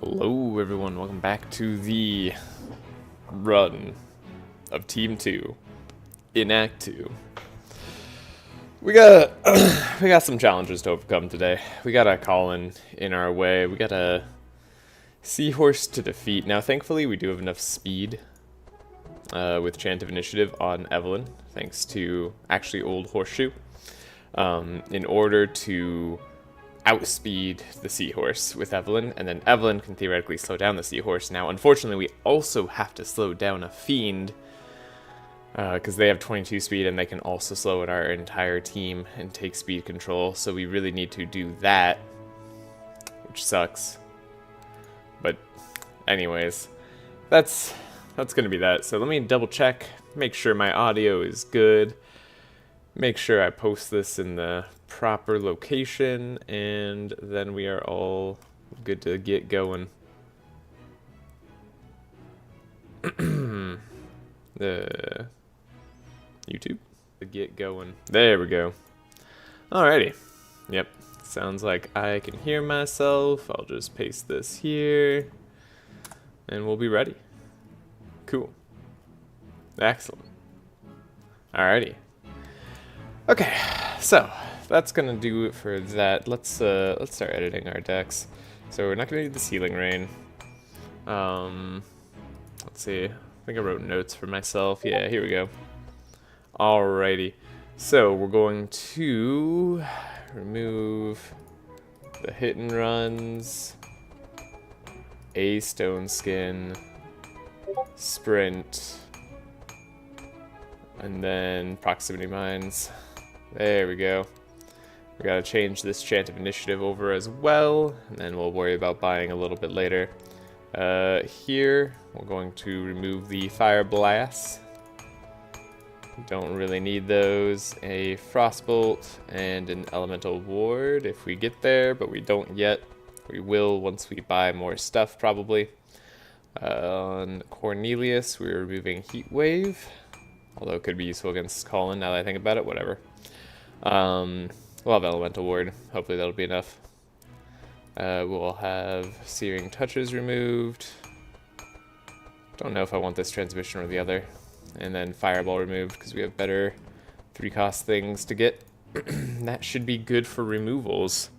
Hello everyone, welcome back to the run of Team 2 in Act 2. We got we got some challenges to overcome today. We got a Colin in our way. We got a seahorse to defeat. Now thankfully we do have enough speed with Chant of Initiative on Evelyn, thanks to actually Old Horseshoe, in order to outspeed the seahorse with Evelyn, and then Evelyn can theoretically slow down the seahorse. Now, unfortunately, we also have to slow down a fiend, because they have 22 speed, and they can also slow our entire team and take speed control, so we really need to do that, which sucks. But anyways, that's gonna be that. So let me double check, make sure my audio is good, make sure I post this in the proper location, and then we are all good to get going. The YouTube to get going. There we go. Alrighty. Yep. Sounds like I can hear myself. I'll just paste this here, and we'll be ready. Cool. Excellent. Alrighty. Okay, so that's gonna do it for that. Let's start editing our decks. So we're not gonna do the Sealing Rain. Let's see. I think I wrote notes for myself. Yeah, here we go. Alrighty. So we're going to remove the hit and runs, a stone skin, sprint, and then proximity mines. There we go. We gotta change this Chant of Initiative over as well, and then we'll worry about buying a little bit later. Here, we're going to remove the Fire Blasts. Don't really need those. A Frostbolt and an Elemental Ward if we get there, but we don't yet. We will once we buy more stuff, probably. On Cornelius, we're removing Heat Wave, although it could be useful against Colin now that I think about it, whatever. We'll have Elemental Ward. Hopefully that'll be enough. We'll have Searing Touches removed. Don't know if I want this transmission or the other. And then Fireball removed because we have better 3-cost things to get. That should be good for removals.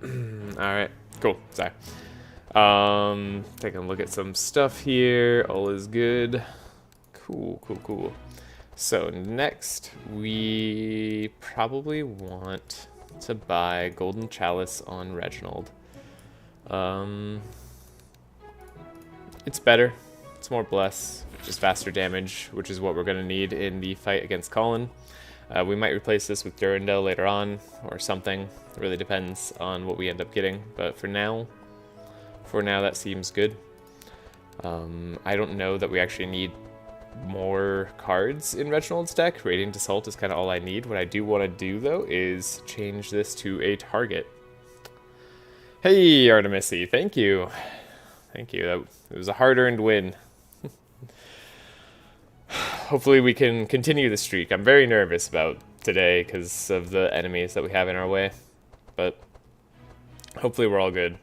Alright, cool. Sorry. Taking a look at some stuff here. All is good. Cool. So next, we probably want to buy Golden Chalice on Reginald. It's better. It's more bless, just faster damage, which is what we're going to need in the fight against Colin. We might replace this with Durandal later on, or something. It really depends on what we end up getting, but for now that seems good. I don't know that we actually need more cards in Reginald's deck. Radiant Assault is kind of all I need. What I do want to do, though, is change this to a target. Hey, Artemisi, thank you. Thank you. It was a hard-earned win. Hopefully we can continue the streak. I'm very nervous about today because of the enemies that we have in our way, but hopefully we're all good.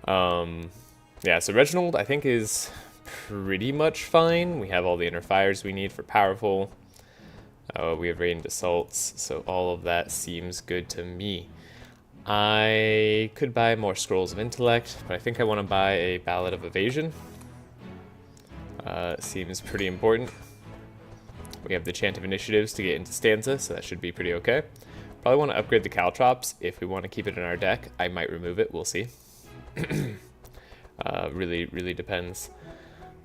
Yeah, so Reginald, I think, is pretty much fine. We have all the inner fires we need for powerful. We have Radiant Assaults, so all of that seems good to me. I could buy more Scrolls of Intellect, but I think I want to buy a Ballad of Evasion. Seems pretty important. We have the Chant of Initiatives to get into Stanza, so that should be pretty okay. Probably want to upgrade the Caltrops if we want to keep it in our deck. I might remove it, we'll see. Really depends.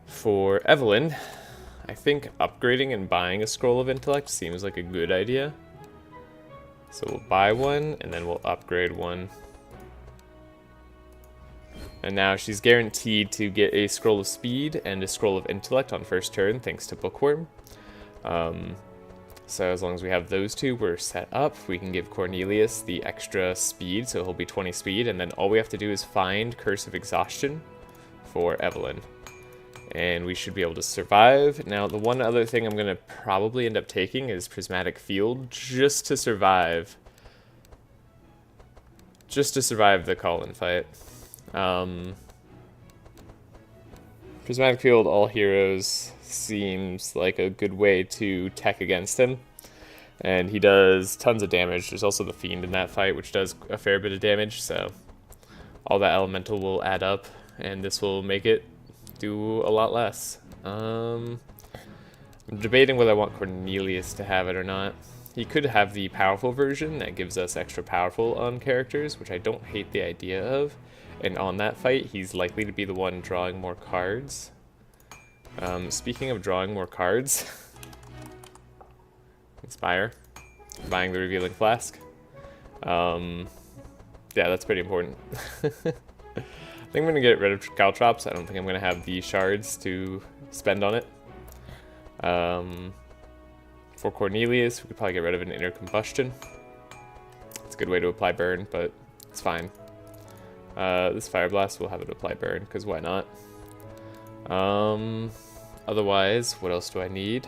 For Evelyn, I think upgrading and buying a Scroll of Intellect seems like a good idea. So we'll buy one, and then we'll upgrade one. And now she's guaranteed to get a Scroll of Speed and a Scroll of Intellect on first turn, thanks to Bookworm. So as long as we have those two, we're set up. We can give Cornelius the extra speed, so he'll be 20 speed, and then all we have to do is find Curse of Exhaustion for Evelyn. And we should be able to survive. Now, the one other thing I'm going to probably end up taking is Prismatic Field, just to survive. Just to survive the call-in fight. Prismatic Field, all heroes, seems like a good way to tech against him. And he does tons of damage. There's also the Fiend in that fight, which does a fair bit of damage, so all that elemental will add up, and this will make it do a lot less. I'm debating whether I want Cornelius to have it or not. He could have the powerful version that gives us extra powerful on characters, which I don't hate the idea of. And on that fight, he's likely to be the one drawing more cards. Speaking of drawing more cards, Inspire, buying the Revealing Flask. Yeah, that's pretty important. I think I'm going to get rid of Caltrops. I don't think I'm going to have the shards to spend on it. For Cornelius, we could probably get rid of an Inner Combustion. It's a good way to apply burn, but it's fine. This Fire Blast will have it apply burn, because why not? Otherwise, what else do I need?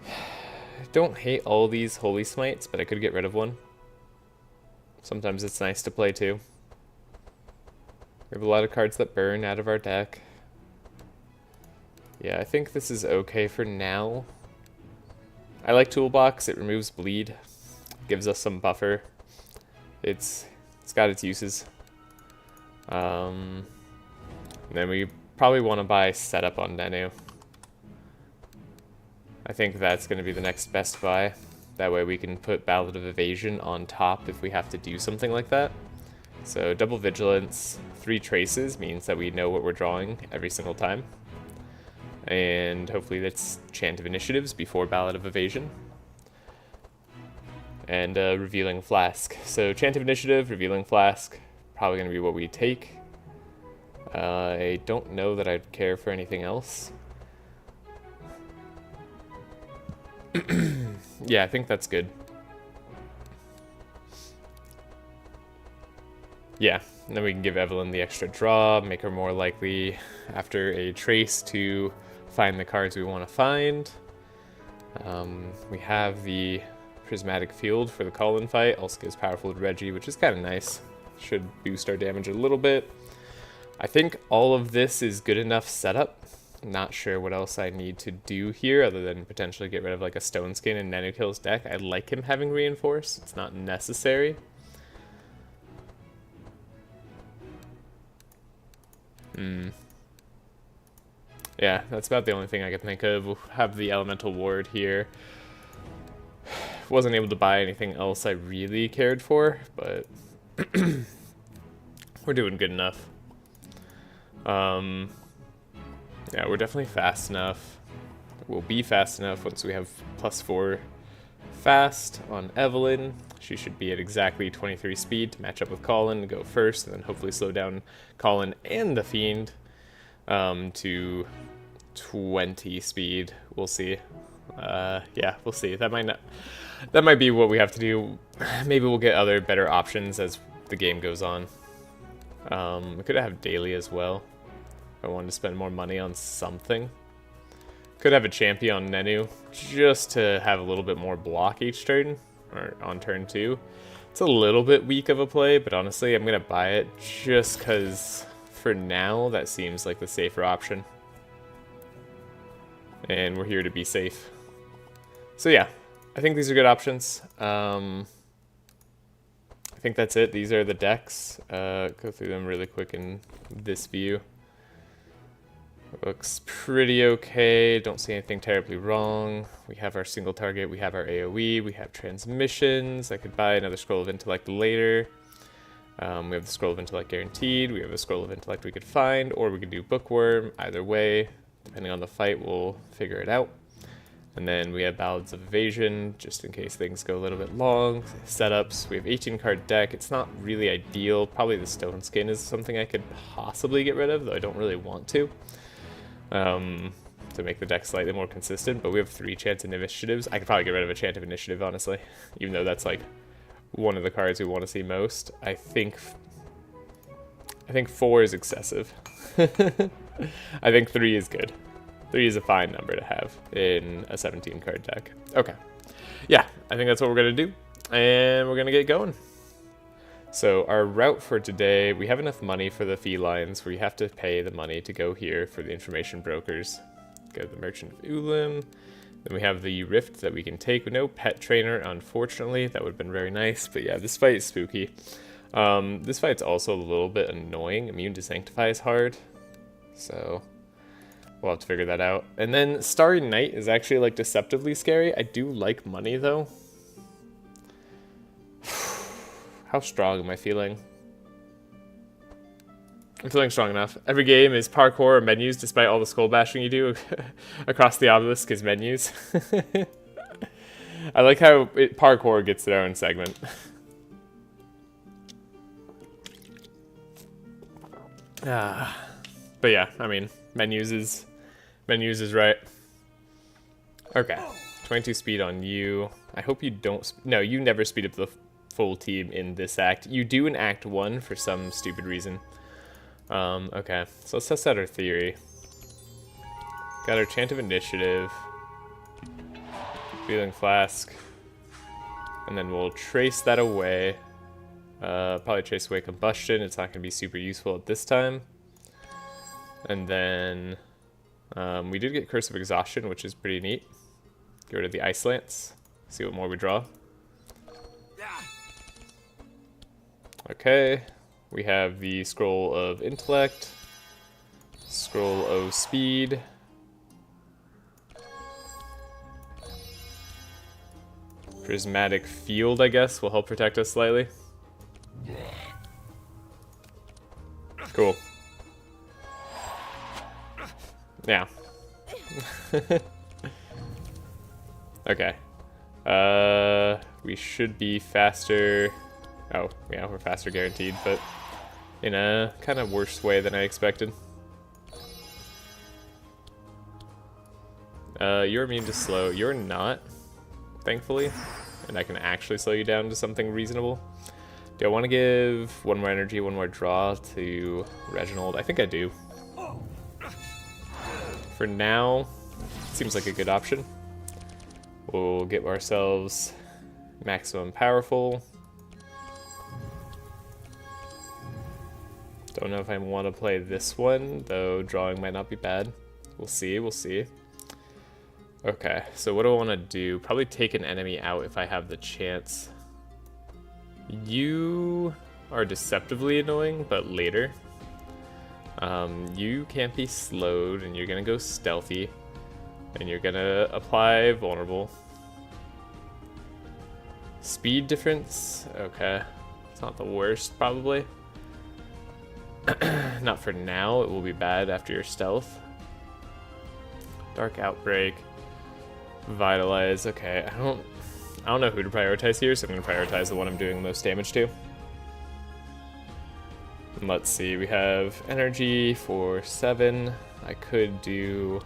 I don't hate all these Holy Smites, but I could get rid of one. Sometimes it's nice to play too. We have a lot of cards that burn out of our deck. Yeah, I think this is okay for now. I like Toolbox. It removes bleed. Gives us some buffer. It's got its uses. And then we probably want to buy Setup on Nenu. I think that's going to be the next best buy. That way we can put Ballad of Evasion on top if we have to do something like that. So double Vigilance, 3 Traces means that we know what we're drawing every single time. And hopefully that's Chant of Initiatives before Ballad of Evasion. And Revealing Flask. So Chant of Initiative, Revealing Flask, probably going to be what we take. I don't know that I'd care for anything else. Yeah, I think that's good. Yeah, and then we can give Evelyn the extra draw, make her more likely after a trace to find the cards we want to find. We have the Prismatic Field for the call-in fight, also gives powerful to Reggie, which is kind of nice. Should boost our damage a little bit. I think all of this is good enough setup. Not sure what else I need to do here other than potentially get rid of like a Stone Skin in Nenukill's deck. I like him having Reinforce. It's not necessary. Yeah, that's about the only thing I can think of. We'll have the Elemental Ward here. Wasn't able to buy anything else I really cared for, but we're doing good enough. Yeah, we're definitely fast enough. We'll be fast enough once we have +4 fast on Evelyn. She should be at exactly 23 speed to match up with Colin, go first, and then hopefully slow down Colin and the Fiend to 20 speed. We'll see. Yeah, we'll see. That might be what we have to do. Maybe we'll get other better options as the game goes on. We could have daily as well. If I wanted to spend more money on something. Could have a champion on Nenu just to have a little bit more block each turn, or on turn 2. It's a little bit weak of a play, but honestly I'm gonna buy it just because for now that seems like the safer option. And we're here to be safe. So yeah, I think these are good options. I think that's it. These are the decks. Go through them really quick in this view. Looks pretty okay. Don't see anything terribly wrong. We have our single target. We have our AoE. We have transmissions. I could buy another Scroll of Intellect later. We have the Scroll of Intellect guaranteed. We have a Scroll of Intellect we could find, or we could do Bookworm. Either way, depending on the fight, we'll figure it out. And then we have Ballads of Evasion, just in case things go a little bit long. Setups, we have 18-card deck. It's not really ideal. Probably the Stone Skin is something I could possibly get rid of, though I don't really want to make the deck slightly more consistent. But we have 3 Chant of Initiatives. I could probably get rid of a Chant of Initiative, honestly, even though that's like one of the cards we want to see most. I think 4 is excessive. I think 3 is good. 3 is a fine number to have in a 17 card deck. Okay. Yeah, I think that's what we're going to do. And we're going to get going. So our route for today, we have enough money for the felines where you have to pay the money to go here for the information brokers. Go to the Merchant of Ulim. Then we have the Rift that we can take. No pet trainer, unfortunately. That would have been very nice. But yeah, this fight is spooky. This fight's also a little bit annoying. Immune to Sanctify is hard. So we'll have to figure that out. And then Starry Night is actually like deceptively scary. I do like money though. How strong am I feeling? I'm feeling strong enough. Every game is parkour or menus despite all the skull bashing you do. Across the Obelisk is menus. I like how parkour gets their own segment. But yeah, I mean, menus is right. Okay, 22 speed on you. I hope you don't. No, you never speed up the full team in this act. You do in Act 1 for some stupid reason. Okay, so let's test out our theory. Got our Chant of Initiative, Feeling Flask, and then we'll trace that away. Probably trace away Combustion. It's not going to be super useful at this time. And then we did get Curse of Exhaustion, which is pretty neat. Get rid of the Ice Lance. See what more we draw. Okay, we have the Scroll of Intellect, Scroll of Speed, Prismatic Field, I guess, will help protect us slightly. Cool. Yeah. Okay. We should be faster. Oh, yeah, we're faster guaranteed, but in a kind of worse way than I expected. You're immune to slow. You're not, thankfully, and I can actually slow you down to something reasonable. Do I want to give 1 more energy, 1 more draw to Reginald? I think I do. For now, seems like a good option. We'll get ourselves maximum powerful. Don't know if I want to play this one, though drawing might not be bad. We'll see, we'll see. Okay, so what do I want to do? Probably take an enemy out if I have the chance. You are deceptively annoying, but later. You can't be slowed, and you're going to go stealthy. And you're going to apply vulnerable. Speed difference? Okay. It's not the worst, probably. Not for now. It will be bad after your stealth. Dark Outbreak. Vitalize. Okay, I don't know who to prioritize here, so I'm going to prioritize the one I'm doing the most damage to. And let's see, we have energy for 7. I could do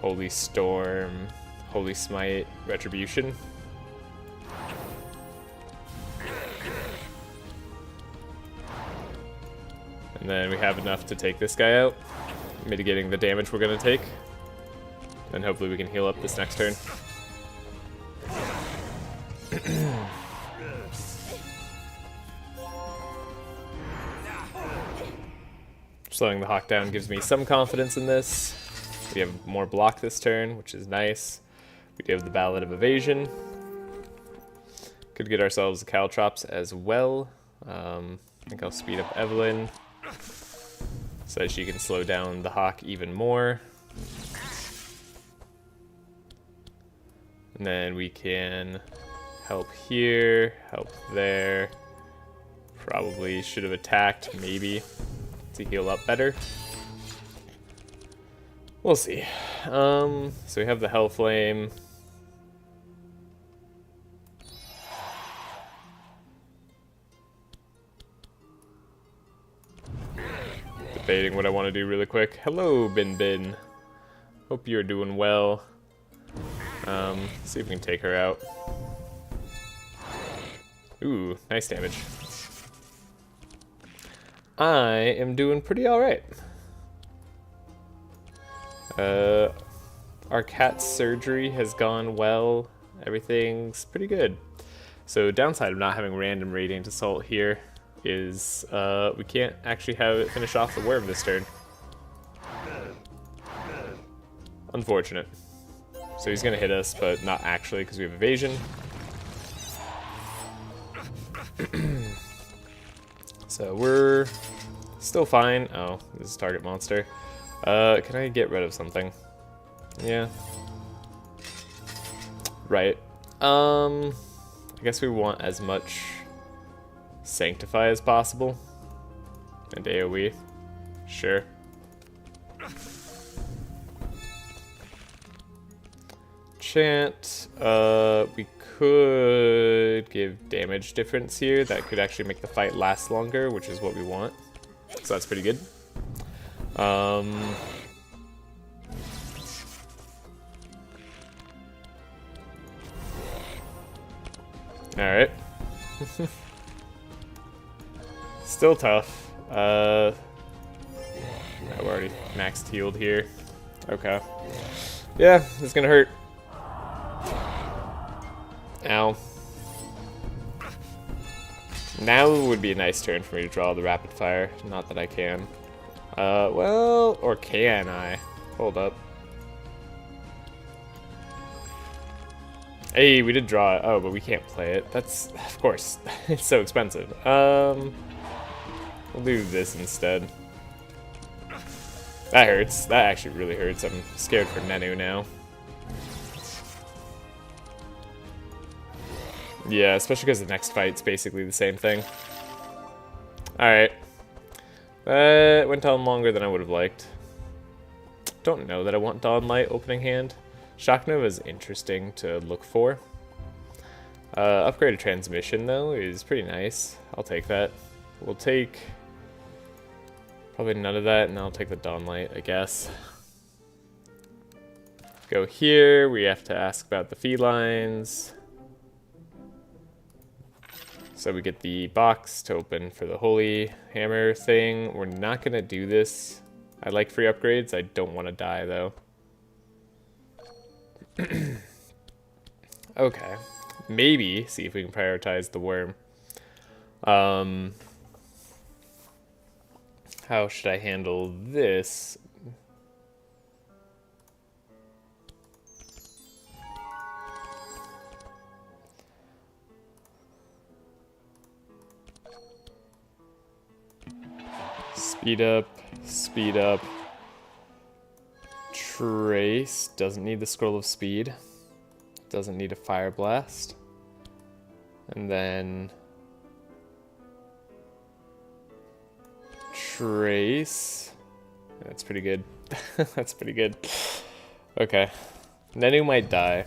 Holy Storm, Holy Smite, Retribution. And then we have enough to take this guy out, mitigating the damage we're going to take. And hopefully we can heal up this next turn. Slowing the Hawk down gives me some confidence in this. We have more block this turn, which is nice. We do have the Ballad of Evasion. Could get ourselves a Caltrops as well. I think I'll speed up Evelyn so that she can slow down the Hawk even more. And then we can help here, help there. Probably should have attacked, maybe, to heal up better. We'll see. So we have the Hellflame. Debating what I want to do really quick. Hello, Bin Bin. Hope you're doing well. See if we can take her out. Ooh, nice damage. I am doing pretty alright. Our cat's surgery has gone well. Everything's pretty good. So downside of not having random Radiant Assault here is we can't actually have it finish off the worm this turn. Unfortunate. So he's gonna hit us, but not actually because we have evasion. So we're still fine. Oh, this is target monster. Can I get rid of something? Yeah. Right. I guess we want as much Sanctify as possible. And AoE. Sure. Chant. We could give damage difference here. That could actually make the fight last longer, which is what we want. So that's pretty good. Alright. Still tough. We're already maxed healed here. Okay. Yeah, it's gonna hurt. Ow. Now would be a nice turn for me to draw the rapid fire. Not that I can. Well, or can I? Hold up. Hey, we did draw it. Oh, but we can't play it. That's, of course, it's so expensive. We'll do this instead. That hurts. That actually really hurts. I'm scared for Nenu now. Yeah, especially because the next fight's basically the same thing. Alright. That went on longer than I would have liked. Don't know that I want Dawn Light opening hand. Shock Nova is interesting to look for. Upgraded Transmission, though, is pretty nice. I'll take that. We'll take probably none of that, and I'll take the Dawn Light, I guess. Go here. We have to ask about the felines. So we get the box to open for the Holy Hammer thing. We're not going to do this. I like free upgrades. I don't want to die, though. Okay. Maybe see if we can prioritize the worm. How should I handle this? Speed up, speed up. Trace doesn't need the Scroll of Speed. Doesn't need a Fire Blast. And then Trace. That's pretty good. That's pretty good. Okay. Nenu might die.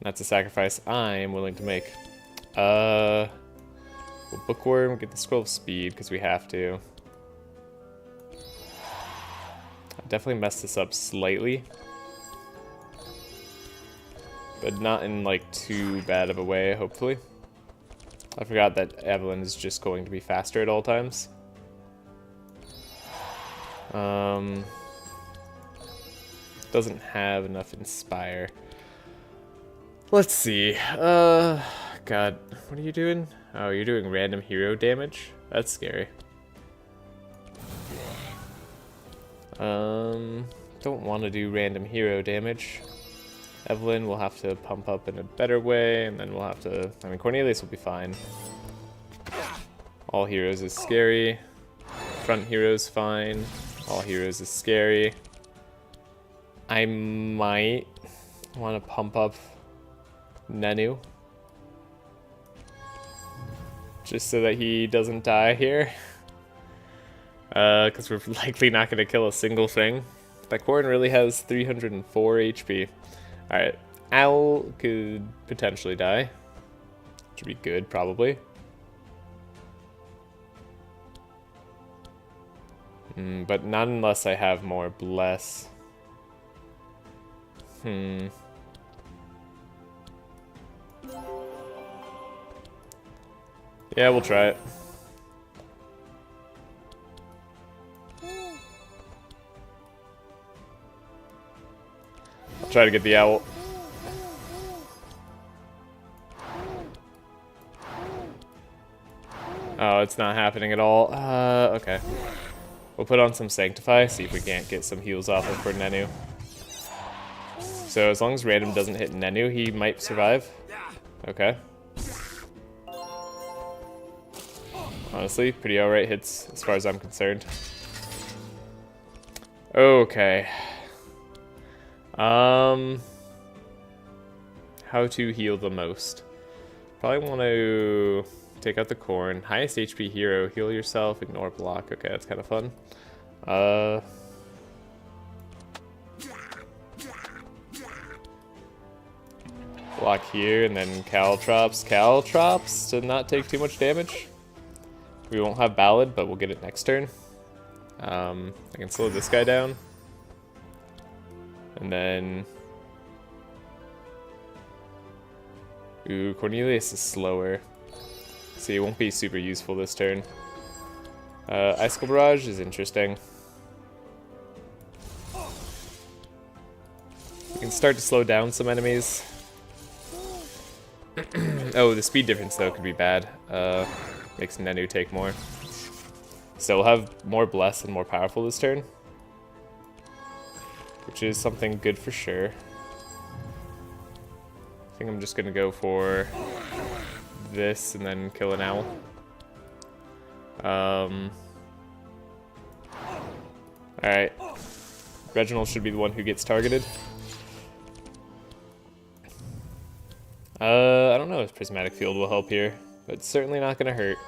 That's a sacrifice I am willing to make. We'll Bookworm, get the Scroll of Speed, because we have to. I definitely messed this up slightly. But not in, like, too bad of a way, hopefully. I forgot that Evelyn is just going to be faster at all times. Doesn't have enough Inspire. Let's see. God, what are you doing? Oh, you're doing random hero damage? That's scary. Don't want to do random hero damage. Evelyn will have to pump up in a better way, and then we'll have to... I mean, Cornelius will be fine. All heroes is scary. Front heroes fine. All heroes is scary. I might want to pump up Nenu. Just so that he doesn't die here. Because we're likely not going to kill a single thing. That Corn really has 304 HP. Alright, Owl could potentially die. Which would be good, probably. But not unless I have more Bless. Yeah, we'll try it. Try to get the owl. Oh, it's not happening at all. Okay. We'll put on some Sanctify, see if we can't get some heals off of for Nenu. So as long as random doesn't hit Nenu, he might survive. Okay. Honestly, pretty alright hits as far as I'm concerned. Okay. How to heal the most? Probably want to take out the Corn. Highest HP hero, heal yourself, ignore block. Okay, that's kind of fun. Block here, and then Caltrops. Caltrops to not take too much damage. We won't have Ballad, but we'll get it next turn. I can slow this guy down. And then... Ooh, Cornelius is slower. See, it won't be super useful this turn. Icicle Barrage is interesting. We can start to slow down some enemies. Oh, the speed difference though could be bad. Makes Nenu take more. So we'll have more Bless and more powerful this turn. Which is something good for sure. I think I'm just gonna go for this and then kill an owl. Alright. Reginald should be the one who gets targeted. I don't know if Prismatic Field will help here, but it's certainly not gonna hurt.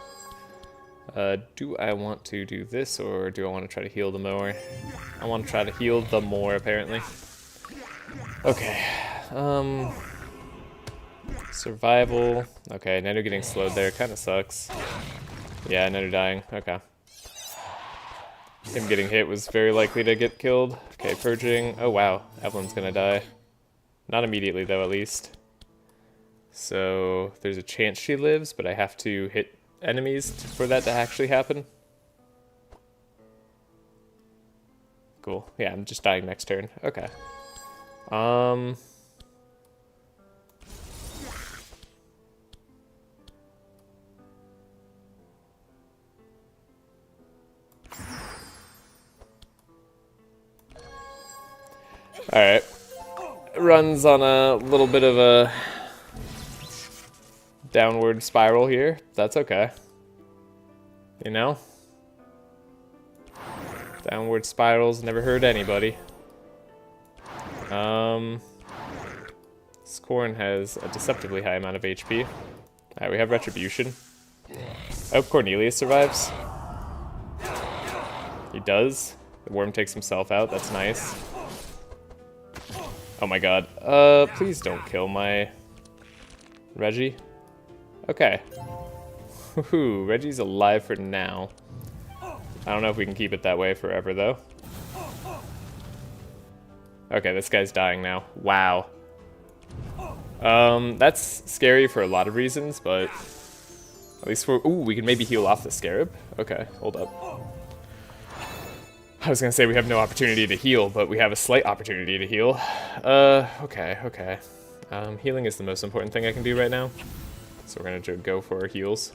Do I want to do this, or do I want to try to heal the more? I want to try to heal the more, apparently. Okay. Survival. Okay, Nenu getting slowed there kind of sucks. Yeah, Nenu dying. Okay. Him getting hit was very likely to get killed. Okay, purging. Oh wow, Evelyn's gonna die. Not immediately though, at least. So there's a chance she lives, but I have to hit enemies for that to actually happen. Cool. Yeah, I'm just dying next turn. Okay. Alright. Runs on a little bit of a downward spiral here. That's okay. You know? Downward spirals never hurt anybody. This Corn has a deceptively high amount of HP. Alright, we have Retribution. I hope Cornelius survives. He does. The worm takes himself out. That's nice. Oh my god. Please don't kill my Reggie. Okay. Woohoo, Reggie's alive for now. I don't know if we can keep it that way forever, though. Okay, this guy's dying now. Wow. That's scary for a lot of reasons, but... At least we're... Ooh, we can maybe heal off the Scarab. Okay, hold up. I was gonna say we have no opportunity to heal, but we have a slight opportunity to heal. Okay. Healing is the most important thing I can do right now. So we're gonna go for our heals.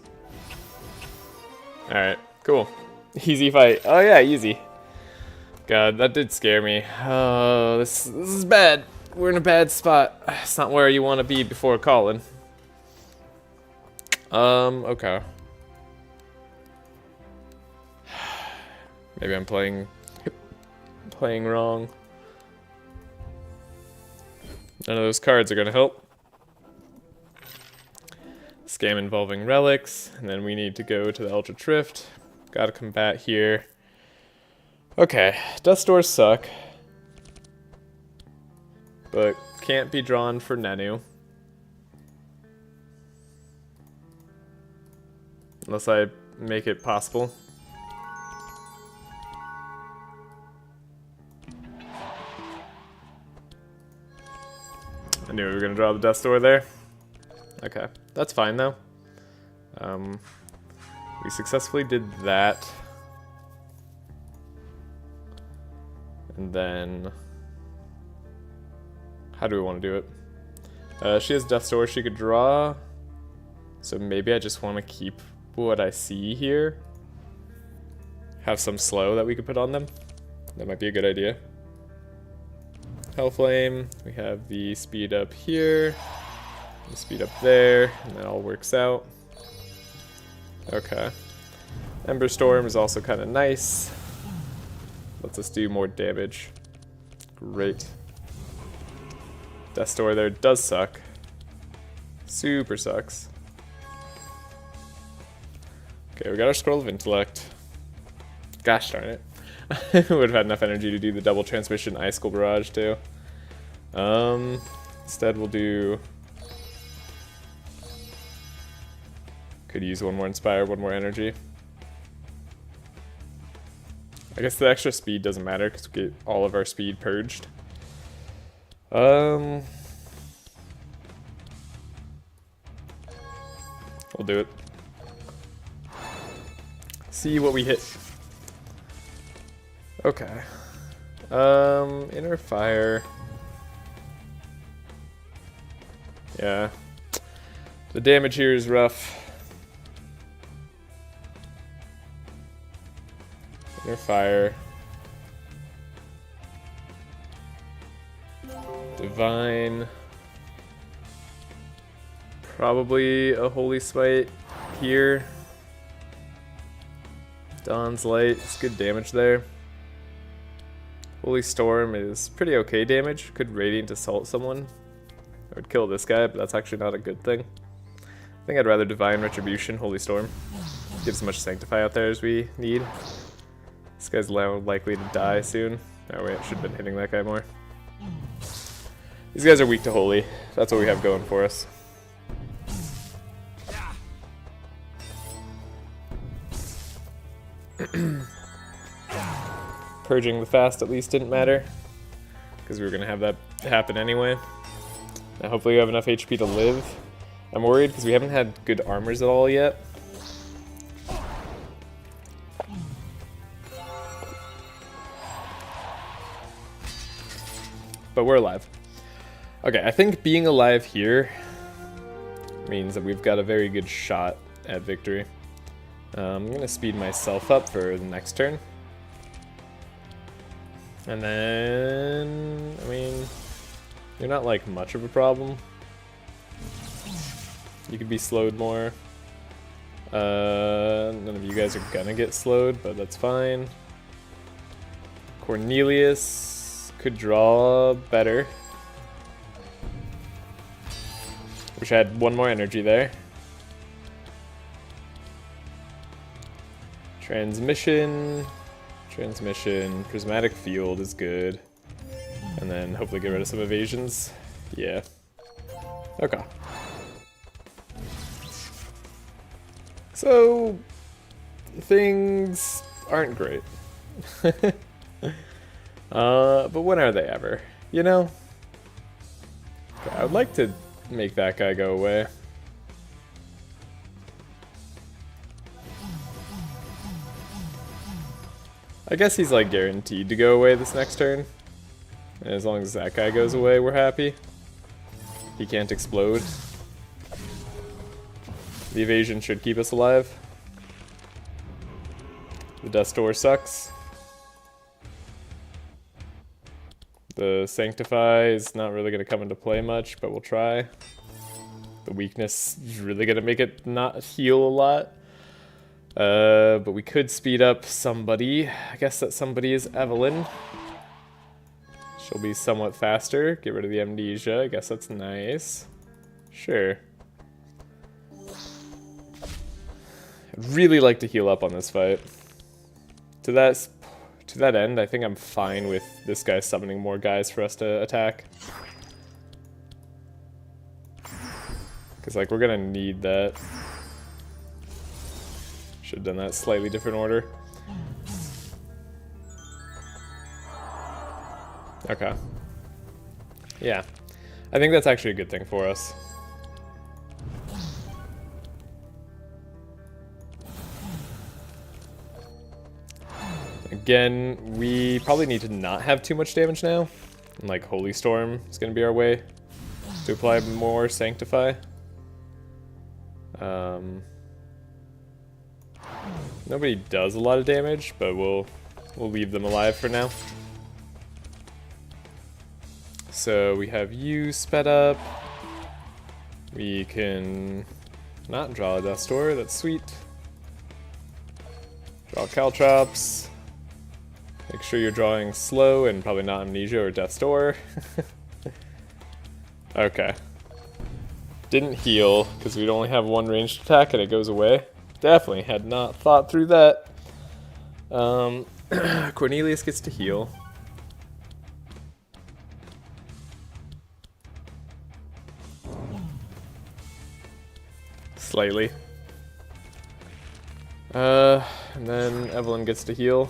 Alright, cool. Easy fight. Oh yeah, easy. God, that did scare me. Oh, this is bad. We're in a bad spot. It's not where you want to be before calling. Okay. Maybe I'm playing wrong. None of those cards are gonna help. Scam involving relics, and then we need to go to the Ultra Trift. Gotta combat here. Okay, Dust Doors suck. But can't be drawn for Nenu. Unless I make it possible. I knew we were gonna draw the Dust Door there. Okay, that's fine though. We successfully did that. And then... How do we want to do it? She has Death's Door she could draw. So maybe I just want to keep what I see here. Have some slow that we could put on them. That might be a good idea. Hellflame. We have the speed up here. The speed up there. And that all works out. Okay. Ember Storm is also kind of nice. Lets us do more damage. Great. Death's Door there does suck. Super sucks. Okay, we got our Scroll of Intellect. Gosh darn it. We would have had enough energy to do the double transmission Icicle Barrage too. Instead we'll do... Could use one more Inspire, one more energy. I guess the extra speed doesn't matter because we get all of our speed purged. We'll do it. See what we hit. Okay. Inner Fire. Yeah. The damage here is rough. Inner Fire. Divine. Probably a Holy Smite here. Dawn's Light, it's good damage there. Holy Storm is pretty okay damage. Could Radiant Assault someone. I would kill this guy, but that's actually not a good thing. I think I'd rather Divine Retribution, Holy Storm. Get as much Sanctify out there as we need. This guy's likely to die soon. Oh wait, I should have been hitting that guy more. These guys are weak to Holy. That's what we have going for us. Purging the fast at least didn't matter, because we were going to have that happen anyway. Now hopefully we have enough HP to live. I'm worried because we haven't had good armors at all yet. But we're alive. Okay, I think being alive here means that we've got a very good shot at victory. I'm going to speed myself up for the next turn. And then, I mean, you're not like much of a problem. You could be slowed more. None of you guys are gonna get slowed, but that's fine. Cornelius could draw better. Wish I had one more energy there. Transmission, Prismatic Field is good. And then hopefully get rid of some evasions. Yeah. Okay. So, things aren't great. But when are they ever? You know? Okay, I would like to make that guy go away. I guess he's like guaranteed to go away this next turn. And as long as that guy goes away, we're happy. He can't explode. The evasion should keep us alive. The Death's Door sucks. The Sanctify is not really going to come into play much, but we'll try. The weakness is really going to make it not heal a lot. But we could speed up somebody. I guess that somebody is Evelyn. She'll be somewhat faster. Get rid of the amnesia. I guess that's nice. Sure. I'd really like to heal up on this fight. To that end, I think I'm fine with this guy summoning more guys for us to attack. Because, like, we're gonna need that. Should have done that slightly different order. Okay. Yeah. I think that's actually a good thing for us. Again, we probably need to not have too much damage now. And like Holy Storm is going to be our way to apply more Sanctify. Nobody does a lot of damage, but we'll leave them alive for now. So we have you sped up. We can not draw a Death's Door, that's sweet. Draw Caltrops. Make sure you're drawing slow and probably not Amnesia or Death's Door. Okay. Didn't heal, because we'd only have one ranged attack and it goes away. Definitely had not thought through that. Cornelius gets to heal. Slightly. And then Evelyn gets to heal.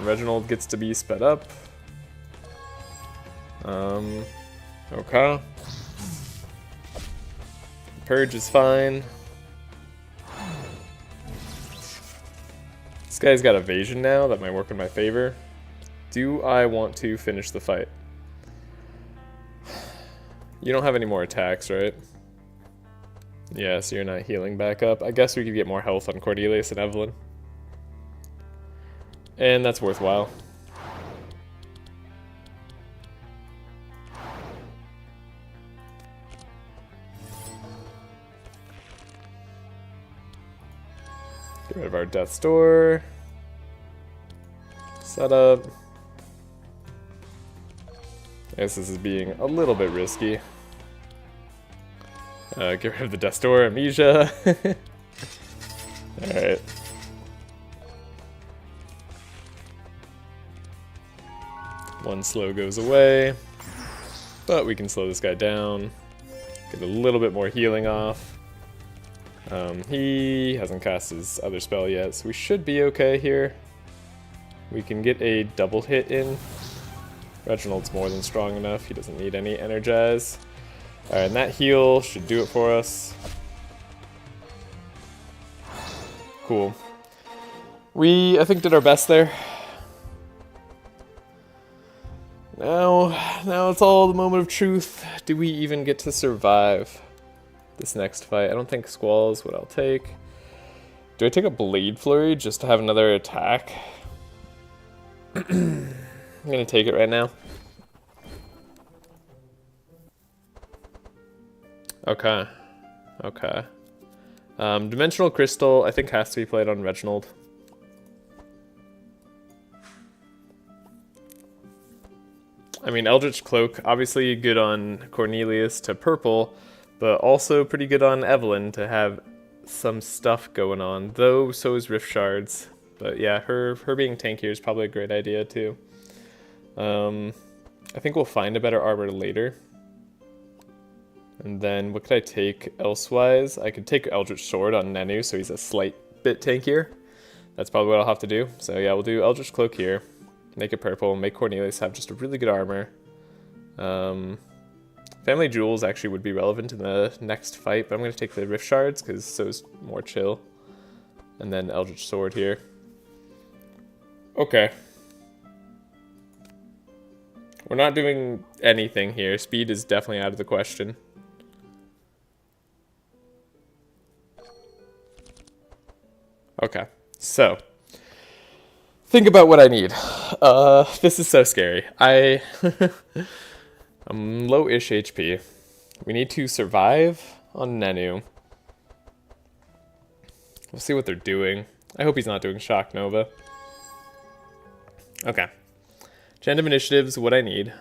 Reginald gets to be sped up. Okay. Purge is fine. This guy's got evasion now, that might work in my favor. Do I want to finish the fight? You don't have any more attacks, right? Yeah, so you're not healing back up. I guess we could get more health on Cornelius and Evelyn. And that's worthwhile. Get rid of our Death's Door. Set up. I guess this is being a little bit risky. Get rid of the Death's Door, Amnesia. Alright. One slow goes away, but we can slow this guy down, get a little bit more healing off. He hasn't cast his other spell yet, so we should be okay here. We can get a double hit in. Reginald's more than strong enough, he doesn't need any energize. Alright, and that heal should do it for us. Cool. We, I think, did our best there. Now it's all the moment of truth. Do we even get to survive this next fight? I don't think Squall is what I'll take. Do I take a Blade Flurry just to have another attack? I'm gonna take it right now. Okay. Okay. Dimensional Crystal, I think, has to be played on Reginald. I mean, Eldritch Cloak, obviously good on Cornelius to purple, but also pretty good on Evelyn to have some stuff going on, though so is Rift Shards. But yeah, her being tankier is probably a great idea too. I think we'll find a better armor later. And then what could I take elsewise? I could take Eldritch Sword on Nenu, so he's a slight bit tankier. That's probably what I'll have to do. So yeah, we'll do Eldritch Cloak here. Make it purple, make Cornelius have just a really good armor. Family Jewels actually would be relevant in the next fight, but I'm going to take the Rift Shards because so is more chill. And then Eldritch Sword here. Okay. We're not doing anything here. Speed is definitely out of the question. Okay, so think about what I need. This is so scary. I'm low-ish HP. We need to survive on Nenu. We'll see what they're doing. I hope he's not doing Shock Nova. Okay. Random Initiative's what I need.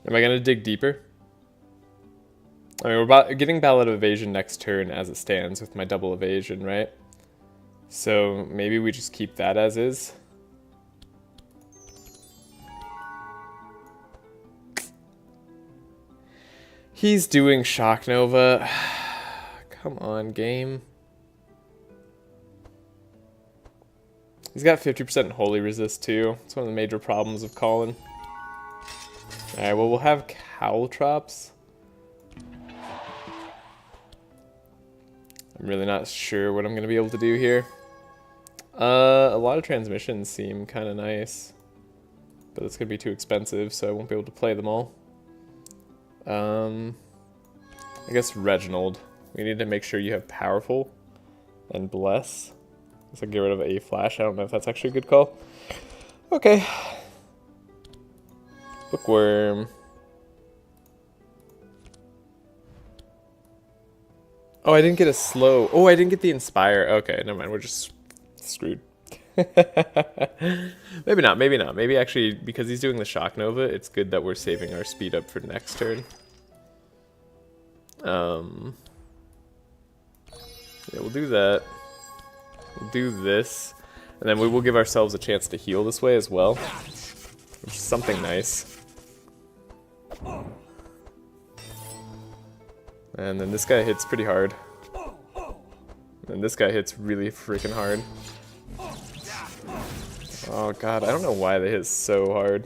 Am I going to dig deeper? I mean, we're getting Ballad of Evasion next turn as it stands with my double evasion, right? So maybe we just keep that as is. He's doing Shock Nova. Come on, game. He's got 50% holy resist too. It's one of the major problems of Colin. Alright, well we'll have Caltrops. I'm really not sure what I'm going to be able to do here. A lot of transmissions seem kind of nice. But it's going to be too expensive, so I won't be able to play them all. I guess Reginald. We need to make sure you have Powerful and Bless. So get rid of a Flash. I don't know if that's actually a good call. Okay. Bookworm. Oh, I didn't get a slow. Oh, I didn't get the Inspire. Okay, never mind. We're just screwed. Maybe not, maybe not. Maybe actually, because he's doing the Shock Nova, it's good that we're saving our speed up for next turn. Yeah, we'll do that. We'll do this. And then we will give ourselves a chance to heal this way as well. Which is something nice. And then this guy hits pretty hard. And this guy hits really freaking hard. Oh god, I don't know why they hit so hard.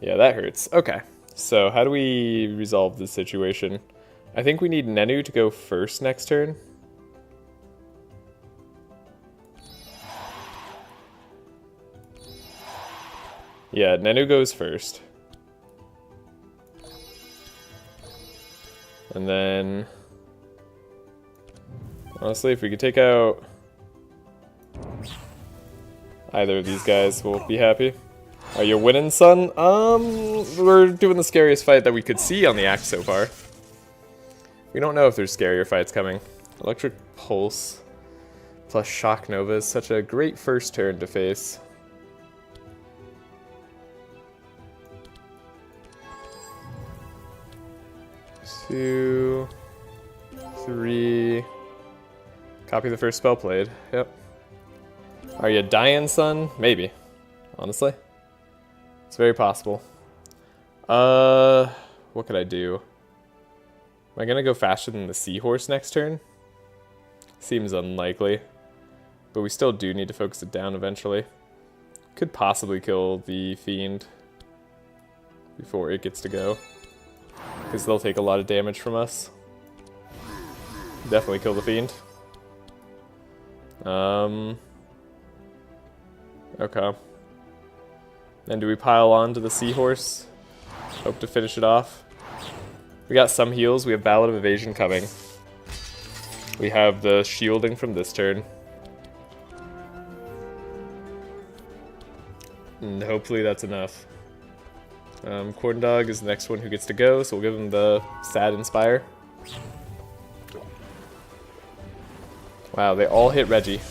Yeah, that hurts. Okay, so how do we resolve this situation? I think we need Nenu to go first next turn. Yeah, Nenu goes first. And then... honestly, if we could take out either of these guys, we'll be happy. Are you winning, son? We're doing the scariest fight that we could see on the act so far. We don't know if there's scarier fights coming. Electric Pulse plus Shock Nova is such a great first turn to face. Two, three. Copy the first spell played. Yep. Are you dying, son? Maybe. Honestly. It's very possible. What could I do? Am I gonna go faster than the Seahorse next turn? Seems unlikely. But we still do need to focus it down eventually. Could possibly kill the Fiend before it gets to go. Because they'll take a lot of damage from us. Definitely kill the Fiend. Okay. Then do we pile on to the Seahorse? Hope to finish it off. We got some heals. We have Ballad of Evasion coming. We have the shielding from this turn. And hopefully that's enough. Corn Dog is the next one who gets to go, so we'll give him the Sad Inspire. Wow, they all hit Reggie.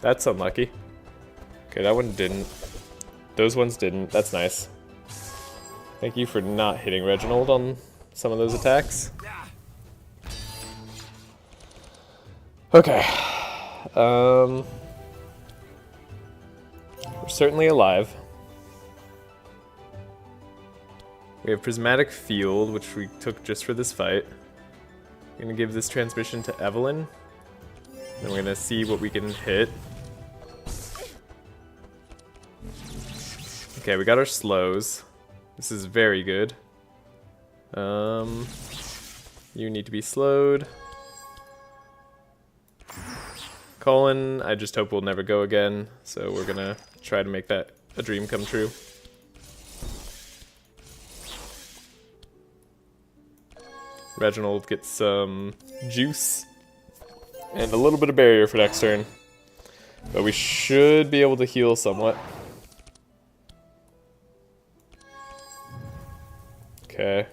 That's unlucky. Okay, that one didn't. Those ones didn't. That's nice. Thank you for not hitting Reginald on some of those attacks. Okay. We're certainly alive. We have Prismatic Field, which we took just for this fight. I'm gonna give this transmission to Evelyn. Then we're gonna see what we can hit. Okay, we got our slows. This is very good. You need to be slowed. Colin, I just hope we'll never go again. So we're gonna try to make that a dream come true. Reginald gets some juice and a little bit of barrier for next turn. But we should be able to heal somewhat. Okay.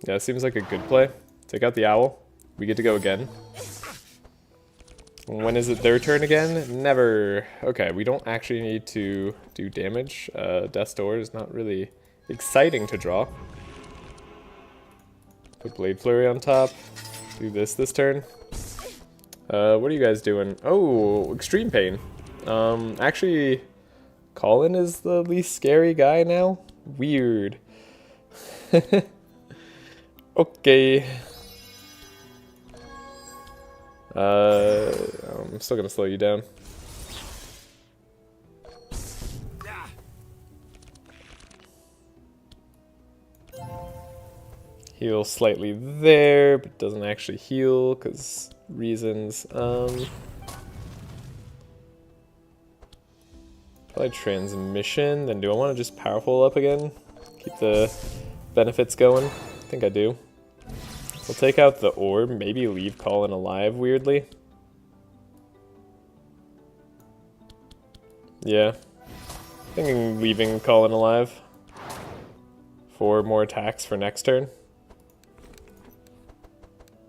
Yeah, it seems like a good play. Take out the owl. We get to go again. When is it their turn again? Never. Okay, we don't actually need to do damage. Death's Door is not really exciting to draw. Put Blade Flurry on top. Do this turn. What are you guys doing? Oh, Extreme Pain. Actually, Colin is the least scary guy now? Weird. Okay. I'm still gonna slow you down. Heal slightly there, but doesn't actually heal because reasons. Probably transmission. Then do I want to just powerful up again? Keep the benefits going? I think I do. We'll take out the orb, maybe leave Colin alive weirdly. Yeah. Thinking leaving Colin alive. 4 more attacks for next turn.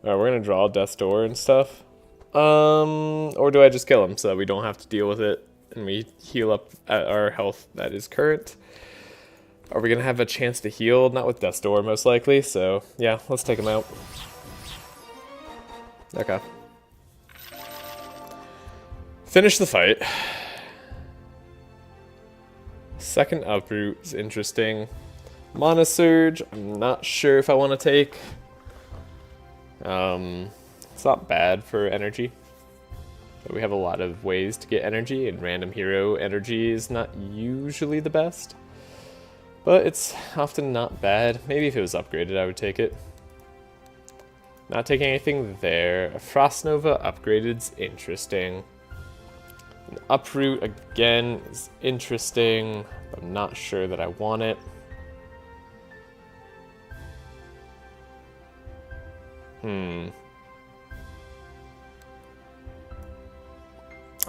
Alright, we're gonna draw Death's Door and stuff. Or do I just kill him so that we don't have to deal with it and we heal up at our health that is current? Are we gonna have a chance to heal? Not with Death's Door, most likely, so yeah, let's take him out. Okay. Finish the fight. Second uproot is interesting. Mana Surge, I'm not sure if I want to take. It's not bad for energy. But we have a lot of ways to get energy, and random hero energy is not usually the best. But it's often not bad. Maybe if it was upgraded, I would take it. Not taking anything there. A Frost Nova upgraded is interesting. An uproot again is interesting, but I'm not sure that I want it.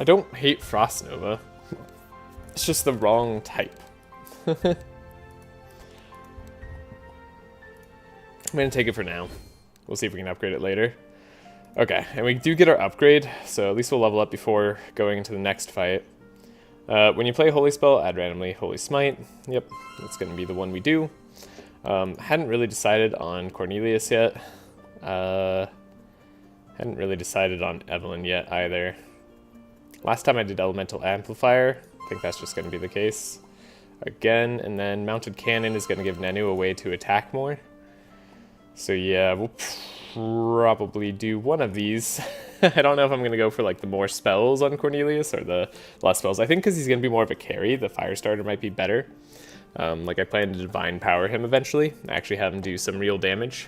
I don't hate Frost Nova. It's just the wrong type. I'm gonna take it for now. We'll see if we can upgrade it later. Okay, and we do get our upgrade, so at least we'll level up before going into the next fight. When you play Holy Spell, add randomly Holy Smite. Yep, that's gonna be the one we do. Hadn't really decided on Cornelius yet. Hadn't really decided on Evelyn yet either. Last time I did Elemental Amplifier, I think that's just going to be the case again, and then Mounted Cannon is going to give Nenu a way to attack more. So yeah, we'll probably do one of these. I don't know if I'm going to go for like the more spells on Cornelius or the less spells. I think because he's going to be more of a carry, the Fire Starter might be better. Like I plan to Divine Power him eventually, actually have him do some real damage.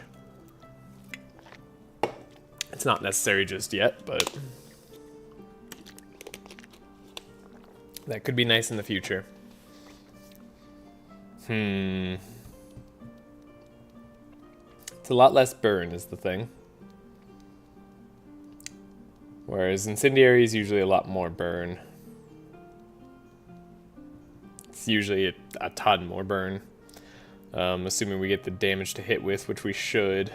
It's not necessary just yet, but that could be nice in the future. It's a lot less burn is the thing. Whereas Incendiary is usually a lot more burn. It's usually a ton more burn. Assuming we get the damage to hit with, which we should.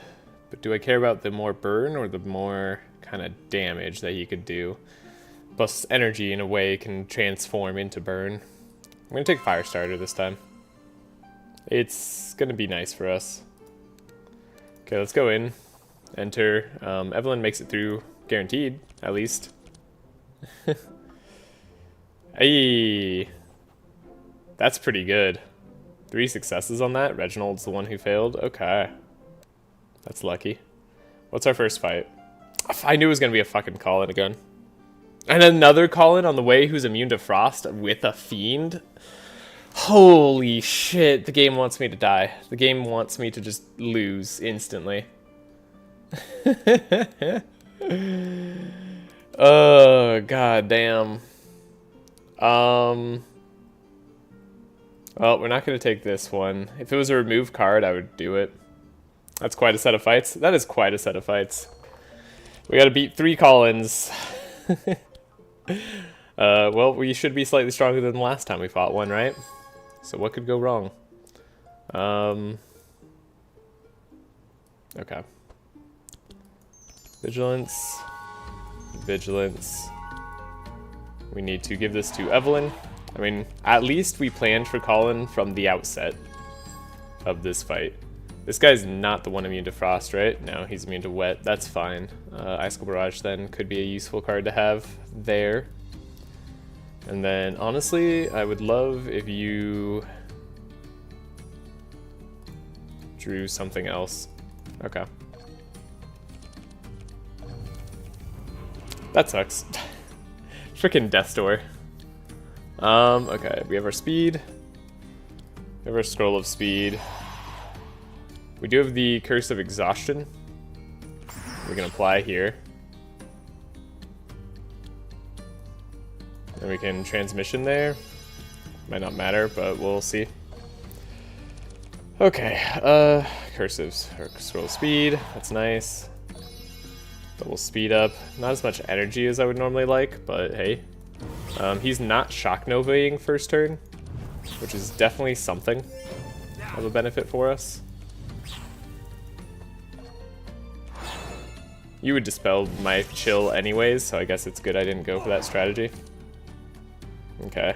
But do I care about the more burn or the more kind of damage that he could do? Plus energy in a way can transform into burn. I'm going to take Firestarter this time. It's going to be nice for us. Okay, let's go in. Enter. Evelyn makes it through, guaranteed, at least. Hey, that's pretty good. 3 successes on that. Reginald's the one who failed. Okay. That's lucky. What's our first fight? I knew it was going to be a fucking Colin again. And another Colin on the way who's immune to frost with a fiend. Holy shit, the game wants me to die. The game wants me to just lose instantly. Oh, god damn. Well, we're not going to take this one. If it was a remove card, I would do it. That's quite a set of fights. That is quite a set of fights. We gotta beat 3 Collins. Well, we should be slightly stronger than the last time we fought one, right? So what could go wrong? Okay. Vigilance. Vigilance. We need to give this to Evelyn. I mean, at least we planned for Colin from the outset of this fight. This guy's not the one immune to frost, right? No, he's immune to wet. That's fine. Icicle Barrage then could be a useful card to have there. And then, honestly, I would love if you drew something else. Okay. That sucks. Freaking Death Door. Okay, we have our speed. We have our Scroll of Speed. We do have the Curse of Exhaustion. We can apply here. And we can transmission there. Might not matter, but we'll see. Okay, cursives. Scroll speed, that's nice. Double speed up. Not as much energy as I would normally like, but hey. He's not Shock Novaing first turn, which is definitely something of a benefit for us. You would dispel my chill anyways, so I guess it's good I didn't go for that strategy. Okay.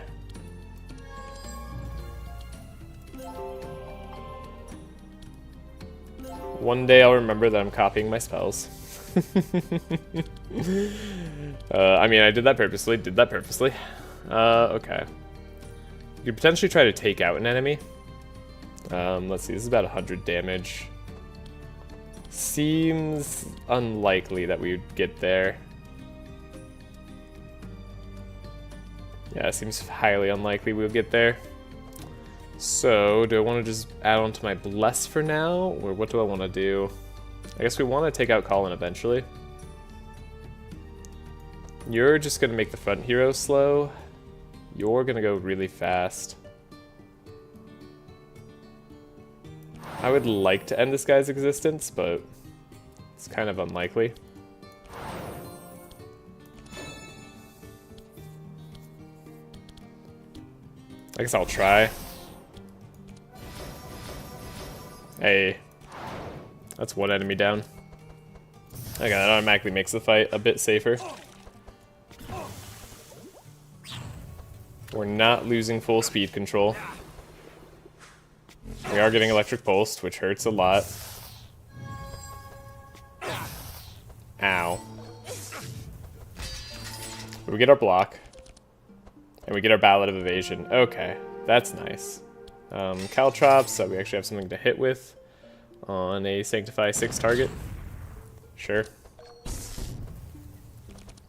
One day I'll remember that I'm copying my spells. I mean, I did that purposely, okay. You could potentially try to take out an enemy. Let's see, this is about 100 damage. Seems unlikely that we would get there. Yeah, it seems highly unlikely we'll get there. So, do I want to just add on to my Bless for now? Or what do I want to do? I guess we want to take out Colin eventually. You're just going to make the front hero slow. You're going to go really fast. I would like to end this guy's existence, but it's kind of unlikely. I guess I'll try. Hey. That's one enemy down. Okay, that automatically makes the fight a bit safer. We're not losing full speed control. We are getting electric pulsed, which hurts a lot. Ow. We get our block. And we get our Ballad of Evasion. Okay, that's nice. Caltrops, so we actually have something to hit with on a Sanctify 6 target. Sure.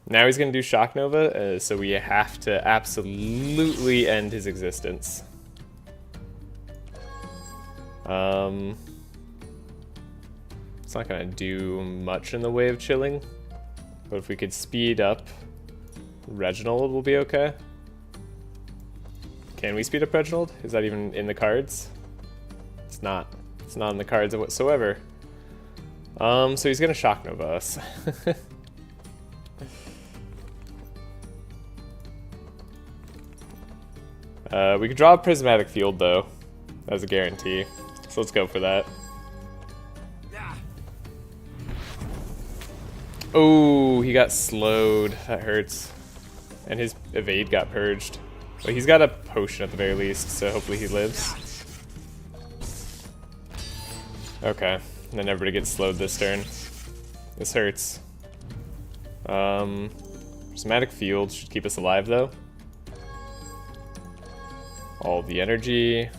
Now he's going to do Shock Nova, so we have to absolutely end his existence. It's not going to do much in the way of chilling, but if we could speed up Reginald, will be okay. Can we speed up Reginald? Is that even in the cards? It's not. It's not in the cards whatsoever. So he's gonna Shock Nova us. We could draw a Prismatic Field though, as a guarantee. So let's go for that. Oh, he got slowed. That hurts. And his evade got purged. But he's got a potion at the very least, so hopefully he lives. Okay, and then everybody gets slowed this turn. This hurts. Prismatic Field should keep us alive though. All the energy.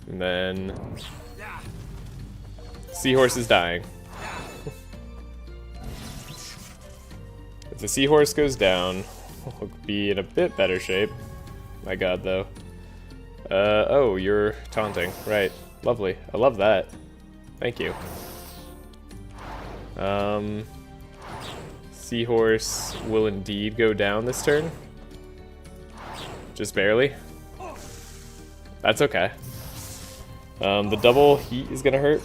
And then Seahorse is dying. If the Seahorse goes down, we'll be in a bit better shape. My god, though. Oh, you're taunting. Right. Lovely. I love that. Thank you. Seahorse will indeed go down this turn. Just barely. That's okay. The double heat is gonna hurt.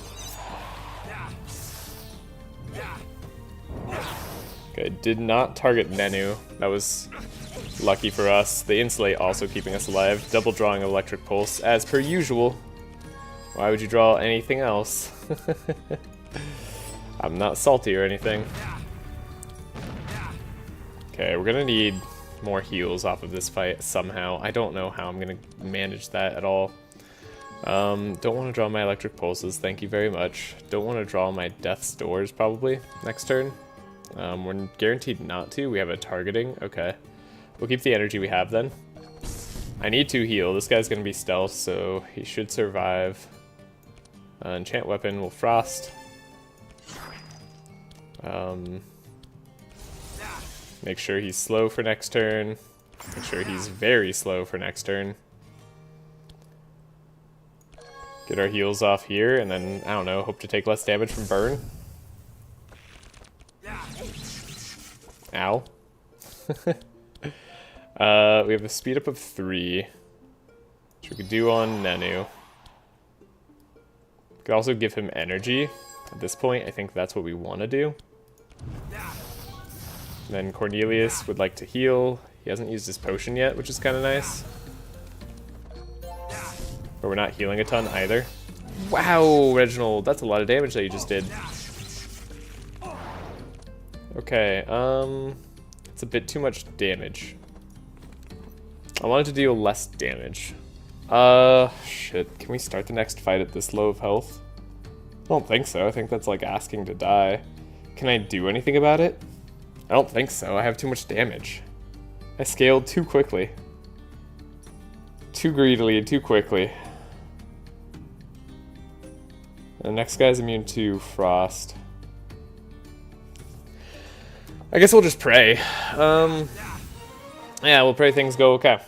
Okay, did not target Nenu. That was lucky for us. The Insulate also keeping us alive. Double drawing Electric Pulse, as per usual. Why would you draw anything else? I'm not salty or anything. Okay, we're gonna need more heals off of this fight somehow. I don't know how I'm gonna manage that at all. Don't want to draw my Electric Pulses, thank you very much. Don't want to draw my Death's Doors probably next turn. We're guaranteed not to. We have a targeting. Okay. We'll keep the energy we have then. I need to heal. This guy's going to be stealth, so he should survive. Enchant Weapon will Frost. Make sure he's slow for next turn. Make sure he's very slow for next turn. Get our heals off here, and then, I don't know, hope to take less damage from burn. Ow. We have a speed up of 3, which we could do on Nenu. We could also give him energy. At this point, I think that's what we want to do. And then Cornelius would like to heal. He hasn't used his potion yet, which is kind of nice. But we're not healing a ton either. Wow, Reginald, that's a lot of damage that you just did. Okay, it's a bit too much damage. I wanted to deal less damage. Shit, can we start the next fight at this low of health? I don't think so. I think that's like asking to die. Can I do anything about it? I don't think so. I have too much damage. I scaled too quickly. Too greedily and too quickly. The next guy's immune to frost. I guess we'll just pray. Yeah, we'll pray things go okay.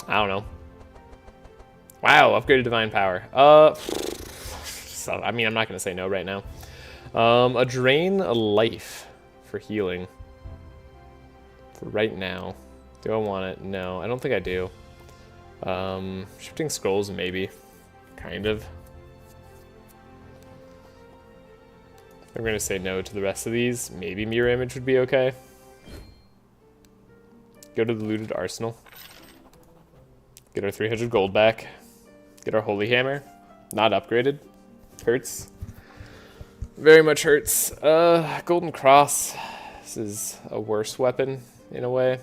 I don't know. Wow, upgraded divine power. So, I mean, I'm not gonna say no right now. A drain a life for healing. For right now. Do I want it? No, I don't think I do. Shifting scrolls, maybe. Kind of. I'm gonna say no to the rest of these. Maybe mirror image would be okay. Go to the looted arsenal. Get our 300 gold back. Get our holy hammer. Not upgraded. Hurts. Very much hurts. Golden cross. This is a worse weapon in a way.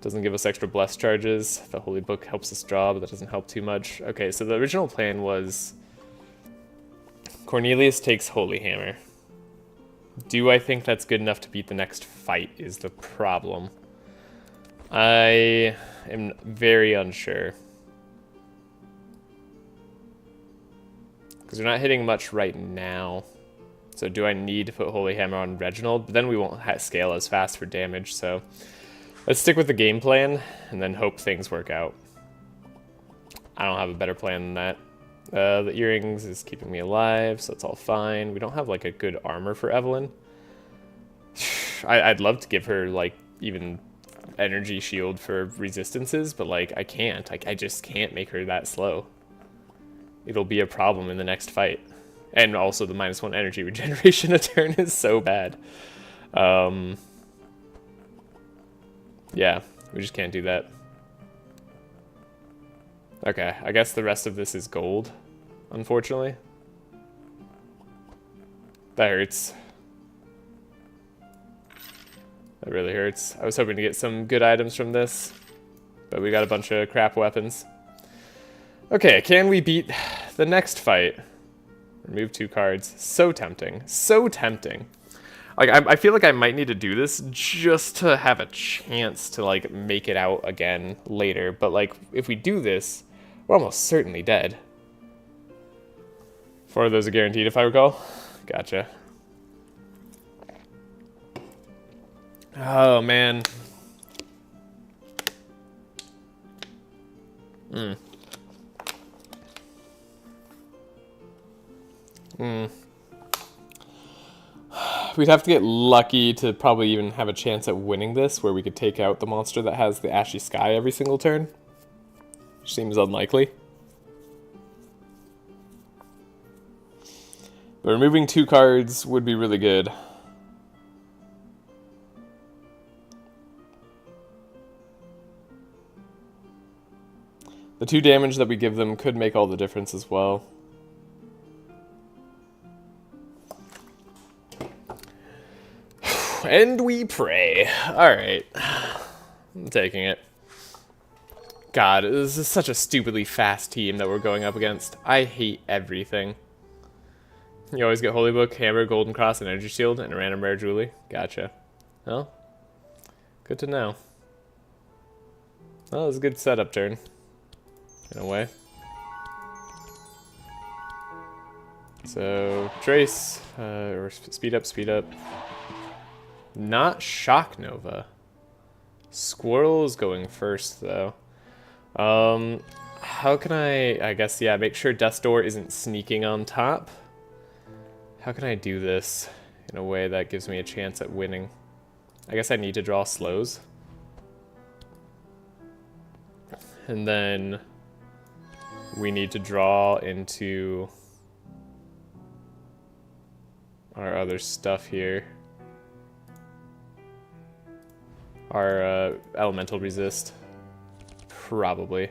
Doesn't give us extra bless charges. The holy book helps us draw, but that doesn't help too much. Okay, so the original plan was Cornelius takes holy hammer. Do I think that's good enough to beat the next fight is the problem. I am very unsure. Because we're not hitting much right now. So do I need to put holy hammer on Reginald? But then we won't scale as fast for damage, so let's stick with the game plan and then hope things work out. I don't have a better plan than that. The earrings is keeping me alive, so it's all fine. We don't have like a good armor for Evelyn. I'd love to give her like even energy shield for resistances, but like I can't. I just can't make her that slow. It'll be a problem in the next fight. And also the -1 energy regeneration a turn is so bad. Yeah, we just can't do that. Okay, I guess the rest of this is gold, unfortunately. That hurts. That really hurts. I was hoping to get some good items from this, but we got a bunch of crap weapons. Okay, can we beat the next fight? Remove 2 cards. So tempting. So tempting. Like, I feel like I might need to do this just to have a chance to, like, make it out again later. But, like, if we do this, we're almost certainly dead. 4 of those are guaranteed, if I recall. Gotcha. Oh, man. We'd have to get lucky to probably even have a chance at winning this, where we could take out the monster that has the ashy sky every single turn. Which seems unlikely. But removing 2 cards would be really good. The 2 damage that we give them could make all the difference as well. And we pray. Alright. I'm taking it. God, this is such a stupidly fast team that we're going up against. I hate everything. You always get Holy Book, Hammer, Golden Cross, and Energy Shield, and a random rare Julie. Gotcha. Well, good to know. Well, it was a good setup turn. In a way. So, Trace, or speed up, speed up. Not Shock Nova. Squirrel is going first, though. How can I guess, yeah, make sure Death's Door isn't sneaking on top. How can I do this in a way that gives me a chance at winning? I guess I need to draw slows. And then we need to draw into our other stuff here. Our elemental resist. Probably.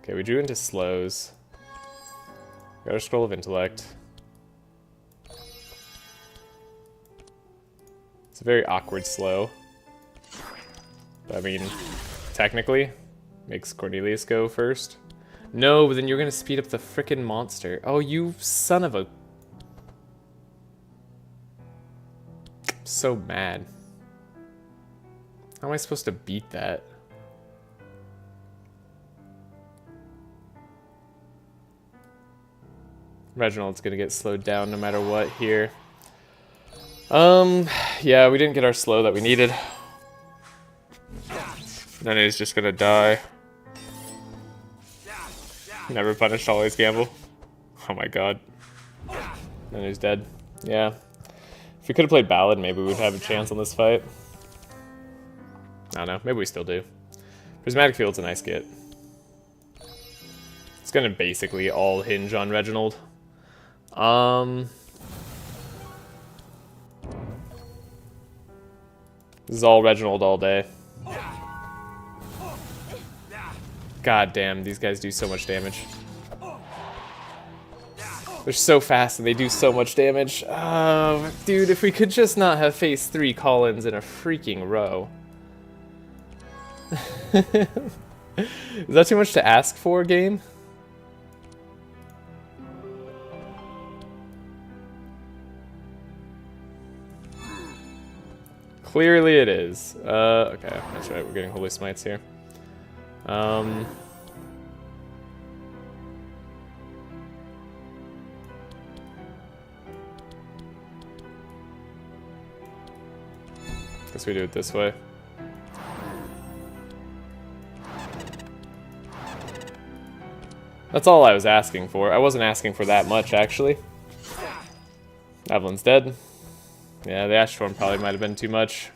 Okay, we drew into slows. Got our Scroll of Intellect. It's a very awkward slow. But I mean, technically, makes Cornelius go first. No, but then you're gonna speed up the frickin' monster. Oh, you son of a... I'm so mad. How am I supposed to beat that? Reginald's gonna get slowed down no matter what here. Yeah, we didn't get our slow that we needed. Then he's just gonna die. Never punished, always gamble. Oh my god. Then he's dead. Yeah. If we could have played Ballad, maybe we would have a chance on this fight. I don't know, maybe we still do. Prismatic Field's a nice get. It's gonna basically all hinge on Reginald. This is all Reginald all day. God damn, these guys do so much damage. They're so fast and they do so much damage. Oh, dude, if we could just not have faced 3 call-ins in a freaking row. Is that too much to ask for, game? Clearly it is. Okay, that's right, we're getting Holy Smites here. Guess we do it this way. That's all I was asking for. I wasn't asking for that much, actually. Evelyn's dead. Yeah, the Ash Storm probably might have been too much.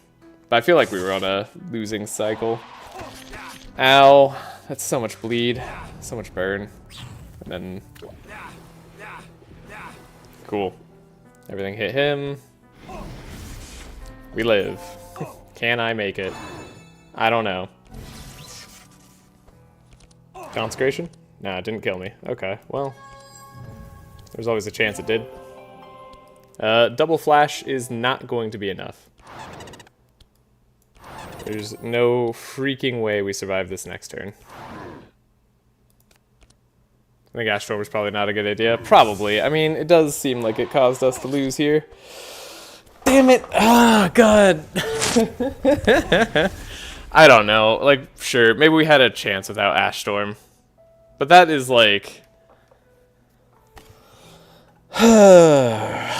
But I feel like we were on a losing cycle. Ow. That's so much bleed. So much burn. And then... Cool. Everything hit him. We live. Can I make it? I don't know. Consecration? Nah, it didn't kill me. Okay, well. There's always a chance it did. Double flash is not going to be enough. There's no freaking way we survive this next turn. I think Astro was probably not a good idea. Probably. I mean, it does seem like it caused us to lose here. Damn it! Ah, God! I don't know. Like, sure, maybe we had a chance without Ash Storm. But that is like... Alright,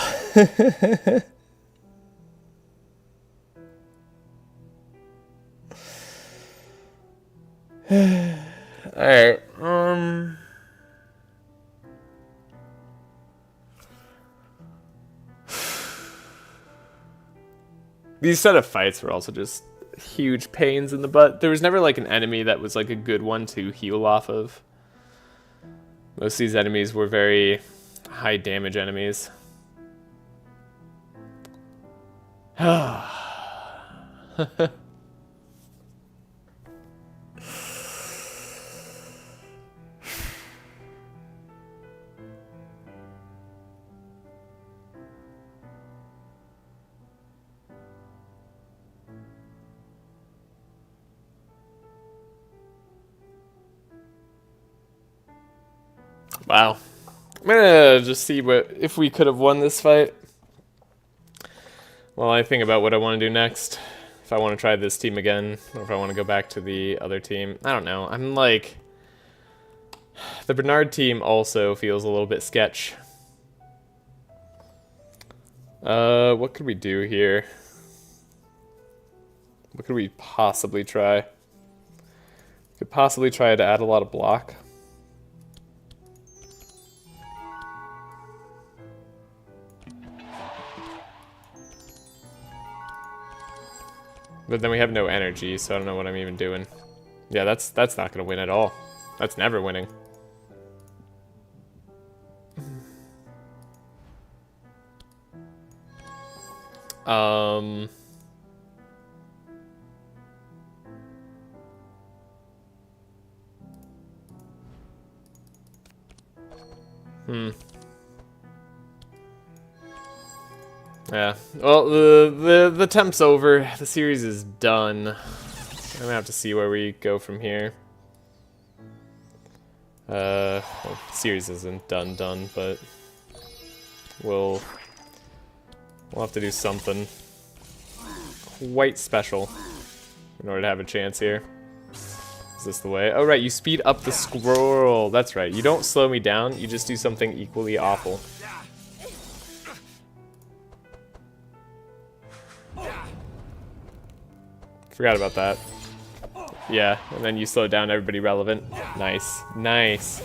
These set of fights were also just huge pains in the butt. There was never like an enemy that was like a good one to heal off of. Most of these enemies were very high damage enemies. Wow. I'm gonna just see if we could have won this fight. Well, I think about what I want to do next. If I want to try this team again, or if I want to go back to the other team. I don't know. I'm like... The Bernard team also feels a little bit sketch. What could we do here? What could we possibly try? Could possibly try to add a lot of block. But then we have no energy, so I don't know what I'm even doing. Yeah, that's not gonna win at all. That's never winning. Yeah. Well, the attempt's over. The series is done. I'm gonna have to see where we go from here. Well, the series isn't done, but we'll have to do something quite special in order to have a chance here. Is this the way? Oh, right, you speed up the squirrel. That's right. You don't slow me down. You just do something equally awful. Forgot about that. Yeah, and then you slow down everybody relevant. Nice. Nice.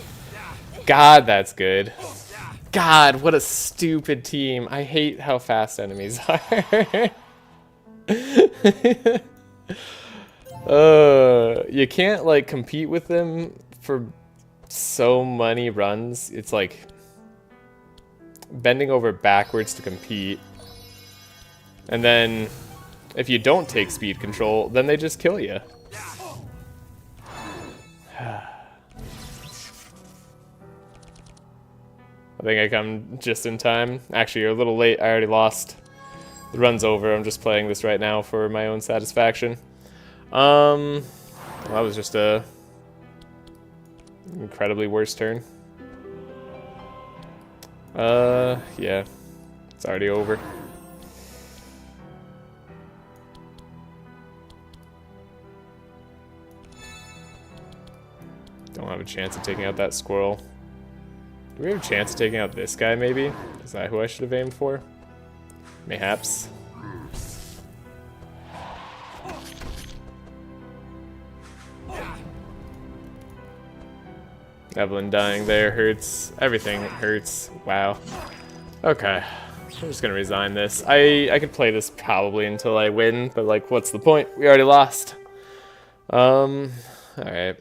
God, that's good. God, what a stupid team. I hate how fast enemies are. You can't, like, compete with them for so many runs. It's like bending over backwards to compete. And then if you don't take speed control, then they just kill you. I think I come just in time. Actually, you're a little late. I already lost. The run's over. I'm just playing this right now for my own satisfaction. Well, that was just a incredibly worse turn. Yeah. It's already over. Don't have a chance of taking out that squirrel. Do we have a chance of taking out this guy, maybe? Is that who I should have aimed for? Mayhaps. Evelyn dying there hurts. Everything hurts. Wow. Okay. I'm just gonna resign this. I could play this probably until I win, but like, what's the point? We already lost. Alright.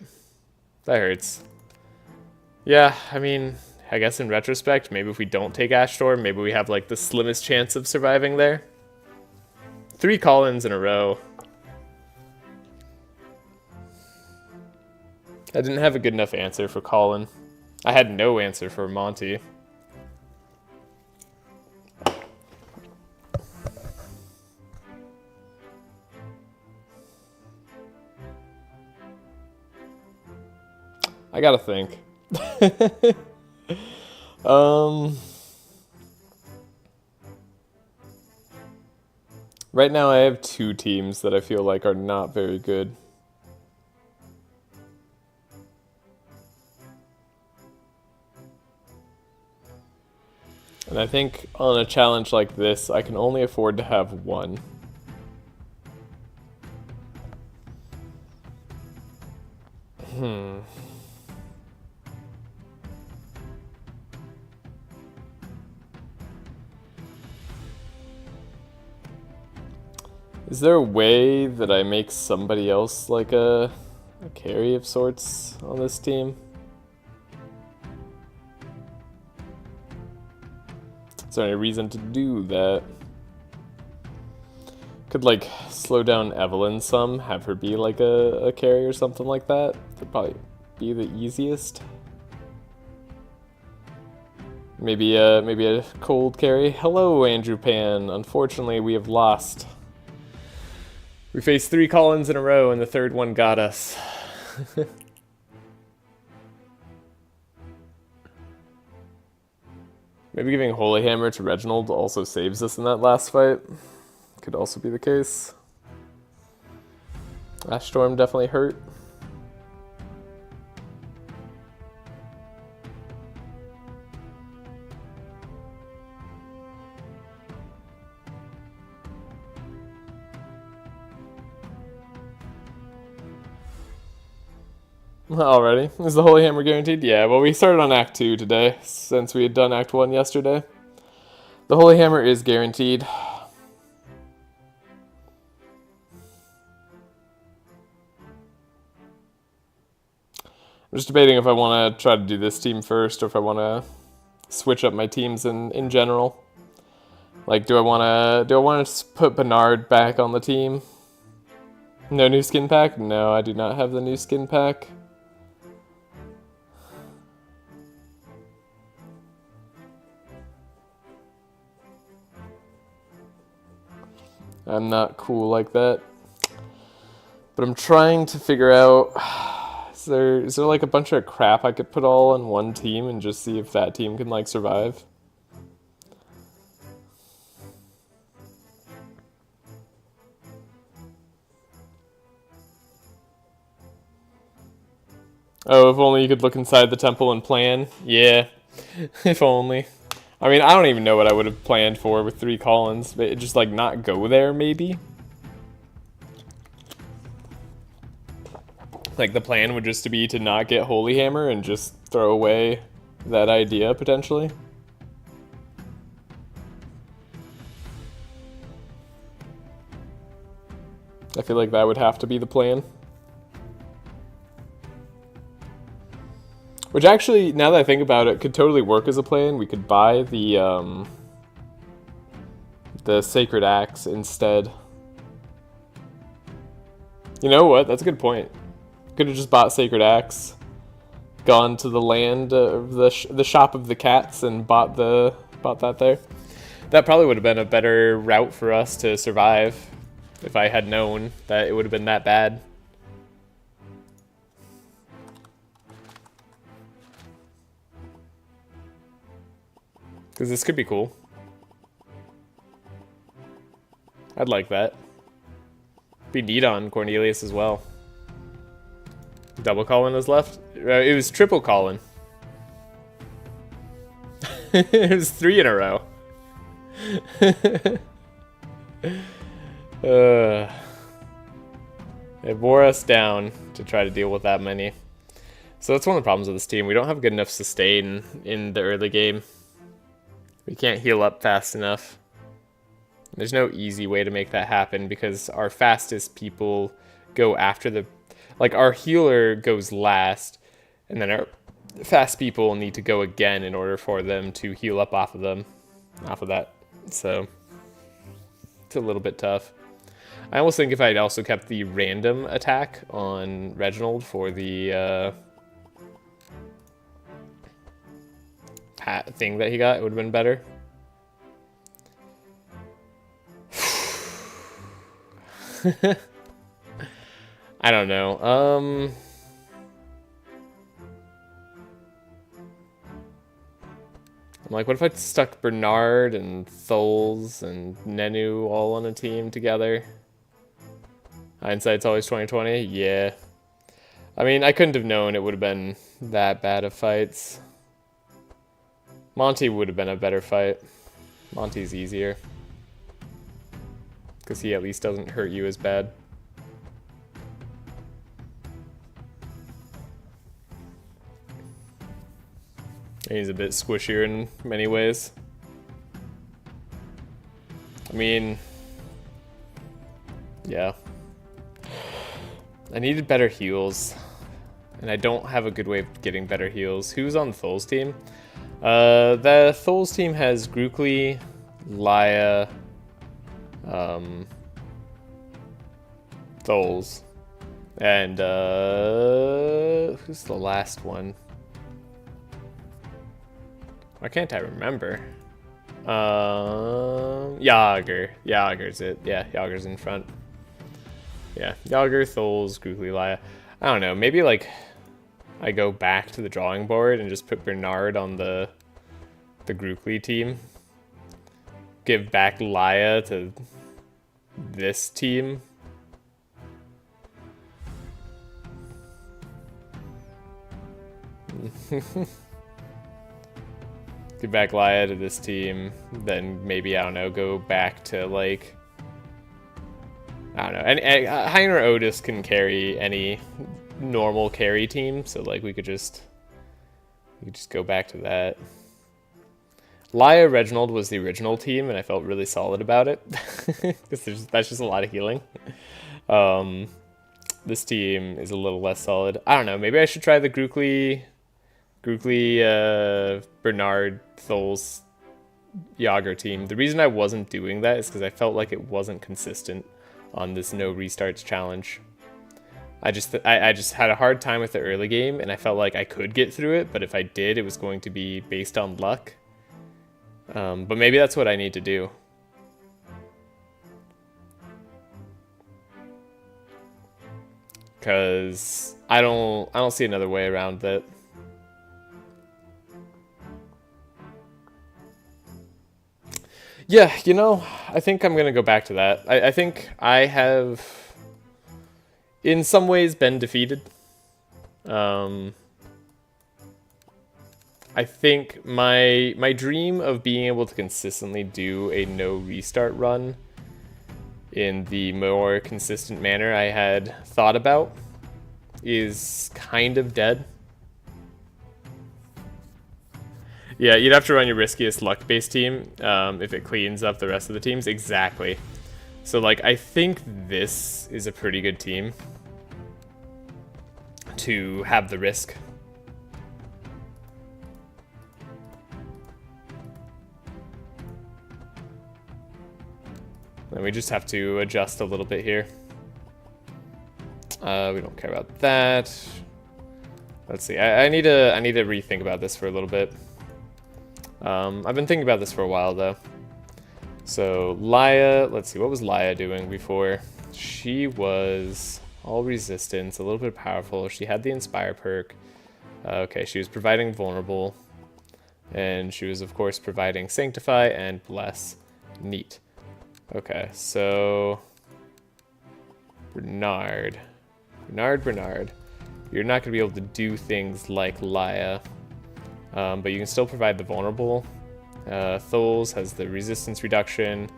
That hurts. Yeah, I mean, I guess in retrospect, maybe if we don't take Ash Storm, maybe we have like the slimmest chance of surviving there. 3 call-ins in a row. I didn't have a good enough answer for Colin. I had no answer for Monty. I gotta think. Right now I have 2 teams that I feel like are not very good. And I think on a challenge like this, I can only afford to have 1. Is there a way that I make somebody else like a carry of sorts on this team? Is there any reason to do that? Could like slow down Evelyn some, have her be like a carry or something like that. That'd probably be the easiest. Maybe a cold carry. Hello, Andrew Pan. Unfortunately, we have lost. We faced 3 call-ins in a row, and the 3rd one got us. Maybe giving Holy Hammer to Reginald also saves us in that last fight. Could also be the case. Ash Storm definitely hurt. Already? Is the Holy Hammer guaranteed? Yeah, well, we started on Act 2 today, since we had done Act 1 yesterday. The Holy Hammer is guaranteed. I'm just debating if I want to try to do this team first, or if I want to switch up my teams in general. Like, do I want to put Bernard back on the team? No new skin pack? No, I do not have the new skin pack. I'm not cool like that. But I'm trying to figure out, is there like a bunch of crap I could put all on one team and just see if that team can like survive? Oh, if only you could look inside the temple and plan. Yeah, if only. I mean, I don't even know what I would have planned for with 3 Collins, but just like not go there maybe. Like the plan would just be to not get Holy Hammer and just throw away that idea potentially. I feel like that would have to be the plan. Which actually, now that I think about it, could totally work as a plan. We could buy the Sacred Axe instead. You know what? That's a good point. Could have just bought Sacred Axe, gone to the land of the shop of the cats, and bought that there. That probably would have been a better route for us to survive if I had known that it would have been that bad. Because this could be cool. I'd like that. Be neat on Cornelius as well. Double Colin was left? It was triple Colin. It was 3 in a row. It wore us down to try to deal with that many. So that's one of the problems with this team. We don't have good enough sustain in the early game. We can't heal up fast enough. There's no easy way to make that happen because our fastest people go after the... Like, our healer goes last, and then our fast people need to go again in order for them to heal up off of that. So, it's a little bit tough. I almost think if I'd also kept the random attack on Reginald for the thing that he got, it would have been better. I don't know. I'm like, what if I stuck Bernard and Tholes and Nenu all on a team together? Hindsight's always 20/20. Yeah. I mean, I couldn't have known it would have been that bad of fights. Monty would have been a better fight. Monty's easier. Because he at least doesn't hurt you as bad. And he's a bit squishier in many ways. I mean... Yeah. I needed better heals. And I don't have a good way of getting better heals. Who's on the Tholes team? The Tholes team has Grookly, Laya, Tholes, and who's the last one? Why can't I remember? Yager. Yager's it. Yeah, Yager's in front. Yeah, Yager, Tholes, Grookly, Laya. I don't know, maybe like I go back to the drawing board and just put Bernard on the Grookly team. Give back Laya to this team. Give back Laya to this team, then maybe, I don't know, go back to like, I don't know, and Hein or Otis can carry any normal carry team, so like we could just go back to that. Laia Reginald was the original team, and I felt really solid about it because that's just a lot of healing. This team is a little less solid. I don't know. Maybe I should try the Grookly, Bernard, Tholes, Yager team. The reason I wasn't doing that is because I felt like it wasn't consistent on this no restarts challenge. I just had a hard time with the early game, and I felt like I could get through it, but if I did, it was going to be based on luck. But maybe that's what I need to do. Because I don't see another way around that. Yeah, you know, I think I'm gonna go back to that. I think I have, in some ways, been defeated. I think my dream of being able to consistently do a no restart run in the more consistent manner I had thought about is kind of dead. Yeah, you'd have to run your riskiest luck-based team if it cleans up the rest of the teams. Exactly. So, like, I think this is a pretty good team to have the risk. And we just have to adjust a little bit here. We don't care about that. Let's see. I need to rethink about this for a little bit. I've been thinking about this for a while though. So Laia, let's see, what was Laia doing before? She was all resistance, a little bit powerful. She had the Inspire perk. Okay, she was providing Vulnerable. And she was, of course, providing Sanctify and Bless. Neat. Okay, so Bernard. You're not going to be able to do things like Laia, but you can still provide the Vulnerable. Tholes has the resistance reduction.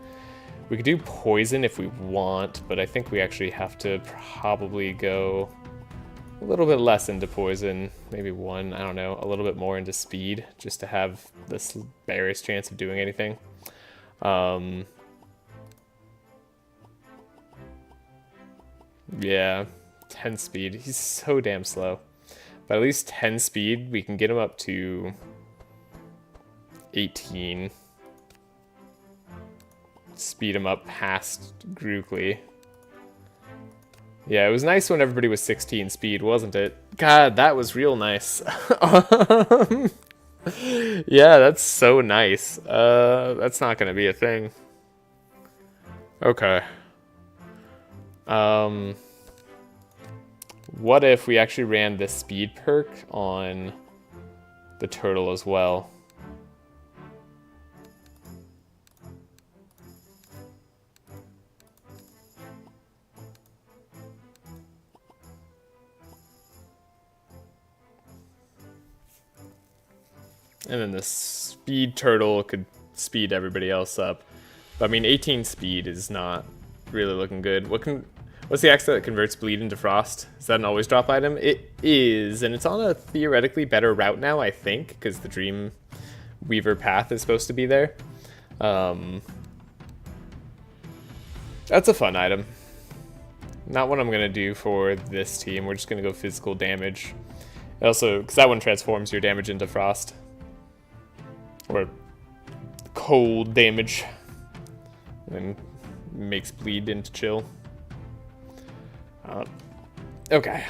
We could do Poison if we want, but I think we actually have to probably go a little bit less into Poison. Maybe one, I don't know, a little bit more into Speed, just to have this barest chance of doing anything. Yeah, 10 speed. He's so damn slow. But at least 10 speed, we can get him up to 18. Speed him up past Grookly. Yeah, it was nice when everybody was 16 speed, wasn't it? God, that was real nice. Yeah, that's so nice. That's not gonna be a thing. Okay. What if we actually ran this speed perk on the turtle as well? And then the speed turtle could speed everybody else up. But I mean, 18 speed is not really looking good. What's the axe that converts bleed into frost? Is that an always drop item? It is, and it's on a theoretically better route now, I think, because the Dream Weaver path is supposed to be there. That's a fun item. Not what I'm going to do for this team. We're just going to go physical damage. Also, because that one transforms your damage into frost. Or cold damage. And makes bleed into chill. Okay.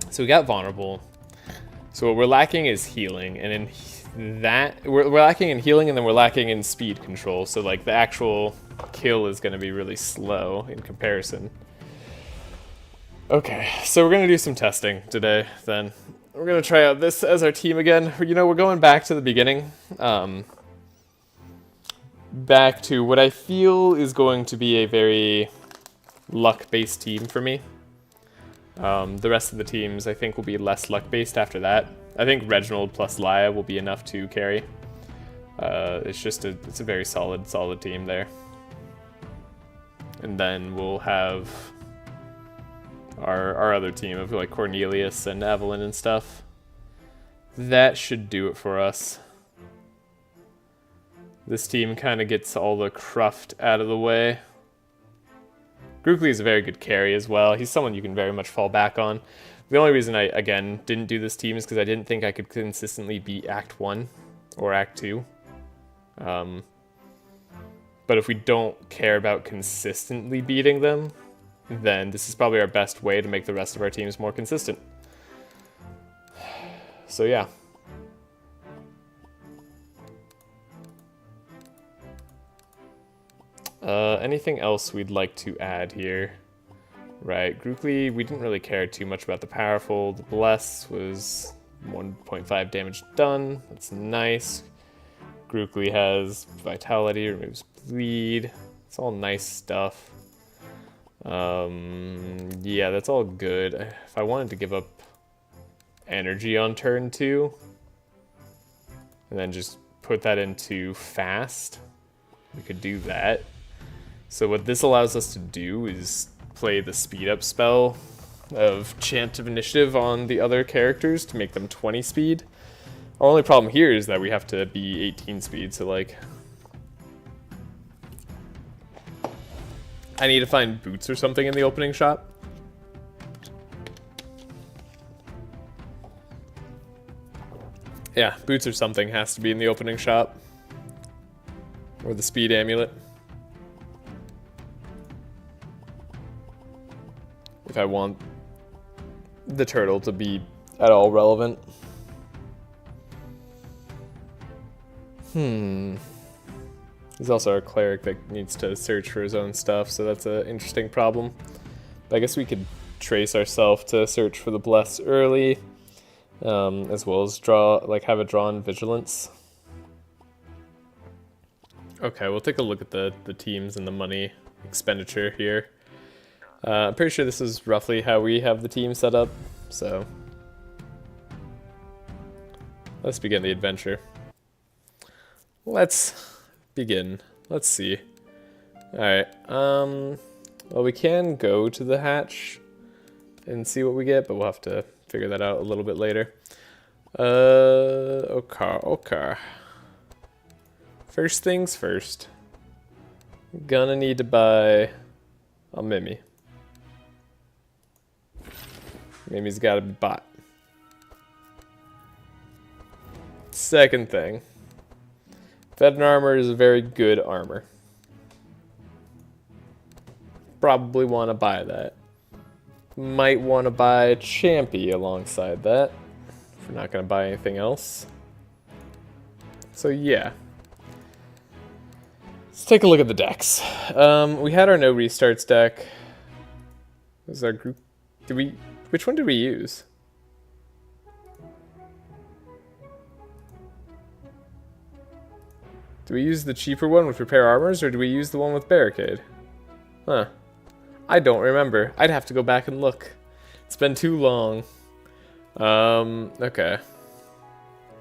So we got vulnerable. So what we're lacking is healing, and in that we're lacking in healing, and then we're lacking in speed control. So like the actual kill is going to be really slow in comparison. Okay, so we're going to do some testing today. Then we're going to try out this as our team again. You know, we're going back to the beginning. Back to what I feel is going to be a very luck-based team for me. The rest of the teams, I think, will be less luck-based after that. I think Reginald plus Laia will be enough to carry. It's a very solid team there. And then we'll have our other team of like Cornelius and Evelyn and stuff. That should do it for us. This team kind of gets all the cruft out of the way. Grookly is a very good carry as well. He's someone you can very much fall back on. The only reason I, again, didn't do this team is because I didn't think I could consistently beat Act 1 or Act 2. But if we don't care about consistently beating them, then this is probably our best way to make the rest of our teams more consistent. So yeah. Anything else we'd like to add here? Right, Grookly, we didn't really care too much about the powerful. The Bless was 1.5 damage done. That's nice. Grookly has Vitality, removes Bleed. It's all nice stuff. Yeah, that's all good. If I wanted to give up energy on turn 2, and then just put that into fast, we could do that. So what this allows us to do is play the speed up spell of Chant of Initiative on the other characters to make them 20 speed. Our only problem here is that we have to be 18 speed, so like... I need to find boots or something in the opening shop. Yeah, boots or something has to be in the opening shop. Or the speed amulet. If I want the turtle to be at all relevant. He's also a cleric that needs to search for his own stuff, so that's an interesting problem. But I guess we could trace ourselves to search for the Bless early, as well as have it draw on Vigilance. Okay, we'll take a look at the teams and the money expenditure here. I'm pretty sure this is roughly how we have the team set up, so let's begin the adventure. Let's begin. Let's see. Alright, well, we can go to the hatch and see what we get, but we'll have to figure that out a little bit later. Okay. First things first. Gonna need to buy a Mimi. Mimi's gotta be bought. Second thing. Veteran armor is a very good armor. Probably want to buy that. Might want to buy Champy alongside that. If we're not going to buy anything else. So yeah. Let's take a look at the decks. We had our no restarts deck. This is our group. Which one did we use? Do we use the cheaper one with repair armors, or do we use the one with barricade? Huh. I don't remember. I'd have to go back and look. It's been too long. Okay.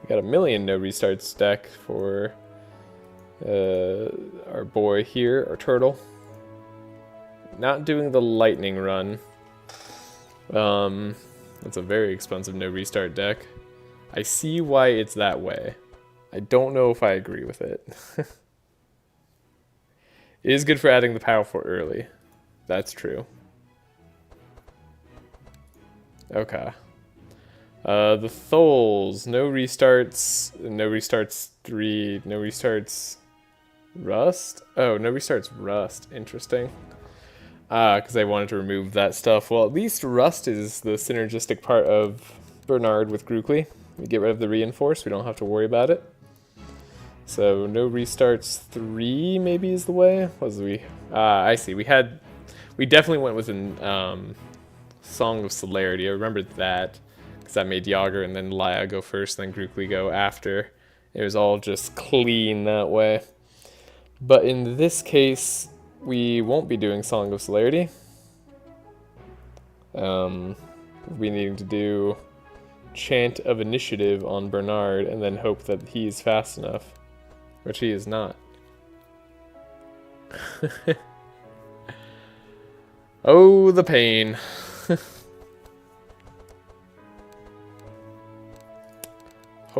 We got a million no restarts deck for our boy here, our turtle. Not doing the lightning run. That's a very expensive no restart deck. I see why it's that way. I don't know if I agree with it. It is good for adding the powerful early. That's true. Okay. The Tholes, no restarts 3, no restarts Rust? Oh, no restarts Rust. Interesting. Because I wanted to remove that stuff. Well, at least Rust is the synergistic part of Bernard with Grookly. We get rid of the reinforce, we don't have to worry about it. So no restarts 3 maybe is the way. What was we? I see. We definitely went with an Song of Celerity. I remember that because that made Yager and then Laya go first, then Grookly go after. It was all just clean that way. But in this case, we won't be doing Song of Celerity. We need to do Chant of Initiative on Bernard and then hope that he is fast enough. Which he is not. Oh, the pain.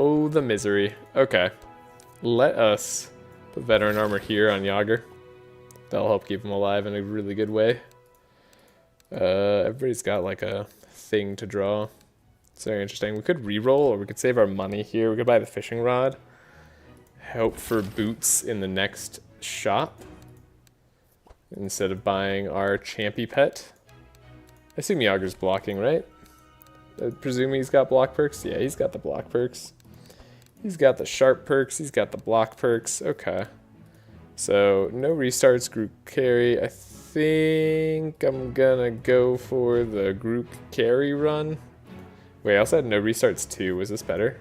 Oh, the misery. Okay. Let us put veteran armor here on Yager. That'll help keep him alive in a really good way. Everybody's got like a thing to draw. It's very interesting. We could re-roll, or we could save our money here. We could buy the fishing rod. Hope for boots in the next shop instead of buying our champy pet. I assume Yager's blocking, right? I presume he's got block perks. Yeah, he's got the block perks. He's got the sharp perks. He's got the block perks. Okay. So, no restarts, group carry. I think I'm gonna go for the group carry run. Wait, I also had no restarts too. Was this better?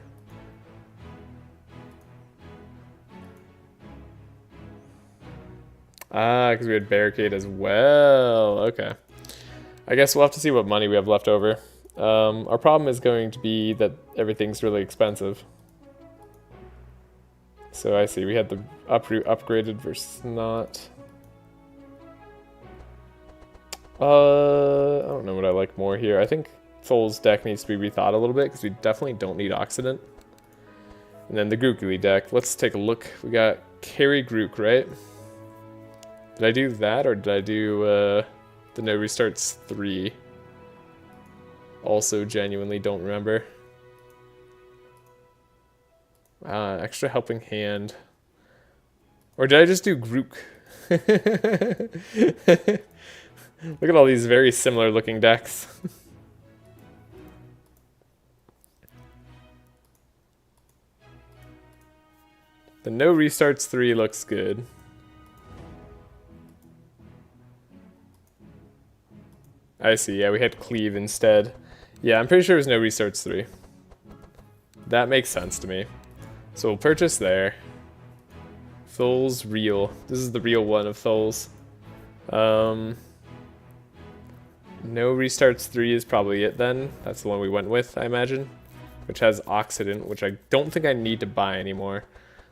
Ah, because we had barricade as well. Okay. I guess we'll have to see what money we have left over. Our problem is going to be that everything's really expensive. So I see, we had the uproot upgraded versus not. I don't know what I like more here. I think Thol's deck needs to be rethought a little bit because we definitely don't need Occident. And then the Grookly deck, let's take a look. We got Carry Grook, right? Did I do that or did I do the no restarts 3? Also genuinely don't remember. Extra helping hand. Or did I just do Grook? Look at all these very similar looking decks. The no restarts 3 looks good. I see, yeah, we had Cleave instead. Yeah, I'm pretty sure it was no restarts 3. That makes sense to me. So we'll purchase there. Thol's real. This is the real one of Thol's. No restarts 3 is probably it then. That's the one we went with, I imagine. Which has Occident, which I don't think I need to buy anymore.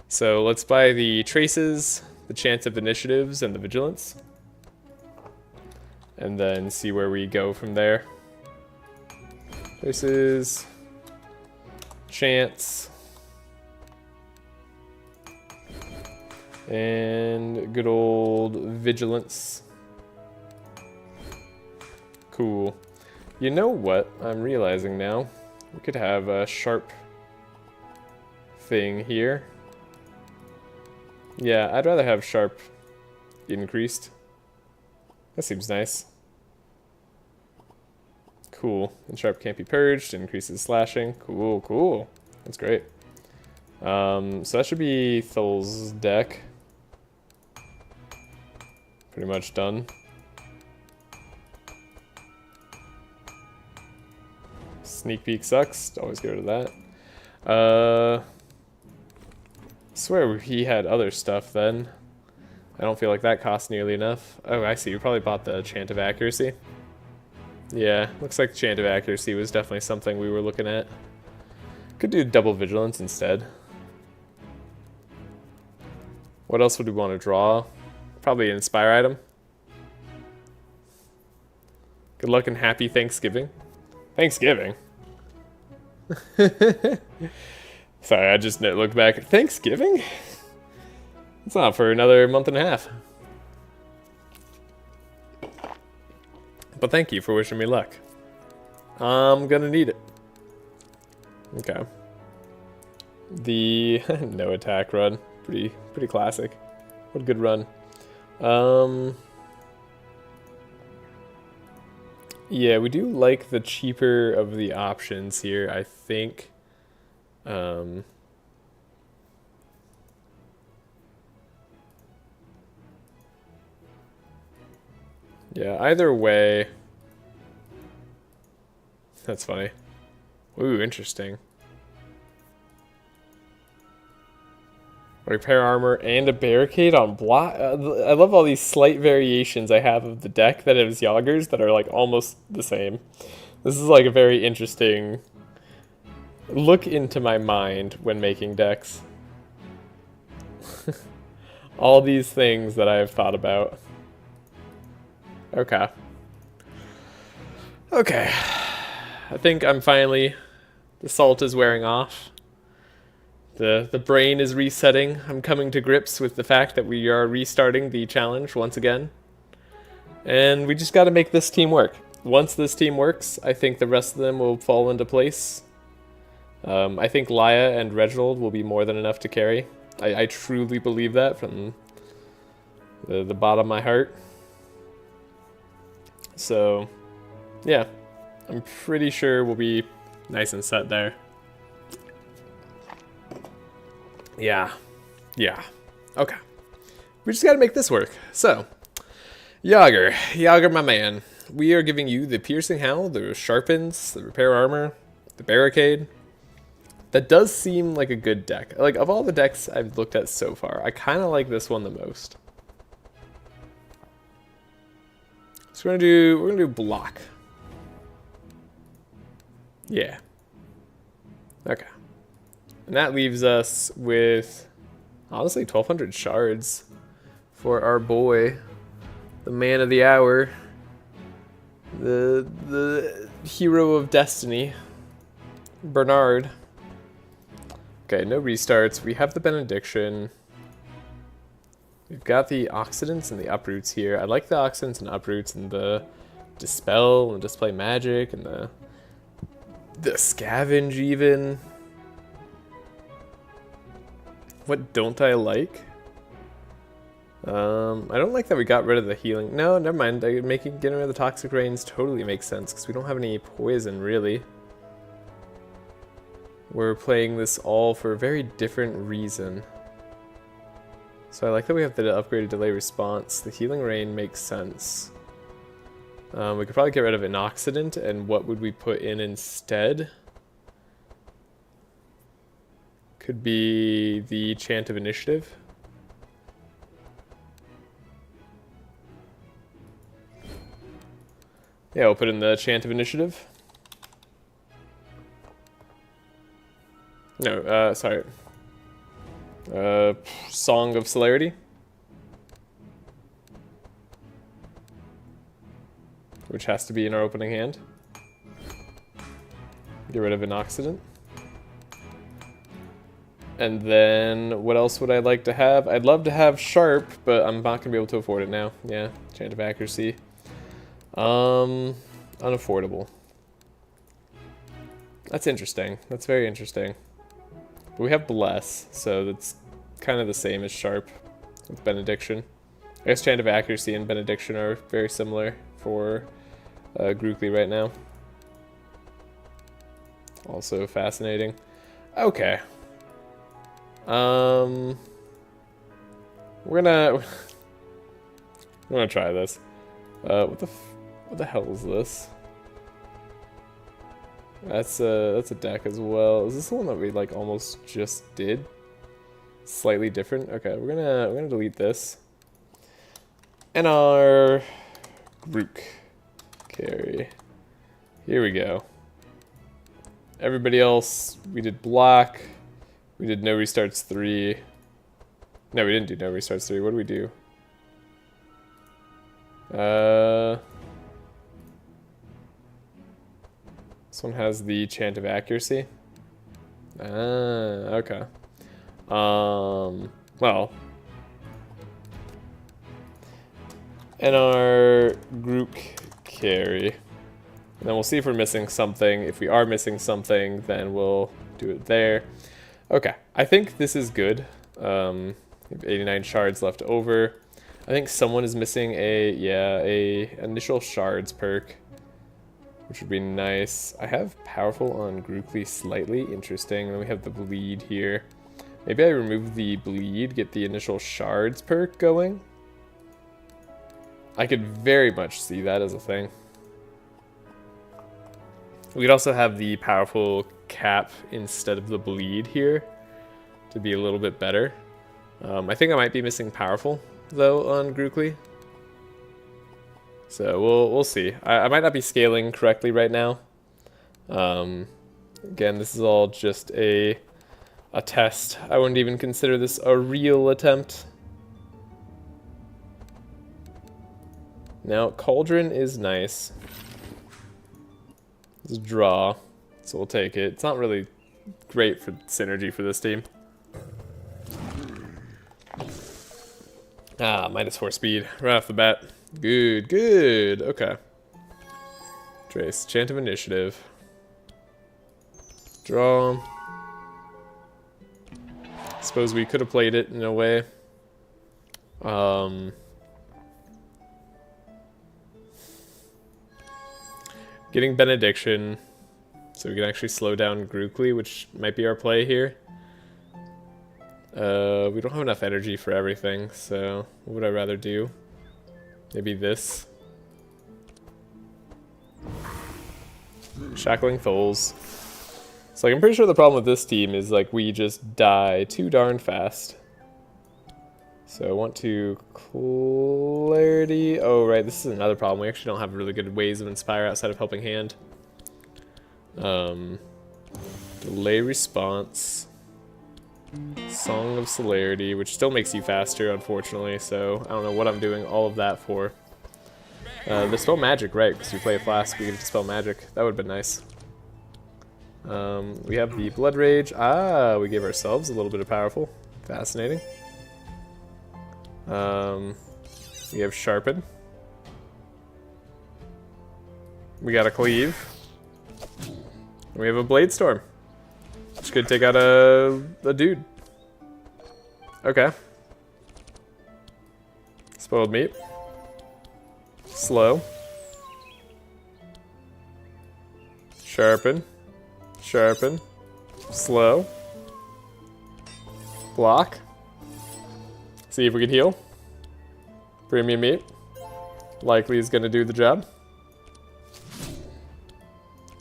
So let's buy the Traces, the Chance of Initiatives, and the Vigilance. And then see where we go from there. Traces, Chance, and good old Vigilance. Cool. You know what I'm realizing now? We could have a sharp thing here. Yeah, I'd rather have sharp increased. That seems nice. Cool. And sharp can't be purged. Increases slashing. Cool, cool. That's great. So that should be Thol's deck. Pretty much done. Sneak peek sucks. Always get rid of that. I swear he had other stuff then. I don't feel like that cost nearly enough. Oh, I see. You probably bought the Chant of Accuracy. Yeah, looks like Chant of Accuracy was definitely something we were looking at. Could do double Vigilance instead. What else would we want to draw? Probably an Inspire item. Good luck and happy Thanksgiving. Thanksgiving? Sorry, I just looked back. Thanksgiving? It's not for another month and a half. But thank you for wishing me luck. I'm gonna need it. Okay. The no attack run. Pretty classic. What a good run. Yeah, we do like the cheaper of the options here, I think. Yeah, either way. That's funny. Ooh, interesting. Repair armor and a barricade on block. I love all these slight variations I have of the deck that has Yagers that are like almost the same. This is like a very interesting look into my mind when making decks. All these things that I have thought about. Okay. Okay. I think I'm finally... The salt is wearing off. The brain is resetting. I'm coming to grips with the fact that we are restarting the challenge once again. And we just got to make this team work. Once this team works, I think the rest of them will fall into place. I think Laya and Reginald will be more than enough to carry. I truly believe that from the bottom of my heart. So, yeah. I'm pretty sure we'll be nice and set there. Yeah. Yeah. Okay. We just gotta make this work. So, Yager, my man. We are giving you the Piercing Howl, the Sharpens, the Repair Armor, the Barricade. That does seem like a good deck. Like, of all the decks I've looked at so far, I kind of like this one the most. So we're gonna do block. Yeah. Okay. And that leaves us with, honestly, 1,200 shards for our boy, the man of the hour, the hero of destiny, Bernard. Okay, no restarts. We have the Benediction. We've got the Oxidants and the Uproots here. I like the Oxidants and Uproots and the Dispel and Display Magic and the Scavenge even. What don't I like? I don't like that we got rid of the healing. No, never mind. Getting rid of the Toxic Rains totally makes sense because we don't have any poison really. We're playing this all for a very different reason. So I like that we have the upgraded delay response. The Healing Rain makes sense. We could probably get rid of an Oxidant, and what would we put in instead? Could be the Chant of Initiative. Yeah, we'll put in the Chant of Initiative. No, sorry. Song of Celerity. Which has to be in our opening hand. Get rid of an Oxidant. And then, what else would I like to have? I'd love to have Sharp, but I'm not going to be able to afford it now. Yeah, Chant of Accuracy. Unaffordable. That's interesting. That's very interesting. But we have Bless, so that's kind of the same as Sharp with Benediction. I guess Chant of Accuracy and Benediction are very similar for Grookly right now. Also fascinating. Okay. We're gonna try this. What the hell is this? That's a deck as well. Is this the one that we like almost just did? Slightly different. Okay, we're gonna delete this. And our Grook carry. Here we go. Everybody else, we did block. We did no restarts 3. No, we didn't do no restarts 3. What do we do? This one has the Chant of Accuracy. Okay. Well. And our Grook carry. And then we'll see if we're missing something. If we are missing something, then we'll do it there. Okay, I think this is good. We have 89 shards left over. I think someone is missing a initial shards perk, which would be nice. I have powerful on Grookly slightly, interesting. Then we have the bleed here. Maybe I remove the bleed, get the initial shards perk going. I could very much see that as a thing. We could also have the powerful cap instead of the bleed here to be a little bit better. I think I might be missing powerful though on Grookly. So we'll see. I might not be scaling correctly right now. Again, this is all just a test. I wouldn't even consider this a real attempt. Now, Cauldron is nice. It's a draw, so we'll take it. It's not really great for synergy for this team. Ah, -4 speed right off the bat. Good, good. Okay. Trace, chant of initiative. Draw. Suppose we could have played it in a way. Getting Benediction, so we can actually slow down Grookly, which might be our play here. We don't have enough energy for everything, so what would I rather do? Maybe this. Shackling Foals. So like, I'm pretty sure the problem with this team is like we just die too darn fast. So I want to clarity. Oh right, this is another problem. We actually don't have really good ways of inspire outside of helping hand. Delay response. Song of Celerity, which still makes you faster, unfortunately. So I don't know what I'm doing all of that for. Dispel magic, right? Because we play a flask, we can dispel magic. That would have been nice. We have the Blood Rage. Ah, we gave ourselves a little bit of powerful. Fascinating. We have Sharpen. We got a Cleave. And we have a Blade Storm, which could take out a dude. Okay. Spoiled Meat. Slow. Sharpen. Sharpen. Slow. Block. See if we can heal. Premium Meat. Likely is going to do the job.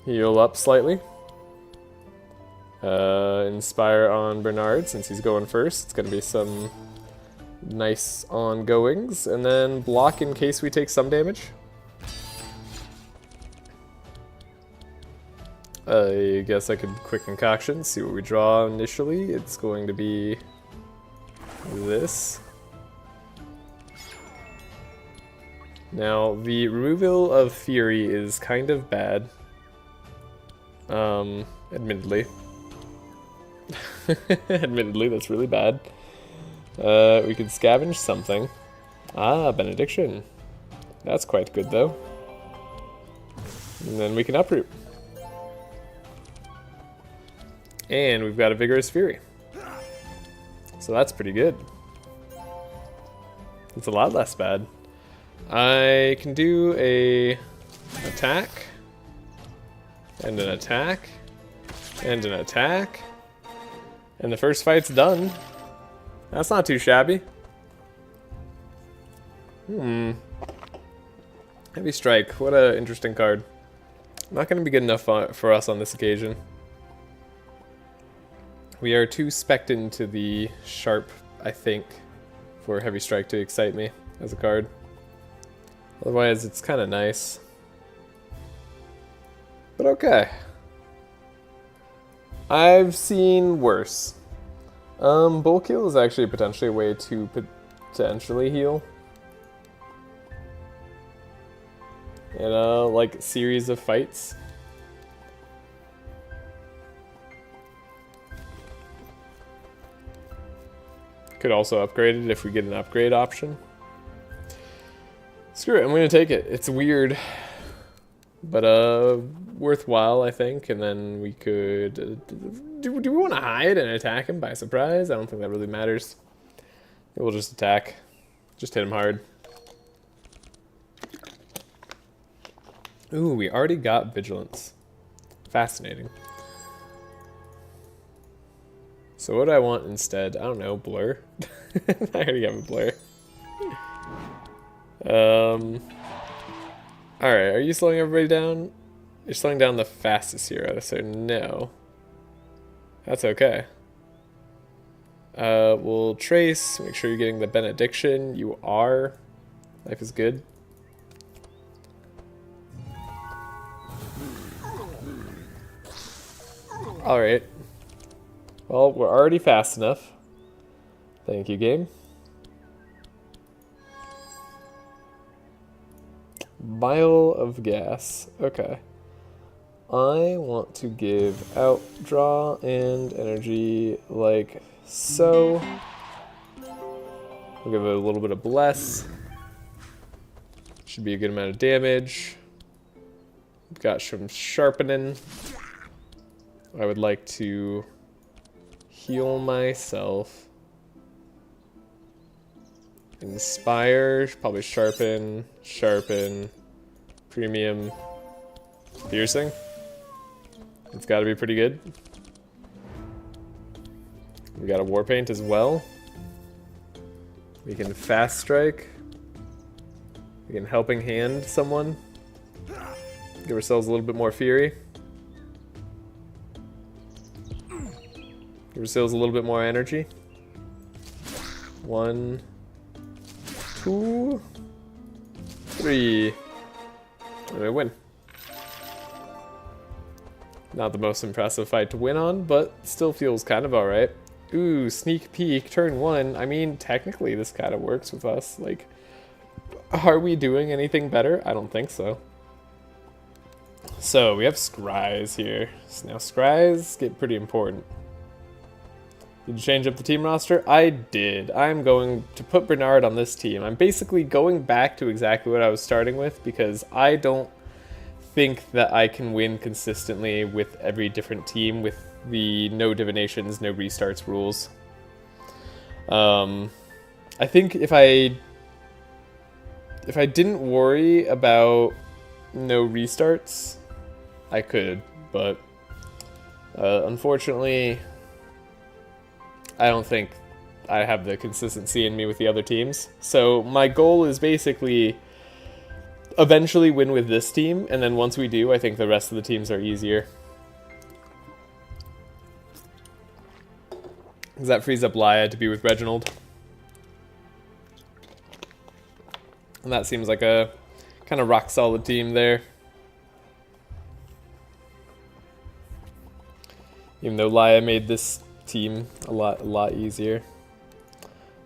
Heal up slightly. Inspire on Bernard since he's going first. It's going to be some nice ongoings. And then block in case we take some damage. I guess I could quick concoction, see what we draw initially. It's going to be this. Now, the removal of Fury is kind of bad. Admittedly. Admittedly, that's really bad. We could scavenge something. Ah, Benediction. That's quite good, though. And then we can uproot. And we've got a Vigorous Fury. So that's pretty good. It's a lot less bad. I can do a attack. And an attack. And an attack. And the first fight's done. That's not too shabby. Heavy Strike. What an interesting card. Not going to be good enough for us on this occasion. We are too specced into the Sharp, I think, for Heavy Strike to excite me as a card. Otherwise, it's kind of nice. But okay. I've seen worse. Bulk Heal is actually potentially a way to potentially heal. In a, like, series of fights. Could also upgrade it if we get an upgrade option. Screw it, I'm gonna take it. It's weird, but worthwhile, I think. And then we could do we want to hide and attack him by surprise? I don't think that really matters. We'll just attack, just hit him hard. Ooh, we already got Vigilance. Fascinating. So what do I want instead? I don't know, Blur. I already have a Blur. Alright, are you slowing everybody down? You're slowing down the fastest hero, so no. That's okay. We'll trace, make sure you're getting the Benediction. You are. Life is good. Alright. Well, we're already fast enough. Thank you, game. Vial of Gas. Okay. I want to give out draw and energy like so. We'll give it a little bit of bless. Should be a good amount of damage. We've got some sharpening. I would like to heal myself. Inspire, probably sharpen, premium, piercing. It's got to be pretty good. We got a war paint as well. We can fast strike. We can helping hand someone. Give ourselves a little bit more fury. Give ourselves a little bit more energy. 1, 2, 3. And we win. Not the most impressive fight to win on, but still feels kind of alright. Ooh, sneak peek, turn 1. I mean, technically this kind of works with us. Like, are we doing anything better? I don't think so. So, we have scries here. So now scries get pretty important. Did you change up the team roster? I did. I'm going to put Bernard on this team. I'm basically going back to exactly what I was starting with because I don't think that I can win consistently with every different team with the no divinations, no restarts rules. I think if I didn't worry about no restarts, I could, but unfortunately, I don't think I have the consistency in me with the other teams. So my goal is basically eventually win with this team, and then once we do, I think the rest of the teams are easier. Does that frees up Laia to be with Reginald? And that seems like a kind of rock solid team there. Even though Laia made this team a lot easier.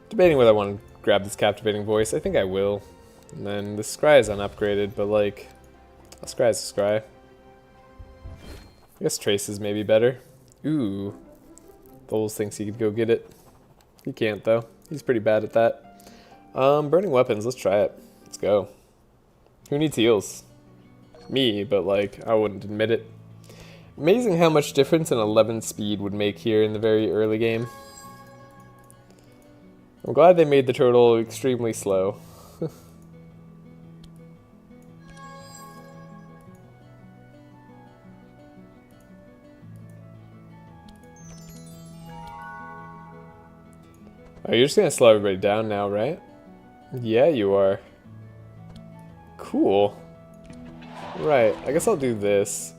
Debating whether I want to grab this captivating voice. I think I will. And then the scry is unupgraded, but like a scry is a scry. I guess Trace is maybe better. Ooh. Tholes thinks he could go get it. He can't though. He's pretty bad at that. Burning weapons, let's try it. Let's go. Who needs heals? Me, but like I wouldn't admit it. Amazing how much difference an 11 speed would make here in the very early game. I'm glad they made the turtle extremely slow. Oh, you're just gonna slow everybody down now, right? Yeah, you are. Cool. Right, I guess I'll do this.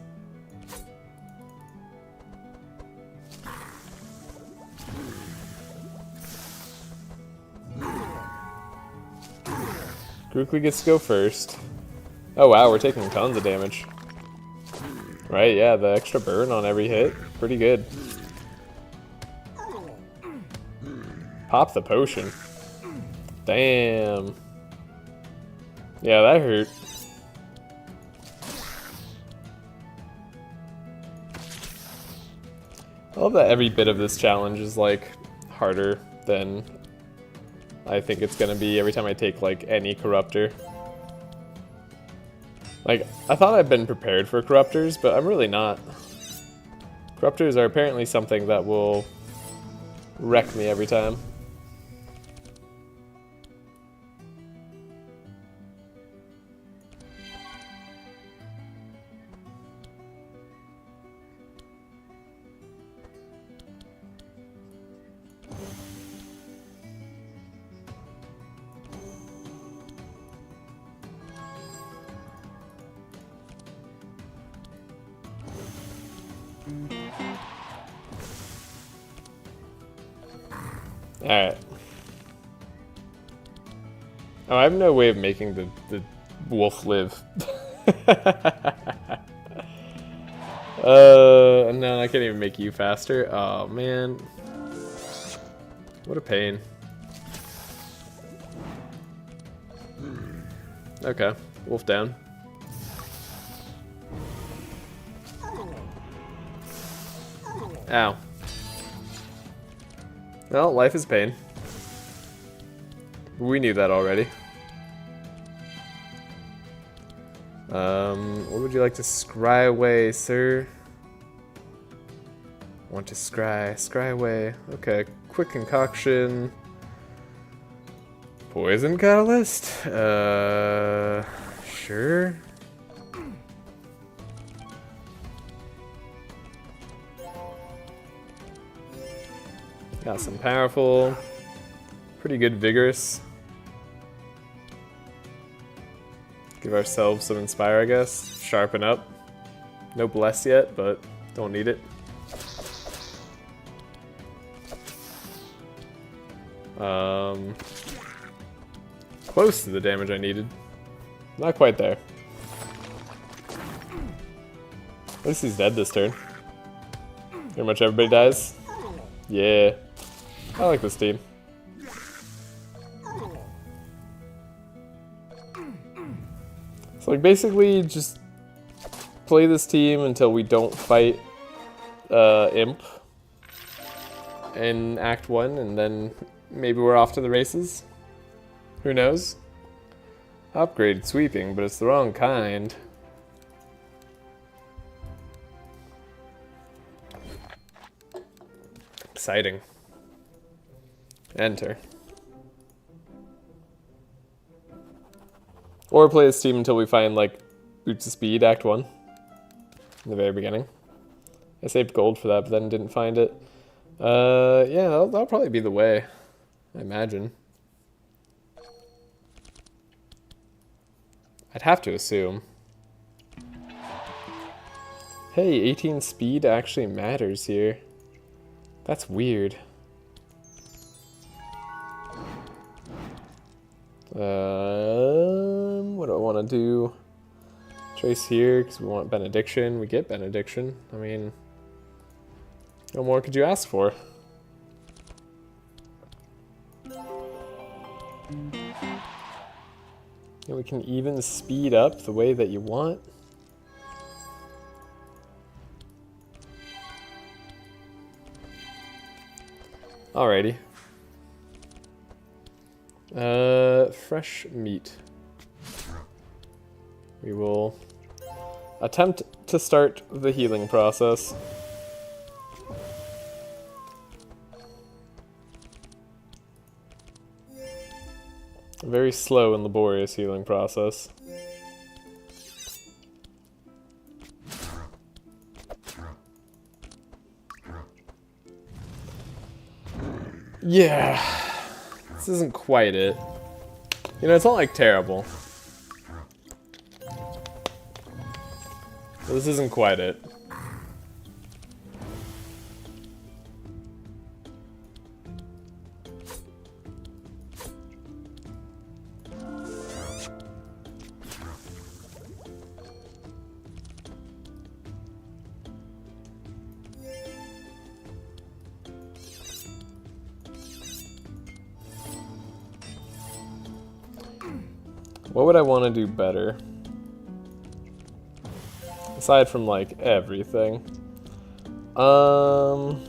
Grookly gets to go first. Oh wow, we're taking tons of damage. Right, yeah, the extra burn on every hit. Pretty good. Pop the potion. Damn. Yeah, that hurt. I love that every bit of this challenge is like harder than I think it's gonna be every time I take like any corruptor. Like, I thought I'd been prepared for corruptors, but I'm really not. Corruptors are apparently something that will wreck me every time. Alright. Oh, I have no way of making the wolf live. No, I can't even make you faster. Oh, man. What a pain. Okay, wolf down. Ow. Well, life is pain. We knew that already. What would you like to scry away, sir? Want to scry away. Okay, quick concoction. Poison catalyst? Sure. Got some powerful, pretty good vigorous. Give ourselves some inspire, I guess. Sharpen up. No bless yet, but don't need it. Close to the damage I needed. Not quite there. At least he's dead this turn. Pretty much everybody dies. Yeah. I like this team. So like basically just play this team until we don't fight Imp in Act 1, and then maybe we're off to the races. Who knows? Upgraded sweeping, but it's the wrong kind. Exciting. Enter. Or play this team until we find, like, Boots of Speed, Act 1. In the very beginning. I saved gold for that, but then didn't find it. Yeah, that'll probably be the way. I imagine. I'd have to assume. Hey, 18 speed actually matters here. That's weird. What do I want to do? Trace here, because we want Benediction. We get Benediction. I mean, what more could you ask for? And we can even speed up the way that you want. Alrighty. Fresh meat. We will attempt to start the healing process. A very slow and laborious healing process. Yeah, this isn't quite it. You know, it's not like terrible. But this isn't quite it. What would I want to do better? Aside from, like, everything. I'd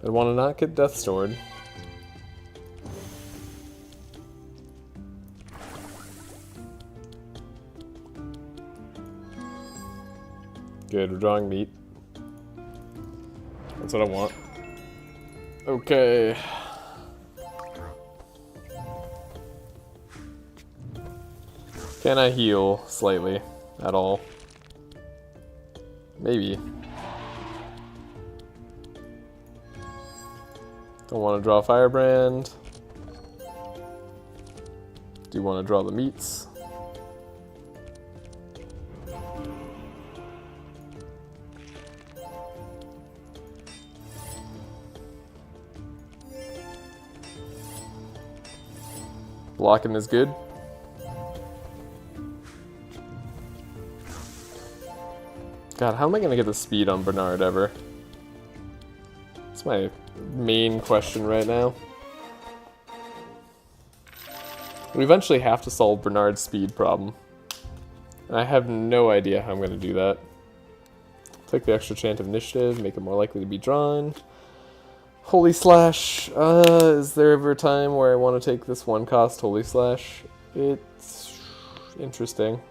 want to not get Death Stored. Good, we're drawing meat. That's what I want. Okay. Can I heal slightly at all? Maybe. Don't want to draw Firebrand. Do want to draw the meats. Blocking is good. God, how am I going to get the speed on Bernard ever? That's my main question right now. We eventually have to solve Bernard's speed problem. And I have no idea how I'm going to do that. Take the extra chant of initiative, make it more likely to be drawn. Holy Slash. Is there ever a time where I want to take this one cost Holy Slash? It's interesting.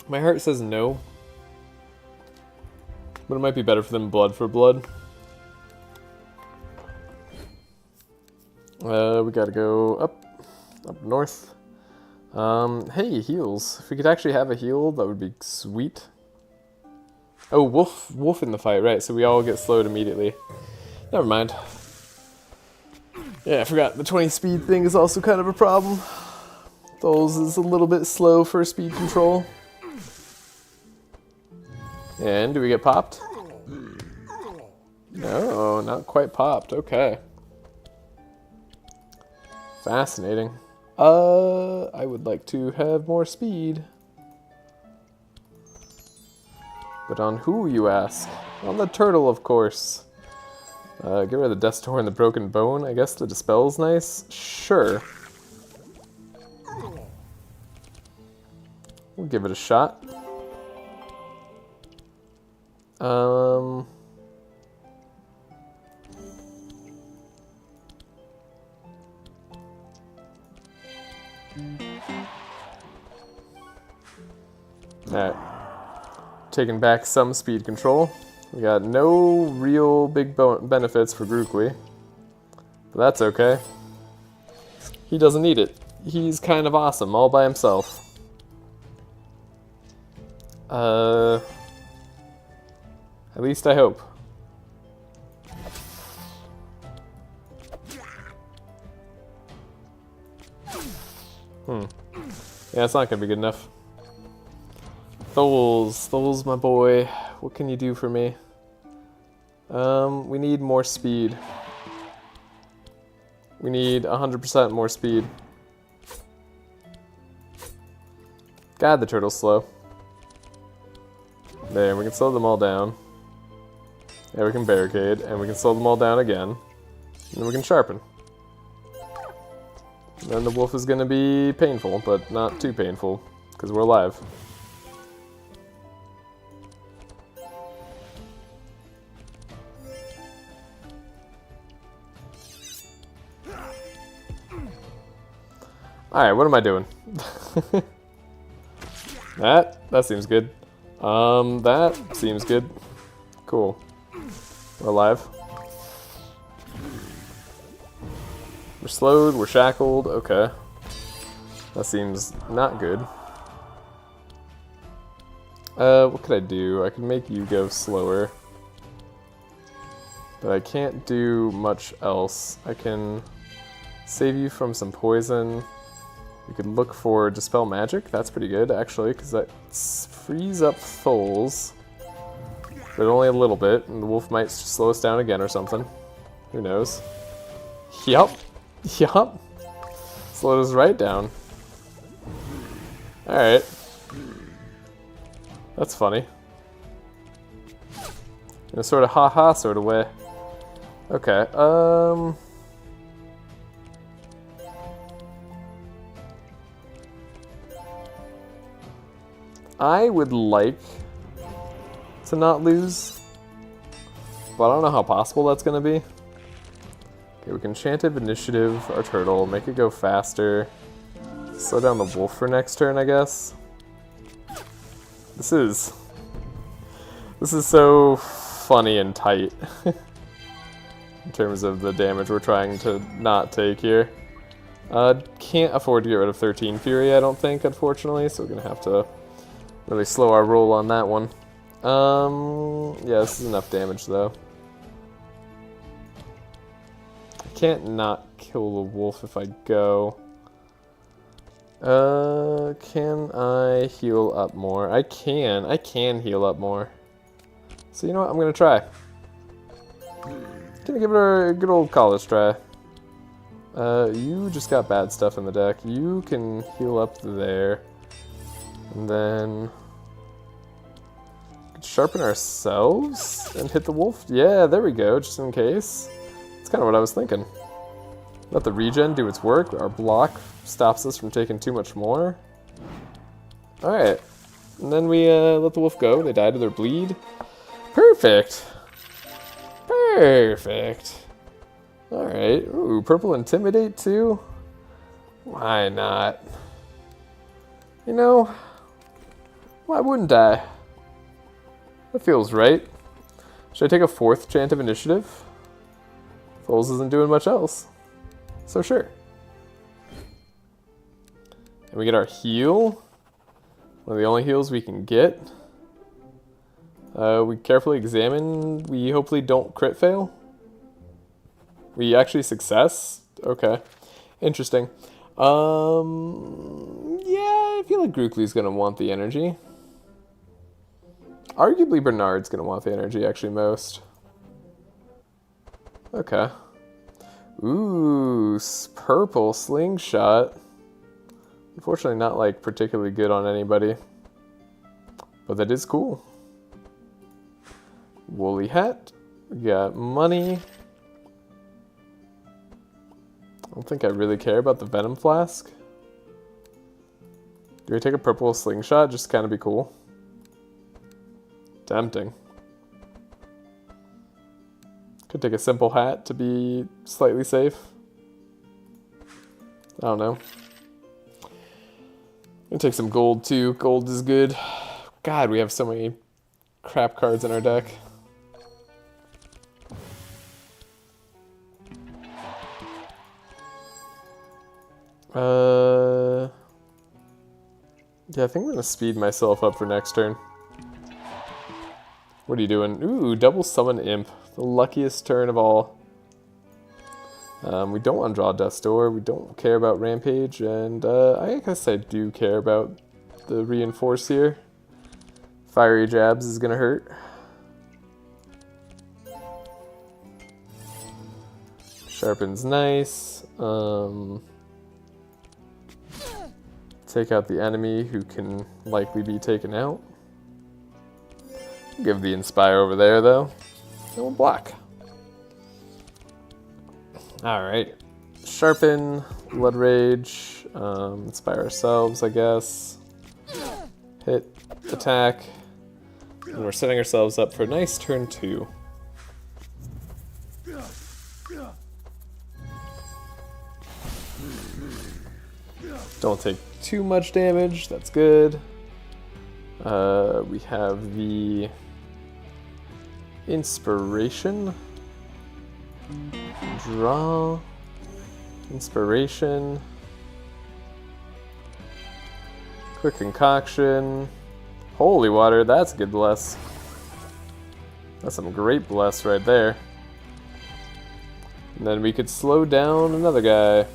My heart says no. But it might be better for them blood for blood. We gotta go up north. Hey, heals. If we could actually have a heal, that would be sweet. Oh, wolf in the fight, right, so we all get slowed immediately. Never mind. Yeah, I forgot, the 20 speed thing is also kind of a problem. Those is a little bit slow for speed control. And do we get popped? No, not quite popped. Okay. Fascinating. I would like to have more speed. But on who, you ask? On the turtle, of course. Get rid of the Death's Door and the Broken Bone. I guess the Dispel's nice. Sure. We'll give it a shot. Alright. Taking back some speed control. We got no real big benefits for Grookly. But that's okay. He doesn't need it. He's kind of awesome all by himself. At least I hope. Yeah, it's not gonna be good enough. Tholes, my boy. What can you do for me? We need more speed. We need 100% more speed. God, the turtle's slow. There, we can slow them all down. Yeah, we can barricade, and we can slow them all down again. And then we can sharpen. And then the wolf is gonna be painful, but not too painful, because we're alive. Alright, what am I doing? That seems good. That seems good. Cool. We're alive. We're slowed, we're shackled, okay. That seems not good. What could I do? I could make you go slower. But I can't do much else. I can save you from some poison. You could look for Dispel Magic. That's pretty good, actually, because that frees up Tholes. But only a little bit, and the wolf might slow us down again or something. Who knows? Yup. Yup. Slowed us right down. Alright. That's funny. In a sort of ha-ha sort of way. Okay, I would like to not lose, but I don't know how possible that's going to be. Okay, we can Enchanted Initiative our turtle, make it go faster, slow down the wolf for next turn, I guess. This is so funny and tight in terms of the damage we're trying to not take here. Can't afford to get rid of 13 Fury, I don't think, unfortunately, so we're going to have to really slow our roll on that one. Yeah, this is enough damage, though. I can't not kill the wolf if I go. Can I heal up more? I can heal up more. So you know what, I'm gonna try. Gonna give it a good old college try. You just got bad stuff in the deck. You can heal up there. And then Sharpen ourselves and hit the wolf? Yeah, there we go, just in case. That's kind of what I was thinking. Let the regen do its work. Our block stops us from taking too much more. Alright. And then we let the wolf go. They die to their bleed. Perfect. Perfect. Alright. Ooh, purple intimidate too? Why not? You know, why wouldn't I? That feels right. Should I take a 4th chant of initiative? Foles isn't doing much else. So sure. And we get our heal. One of the only heals we can get. We carefully examine. We hopefully don't crit fail. We actually success? Okay. Interesting. Yeah, I feel like Grookly's gonna want the energy. Arguably Bernard's gonna want the energy actually most. Okay. Ooh, purple slingshot. Unfortunately not like particularly good on anybody. But that is cool. Woolly hat. We got money. I don't think I really care about the venom flask. Do we take a purple slingshot? Just kind of be cool. Tempting. Could take a simple hat to be slightly safe. I don't know. Gonna take some gold too. Gold is good. God, we have so many crap cards in our deck. Yeah, I think I'm gonna speed myself up for next turn. What are you doing? Ooh, double summon imp. The luckiest turn of all. We don't want to draw Death's Door. We don't care about Rampage. And I guess I do care about the Reinforce here. Fiery Jabs is going to hurt. Sharpen's nice. Take out the enemy who can likely be taken out. Give the Inspire over there, though. And we'll block. Alright. Sharpen, Blood Rage, Inspire ourselves, I guess. Hit, attack. And we're setting ourselves up for a nice turn 2. Don't take too much damage, that's good. We have the Inspiration. Draw. Inspiration. Quick Concoction. Holy Water, that's a good bless. That's some great bless right there. And then we could slow down another guy.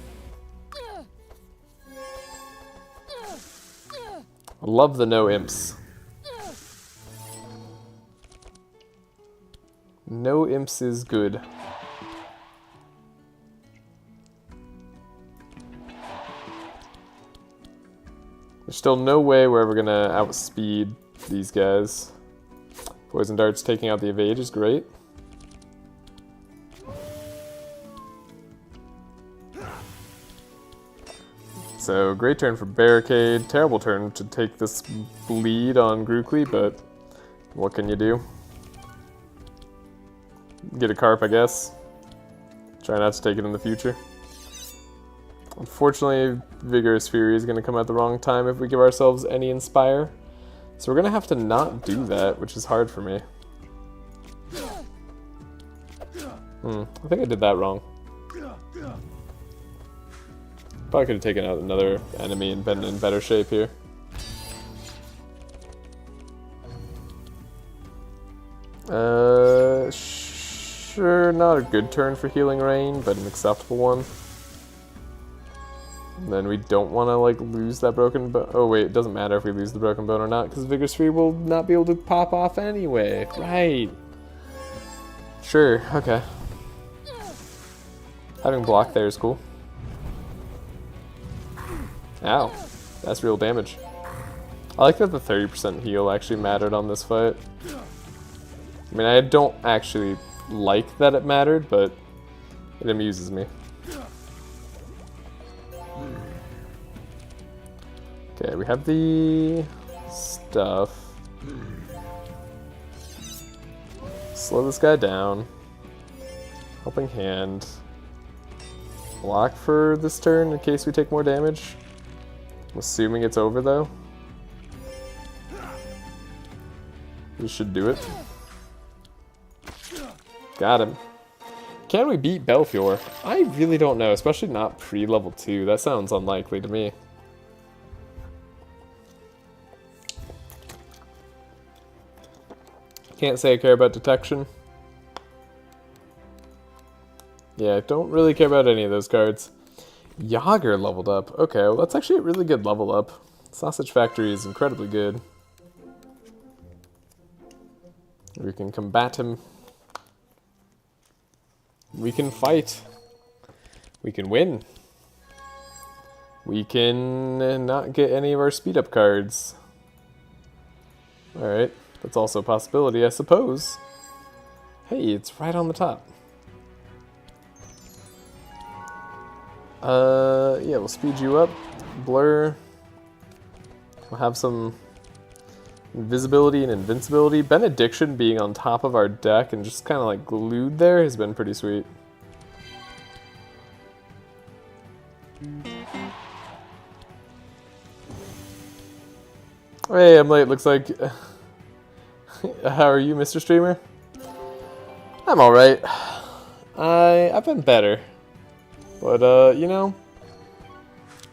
I love the no imps. No imps is good. There's still no way we're ever gonna outspeed these guys. Poison Dart's taking out the evade is great. So, great turn for Barricade. Terrible turn to take this bleed on Grookly, but what can you do? Get a Carp, I guess. Try not to take it in the future. Unfortunately, Vigorous Fury is going to come at the wrong time if we give ourselves any Inspire. So we're going to have to not do that, which is hard for me. I think I did that wrong. Probably could have taken out another enemy and been in better shape here. Sure, not a good turn for Healing Rain, but an acceptable one. And then we don't want to like lose that broken bone. Oh wait, it doesn't matter if we lose the broken bone or not, because Vigorous Fury will not be able to pop off anyway. Right. Sure, okay. Having block there is cool. Ow, that's real damage. I like that the 30% heal actually mattered on this fight. I mean, I don't actually like that it mattered, but it amuses me. Okay, we have the stuff. Slow this guy down. Helping hand. Block for this turn in case we take more damage. I'm assuming it's over though. We should do it. Got him. Can we beat Belfior? I really don't know, especially not pre-level 2. That sounds unlikely to me. Can't say I care about detection. Yeah, I don't really care about any of those cards. Yager leveled up. Okay, well that's actually a really good level up. Sausage Factory is incredibly good. We can combat him. We can fight. We can win. We can not get any of our speed up cards. Alright, that's also a possibility, I suppose. Hey, it's right on the top. Yeah, we'll speed you up. Blur. We'll have some invisibility and invincibility. Benediction being on top of our deck and just kind of like glued there has been pretty sweet. Hey, I'm late. Looks like... How are you, Mr. Streamer? I'm alright. I've been better. But, you know,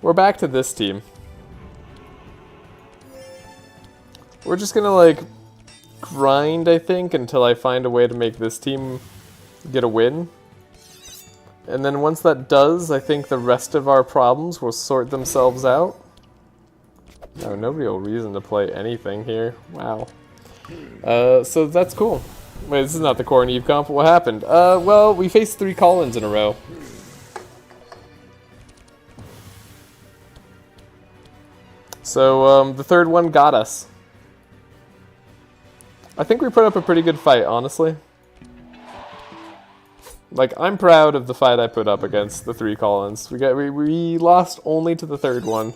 we're back to this team. We're just gonna, like, grind, I think, until I find a way to make this team get a win. And then once that does, I think the rest of our problems will sort themselves out. No, no real reason to play anything here. Wow. So that's cool. Wait, this is not the Corn Eve comp. What happened? Well, we faced 3 call-ins in a row. So, the third one got us. I think we put up a pretty good fight, honestly. Like, I'm proud of the fight I put up against the 3 call-ins. We lost only to the third one.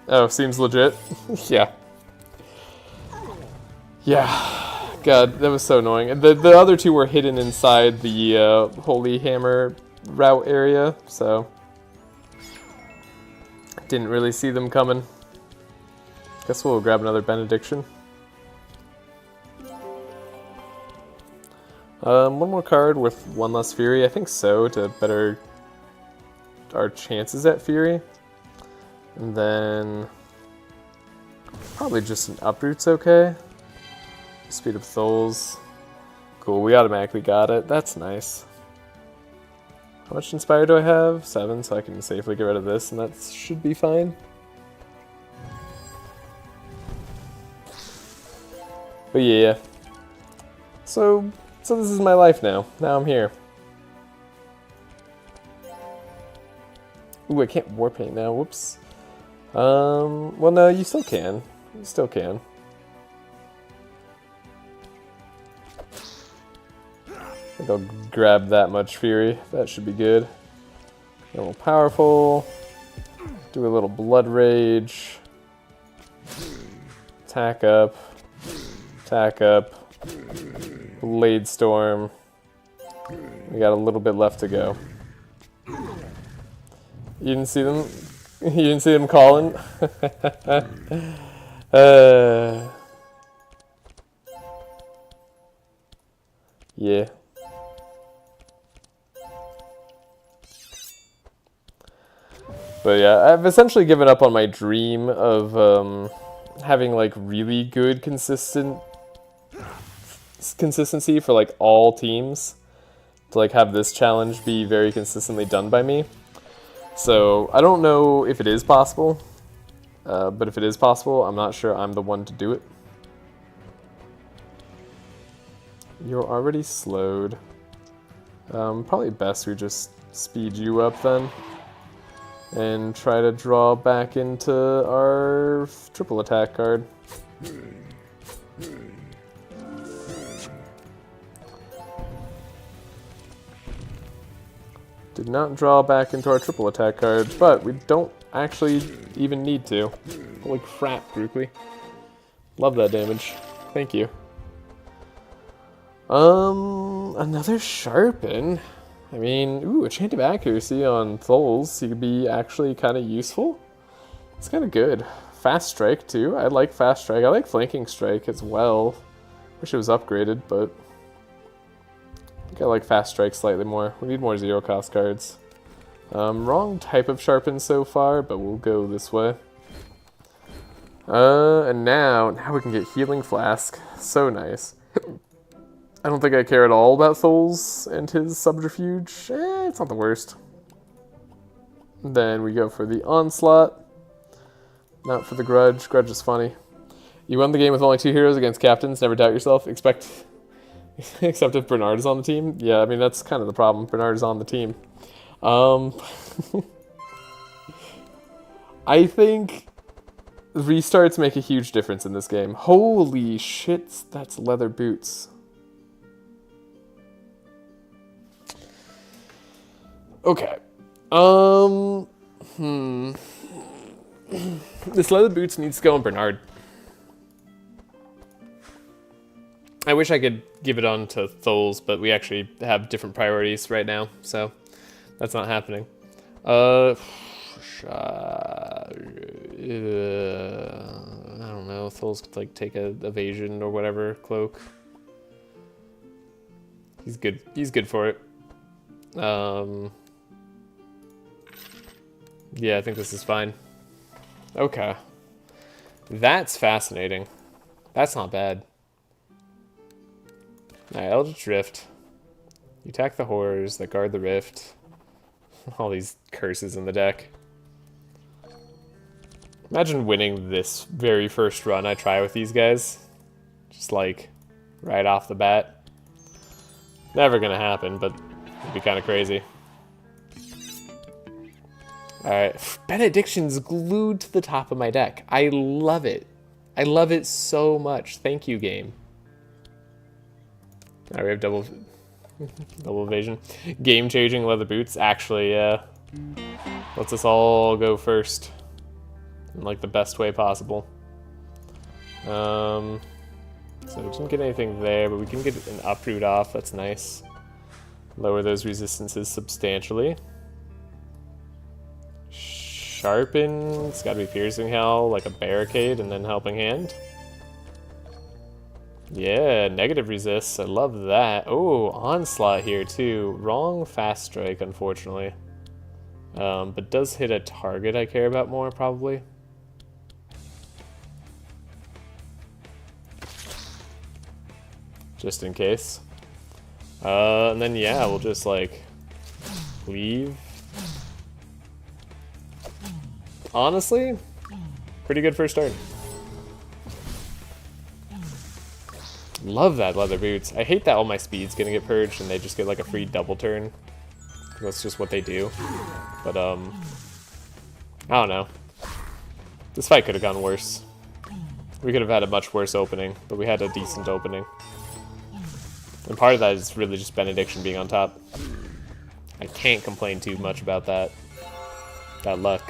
Oh, seems legit. Yeah. Yeah. God, that was so annoying. And the other 2 were hidden inside the Holy Hammer route area, so didn't really see them coming. Guess we'll grab another Benediction. One more card with 1 less Fury. I think so, to better our chances at Fury. And then probably just an Uproot's okay. Speed up Souls. Cool, we automatically got it. That's nice. How much Inspire do I have? 7, so I can safely get rid of this, and that should be fine. But yeah. So this is my life now. Now I'm here. Ooh, I can't Warpaint now. Whoops. Well, no, you still can. You still can. I think I'll grab that much Fury. That should be good. A little powerful. Do a little Blood Rage. Attack up. Attack up. Blade Storm. We got a little bit left to go. You didn't see them? You didn't see them calling? Yeah. But yeah, I've essentially given up on my dream of having like really good consistency for like all teams. To like have this challenge be very consistently done by me. So I don't know if it is possible, but if it is possible, I'm not sure I'm the one to do it. You're already slowed. Probably best we just speed you up then. and try to draw back into our triple attack card. Did not draw back into our triple attack card, but we don't actually even need to. Holy crap, Brookley. Love that damage. Thank you. Another Sharpen. I mean, ooh, Enchanted Accuracy on Tholes. He could be actually kind of useful. It's kind of good. Fast Strike, too. I like Fast Strike. I like Flanking Strike as well. Wish it was upgraded, but I think I like Fast Strike slightly more. We need more zero-cost cards. Wrong type of Sharpen so far, but we'll go this way. And now we can get Healing Flask. So nice. I don't think I care at all about Tholes and his Subterfuge. It's not the worst. Then we go for the Onslaught. Not for the Grudge. Grudge is funny. You won the game with only 2 heroes against captains. Never doubt yourself. Except if Bernard is on the team. Yeah, I mean, that's kind of the problem. Bernard is on the team. I think restarts make a huge difference in this game. Holy shit, that's leather boots. Okay. This leather boots needs to go on Bernard. I wish I could give it on to Tholes, but we actually have different priorities right now, so that's not happening. I don't know. Tholes could like take a evasion or whatever cloak. He's good. He's good for it. Yeah, I think this is fine. Okay. That's fascinating. That's not bad. Alright, Eldritch Rift. You attack the horrors that guard the rift. All these curses in the deck. Imagine winning this very first run I try with these guys. Just like, right off the bat. Never gonna happen, but it'd be kind of crazy. Alright, Benediction's glued to the top of my deck. I love it. I love it so much. Thank you, game. Alright, we have double evasion. Game-changing leather boots. Actually, yeah. Lets us all go first. In like the best way possible. So we didn't get anything there, but we can get an uproot off. That's nice. Lower those resistances substantially. Sharpen, it's gotta be Piercing Hell, like a Barricade, and then Helping Hand. Yeah, negative resists, I love that. Oh, Onslaught here too. Wrong Fast Strike, unfortunately. But does hit a target I care about more, probably. Just in case. And then yeah, we'll just like leave. Honestly, pretty good first turn. Love that leather boots. I hate that all my speed's gonna get purged and they just get like a free double turn. That's just what they do. But I don't know. This fight could have gone worse. We could have had a much worse opening, but we had a decent opening. And part of that is really just Benediction being on top. I can't complain too much about that. That luck.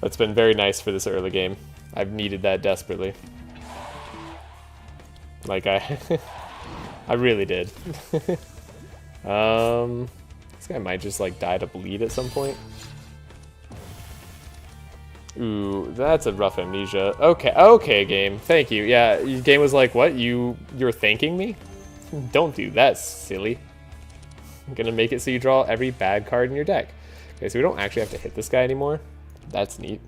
That's been very nice for this early game. I've needed that desperately. Like I really did. This guy might just like die to bleed at some point. Ooh, that's a rough amnesia. Okay, game. Thank you. Yeah, game was like, what? You're thanking me? Don't do that, silly. I'm gonna make it so you draw every bad card in your deck. Okay, so we don't actually have to hit this guy anymore. That's neat.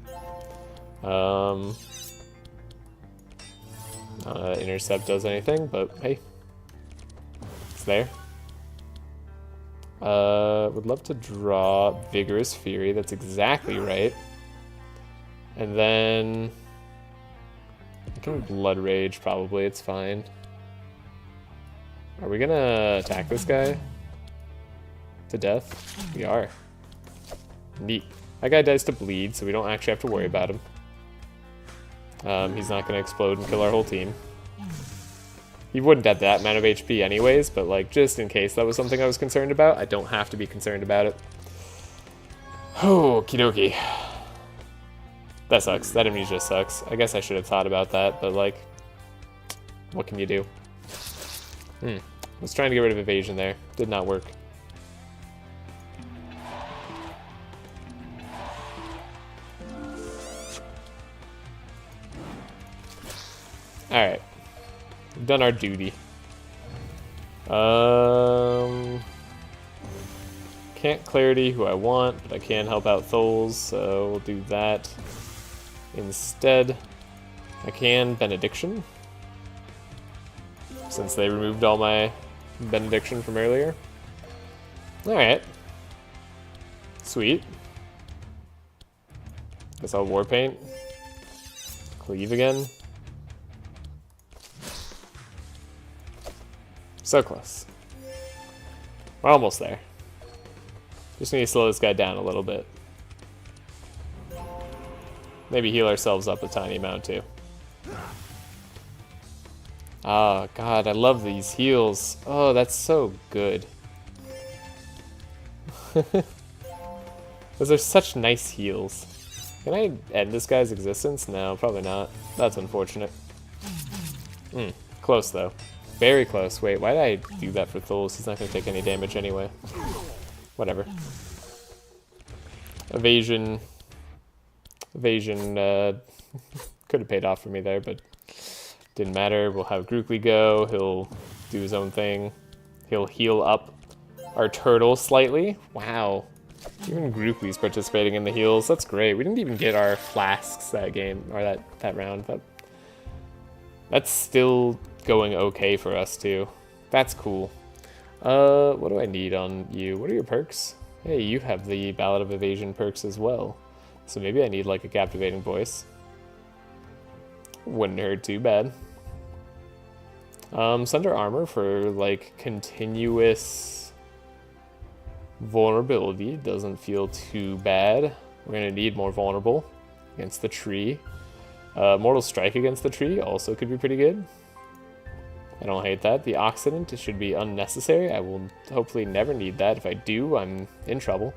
Intercept does anything, but hey, it's there. Would love to draw Vigorous Fury. That's exactly right. And then I can Blood Rage probably. It's fine. Are we gonna attack this guy to death? We are. Neat. That guy dies to bleed, so we don't actually have to worry about him. He's not going to explode and kill our whole team. He wouldn't have that amount of HP anyways, but like just in case that was something I was concerned about, I don't have to be concerned about it. Okie dokie. That sucks. That image just sucks. I guess I should have thought about that, but like, what can you do? Was trying to get rid of evasion there. Did not work. Alright. We've done our duty. Can't clarity who I want, but I can help out Tholes, so we'll do that. Instead, I can Benediction, since they removed all my Benediction from earlier. Alright. Sweet. Guess I'll Warpaint. Cleave again. So close. We're almost there. Just need to slow this guy down a little bit. Maybe heal ourselves up a tiny amount too. Oh god, I love these heals. Oh, that's so good. Those are such nice heals. Can I end this guy's existence? No, probably not. That's unfortunate. Close though. Very close. Wait, why did I do that for Tholes? He's not going to take any damage anyway. Whatever. Evasion. Evasion could have paid off for me there, but didn't matter. We'll have Grookly go. He'll do his own thing. He'll heal up our turtle slightly. Wow. Even Grookly's participating in the heals. That's great. We didn't even get our flasks that game, or that round. That's still going okay for us too. That's cool. What do I need on you? What are your perks? Hey, you have the Ballad of Evasion perks as well. So maybe I need like a captivating voice. Wouldn't hurt too bad. Sunder armor for like continuous vulnerability doesn't feel too bad. We're gonna need more vulnerable against the tree. Mortal Strike against the tree also could be pretty good. I don't hate that. The Occident should be unnecessary. I will hopefully never need that. If I do, I'm in trouble.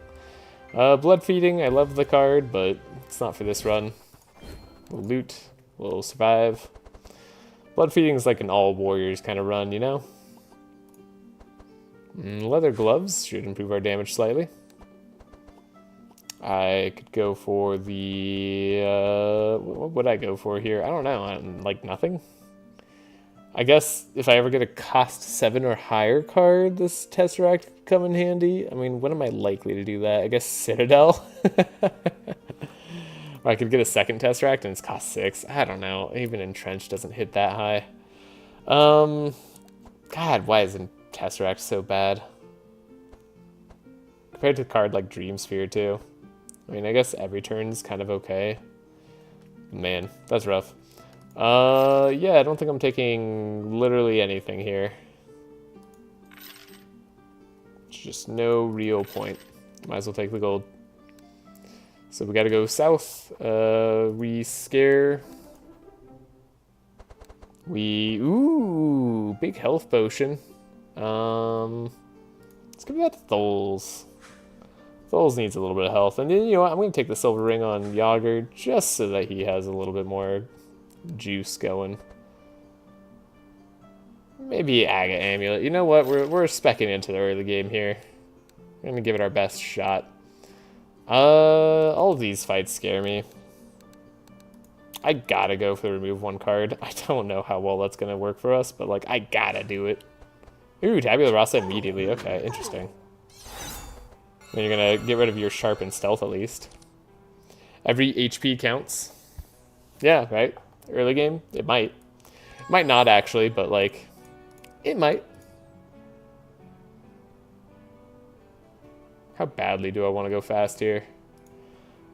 Blood Feeding, I love the card, but it's not for this run. We'll loot, we'll survive. Blood Feeding is like an all warriors kind of run, you know? Leather Gloves should improve our damage slightly. I could go for the... what would I go for here? I don't know. Like nothing? I guess if I ever get a cost 7 or higher card, this Tesseract could come in handy. I mean, when am I likely to do that? I guess Citadel? Or I could get a second Tesseract and it's cost 6. I don't know. Even Entrenched doesn't hit that high. God, why isn't Tesseract so bad? Compared to a card like Dreamsphere too. I mean, I guess every turn's kind of okay. Man, that's rough. Yeah, I don't think I'm taking literally anything here. Just no real point. Might as well take the gold. So we gotta go south. We scare. Ooh, big health potion. Let's give that to Tholes. Tholes needs a little bit of health. And then, you know what, I'm gonna take the silver ring on Yager just so that he has a little bit more juice going. Maybe Agate Amulet. You know what? We're specking into the early game here. We're gonna give it our best shot. All of these fights scare me. I gotta go for the remove one card. I don't know how well that's gonna work for us, but like I gotta do it. Ooh, Tabula Rasa immediately. Okay, interesting. Then you're gonna get rid of your sharp and stealth at least. Every HP counts. Yeah, right? Early game? It might. It might not actually, but like, it might. How badly do I want to go fast here?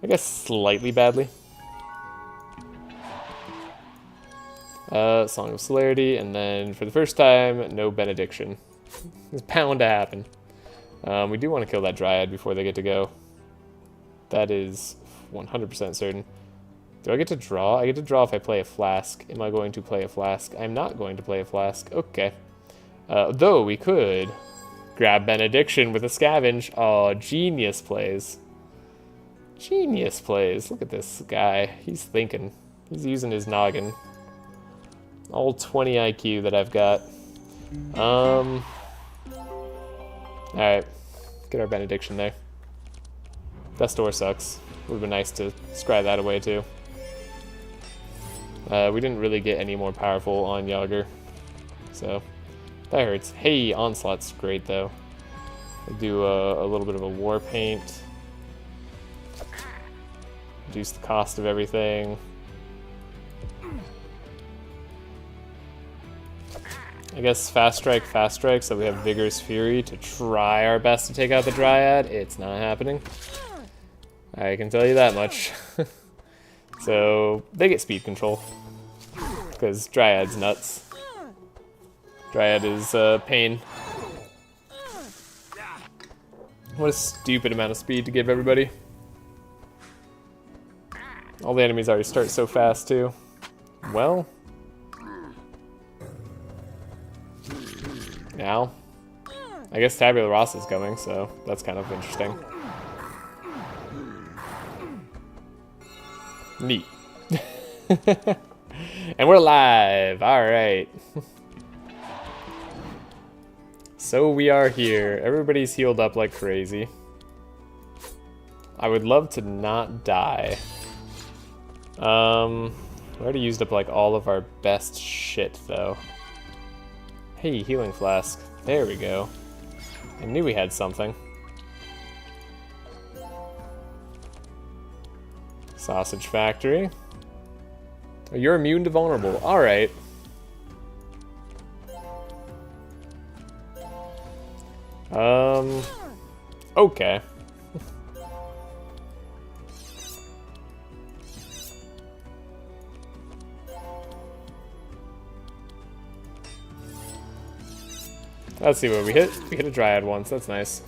I guess slightly badly. Song of Celerity, and then for the first time, no Benediction. It's bound to happen. We do want to kill that Dryad before they get to go. That is 100% certain. Do I get to draw? I get to draw if I play a flask. Am I going to play a flask? I'm not going to play a flask. Okay. Though we could grab Benediction with a scavenge. Oh, genius plays. Genius plays. Look at this guy. He's thinking. He's using his noggin. All 20 IQ that I've got. Alright. Get our Benediction there. That door sucks. Would have been nice to scry that away too. We didn't really get any more powerful on Yager. So, that hurts. Hey, Onslaught's great though. I do a little bit of a war paint. Reduce the cost of everything. I guess fast strike, so we have Vigorous Fury to try our best to take out the Dryad. It's not happening. I can tell you that much. So, they get speed control. Because Dryad's nuts. Dryad is pain. What a stupid amount of speed to give everybody. All the enemies already start so fast, too. Well. Now. I guess Tabula Rasa is coming, so that's kind of interesting. Neat. And we're live! Alright. So we are here. Everybody's healed up like crazy. I would love to not die. We already used up like all of our best shit though. Hey, healing flask. There we go. I knew we had something. Sausage factory. Oh, you're immune to vulnerable. Alright. Okay. Let's see what we hit. We hit a Dryad once. That's nice.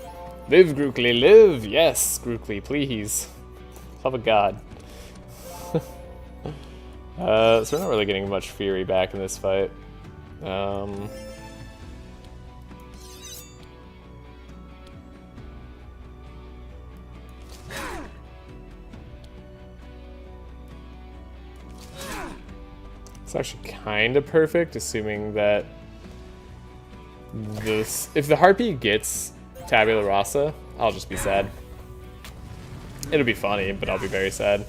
Live, Grookly, live! Yes, Grookly, please. Love of God. So we're not really getting much Fury back in this fight. It's actually kind of perfect, assuming that this... If the Harpy gets Tabula Rasa, I'll just be sad. It'll be funny, but I'll be very sad.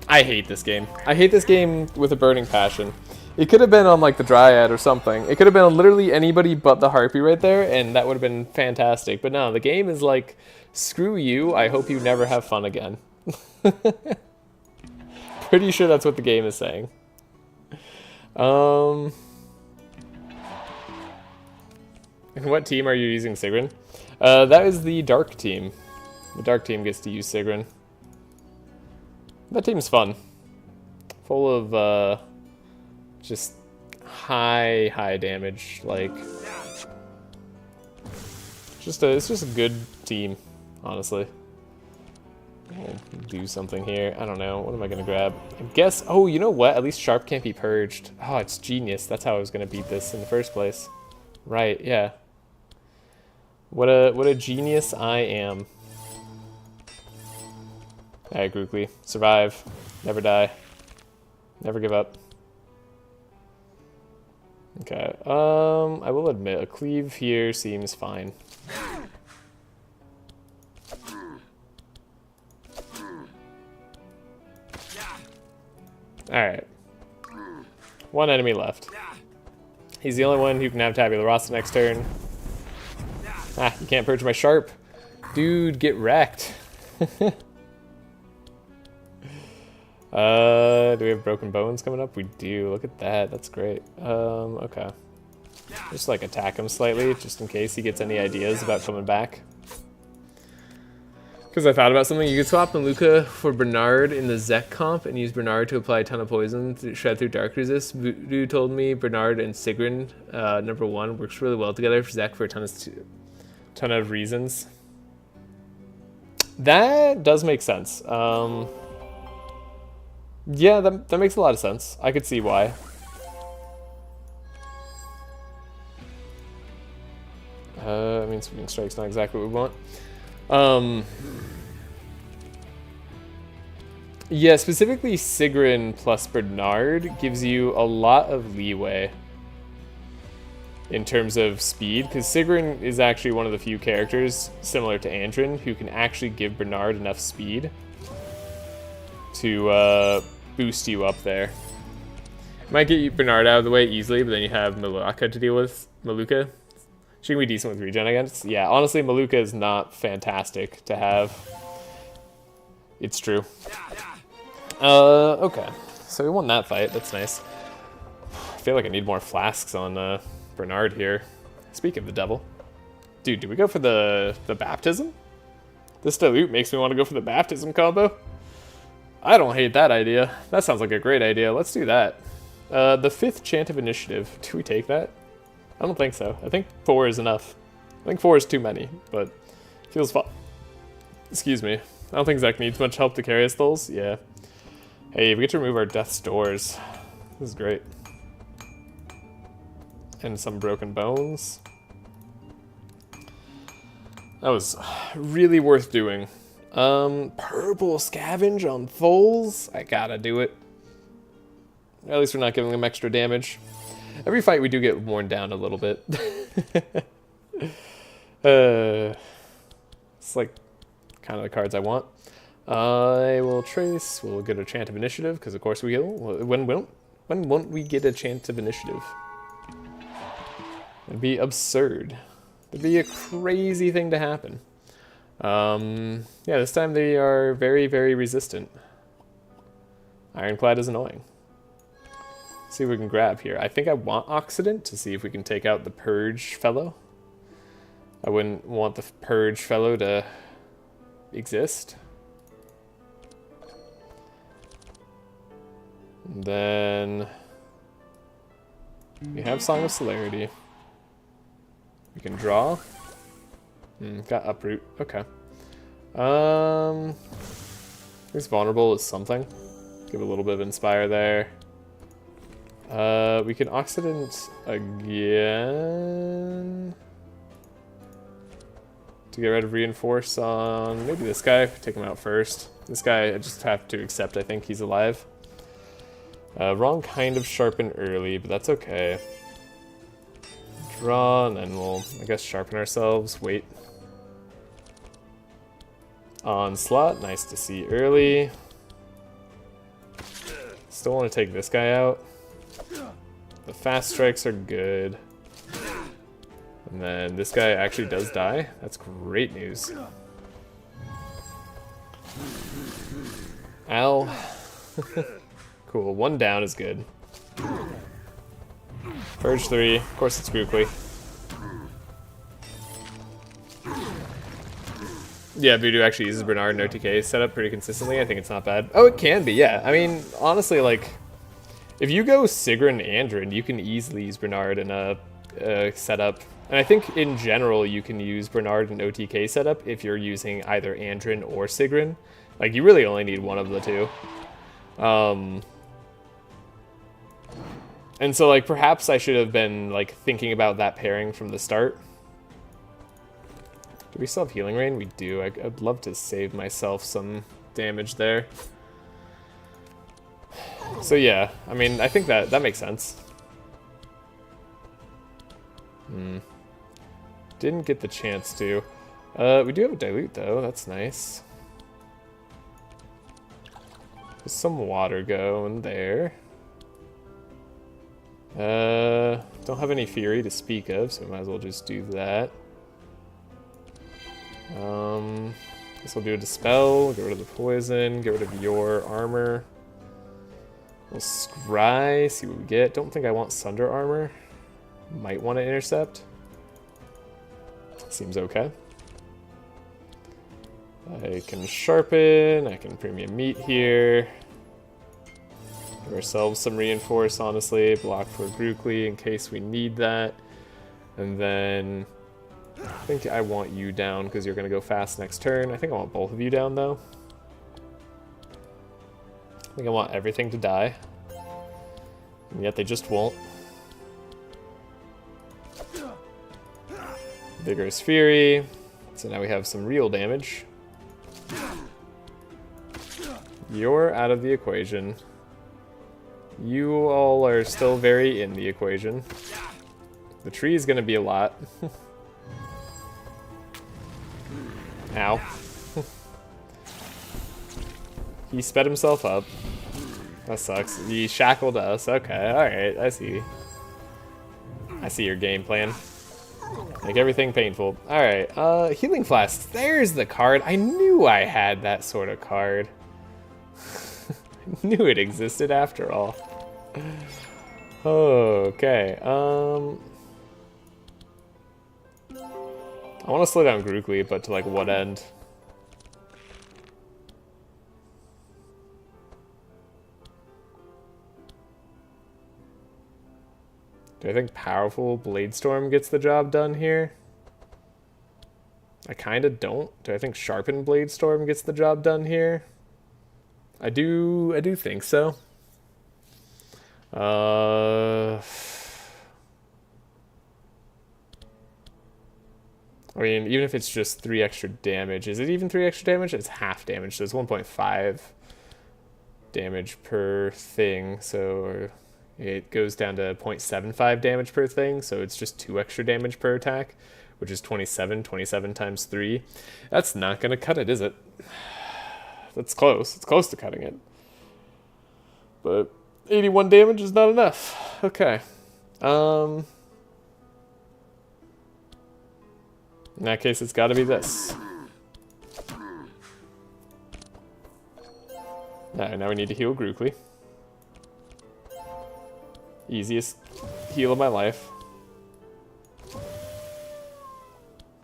I hate this game. I hate this game with a burning passion. It could have been on like the Dryad or something. It could have been on literally anybody but the Harpy right there, and that would have been fantastic. But no, the game is like, screw you, I hope you never have fun again. Pretty sure that's what the game is saying. And what team are you using Sigrun? That is the Dark team. The Dark team gets to use Sigrun. That team's fun. Full of just high damage. Like, it's just a good team, honestly. I'll do something here. I don't know. What am I gonna grab? I guess. Oh, you know what? At least Sharp can't be purged. Oh, it's genius. That's how I was gonna beat this in the first place. Right? Yeah. What a genius I am. Alright, Grookly. Survive. Never die. Never give up. Okay. I will admit, a cleave here seems fine. Alright. One enemy left. He's the only one who can have Tabula Rasa next turn. Ah, you can't purge my Sharp. Dude, get wrecked. Do we have Broken Bones coming up? We do. Look at that. That's great. Okay. Just like attack him slightly, just in case he gets any ideas about coming back. Because I thought about something. You could swap Maluka for Bernard in the Zek comp and use Bernard to apply a ton of poison to shred through Dark Resist. Voodoo told me Bernard and Sigrun, number 1, works really well together for Zek for a ton of reasons. That does make sense. Yeah, that makes a lot of sense. I could see why. I mean, Swinging Strike's not exactly what we want. Yeah, specifically Sigrun plus Bernard gives you a lot of leeway in terms of speed, because Sigrun is actually one of the few characters, similar to Andrin, who can actually give Bernard enough speed to boost you up there. Might get you Bernard out of the way easily, but then you have Maluka to deal with. Maluka. She can be decent with regen, I guess. Yeah, honestly, Maluka is not fantastic to have. It's true. Okay. So we won that fight. That's nice. I feel like I need more flasks on Bernard here. Speak of the devil. Dude, do we go for the baptism? This dilute makes me want to go for the baptism combo. I don't hate that idea. That sounds like a great idea. Let's do that. The 5th Chant of Initiative. Do we take that? I don't think so. I think 4 is enough. I think 4 is too many, but feels fun. Excuse me. I don't think Zek needs much help to carry his thulls. Yeah. Hey, we get to remove our Death's Doors. This is great. And some broken bones. That was really worth doing. Purple Scavenge on Thulls? I gotta do it. At least we're not giving them extra damage. Every fight we do get worn down a little bit. It's like kind of the cards I want. I will trace. We'll get a Chant of Initiative, because of course we will. When won't we get a Chant of Initiative? It'd be absurd. It'd be a crazy thing to happen. Yeah, this time they are very, very resistant. Ironclad is annoying. See what we can grab here. I think I want Occident to see if we can take out the Purge fellow. I wouldn't want the Purge fellow to exist. And then we have Song of Celerity. We can draw. Got Uproot. Okay. This Vulnerable is something. Give a little bit of Inspire there. We can Occident again to get rid of Reinforce on maybe this guy. Take him out first. This guy I just have to accept. I think he's alive. Wrong kind of Sharpen early, but that's okay. Draw, and then we'll, I guess, sharpen ourselves. Wait. Onslaught, nice to see early. Still want to take this guy out. The fast strikes are good. And then this guy actually does die. That's great news. Ow. Cool, 1 down is good. Purge 3, of course it's Grookly. Yeah, Voodoo actually uses Bernard and OTK setup pretty consistently. I think it's not bad. Oh, it can be, yeah. I mean, honestly, like, if you go Sigrun and Andrin, you can easily use Bernard in a setup. And I think, in general, you can use Bernard in OTK setup if you're using either Andrin or Sigrun. Like, you really only need one of the two. And so, like, perhaps I should have been, like, thinking about that pairing from the start. Do we still have Healing Rain? We do. I'd love to save myself some damage there. So yeah, I mean, I think that makes sense. Didn't get the chance to. We do have a Dilute though, that's nice. There's some water going there. Don't have any Fury to speak of, so we might as well just do that. Guess we'll do a Dispel, get rid of the poison, get rid of your armor. We'll Scry, see what we get. Don't think I want Sunder armor. Might want to Intercept. Seems okay. I can Sharpen, I can Premium Meat here. Give ourselves some Reinforce, honestly. Block for Grookly in case we need that. And then I think I want you down because you're going to go fast next turn. I think I want both of you down, though. I think I want everything to die. And yet they just won't. Vigorous Fury. So now we have some real damage. You're out of the equation. You all are still very in the equation. The tree is going to be a lot. Ow. He sped himself up. That sucks. He shackled us. Okay, alright, I see. I see your game plan. Make everything painful. Alright, Healing Flask. There's the card. I knew I had that sort of card. I knew it existed after all. Okay, I want to slow down Grookly, but to like what end? Do I think Powerful Bladestorm gets the job done here? I kinda don't. Do I think Sharpened Bladestorm gets the job done here? I do think so. I mean, even if it's just 3 extra damage, is it even 3 extra damage? It's half damage, so it's 1.5 damage per thing, so it goes down to 0.75 damage per thing, so it's just 2 extra damage per attack, which is 27 times 3. That's not going to cut it, is it? That's close. It's close to cutting it. But 81 damage is not enough. Okay. In that case, it's got to be this. Now we need to heal Grookly. Easiest heal of my life.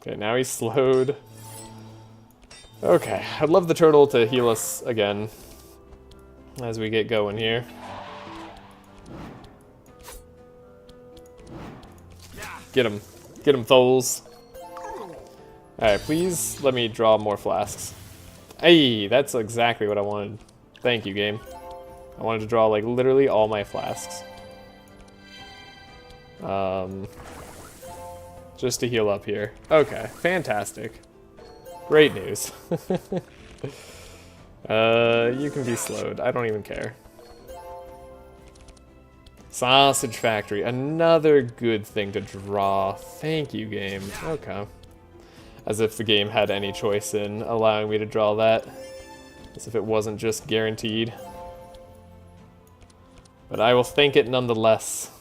Okay, now he's slowed. Okay, I'd love the turtle to heal us again as we get going here. Get him, Tholes. Alright, please let me draw more flasks. Hey, that's exactly what I wanted. Thank you, game. I wanted to draw, like, literally all my flasks. Just to heal up here. Okay, fantastic. Great news. You can be slowed. I don't even care. Sausage Factory. Another good thing to draw. Thank you, game. Okay. As if the game had any choice in allowing me to draw that. As if it wasn't just guaranteed. But I will thank it nonetheless.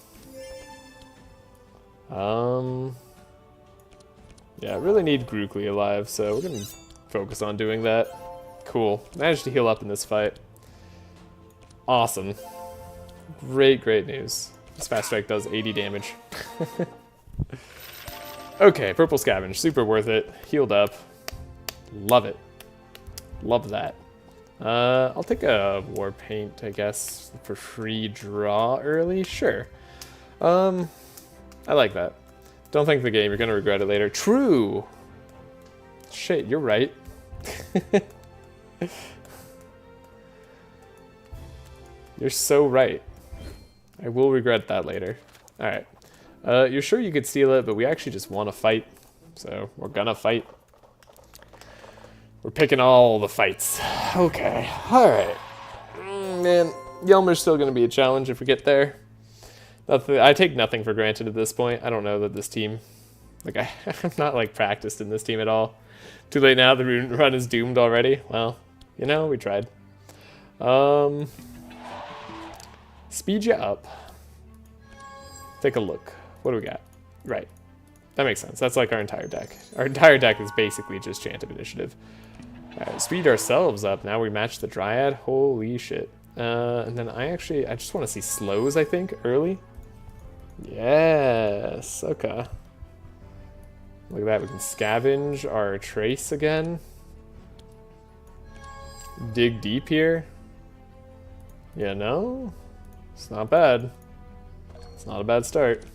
Yeah, I really need Grookly alive, so we're gonna focus on doing that. Cool. Managed to heal up in this fight. Awesome. Great news. This Fast Strike does 80 damage. Okay, Purple Scavenge. Super worth it. Healed up. Love it. Love that. I'll take a War Paint, I guess, for free draw early. Sure. I like that. Don't think the game. You're gonna regret it later. True. Shit, you're right. You're so right. I will regret that later. Alright. You're sure you could steal it, but we actually just want to fight. So, we're gonna fight. We're picking all the fights. Okay. Alright. Man, Yelmer's still gonna be a challenge if we get there. I take nothing for granted at this point. I don't know that this team... Like, I'm not, like, practiced in this team at all. Too late now, the run is doomed already. Well, you know, we tried. Speed you up. Take a look. What do we got? Right. That makes sense. That's like our entire deck. Our entire deck is basically just Chant of Initiative. Alright, speed ourselves up. Now we match the Dryad. Holy shit. And then I just want to see slows, I think, early. Yes. Okay. Look at that. We can scavenge our Trace again. Dig deep here. Yeah, no? It's not bad. It's not a bad start.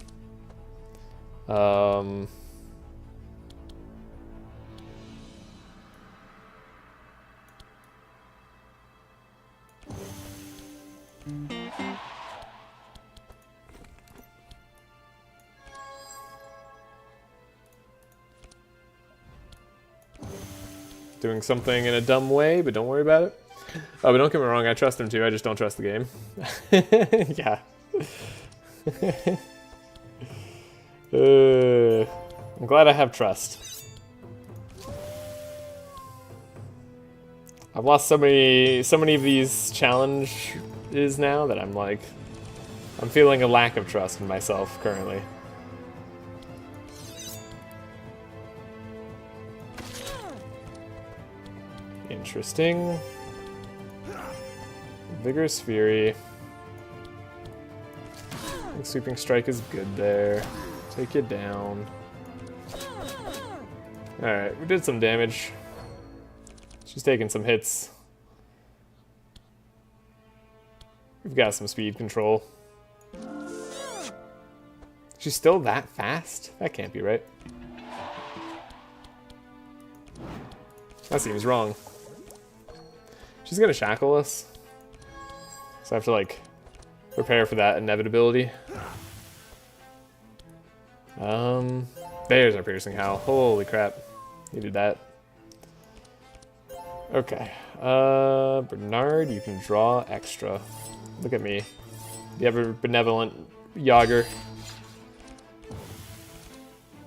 Doing something in a dumb way, but don't worry about it. Oh, but don't get me wrong, I trust him too, I just don't trust the game. Yeah. I'm glad I have trust. I've lost so many of these challenges now that I'm like, I'm feeling a lack of trust in myself currently. Interesting. Vigorous Fury. I think Sweeping Strike is good there. Take it down. Alright, we did some damage. She's taking some hits. We've got some speed control. She's still that fast? That can't be right. That seems wrong. She's gonna shackle us. So I have to like prepare for that inevitability. There's our piercing howl. Holy crap. Needed that. Okay. Bernard, you can draw extra. Look at me. The ever benevolent Yager.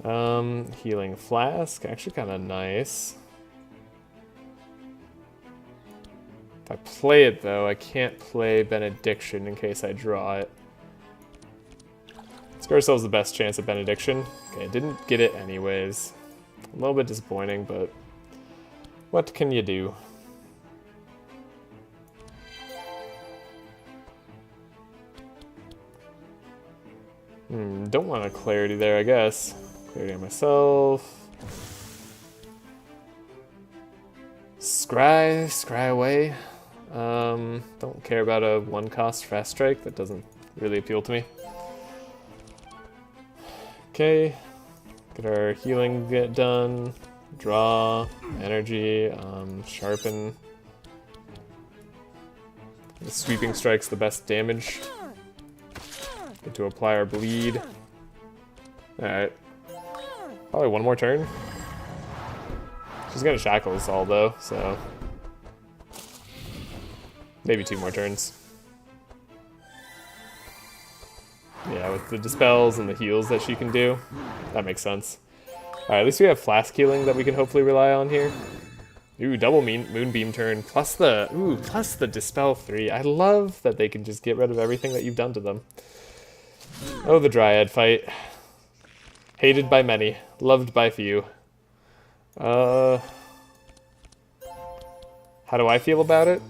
Healing Flask. Actually kind of nice. If I play it though, I can't play Benediction in case I draw it. Let's give ourselves the best chance at Benediction. Okay, I didn't get it anyways. A little bit disappointing, but what can you do? Don't want a Clarity there, I guess. Clarity on myself. Scry away. Don't care about a 1-cost Fast Strike. That doesn't really appeal to me. Okay. Get our healing done. Draw. Energy. Sharpen. The Sweeping Strike's the best damage. Get to apply our bleed. Alright. Probably one more turn. She's gonna shackle us all though, so maybe 2 more turns. Yeah, with the dispels and the heals that she can do, that makes sense. Alright, at least we have Flask healing that we can hopefully rely on here. Ooh, double Moonbeam turn, plus the Dispel 3. I love that they can just get rid of everything that you've done to them. Oh, the Dryad fight. Hated by many, loved by few. How do I feel about it?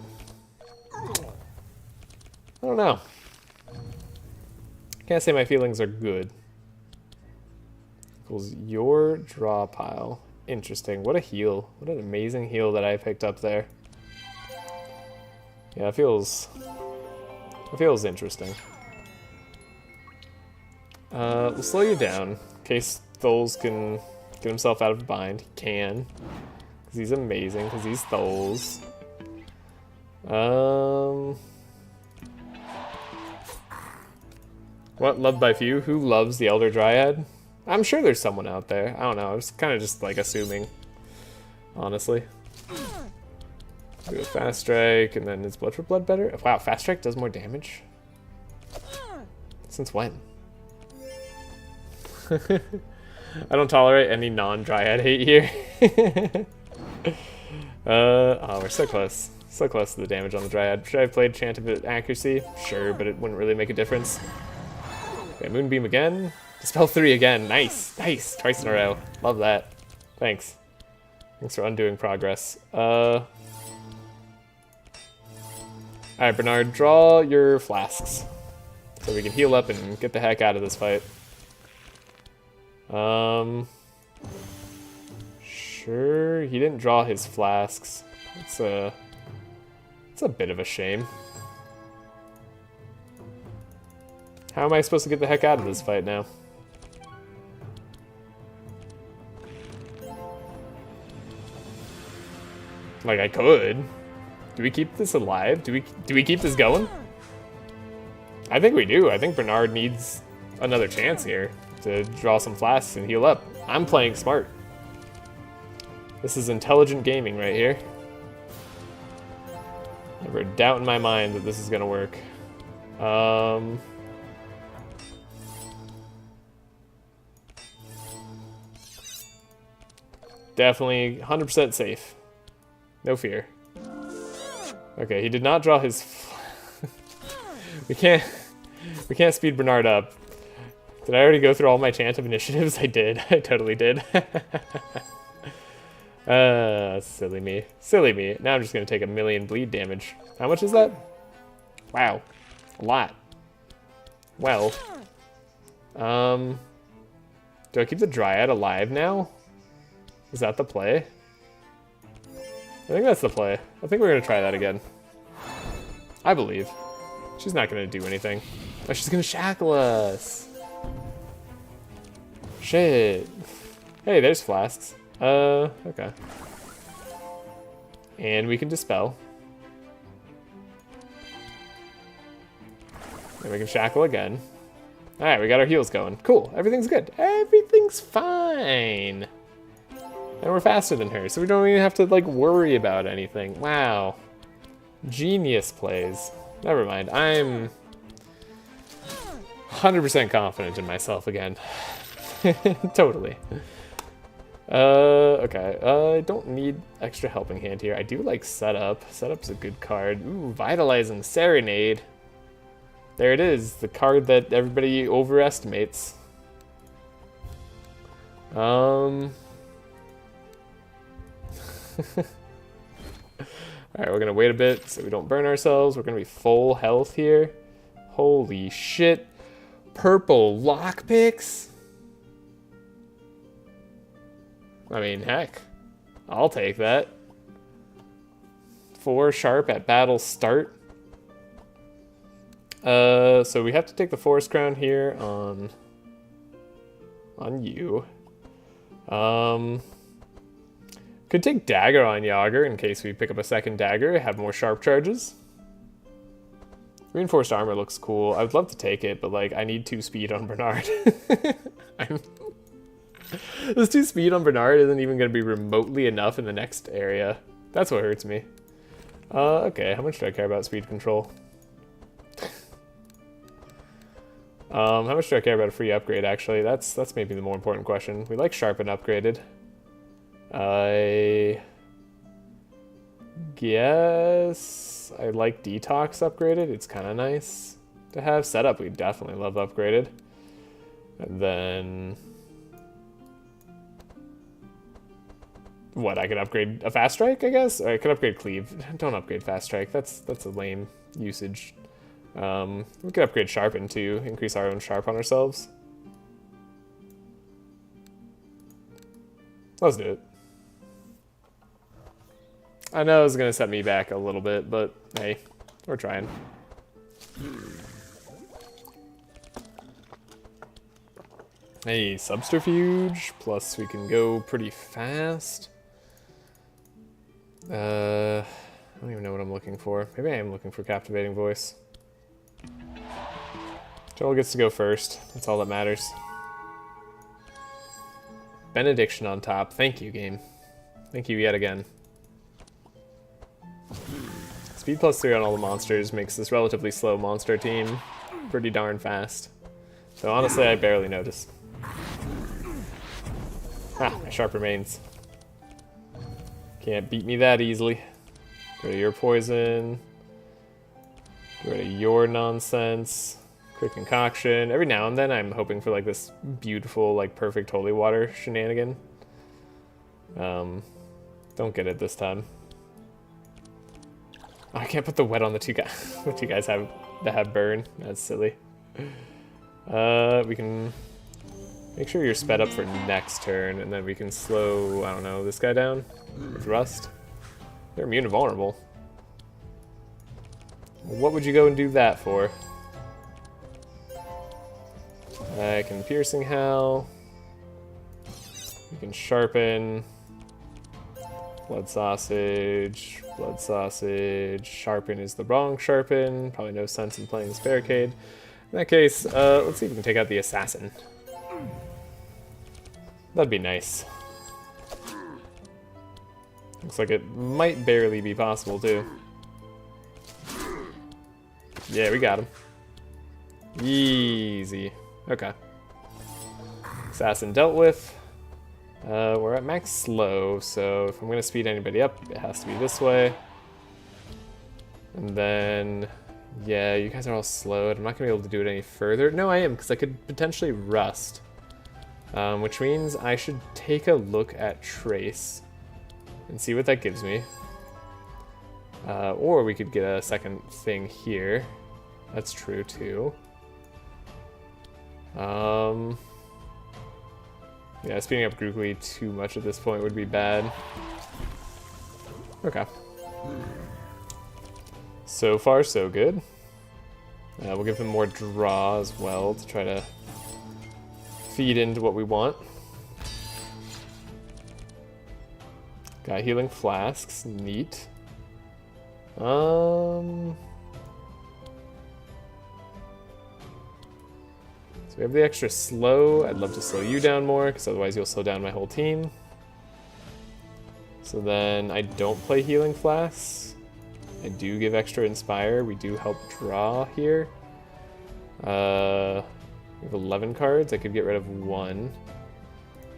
I don't know. Can't say my feelings are good. Equals your draw pile. Interesting. What a heal. What an amazing heal that I picked up there. Yeah, it feels interesting. We'll slow you down in case Tholes can get himself out of a bind. He can. Because he's amazing, because he's Tholes. What? Loved by few? Who loves the Elder Dryad? I'm sure there's someone out there. I don't know. I was kind of just like assuming. Honestly. Do a Fast Strike, and then is Blood for Blood better? Wow, Fast Strike does more damage? Since when? I don't tolerate any non-Dryad hate here. Oh, we're so close. So close to the damage on the Dryad. Should I have played Chant of Accuracy? Sure, but it wouldn't really make a difference. Okay, Moonbeam again. Dispel 3 again. Nice. Nice. Twice in a row. Love that. Thanks. Thanks for undoing progress. Alright, Bernard, draw your flasks. So we can heal up and get the heck out of this fight. Sure, he didn't draw his flasks. It's a bit of a shame. How am I supposed to get the heck out of this fight now? Like, I could. Do we keep this alive? Do we keep this going? I think we do. I think Bernard needs another chance here to draw some flasks and heal up. I'm playing smart. This is intelligent gaming right here. Never a doubt in my mind that this is gonna work. Definitely 100% safe. No fear. Okay, he did not draw his... We can't speed Bernard up. Did I already go through all my chant of initiatives? I did. I totally did. Silly me. Silly me. Now I'm just gonna take 1,000,000 bleed damage. How much is that? Wow. A lot. Well. Do I keep the Dryad alive now? Is that the play? I think that's the play. I think we're gonna try that again. I believe. She's not gonna do anything. Oh, she's gonna shackle us. Shit. Hey, there's flasks. Okay. And we can dispel. And we can shackle again. Alright, we got our heals going. Cool, everything's good. Everything's fine. And we're faster than her, so we don't even have to, like, worry about anything. Wow. Genius plays. Never mind, I'm 100% confident in myself again. Totally. Okay. I don't need extra helping hand here. I do like setup. Setup's a good card. Ooh, Vitalizing Serenade. There it is, the card that everybody overestimates. Alright, we're gonna wait a bit so we don't burn ourselves. We're gonna be full health here. Holy shit. Purple lockpicks? I mean, heck. I'll take that. 4 sharp at battle start. So we have to take the Forest Crown here on you. Could take Dagger on Yager in case we pick up a second Dagger, have more sharp charges. Reinforced Armor looks cool. I would love to take it, but like I need 2 speed on Bernard. This 2 speed on Bernard isn't even going to be remotely enough in the next area. That's what hurts me. Okay, how much do I care about speed control? How much do I care about a free upgrade, actually? That's maybe the more important question. We like Sharpen upgraded. I guess I like Detox upgraded. It's kind of nice to have. Setup, we definitely love upgraded. And then... what, I could upgrade a Fast Strike, I guess? Or I could upgrade Cleave. Don't upgrade Fast Strike. That's a lame usage. We could upgrade Sharpen too, increase our own Sharp on ourselves. Let's do it. I know it's gonna set me back a little bit, but hey, we're trying. Hey, Subterfuge, plus we can go pretty fast. I don't even know what I'm looking for. Maybe I am looking for Captivating Voice. Joel gets to go first. That's all that matters. Benediction on top. Thank you, game. Thank you yet again. Speed +3 on all the monsters makes this relatively slow monster team pretty darn fast. So honestly, I barely notice. Ah, my sharp remains. Can't beat me that easily. Get rid of your poison. Get rid of your nonsense. Quick concoction. Every now and then I'm hoping for like this beautiful, like perfect holy water shenanigan. Don't get it this time. Oh, I can't put the wet on the 2 guys. The 2 guys have that have burn. That's silly. We can make sure you're sped up for next turn, and then we can slow, I don't know, this guy down with Rust. They're immune to vulnerable. What would you go and do that for? I can Piercing Howl. We can Sharpen. Blood sausage, blood sausage. Sharpen is the wrong sharpen. Probably no sense in playing this barricade. In that case, let's see if we can take out the assassin. That'd be nice. Looks like it might barely be possible, too. Yeah, we got him. Easy. Okay. Assassin dealt with. We're at max slow, so if I'm going to speed anybody up, it has to be this way. And then, yeah, you guys are all slowed. I'm not going to be able to do it any further. No, I am, because I could potentially rust. Which means I should take a look at Trace and see what that gives me. Or we could get a second thing here. That's true, too. Yeah, speeding up Grookly too much at this point would be bad. Okay. So far, so good. We'll give him more draw as well to try to feed into what we want. Got healing flasks, neat. We have the extra slow. I'd love to slow you down more, because otherwise you'll slow down my whole team. So then I don't play healing flasks. I do give extra inspire. We do help draw here. We have 11 cards. I could get rid of one.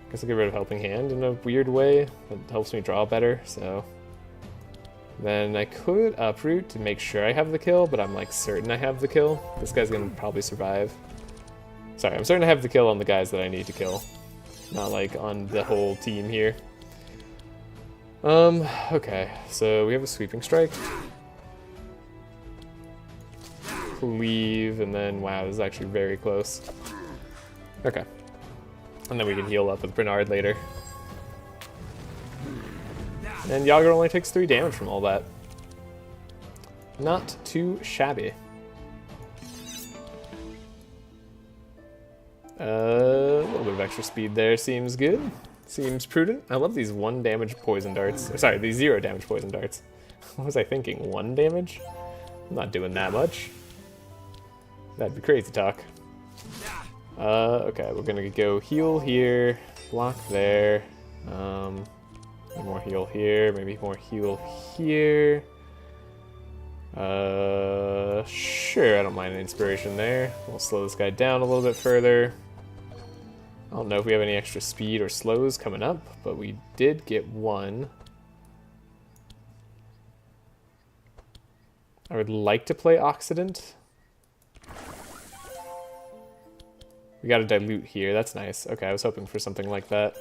I guess I'll get rid of helping hand in a weird way. That helps me draw better, so. Then I could uproot to make sure I have the kill, but I'm like certain I have the kill. This guy's gonna probably survive. Sorry, I'm starting to have the kill on the guys that I need to kill. Not like on the whole team here. Okay, so we have a sweeping strike. Cleave, and then, wow, this is actually very close. Okay. And then we can heal up with Bernard later. And Yager only takes 3 damage from all that. Not too shabby. A little bit of extra speed there seems good. Seems prudent. I love these 1 damage poison darts. Sorry, these 0 damage poison darts. What was I thinking? 1 damage? I'm not doing that much. That'd be crazy talk. Okay, we're gonna go heal here, block there. More heal here, maybe more heal here. Sure, I don't mind an inspiration there. We'll slow this guy down a little bit further. I don't know if we have any extra speed or slows coming up, but we did get 1. I would like to play Occident. We got a dilute here, that's nice. Okay, I was hoping for something like that.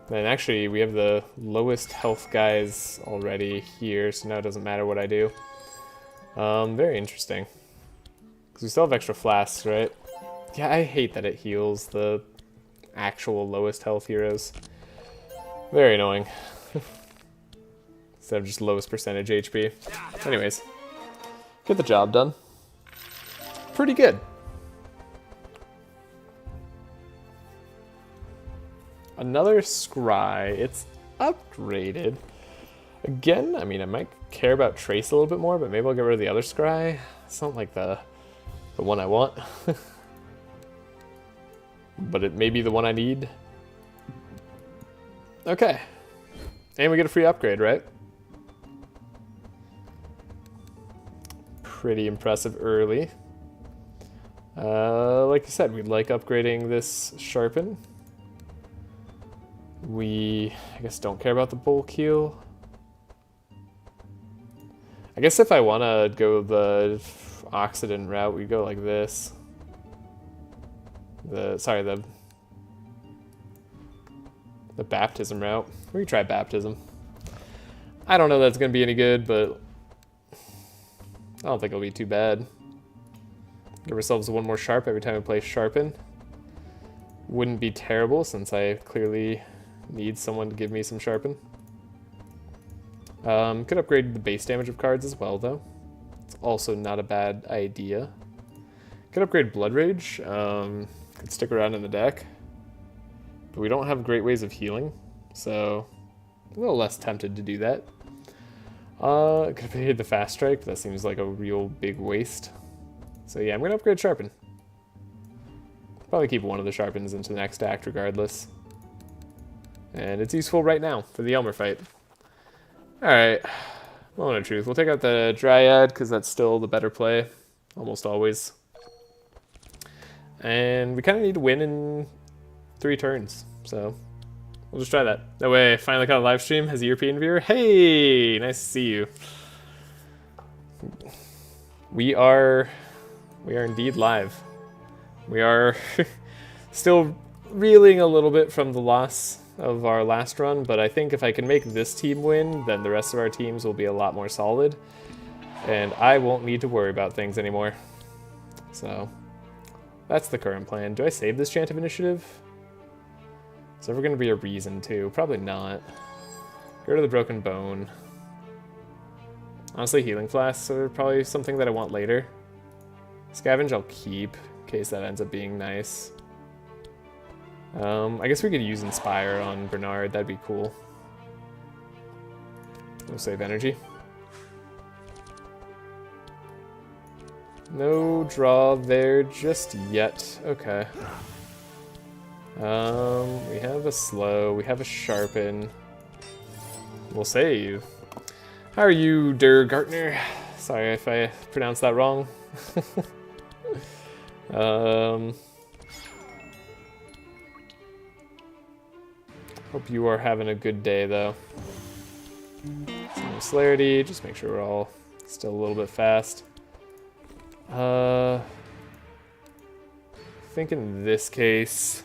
Then actually, we have the lowest health guys already here, so now it doesn't matter what I do. Very interesting. Because we still have extra flasks, right? Yeah, I hate that it heals the actual lowest health heroes. Very annoying. Instead of just lowest percentage HP. Anyways, get the job done. Pretty good. Another scry. It's upgraded. Again, I mean, I might care about Trace a little bit more, but maybe I'll get rid of the other scry. It's not like the one I want. But it may be the one I need. Okay. And we get a free upgrade, right? Pretty impressive early. Like I said, we'd like upgrading this Sharpen. We, I guess, don't care about the bulk heal. I guess if I want to go the Occident route, we go like this. The baptism route. We can try baptism. I don't know that's going to be any good, but I don't think it'll be too bad. Give ourselves 1 more sharp every time we play Sharpen. Wouldn't be terrible since I clearly need someone to give me some Sharpen. Could upgrade the base damage of cards as well, though. It's also not a bad idea. Could upgrade Blood Rage. Could stick around in the deck. But we don't have great ways of healing. so a little less tempted to do that. Could have hit the fast strike, but that seems like a real big waste. So yeah, I'm gonna upgrade Sharpen. Probably keep one of the Sharpens into the next act regardless. And it's useful right now for the Elmer fight. Alright, moment of truth. We'll take out the Dryad because that's still the better play, almost always. And we kind of need to win in 3 turns, so we'll just try that. That way, I finally got a live stream as a European viewer. Hey, nice to see you. We are indeed live. We are still reeling a little bit from the loss of our last run, but I think if I can make this team win, then the rest of our teams will be a lot more solid, and I won't need to worry about things anymore. So that's the current plan. Do I save this Chant of Initiative? Is there ever going to be a reason to? Probably not. Get rid of the Broken Bone. Honestly, Healing Flasks are probably something that I want later. Scavenge I'll keep, in case that ends up being nice. I guess we could use Inspire on Bernard, that'd be cool. We'll save energy. No draw there just yet. Okay. We have a slow, we have a sharpen. We'll save. How are you, Der Gartner? Sorry if I pronounced that wrong. Hope you are having a good day, though. Some celerity, just make sure we're all still a little bit fast. I think in this case,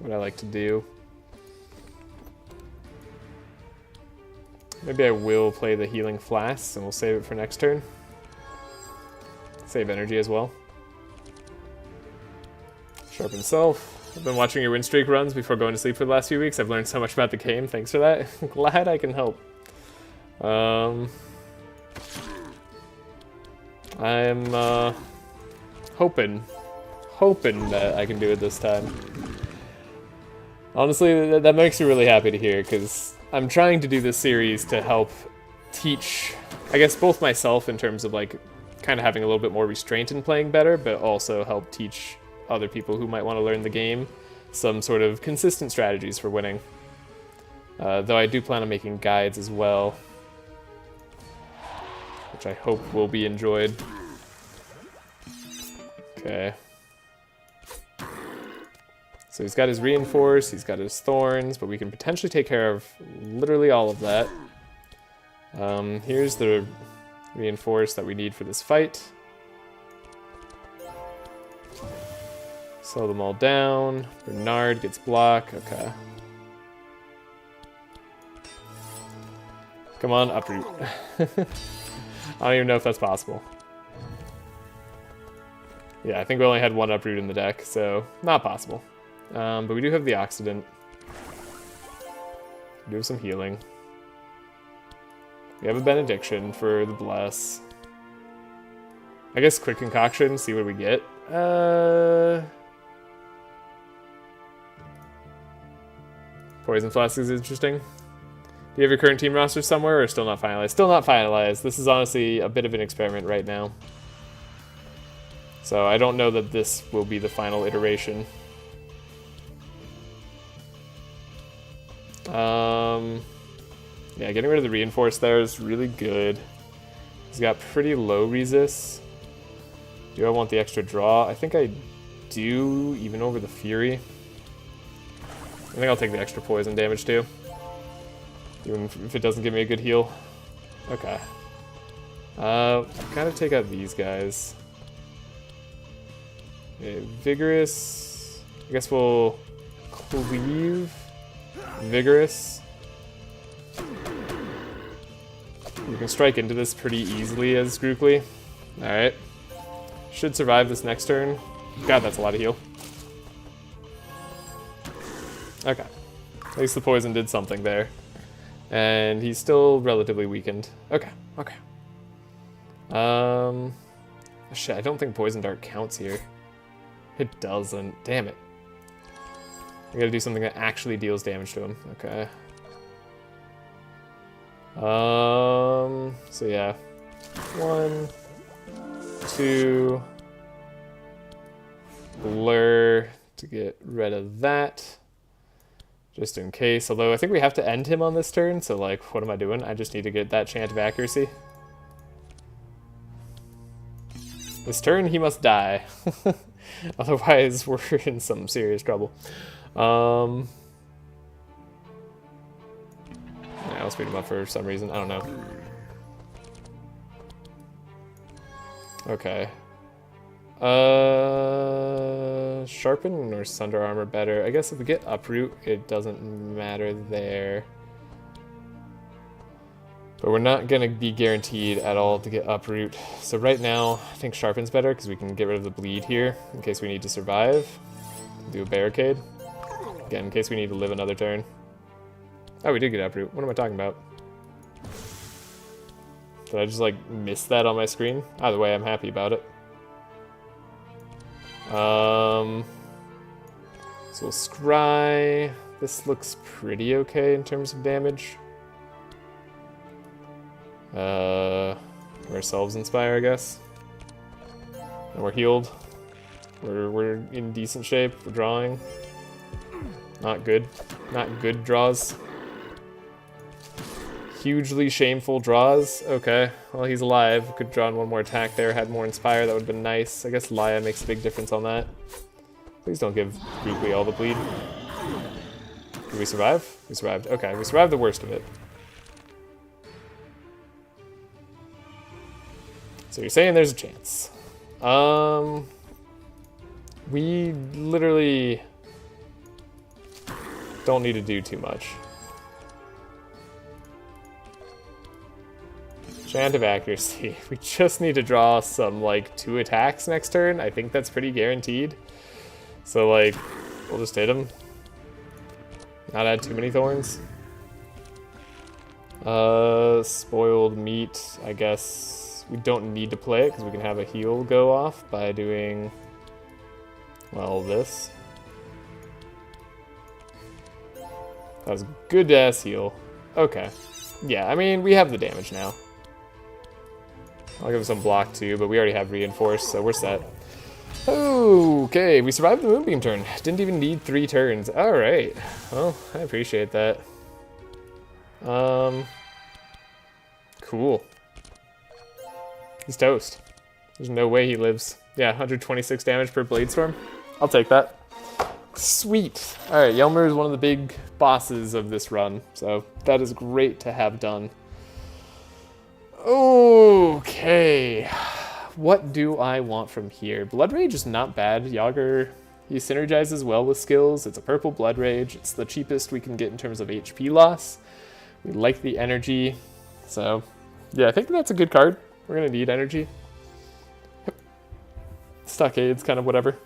what I like to do, maybe I will play the Healing Flasks and we'll save it for next turn. Save energy as well. Sharpen Self. I've been watching your Winstreak runs before going to sleep for the last few weeks. I've learned so much about the game. Thanks for that. Glad I can help. I'm hoping that I can do it this time. Honestly, that makes me really happy to hear, because I'm trying to do this series to help teach, I guess, both myself in terms of like kind of having a little bit more restraint in playing better, but also help teach other people who might want to learn the game some sort of consistent strategies for winning. Though I do plan on making guides as well, which I hope will be enjoyed. Okay. So he's got his Reinforce, he's got his Thorns, but we can potentially take care of literally all of that. Here's the Reinforce that we need for this fight. Slow them all down. Bernard gets block. Okay. Come on, uproot. I don't even know if that's possible. Yeah, I think we only had 1 uproot in the deck, so not possible. But we do have the Occident. We do have some healing. We have a Benediction for the Bless. I guess Quick Concoction, see what we get. Poison Flask is interesting. Do you have your current team roster somewhere, or still not finalized? Still not finalized. This is honestly a bit of an experiment right now. So I don't know that this will be the final iteration. Yeah, getting rid of the Reinforce there is really good. He's got pretty low resist. Do I want the extra draw? I think I do, even over the Fury. I think I'll take the extra poison damage too, even if it doesn't give me a good heal. Okay. I've got to take out these guys. Okay, Vigorous. I guess we'll cleave. Vigorous. We can strike into this pretty easily as Grookly. Alright. Should survive this next turn. God, that's a lot of heal. Okay. At least the poison did something there. And he's still relatively weakened. Okay, okay. Shit, I don't think Poison Dart counts here. It doesn't. Damn it. We gotta do something that actually deals damage to him. Okay. So yeah. 1, 2. Blur to get rid of that. Just in case. Although I think we have to end him on this turn, so like, what am I doing? I just need to get that chant of accuracy. This turn, he must die. Otherwise, we're in some serious trouble. Yeah, I'll speed him up for some reason. I don't know. Okay. Sharpen or Sunder Armor better? I guess if we get Uproot, it doesn't matter there. But we're not going to be guaranteed at all to get Uproot. So right now, I think Sharpen's better because we can get rid of the bleed here in case we need to survive. Do a Barricade. Again, in case we need to live another turn. Oh, we did get Uproot. What am I talking about? Did I just, like, miss that on my screen? Either way, I'm happy about it. So we'll Scry. This looks pretty okay in terms of damage. Ourselves Inspire, I guess. And we're healed. We're in decent shape. We're drawing. Not good. Not good draws. Hugely shameful draws. Okay, well, he's alive. Could draw in one more attack there, had more Inspire. That would have been nice. I guess Laya makes a big difference on that. Please don't give Gooply all the bleed. Did we survive? We survived. Okay, we survived the worst of it. So you're saying there's a chance. We literally don't need to do too much. Chant of Accuracy. We just need to draw some, like, 2 attacks next turn. I think that's pretty guaranteed. So, like, we'll just hit him. Not add too many thorns. Spoiled Meat, I guess we don't need to play it because we can have a heal go off by doing, well, this. That was a good-ass heal. Okay. Yeah, I mean, we have the damage now. I'll give him some block too, but we already have Reinforce, so we're set. Okay, we survived the Moonbeam turn. Didn't even need 3 turns. Alright. Well, I appreciate that. Cool. He's toast. There's no way he lives. Yeah, 126 damage per Blade Storm. I'll take that. Sweet. Alright, Yelmer is one of the big bosses of this run, so that is great to have done. Okay. What do I want from here? Blood Rage is not bad. Yager, he synergizes well with skills. It's a purple Blood Rage. It's the cheapest we can get in terms of HP loss. We like the energy. So, yeah, I think that's a good card. We're going to need energy. Stockade's kind of whatever.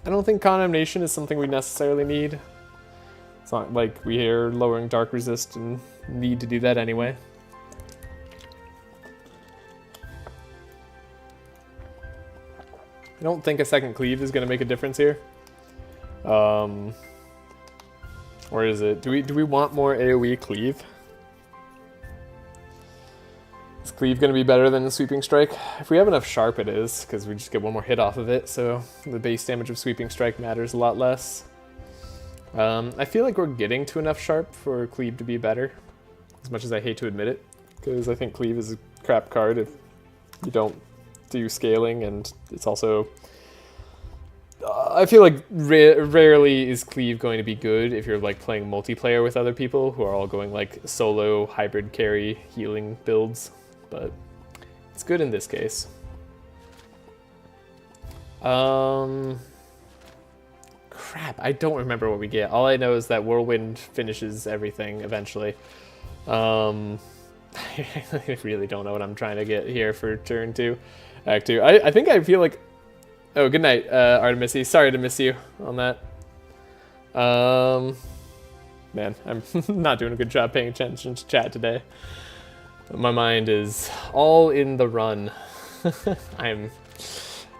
I don't think Condemnation is something we necessarily need. It's not like we are lowering Dark Resist and need to do that anyway. I don't think a second Cleave is going to make a difference here. Or is it? Do we want more AoE Cleave? Is Cleave going to be better than Sweeping Strike? If we have enough Sharp, it is, because we just get one more hit off of it, so the base damage of Sweeping Strike matters a lot less. I feel like we're getting to enough Sharp for Cleave to be better, as much as I hate to admit it, because I think Cleave is a crap card if you don't do scaling, and it's also... I feel like rarely is Cleave going to be good if you're like playing multiplayer with other people who are all going like solo, hybrid carry, healing builds, but it's good in this case. Crap, I don't remember what we get. All I know is that Whirlwind finishes everything eventually. I really don't know what I'm trying to get here for turn 2. Act 2. I think I feel like... Oh, good night, Artemisi. Sorry to miss you on that. Man, I'm not doing a good job paying attention to chat today. My mind is all in the run. I'm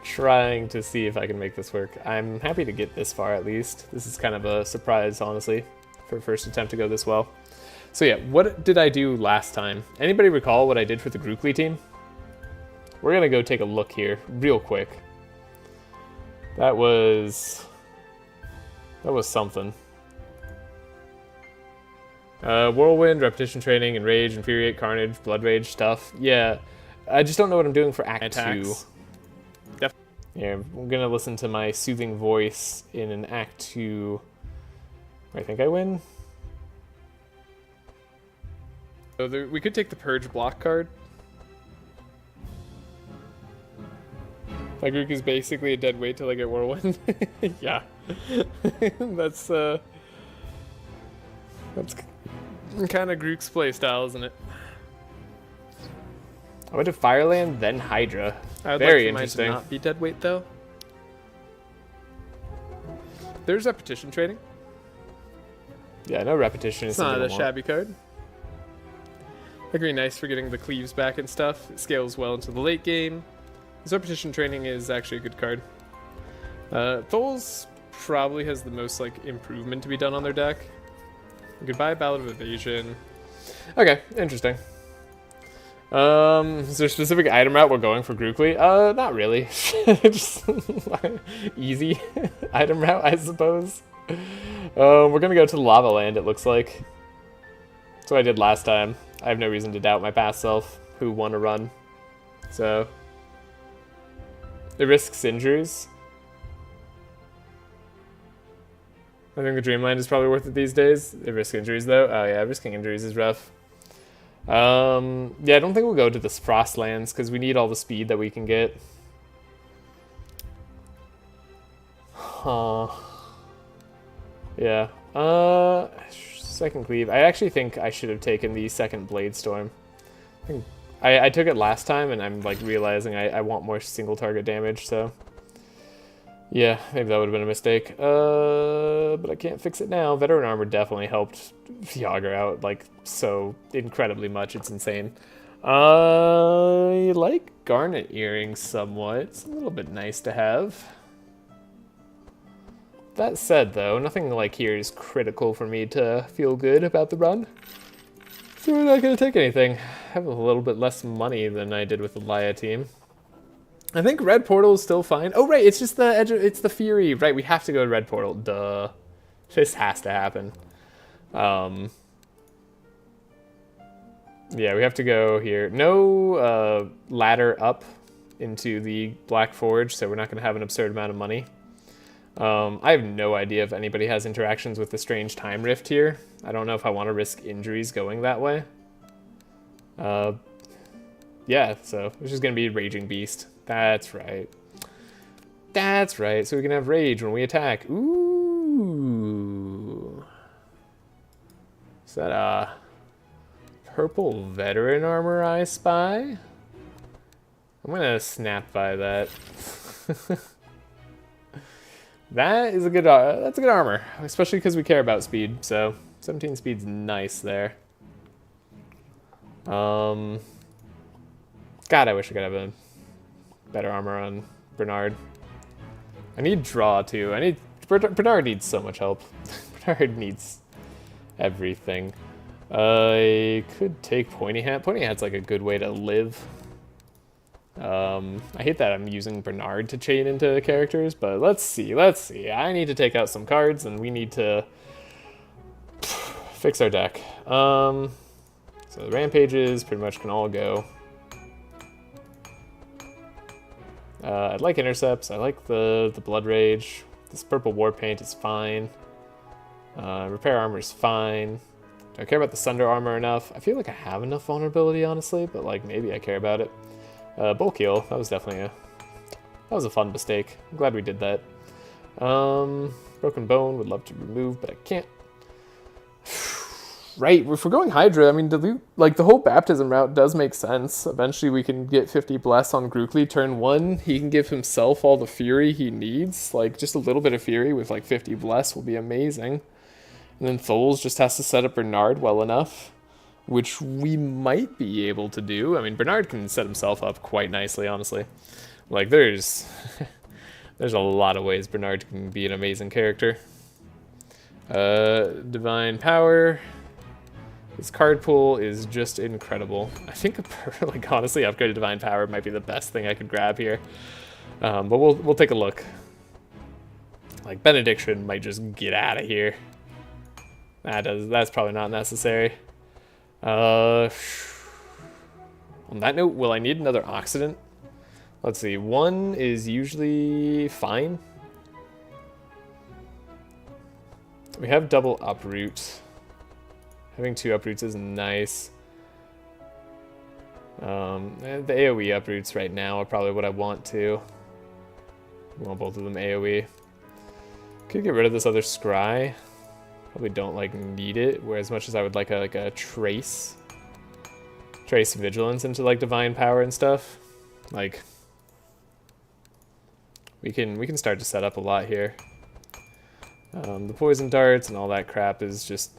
trying to see if I can make this work. I'm happy to get this far at least. This is kind of a surprise, honestly, for a first attempt to go this well. So yeah, what did I do last time? Anybody recall what I did for the Grookly team? We're gonna go take a look here real quick. That was something. Whirlwind, repetition training, enrage, infuriate, carnage, blood rage stuff. Yeah, I just don't know what I'm doing for Act 2. Yeah, I'm gonna listen to my soothing voice in an Act 2. I think I win. So we could take the Purge block card. My Grook is basically a dead weight till I get Whirlwind. Yeah. That's kind of Grook's playstyle, isn't it? I went to Fireland, then Hydra. Very interesting. Mine to not be dead weight though. There's repetition training. Yeah, no repetition is it's not a shabby card. Agree, nice for getting the cleaves back and stuff. It scales well into the late game. This repetition training is actually a good card. Tholes probably has the most like improvement to be done on their deck. Goodbye, Ballad of Evasion. Okay, interesting. Is there a specific item route we're going for Grookly? Not really. Just easy item route, I suppose. We're gonna go to the Lava Land, it looks like. That's what I did last time. I have no reason to doubt my past self, who won a run. So, it risks injuries. I think the Dreamland is probably worth it these days. They risk injuries, though. Oh, yeah, risking injuries is rough. Yeah, I don't think we'll go to the Frostlands, because we need all the speed that we can get. Huh. Yeah. Second Cleave. I actually think I should have taken the second Blade Storm. I took it last time, and I'm like realizing I want more single target damage, so... Yeah, maybe that would have been a mistake. But I can't fix it now. Veteran Armor definitely helped Yager out, like, so incredibly much. It's insane. I like Garnet Earrings somewhat. It's a little bit nice to have. That said, though, nothing like here is critical for me to feel good about the run. So we're not going to take anything. I have a little bit less money than I did with the Laya team. I think Red Portal is still fine. Oh, right, it's just the edge of, it's the Fury. Right, we have to go to Red Portal. Duh. This has to happen. Yeah, we have to go here. No ladder up into the Black Forge, so we're not going to have an absurd amount of money. I have no idea if anybody has interactions with the Strange Time Rift here. I don't know if I want to risk injuries going that way. Yeah, so it's just going to be Raging Beast. That's right. That's right. So we can have Rage when we attack. Ooh. Is that a purple Veteran Armor I spy? I'm going to snap by that. That is a good, that's a good armor, especially because we care about speed, so 17 speed's nice there. God, I wish I could have a better armor on Bernard. I need draw, too. Bernard needs so much help. Bernard needs everything. I could take Pointy Hat. Pointy Hat's like a good way to live. I hate that I'm using Bernard to chain into characters, but let's see. I need to take out some cards, and we need to fix our deck. So the Rampages pretty much can all go. I like Intercepts. I like the Blood Rage. This purple War Paint is fine. Repair Armor is fine. Do I care about the Sunder Armor enough? I feel like I have enough vulnerability, honestly, but like maybe I care about it. Bulk Heal, that was definitely that was a fun mistake. I'm glad we did that. Broken Bone, would love to remove, but I can't. Right, if we're going Hydra, I mean, the whole Baptism route does make sense. Eventually we can get 50 Bless on Grookly. Turn 1, he can give himself all the Fury he needs. Like, just a little bit of Fury with, like, 50 Bless will be amazing. And then Tholes just has to set up Bernard well enough, which we might be able to do. I mean, Bernard can set himself up quite nicely, honestly. Like, there's there's a lot of ways Bernard can be an amazing character. Divine Power. His card pool is just incredible. I think, like, honestly, upgraded Divine Power might be the best thing I could grab here. But we'll take a look. Like, Benediction might just get out of here. That's probably not necessary. On that note, will I need another Oxidant? Let's see, 1 is usually fine. We have double Uproot. Having 2 Uproots is nice. The AoE Uproots right now are probably what I want to. I want both of them AoE. Could get rid of this other Scry. Probably don't like need it, where as much as I would like a Trace Vigilance into like Divine Power and stuff. Like, we can start to set up a lot here. The Poison Darts and all that crap is just,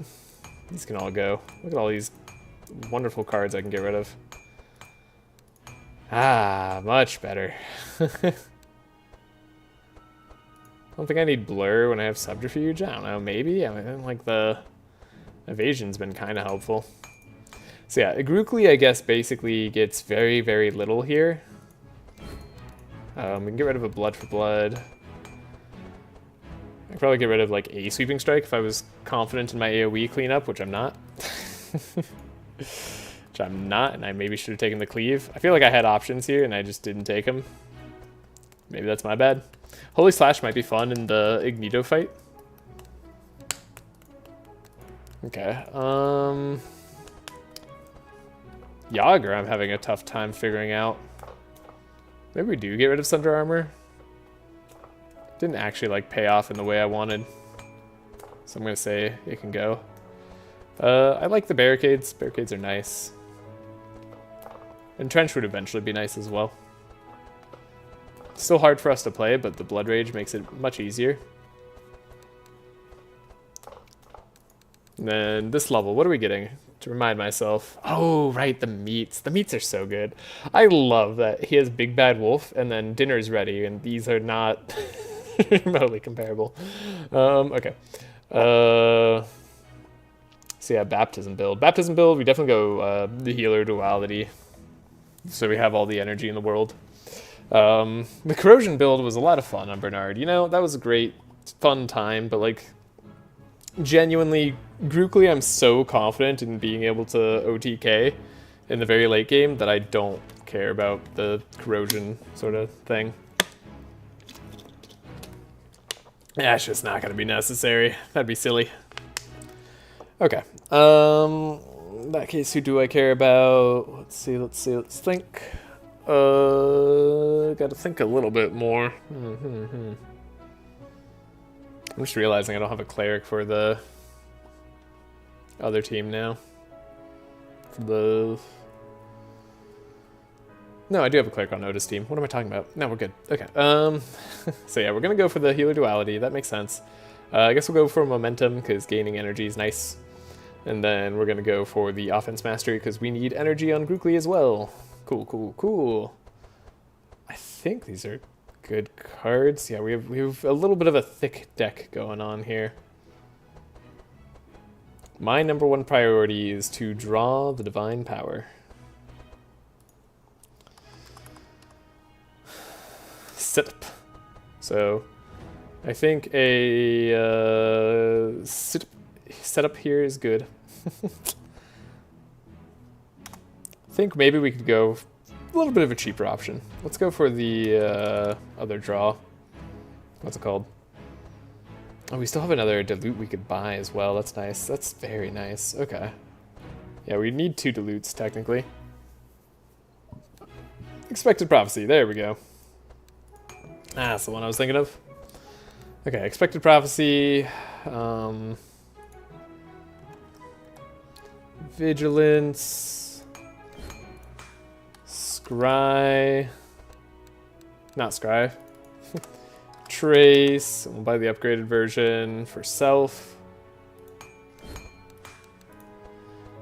these can all go. Look at all these wonderful cards I can get rid of. Ah, much better. I don't think I need Blur when I have Subterfuge. I don't know, maybe? I mean, like, the Evasion's been kind of helpful. So yeah, Igrukli, I guess, basically gets very, very little here. We can get rid of a Blood for Blood. I could probably get rid of, like, a Sweeping Strike if I was confident in my AoE cleanup, which I'm not. Which I'm not, and I maybe should have taken the Cleave. I feel like I had options here, and I just didn't take them. Maybe that's my bad. Holy Slash might be fun in the Ignito fight. Okay, Yager I'm having a tough time figuring out. Maybe we do get rid of Sunder Armor. Didn't actually, like, pay off in the way I wanted. So I'm gonna say it can go. I like the Barricades. Barricades are nice. And Trench would eventually be nice as well. Still hard for us to play, but the Blood Rage makes it much easier. And then this level, what are we getting? To remind myself. Oh, right, the meats. The meats are so good. I love that he has Big Bad Wolf and then Dinner's Ready, and these are not remotely comparable. Okay. So yeah, Baptism build. Baptism build, we definitely go the Healer Duality. So we have all the energy in the world. The Corrosion build was a lot of fun on Bernard. You know, that was a great, fun time, but like, genuinely, Grookly, I'm so confident in being able to OTK in the very late game that I don't care about the Corrosion sort of thing. Yeah, it's just not going to be necessary. That'd be silly. Okay. In that case, who do I care about? Let's think. Gotta think a little bit more. I'm just realizing I don't have a cleric for the other team now. No, I do have a cleric on Otis' team. What am I talking about? No, we're good. Okay. So yeah, we're gonna go for the Healer Duality. That makes sense. I guess we'll go for Momentum, because gaining energy is nice. And then we're gonna go for the Offense Mastery, because we need energy on Grookly as well. Cool. I think these are good cards. Yeah, we have a little bit of a thick deck going on here. My number one priority is to draw the Divine Power. Setup. So, I think a setup here is good. I think maybe we could go a little bit of a cheaper option. Let's go for the other draw. What's it called? Oh, we still have another Dilute we could buy as well. That's nice. That's very nice. Okay. Yeah, we need 2 Dilutes, technically. Expected Prophecy. There we go. Ah, that's the one I was thinking of. Okay, Expected Prophecy. Vigilance. Scry. Not Scry. Trace. We'll buy the upgraded version for self.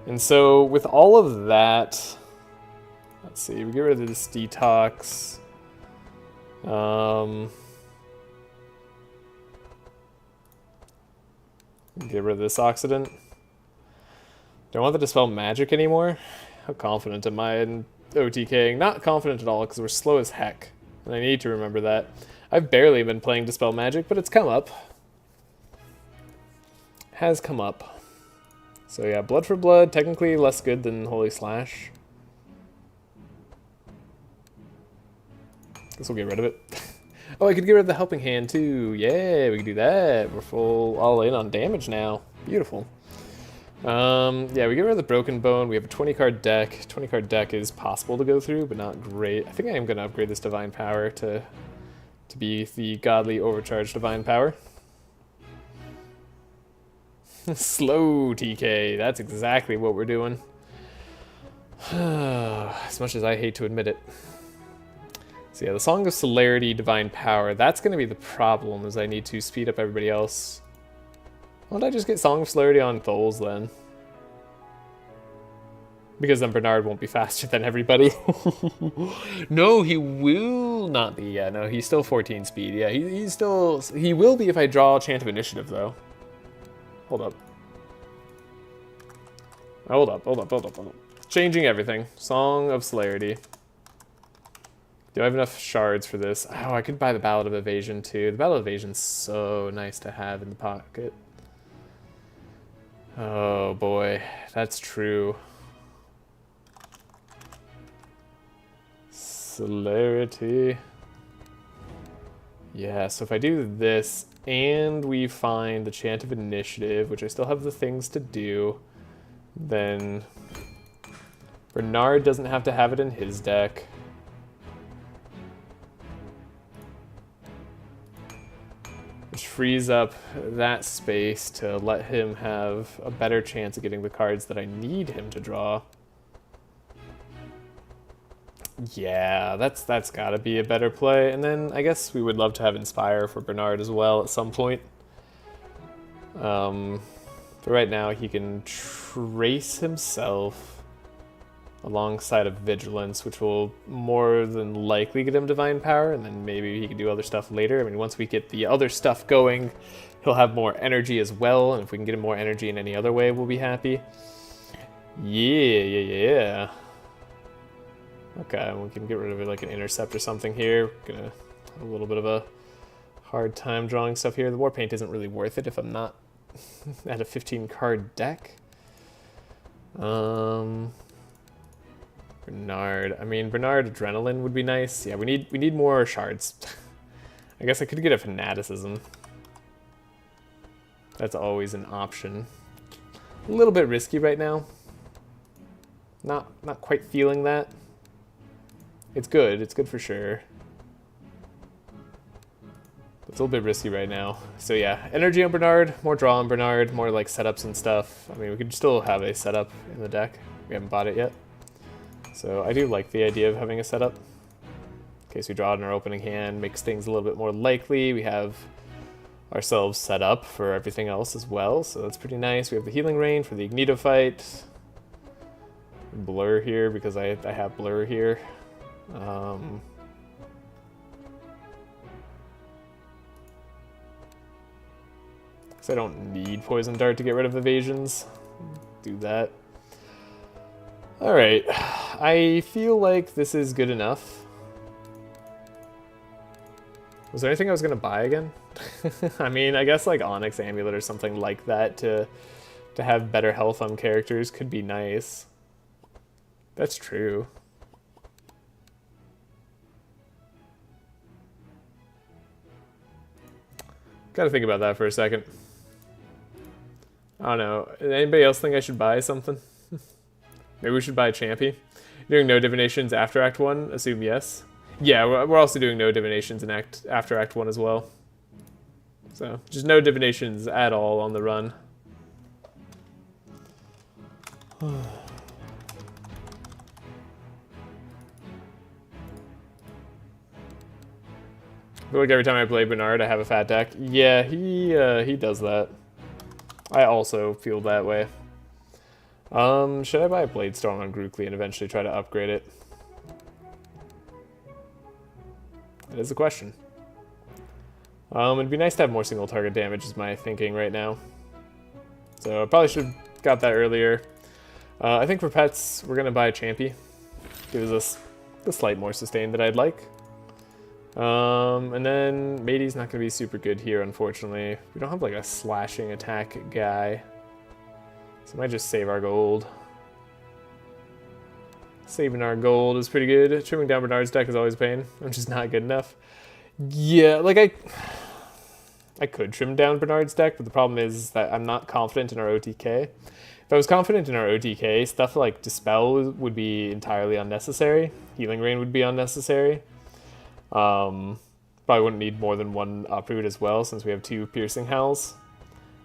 And so with all of that, let's see, we get rid of this Detox. Get rid of this Oxidant. Don't want to dispel magic anymore. How confident am I in OTKing? Not confident at all, because we're slow as heck. And I need to remember that. I've barely been playing dispel magic, but it's come up. Has come up. So yeah, Blood for Blood, technically less good than Holy Slash. Guess we'll get rid of it. Oh, I could get rid of the Helping Hand too. Yeah, we can do that. We're full all in on damage now. Beautiful. Yeah, we get rid of the Broken Bone. We have a 20-card deck. 20-card deck is possible to go through, but not great. I think I am going to upgrade this Divine Power to be the godly overcharged Divine Power. Slow TK. That's exactly what we're doing. As much as I hate to admit it. So yeah, the Song of Celerity, Divine Power. That's going to be the problem, is I need to speed up everybody else. Why don't I just get Song of Celerity on Tholes then? Because then Bernard won't be faster than everybody. No, he will not be. Yeah, no, he's still 14 speed. Yeah, he's still... He will be if I draw Chant of Initiative, though. Hold up. Hold up. Changing everything. Song of Celerity. Do I have enough shards for this? Oh, I could buy the Ballad of Evasion, too. The Ballad of Evasion's so nice to have in the pocket. Oh, boy. That's true. Celerity. Yeah, so if I do this, and we find the Chant of Initiative, which I still have the things to do, then Bernard doesn't have to have it in his deck. Which frees up that space to let him have a better chance of getting the cards that I need him to draw. Yeah, that's gotta be a better play. And then I guess we would love to have Inspire for Bernard as well at some point. But right now he can trace himself alongside of Vigilance, which will more than likely get him Divine Power, and then maybe he can do other stuff later. I mean, once we get the other stuff going, he'll have more energy as well, and if we can get him more energy in any other way, we'll be happy. Yeah. Okay, we can get rid of it like an Intercept or something here. Gonna have a little bit of a hard time drawing stuff here. The Warpaint isn't really worth it if I'm not at a 15-card deck. Bernard. I mean, Bernard Adrenaline would be nice. Yeah, we need more shards. I guess I could get a Fanaticism. That's always an option. A little bit risky right now. Not quite feeling that. It's good for sure. It's a little bit risky right now. So yeah, energy on Bernard, more draw on Bernard, more like setups and stuff. I mean, we could still have a setup in the deck. We haven't bought it yet. So I do like the idea of having a setup. In case we draw it in our opening hand, makes things a little bit more likely. We have ourselves set up for everything else as well, so that's pretty nice. We have the Healing Rain for the Ignito fight. Blur here because I have Blur here. So I don't need Poison Dart to get rid of evasions. Do that. Alright, I feel like this is good enough. Was there anything I was going to buy again? I mean, I guess like Onyx Amulet or something like that to have better health on characters could be nice. That's true. Gotta think about that for a second. I don't know. Anybody else think I should buy something? Maybe we should buy a Champy. Doing no Divinations after Act 1? Assume yes. Yeah, we're also doing no Divinations in after Act 1 as well. So, just no Divinations at all on the run. I feel like every time I play Bernard, I have a fat deck. Yeah, he does that. I also feel that way. Should I buy a Bladestorm on Grookly and eventually try to upgrade it? That is a question. It'd be nice to have more single target damage is my thinking right now. So I probably should have got that earlier. I think for pets, we're going to buy a Champy. Gives us the slight more sustain that I'd like. And then Matey's not going to be super good here, unfortunately. We don't have like a slashing attack guy. So I might just save our gold. Saving our gold is pretty good. Trimming down Bernard's deck is always a pain. I'm just not good enough. Yeah, like I could trim down Bernard's deck, but the problem is that I'm not confident in our OTK. If I was confident in our OTK, stuff like Dispel would be entirely unnecessary. Healing Rain would be unnecessary. Probably wouldn't need more than one Uproot as well, since we have 2 Piercing Howls.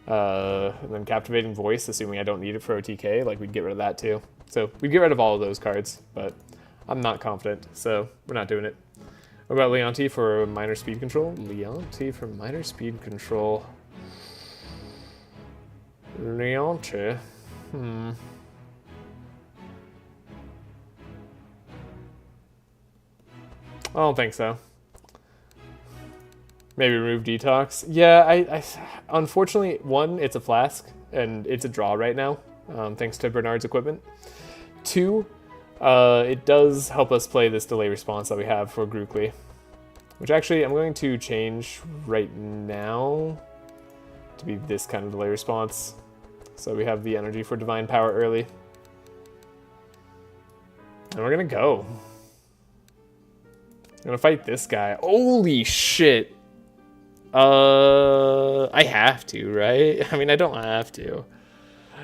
And then Captivating Voice, assuming I don't need it for OTK, like we'd get rid of that too. So we'd get rid of all of those cards, but I'm not confident, so we're not doing it. What about Leonti for minor speed control? Leonti for minor speed control. Leonti. I don't think so. Maybe remove Detox. Yeah, I unfortunately, one, it's a flask, and it's a draw right now, thanks to Bernard's equipment. 2, it does help us play this delay response that we have for Grookly, which actually I'm going to change right now to be this kind of delay response. So we have the energy for Divine Power early. And we're gonna go. I'm gonna fight this guy. Holy shit! I have to, right? I mean, I don't have to.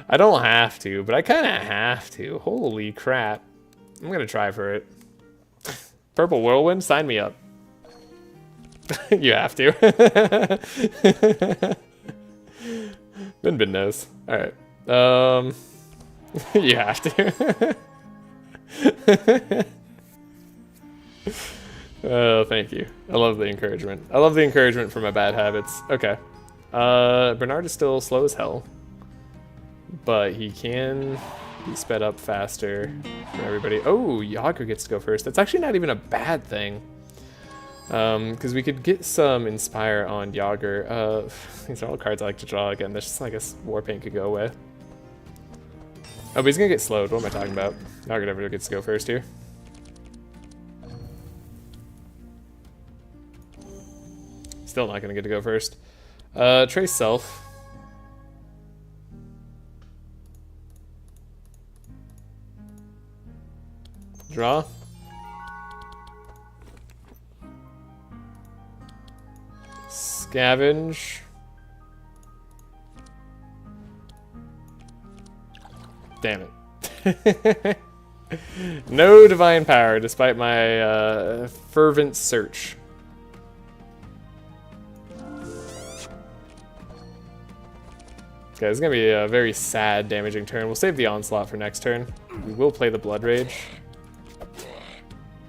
I don't have to, but I kind of have to. Holy crap. I'm gonna try for it. Purple Whirlwind, sign me up. You have to. Bin knows. Alright. You have to. Oh, thank you. I love the encouragement. I love the encouragement for my bad habits. Okay. Bernard is still slow as hell, but he can be sped up faster for everybody. Oh, Yager gets to go first. That's actually not even a bad thing. Because we could get some Inspire on Yager. These are all cards I like to draw again. That's just like a Warpaint could go away. Oh, but he's gonna get slowed. What am I talking about? Yager never gets to go first here. Still not gonna get to go first. Trace Self. Draw. Scavenge. Damn it. No Divine Power, despite my fervent search. Okay, this is going to be a very sad, damaging turn. We'll save the Onslaught for next turn. We will play the Blood Rage.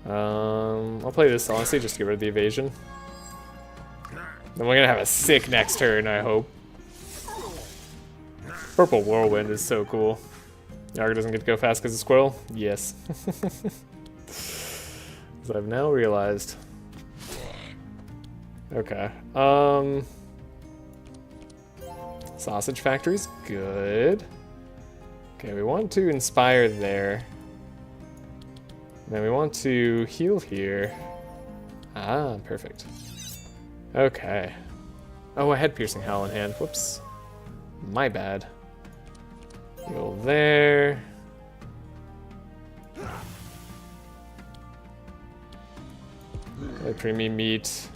I'll play this, honestly, just to get rid of the evasion. Then we're going to have a sick next turn, I hope. Purple Whirlwind is so cool. Yager doesn't get to go fast because of Squirrel? Yes. As I've now realized. Okay. Sausage Factory's good. Okay, we want to Inspire there. And then we want to heal here. Ah, perfect. Okay. Oh, I had Piercing Howl in hand. Whoops. My bad. Heal there. Play Premium Meat.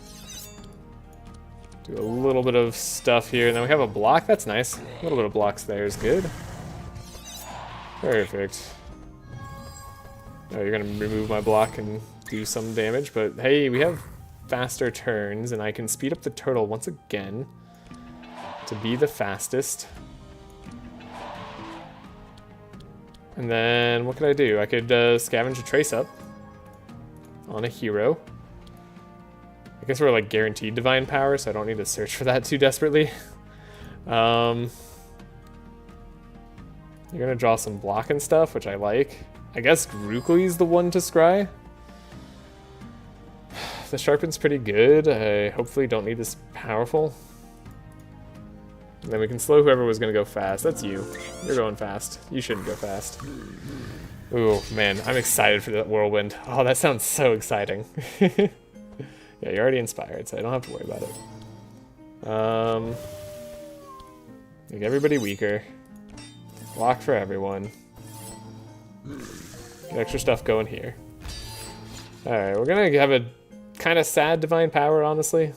Do a little bit of stuff here, and then we have a block. That's nice. A little bit of blocks there is good. Perfect. Oh, you're gonna remove my block and do some damage, but hey, we have faster turns, and I can speed up the turtle once again to be the fastest. And then what could I do? I could scavenge a Trace up on a hero. I guess we're like guaranteed Divine Power, so I don't need to search for that too desperately. You're gonna draw some block and stuff, which I like. I guess Grookly's the one to scry. The sharpen's pretty good. I hopefully don't need this powerful. And then we can slow whoever was going to go fast. That's you. You're going fast. You shouldn't go fast. Ooh, man, I'm excited for that whirlwind. Oh, that sounds so exciting. Yeah, you're already inspired, so I don't have to worry about it. Make everybody weaker. Block for everyone. Get extra stuff going here. Alright, we're gonna have a kind of sad divine power, honestly.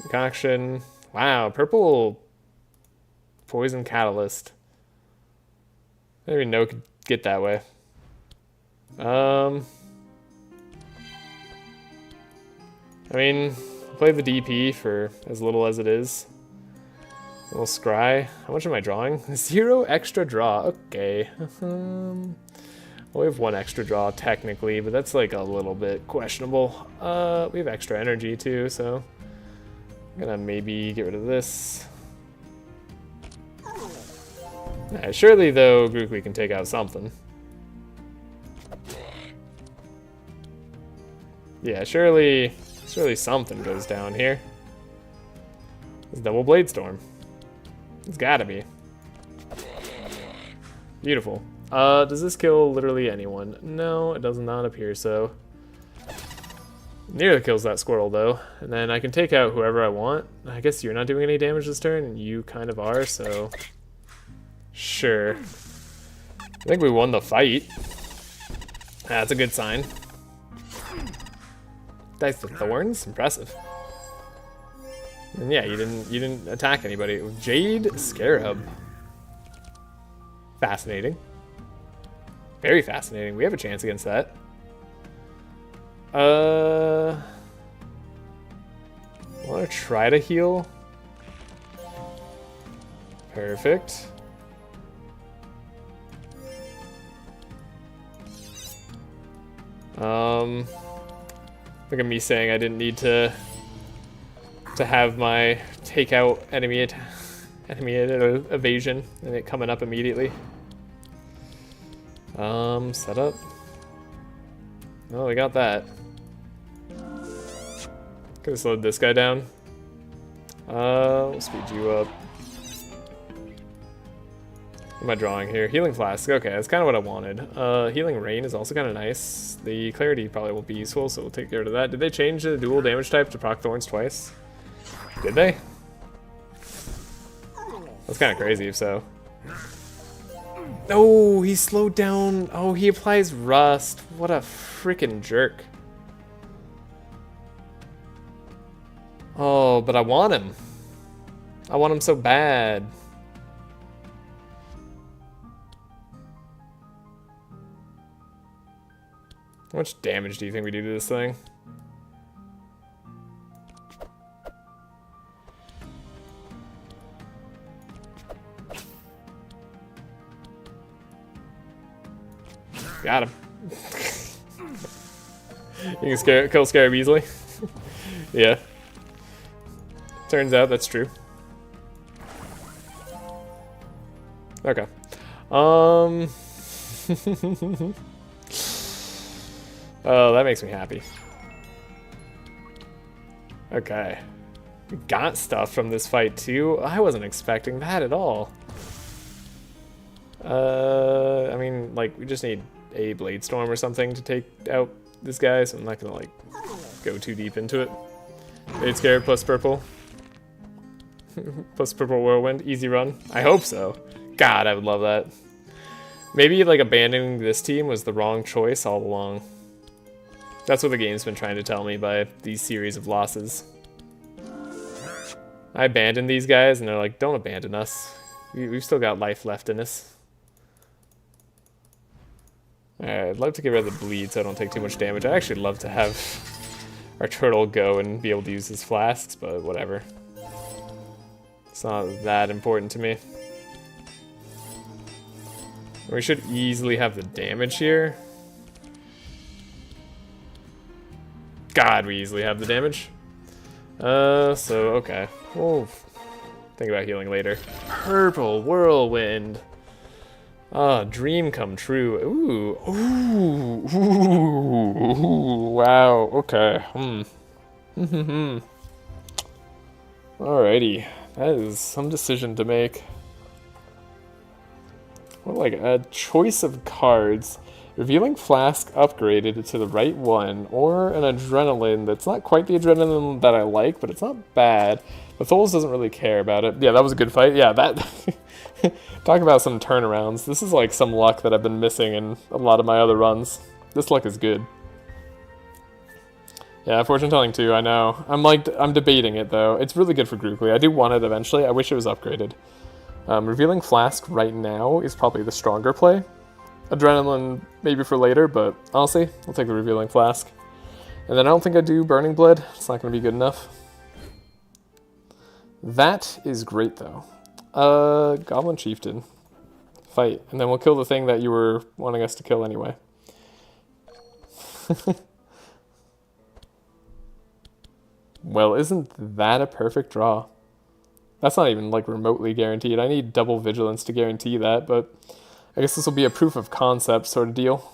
Concoction. Wow, purple poison catalyst. I didn't even know it could get that way. I mean, play the DP for as little as it is. A little scry. How much am I drawing? 0 extra draw. Okay. Well, we have 1 extra draw technically, but that's like a little bit questionable. We have extra energy too, so I'm gonna maybe get rid of this. Surely though, Grookly can take out something. Yeah, surely something goes down here. It's double blade storm. It's gotta be. Beautiful. Does this kill literally anyone? No, it does not appear so. Nearly kills that squirrel though. And then I can take out whoever I want. I guess you're not doing any damage this turn, and you kind of are, so sure. I think we won the fight. That's a good sign. Dice with thorns, impressive. And yeah, you didn't attack anybody. Jade Scarab. Fascinating. Very fascinating. We have a chance against that. I want to try to heal. Perfect. Look at me saying I didn't need to have my takeout enemy evasion and it coming up immediately. Set up. Oh, we got that. Could have slowed this guy down. We'll speed you up. What am I drawing here? Healing Flask. Okay, that's kind of what I wanted. Healing Rain is also kind of nice. The Clarity probably won't be useful, so we'll take care of that. Did they change the dual damage type to proc Thorns twice? Did they? That's kind of crazy if so. Oh, he slowed down. Oh, he applies Rust. What a freaking jerk. Oh, but I want him. I want him so bad. How much damage do you think we do to this thing? Got him. You can kill Scarab easily. Yeah. Turns out that's true. Okay. Oh, that makes me happy. Okay. We got stuff from this fight too. I wasn't expecting that at all. I mean, like, we just need a Blade Storm or something to take out this guy, so I'm not gonna, like, go too deep into it. Blade Scarab plus purple. Plus purple whirlwind. Easy run. I hope so. God, I would love that. Maybe, like, abandoning this team was the wrong choice all along. That's what the game's been trying to tell me by these series of losses. I abandoned these guys, and they're like, don't abandon us. We've still got life left in us. Alright, I'd love to get rid of the bleed so I don't take too much damage. I'd actually love to have our turtle go and be able to use his flasks, but whatever. It's not that important to me. We should easily have the damage here. God, we easily have the damage. So, okay. We'll think about healing later. Purple Whirlwind. Ah, dream come true. Ooh, ooh, wow, okay, Alrighty, that is some decision to make. Well, like a choice of cards. Revealing Flask upgraded to the right one, or an Adrenaline that's not quite the Adrenaline that I like, but it's not bad. But Tholes doesn't really care about it. Yeah, that was a good fight. Yeah, that... Talk about some turnarounds. This is like some luck that I've been missing in a lot of my other runs. This luck is good. Yeah, fortune telling too, I know. I'm debating it though. It's really good for Grookly. I do want it eventually. I wish it was upgraded. Revealing Flask right now is probably the stronger play. Adrenaline maybe for later, but honestly, I'll take the Revealing Flask. And then I don't think I do Burning Blood. It's not going to be good enough. That is great though. Goblin Chieftain. Fight. And then we'll kill the thing that you were wanting us to kill anyway. Well, isn't that a perfect draw? That's not even like remotely guaranteed. I need double vigilance to guarantee that, but I guess this will be a proof of concept sort of deal.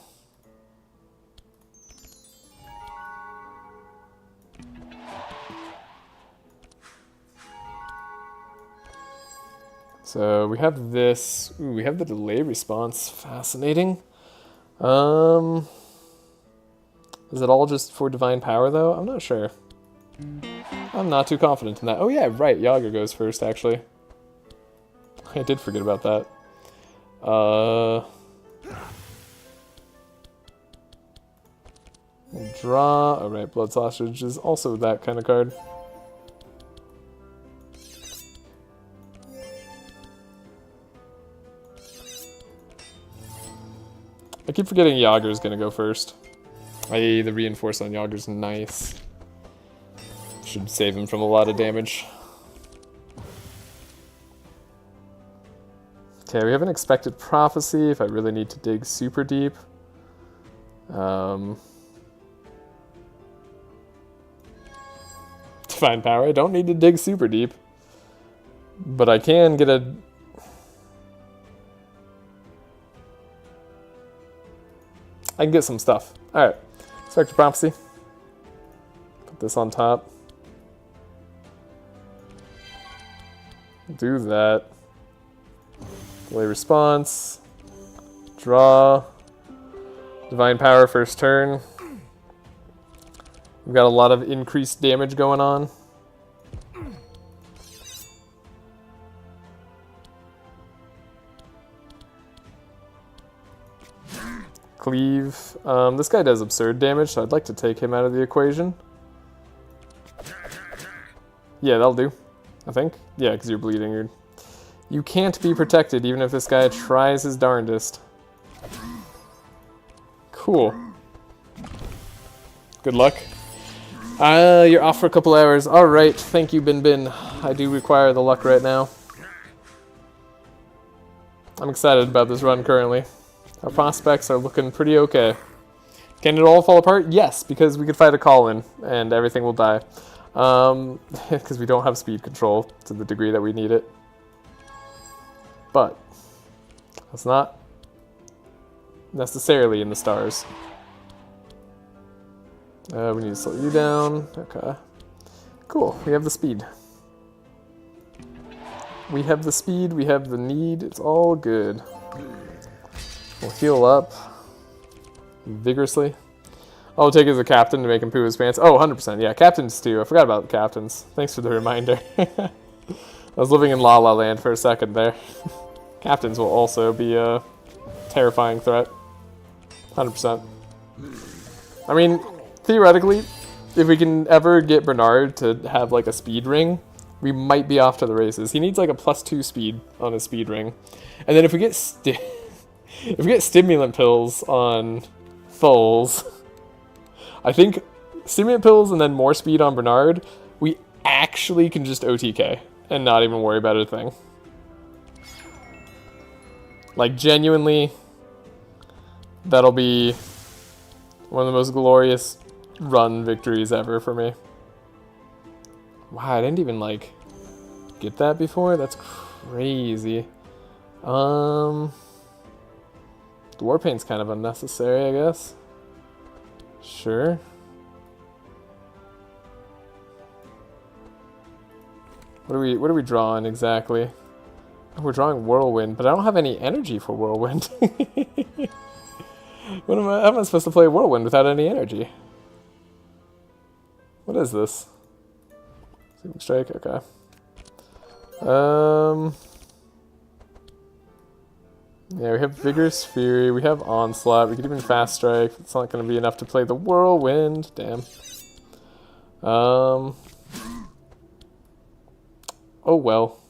So we have this. Ooh, we have the delay response. Fascinating. Is it all just for divine power though? I'm not sure. I'm not too confident in that. Oh yeah, right. Yager goes first actually. I did forget about that. Draw. Alright, Blood Sausage is also that kind of card. I keep forgetting Yager's gonna go first. The reinforce on Yager's nice. Should save him from a lot of damage. Okay, we have an Expected Prophecy if I really need to dig super deep. Divine Power, I don't need to dig super deep. But I can get a... I can get some stuff. Alright, Expected Prophecy. Put this on top. Do that. Delay response. Draw. Divine Power first turn. We've got a lot of increased damage going on. Cleave. This guy does absurd damage, so I'd like to take him out of the equation. Yeah, that'll do. I think. Yeah, because you're bleeding. You can't be protected even if this guy tries his darndest. Cool. Good luck. You're off for a couple hours. Alright, thank you, Bin Bin. I do require the luck right now. I'm excited about this run currently. Our prospects are looking pretty okay. Can it all fall apart? Yes, because we could fight a call-in and everything will die. Because we don't have speed control to the degree that we need it. But that's not necessarily in the stars. We need to slow you down. Okay. Cool, we have the speed. We have the speed, we have the need, it's all good. We'll heal up vigorously. I'll take as a captain to make him poo his pants. Oh, 100%. Yeah, captains too. I forgot about the captains. Thanks for the reminder. I was living in La La Land for a second there. Captains will also be a terrifying threat. 100%. I mean, theoretically, if we can ever get Bernard to have like a speed ring, we might be off to the races. He needs like a +2 speed on his speed ring. And then if we get stimulant pills on Foles, I think stimulant pills and then more speed on Bernard, we actually can just OTK and not even worry about a thing. Like, genuinely, that'll be one of the most glorious run victories ever for me. Wow, I didn't even, like, get that before? That's crazy. The Warpaint's kind of unnecessary, I guess. Sure. What are we drawing exactly? Oh, we're drawing Whirlwind, but I don't have any energy for Whirlwind. How am I supposed to play Whirlwind without any energy? What is this? Sleeping Strike, okay. Yeah, we have Vigorous Fury, we have Onslaught, we could even Fast Strike. It's not going to be enough to play the Whirlwind, damn. Oh well.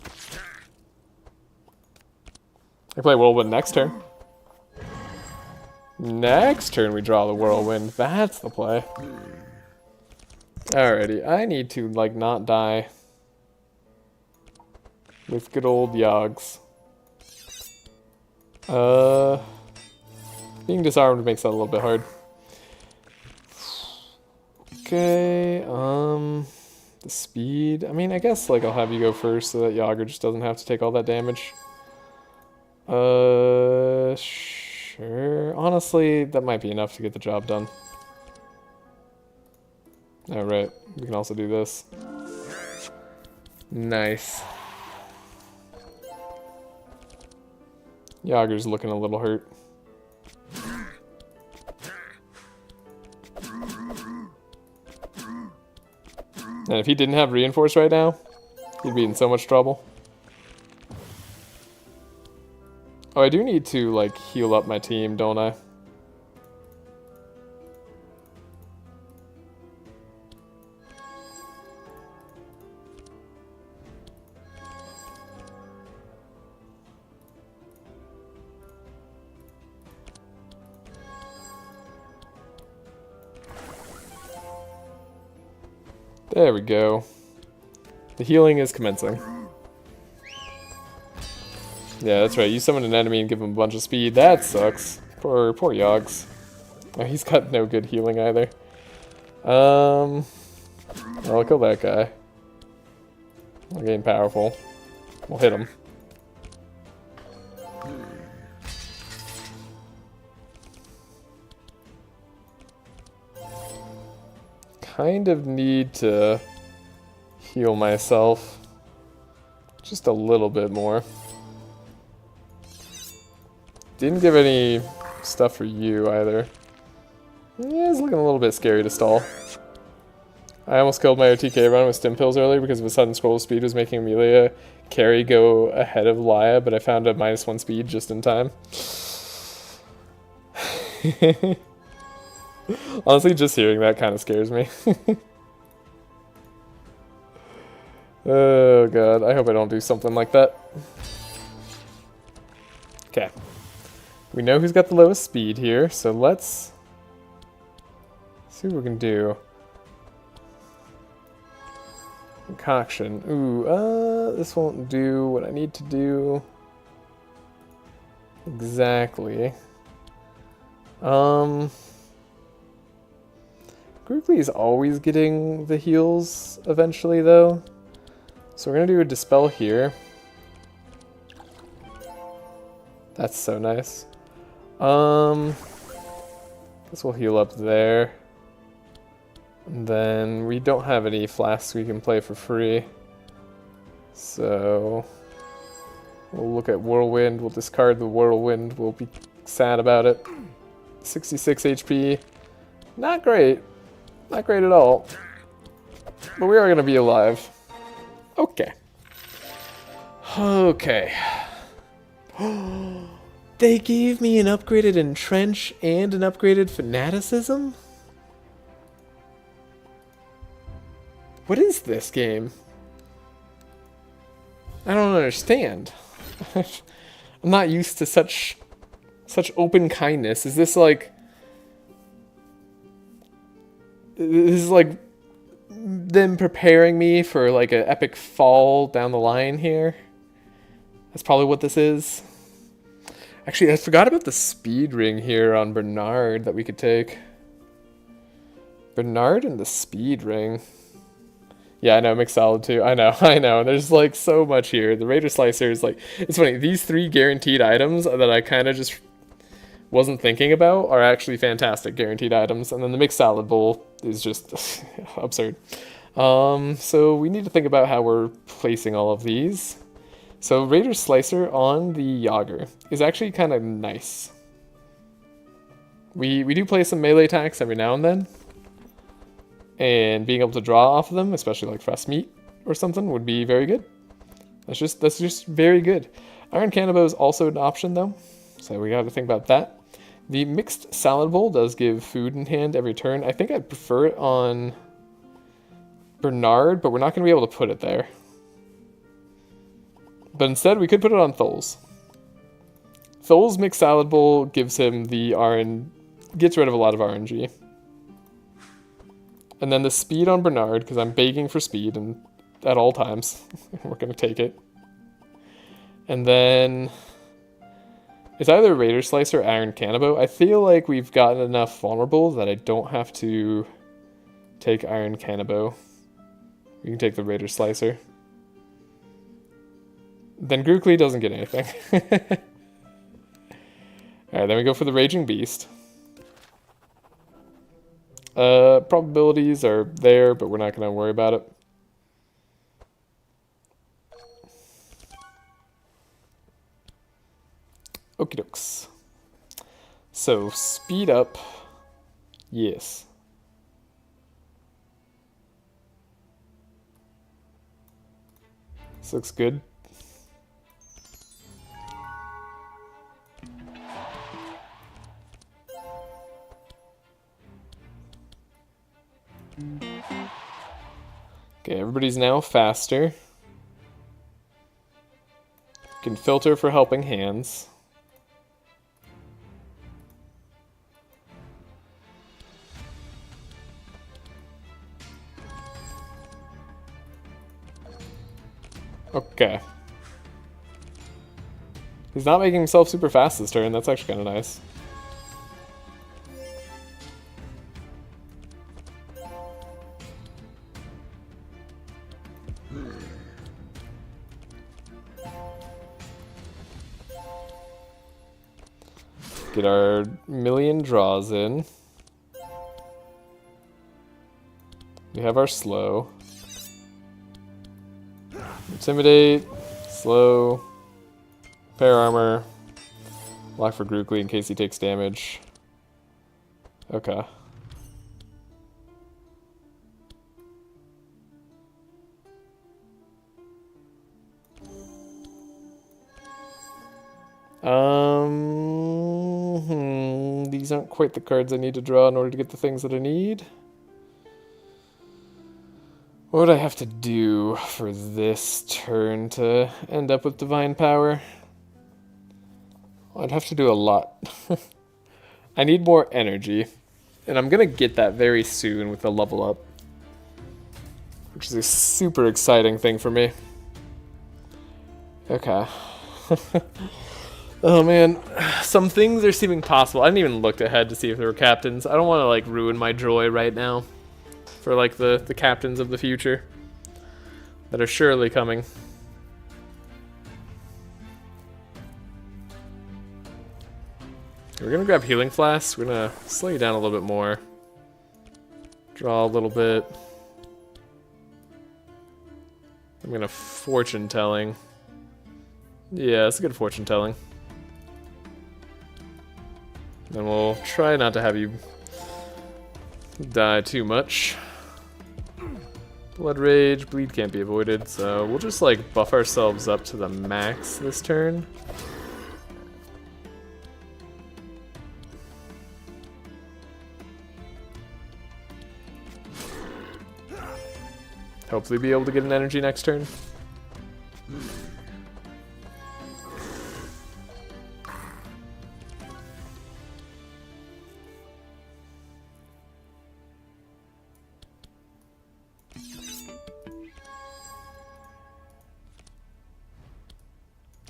I play Whirlwind next turn. Next turn we draw the Whirlwind, that's the play. Alrighty, I need to, like, not die with good old Yogs. Being disarmed makes that a little bit hard. Okay, the speed. I mean, I guess, like, I'll have you go first so that Yager just doesn't have to take all that damage. Sure. Honestly, that might be enough to get the job done. Alright, we can also do this. Nice. Yager's looking a little hurt. And if he didn't have Reinforce right now, he'd be in so much trouble. Oh, I do need to, like, heal up my team, don't I? There we go. The healing is commencing. Yeah, that's right. You summon an enemy and give him a bunch of speed. That sucks. Poor Yogs. Oh, he's got no good healing either. I'll kill that guy. I'll gain powerful. We'll hit him. Kind of need to heal myself just a little bit more. Didn't give any stuff for you either. Yeah, it's looking a little bit scary to stall. I almost killed my OTK run with stim pills earlier because of a sudden scroll speed was making Amelia carry go ahead of Laya, but I found a -1 speed just in time. Honestly, just hearing that kind of scares me. Oh god, I hope I don't do something like that. Okay. We know who's got the lowest speed here, so let's see what we can do. Concoction. Ooh, this won't do what I need to do. Exactly. Grouply is always getting the heals eventually, though. So we're gonna do a Dispel here. That's so nice. This will heal up there. And then we don't have any flasks we can play for free. So we'll look at Whirlwind, we'll discard the Whirlwind, we'll be sad about it. 66 HP. Not great. Not great at all. But we are going to be alive. Okay. Okay. They gave me an upgraded Entrench and an upgraded Fanaticism? What is this game? I don't understand. I'm not used to such open kindness. Is this like... This is like them preparing me for like an epic fall down the line here. That's probably what this is. Actually, I forgot about the speed ring here on Bernard that we could take. Bernard and the speed ring. Yeah, I know, mixed solid too. I know. There's like so much here. The Raider Slicer is like, it's funny, these 3 guaranteed items that I kind of just wasn't thinking about are actually fantastic guaranteed items. And then the mixed salad bowl is just absurd. So we need to think about how we're placing all of these. So Raider's Slicer on the Yager is actually kind of nice. We do play some melee attacks every now and then. And being able to draw off of them, especially like fresh meat or something, would be very good. That's just very good. Iron Cannonbow is also an option though, so we got to think about that. The mixed salad bowl does give food in hand every turn. I think I'd prefer it on Bernard, but we're not going to be able to put it there. But instead, we could put it on Tholes. Tholes' mixed salad bowl gives him the gets rid of a lot of RNG. And then the speed on Bernard, because I'm begging for speed and at all times. We're going to take it. And then it's either Raider Slicer or Iron Cannonbow. I feel like we've gotten enough vulnerable that I don't have to take Iron Cannonbow. We can take the Raider Slicer. Then Grookly doesn't get anything. Alright, then we go for the Raging Beast. Probabilities are there, but we're not going to worry about it. Okie dokes. So, speed up. Yes. This looks good. Okay, everybody's now faster. Can filter for helping hands. Okay. He's not making himself super fast this turn. That's actually kind of nice. Get our million draws in. We have our slow. Intimidate, slow, pair armor, lock for Grookly in case he takes damage. Okay. These aren't quite the cards I need to draw in order to get the things that I need. What would I have to do for this turn to end up with Divine Power? I'd have to do a lot. I need more energy. And I'm going to get that very soon with the level up. Which is a super exciting thing for me. Okay. Oh man, some things are seeming possible. I didn't even look ahead to see if there were captains. I don't want to like ruin my joy right now for like the captains of the future that are surely coming. We're gonna grab Healing Flask. We're gonna slow you down a little bit more. Draw a little bit. I'm gonna Fortune Telling. Yeah, it's a good Fortune Telling. And we'll try not to have you die too much. Blood Rage, Bleed can't be avoided, so we'll just like buff ourselves up to the max this turn. Hopefully be able to get an energy next turn.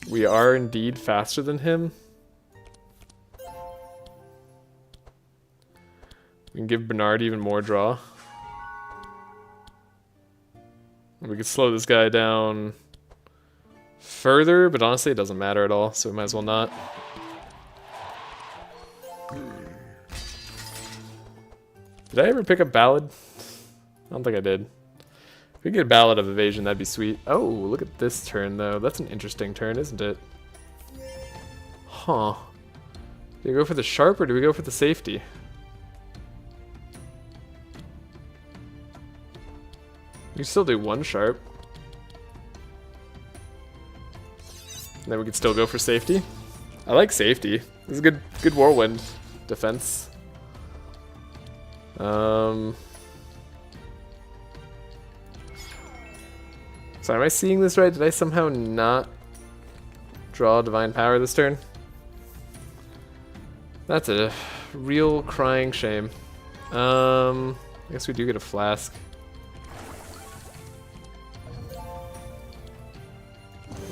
We are indeed faster than him. We can give Bernard even more draw. We could slow this guy down further, but honestly it doesn't matter at all, so we might as well not. Did I ever pick up Ballad? I don't think I did. If we get a Ballad of Evasion, that'd be sweet. Oh, look at this turn, though. That's an interesting turn, isn't it? Huh. Do we go for the sharp or do we go for the safety? You still do one sharp. And then we could still go for safety. I like safety. This is a good whirlwind defense. So am I seeing this right? Did I somehow not draw Divine Power this turn? That's a real crying shame. I guess we do get a flask.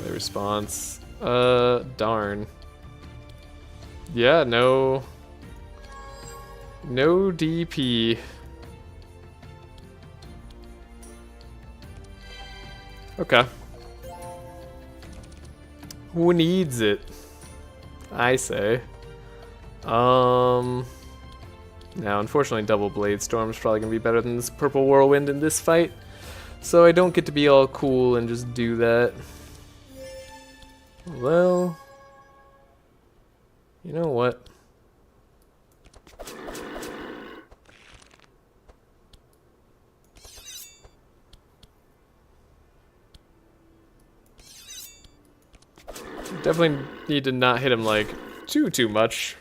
The response. Darn. Yeah, no DP. Okay. Who needs it? I say. Now, unfortunately, Double Blade Storm is probably gonna be better than this Purple Whirlwind in this fight, so I don't get to be all cool and just do that. Well, you know what? Definitely need to not hit him like too much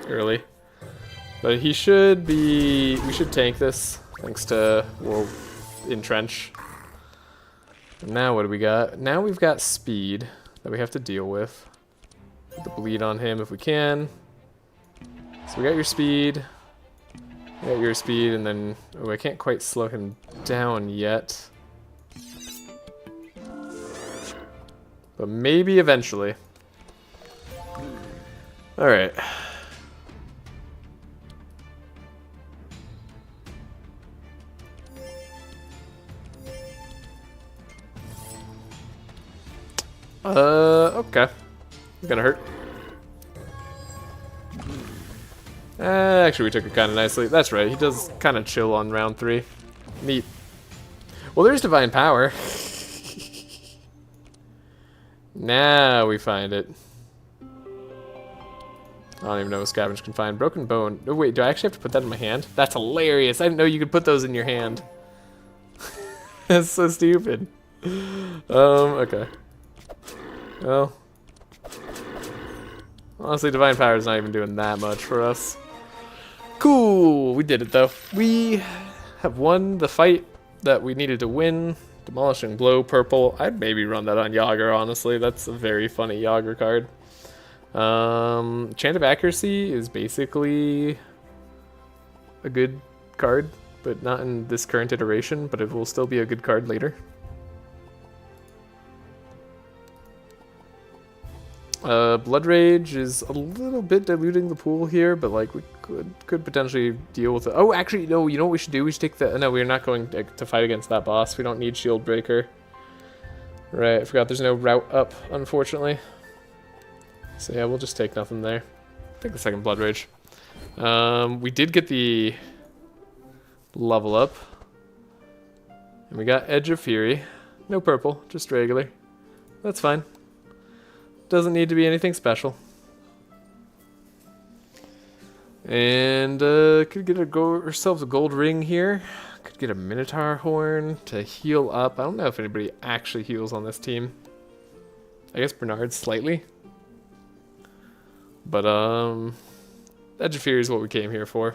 early. But he should be... we should tank this, thanks to, well, Entrench. And now what do we got? Now we've got speed that we have to deal with. Put the bleed on him if we can. So we got your speed. We got your speed, and then... oh, I can't quite slow him down yet. But maybe eventually. Alright. Okay. It's gonna hurt. Actually, we took it kind of nicely. That's right, he does kind of chill on round 3. Neat. Well, there's Divine Power. Now we find it. I don't even know what Scavenge can find. Broken Bone. Oh, wait, do I actually have to put that in my hand? That's hilarious. I didn't know you could put those in your hand. That's so stupid. Okay. Well. Honestly, Divine Power is not even doing that much for us. Cool! We did it, though. We have won the fight that we needed to win. Demolishing Blow, purple. I'd maybe run that on Yager, honestly. That's a very funny Yager card. Chant of Accuracy is basically a good card, but not in this current iteration, but it will still be a good card later. Blood Rage is a little bit diluting the pool here, but like we could potentially deal with it. Oh, actually, no, you know what we should do? We should take the... no, we're not going to fight against that boss. We don't need Shield Breaker. Right, I forgot there's no route up, unfortunately. So yeah, we'll just take nothing there. Take the second Blood Rage. We did get the level up. And we got Edge of Fury. No purple, just regular. That's fine. Doesn't need to be anything special. And could get ourselves a gold ring here. Could get a Minotaur horn to heal up. I don't know if anybody actually heals on this team. I guess Bernard slightly. But Edge of Fury is what we came here for.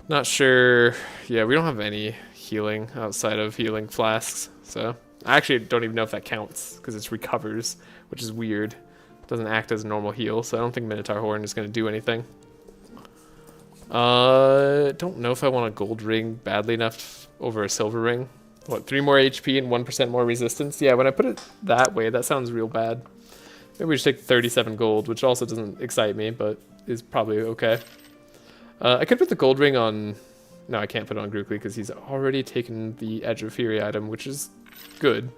Not sure. Yeah, we don't have any healing outside of healing flasks, so I actually don't even know if that counts because it's recovers, which is weird. It doesn't act as a normal heal, so I don't think Minotaur Horn is going to do anything. Don't know if I want a gold ring badly enough over a silver ring. What, 3 more HP and 1% more resistance? Yeah, when I put it that way, that sounds real bad. Maybe we should take 37 gold, which also doesn't excite me, but is probably okay. I could put the gold ring on... no, I can't put it on Grookly because he's already taken the Edge of Fury item, which is good.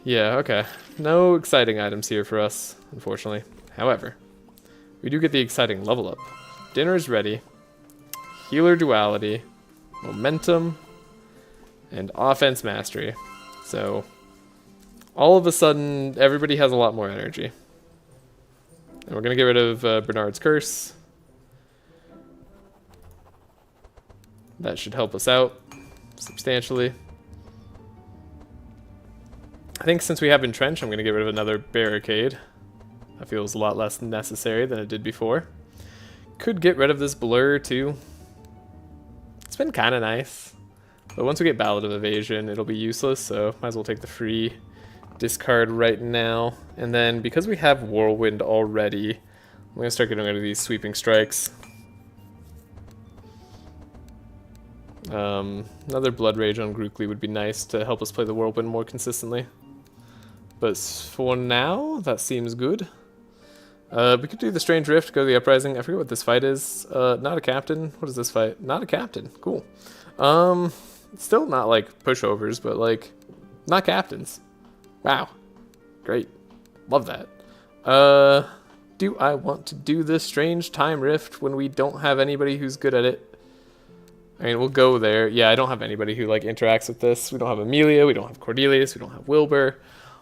Yeah, okay. No exciting items here for us, unfortunately. However, we do get the exciting level up. Dinner is ready. Healer duality. Momentum. And offense mastery. So, all of a sudden, everybody has a lot more energy. And we're going to get rid of Bernard's Curse. That should help us out substantially. I think since we have Entrench, I'm going to get rid of another Barricade. That feels a lot less necessary than it did before. Could get rid of this Blur too. It's been kind of nice. But once we get Ballad of Evasion, it'll be useless, so might as well take the free discard right now. And then because we have Whirlwind already, I'm going to start getting rid of these Sweeping Strikes. Another Blood Rage on Grookly would be nice to help us play the Whirlwind more consistently. But for now, that seems good. We could do the Strange Rift, go to the Uprising. I forget what this fight is. Not a captain. What is this fight? Not a captain. Cool. Still not like pushovers, but like not captains. Wow. Great. Love that. Do I want to do this Strange Time Rift when we don't have anybody who's good at it? I mean, we'll go there. Yeah, I don't have anybody who like interacts with this. We don't have Amelia, we don't have Cornelius, we don't have Wilbur.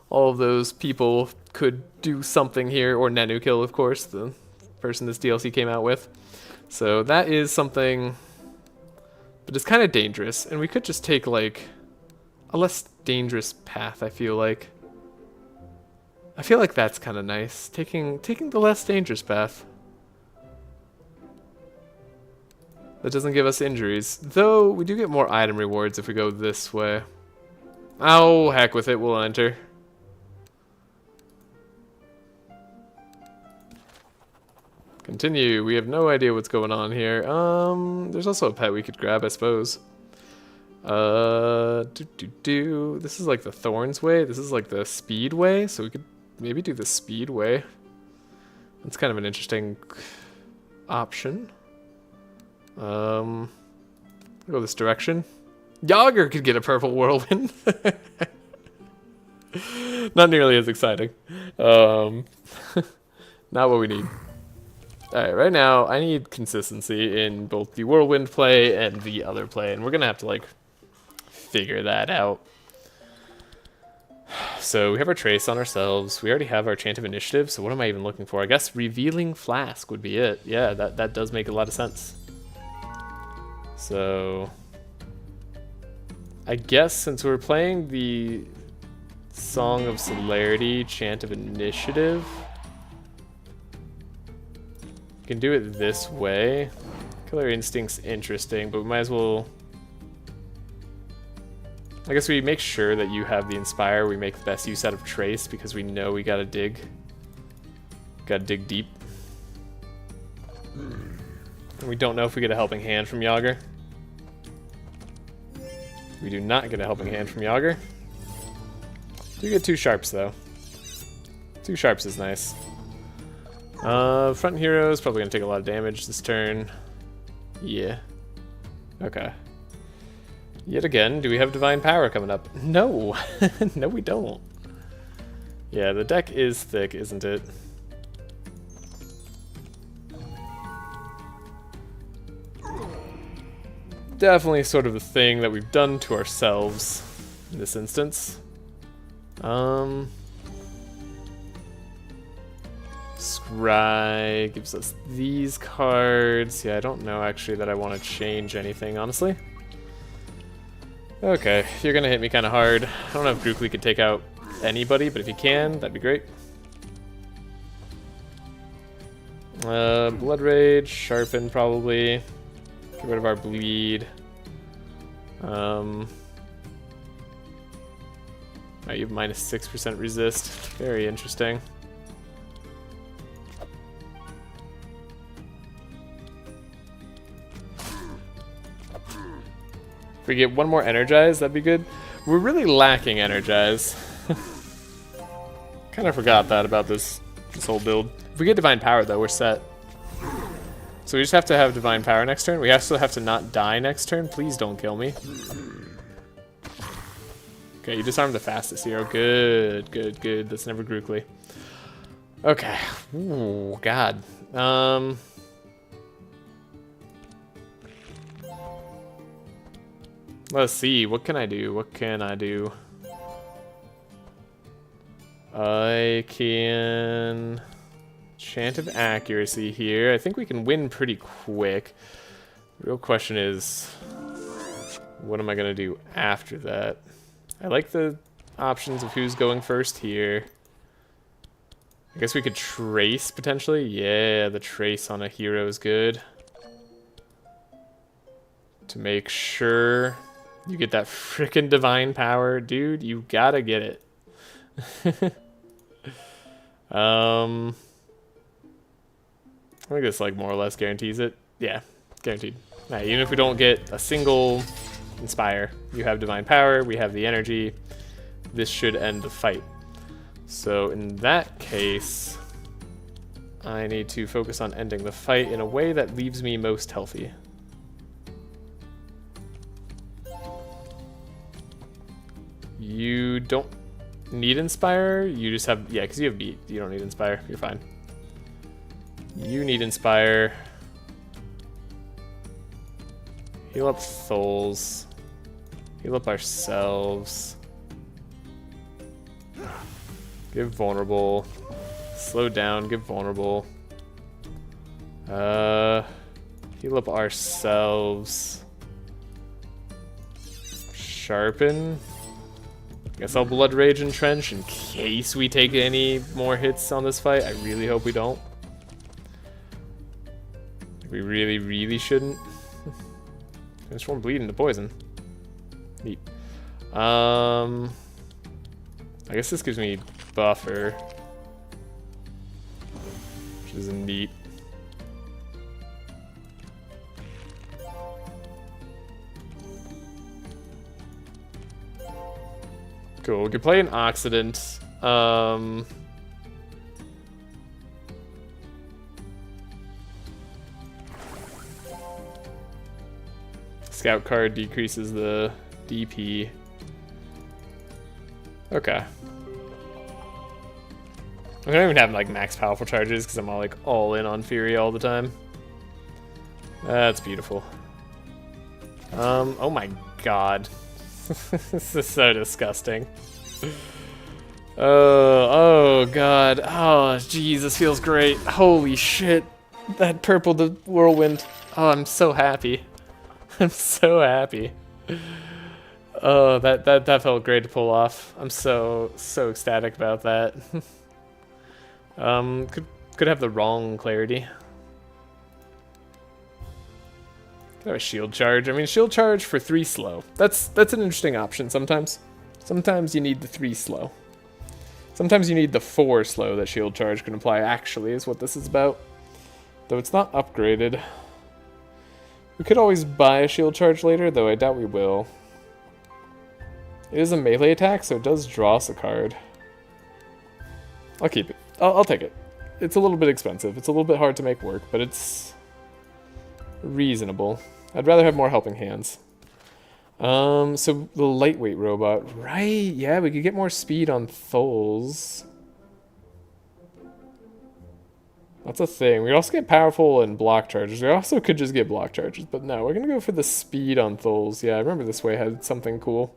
All of those people could do something here, or Nanukil, of course, the person this DLC came out with. So that is something, but it's kind of dangerous, and we could just take like a less dangerous path. I feel like that's kind of nice, taking the less dangerous path. That doesn't give us injuries, though we do get more item rewards if we go this way. Oh, heck with it, we'll enter. Continue. We have no idea what's going on here. There's also a pet we could grab, I suppose. This is like the Thorns way. This is like the Speed way, so we could maybe do the Speed way. That's kind of an interesting option. Go this direction. Yager could get a purple Whirlwind. Not nearly as exciting. Not what we need. Alright, right now I need consistency in both the Whirlwind play and the other play, and we're gonna have to like figure that out. So we have our Trace on ourselves. We already have our Chant of Initiative, so what am I even looking for? I guess Revealing Flask would be it. Yeah, that does make a lot of sense. So I guess since we're playing the Song of Celerity, Chant of Initiative, we can do it this way. Killer Instinct's interesting, but we might as well... I guess we make sure that you have the Inspire. We make the best use out of Trace because we know we gotta dig. Gotta dig deep. And we don't know if we get a Helping Hand from Yager. We do not get a Helping Hand from Yager. Do get 2 Sharps though. 2 Sharps is nice. Front hero is probably gonna take a lot of damage this turn. Yeah. Okay. Yet again, do we have Divine Power coming up? No! No, we don't. Yeah, the deck is thick, isn't it? Definitely sort of a thing that we've done to ourselves in this instance. Scry gives us these cards. Yeah, I don't know actually that I want to change anything, honestly. Okay, you're gonna hit me kind of hard. I don't know if Grookly could take out anybody, but if he can, that'd be great. Blood Rage, Sharpen probably. Get rid of our Bleed. Oh, you have minus 6% resist. Very interesting. If we get one more Energize, that'd be good. We're really lacking Energize. Kind of forgot that about this whole build. If we get Divine Power, though, we're set. So we just have to have Divine Power next turn. We also have to not die next turn. Please don't kill me. Okay, you disarmed the fastest hero. Good, good, good. That's never Grookly. Okay. Ooh, God. Let's see. What can I do? What can I do? I can chant of accuracy here. I think we can win pretty quick. The real question is, what am I gonna do after that? I like the options of who's going first here. I guess we could trace potentially. Yeah, the trace on a hero is good. To make sure you get that frickin' divine power, dude. You gotta get it. I think this like more or less guarantees it. Yeah, guaranteed. Right, even if we don't get a single inspire, you have divine power, we have the energy. This should end the fight. So in that case, I need to focus on ending the fight in a way that leaves me most healthy. You don't need inspire, you just have, yeah, because you have beat, you don't need inspire, you're fine. You need inspire. Heal up souls. Heal up ourselves. Give vulnerable. Slow down, give vulnerable. Heal up ourselves. Sharpen. Guess I'll Blood Rage and Trench in case we take any more hits on this fight. I really hope we don't. We really, really shouldn't. I just won't bleed into poison. Neat. I guess this gives me buffer, which is neat. Cool. We can play an Oxidant. Scout card decreases the DP. Okay. I don't even have like max powerful charges because I'm all in on Fury all the time. That's beautiful. Oh my god. This is so disgusting. Oh god. Oh jeez, this feels great. Holy shit. That purple whirlwind. Oh, I'm so happy. I'm so happy. Oh, that felt great to pull off. I'm so ecstatic about that. Could have the wrong clarity. Could have a shield charge. I mean, shield charge for 3 slow. That's an interesting option sometimes. Sometimes you need the 3 slow. Sometimes you need the 4 slow that shield charge can apply, actually, is what this is about. Though it's not upgraded. We could always buy a shield charge later, though I doubt we will. It is a melee attack, so it does draw us a card. I'll keep it. I'll take it. It's a little bit expensive. It's a little bit hard to make work, but it's reasonable. I'd rather have more helping hands. So the lightweight robot. Right, yeah, we could get more speed on Tholes. That's a thing. We also get powerful and block charges. We also could just get block charges, but no, we're gonna go for the speed on Tholes. Yeah, I remember this way had something cool.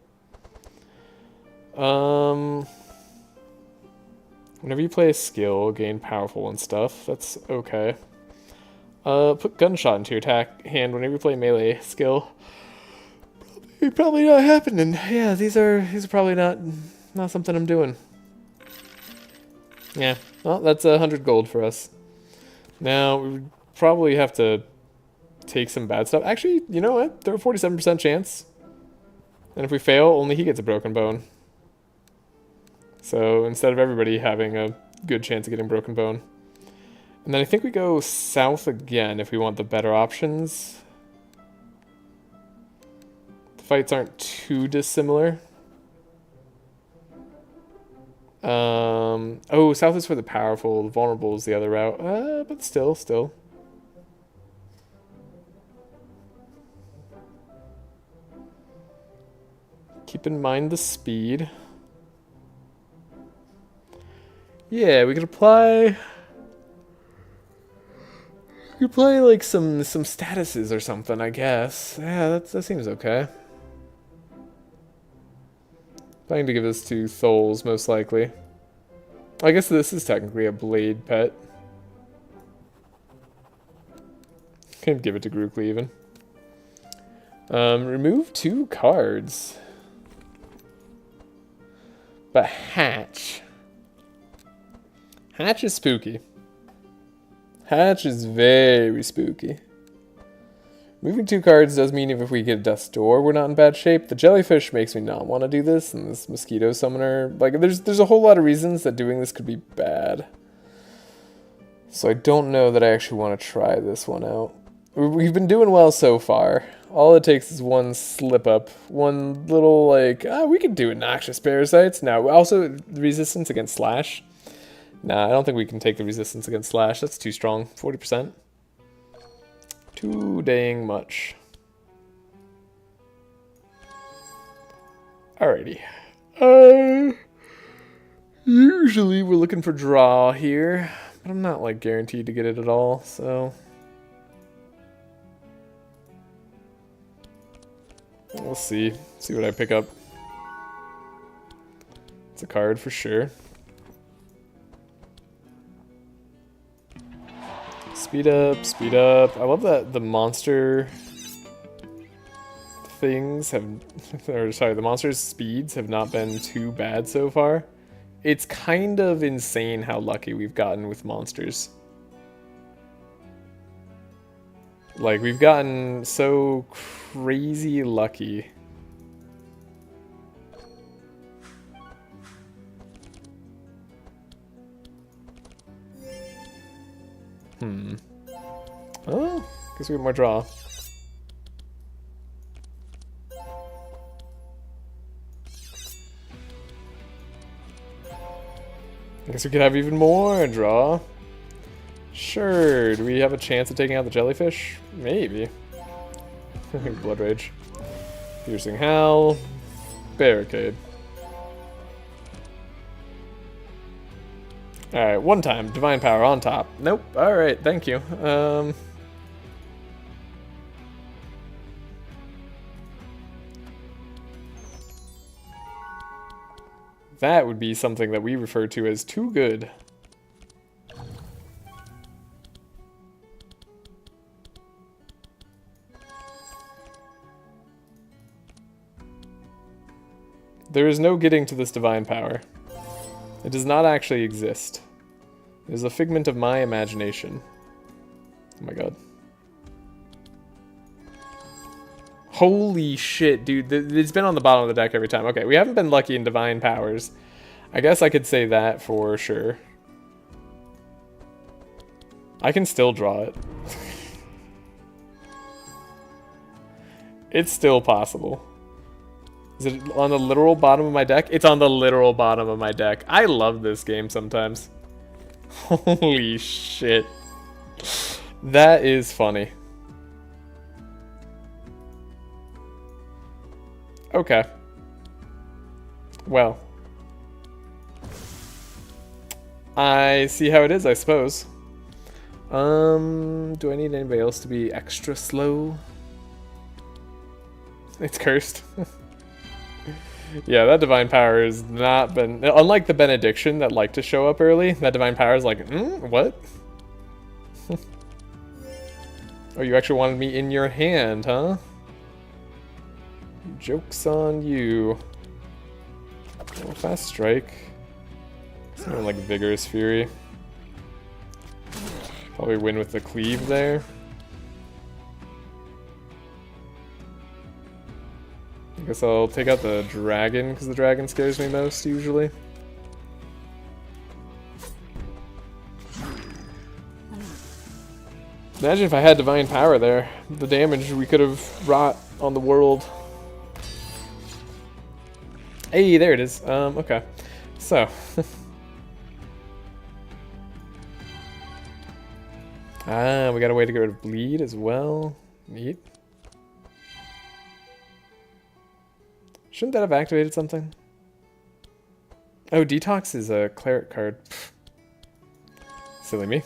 Whenever you play a skill, gain powerful and stuff. That's okay. Put gunshot into your attack hand whenever you play melee skill. Probably not happening. Yeah, these are probably not something I'm doing. Yeah, well, that's 100 gold for us. Now, we would probably have to take some bad stuff. Actually, you know what? There's a 47% chance. And if we fail, only he gets a broken bone. So instead of everybody having a good chance of getting broken bone. And then I think we go south again if we want the better options. The fights aren't too dissimilar. Oh, south is for the powerful, the vulnerable is the other route. But still. Keep in mind the speed. Yeah, we could apply... We could play like some statuses or something, I guess. Yeah, that seems okay. Planning to give this to Tholes, most likely. I guess this is technically a blade pet. Can give it to Grookly even. Remove 2 cards. But Hatch. Hatch is spooky. Hatch is very spooky. Moving 2 cards does mean if we get Death's Door, we're not in bad shape. The jellyfish makes me not want to do this, and this mosquito summoner, like, there's a whole lot of reasons that doing this could be bad. So I don't know that I actually want to try this one out. We've been doing well so far. All it takes is one slip up, one little, like, we could do Noxious Parasites. Now, also resistance against Slash. Nah, I don't think we can take the resistance against Slash. That's too strong. 40%. Too dang much. Alrighty. Usually we're looking for draw here, but I'm not like guaranteed to get it at all, so we'll see. See what I pick up. It's a card for sure. Speed up, speed up. I love that the monster things have, or sorry, the monster's speeds have not been too bad so far. It's kind of insane how lucky we've gotten with monsters. Like, we've gotten so crazy lucky. Oh, guess we have more draw. I guess we could have even more draw. Sure, do we have a chance of taking out the jellyfish? Maybe. Blood Rage. Piercing Howl. Barricade. Alright, one time. Divine Power on top. Nope. Alright, thank you. That would be something that we refer to as too good. There is no getting to this divine power. It does not actually exist. It is a figment of my imagination. Oh my god. Holy shit, dude. It's been on the bottom of the deck every time. Okay, we haven't been lucky in divine powers. I guess I could say that for sure. I can still draw it. It's still possible. Is it on the literal bottom of my deck? It's on the literal bottom of my deck. I love this game sometimes. Holy shit. That is funny. Okay. Well. I see how it is, I suppose. Do I need anybody else to be extra slow? It's cursed. Yeah, that divine power has not been... Unlike the benediction that liked to show up early, that divine power is like, what? Oh, you actually wanted me in your hand, huh? Joke's on you. Oh, fast strike. Something like Vigorous Fury. Probably win with the cleave there. I guess I'll take out the dragon, because the dragon scares me most, usually. Imagine if I had divine power there. The damage we could have wrought on the world. Hey, there it is. Okay. So. We got a way to get rid of bleed as well. Neat. Shouldn't that have activated something? Oh, Detox is a cleric card. Silly me.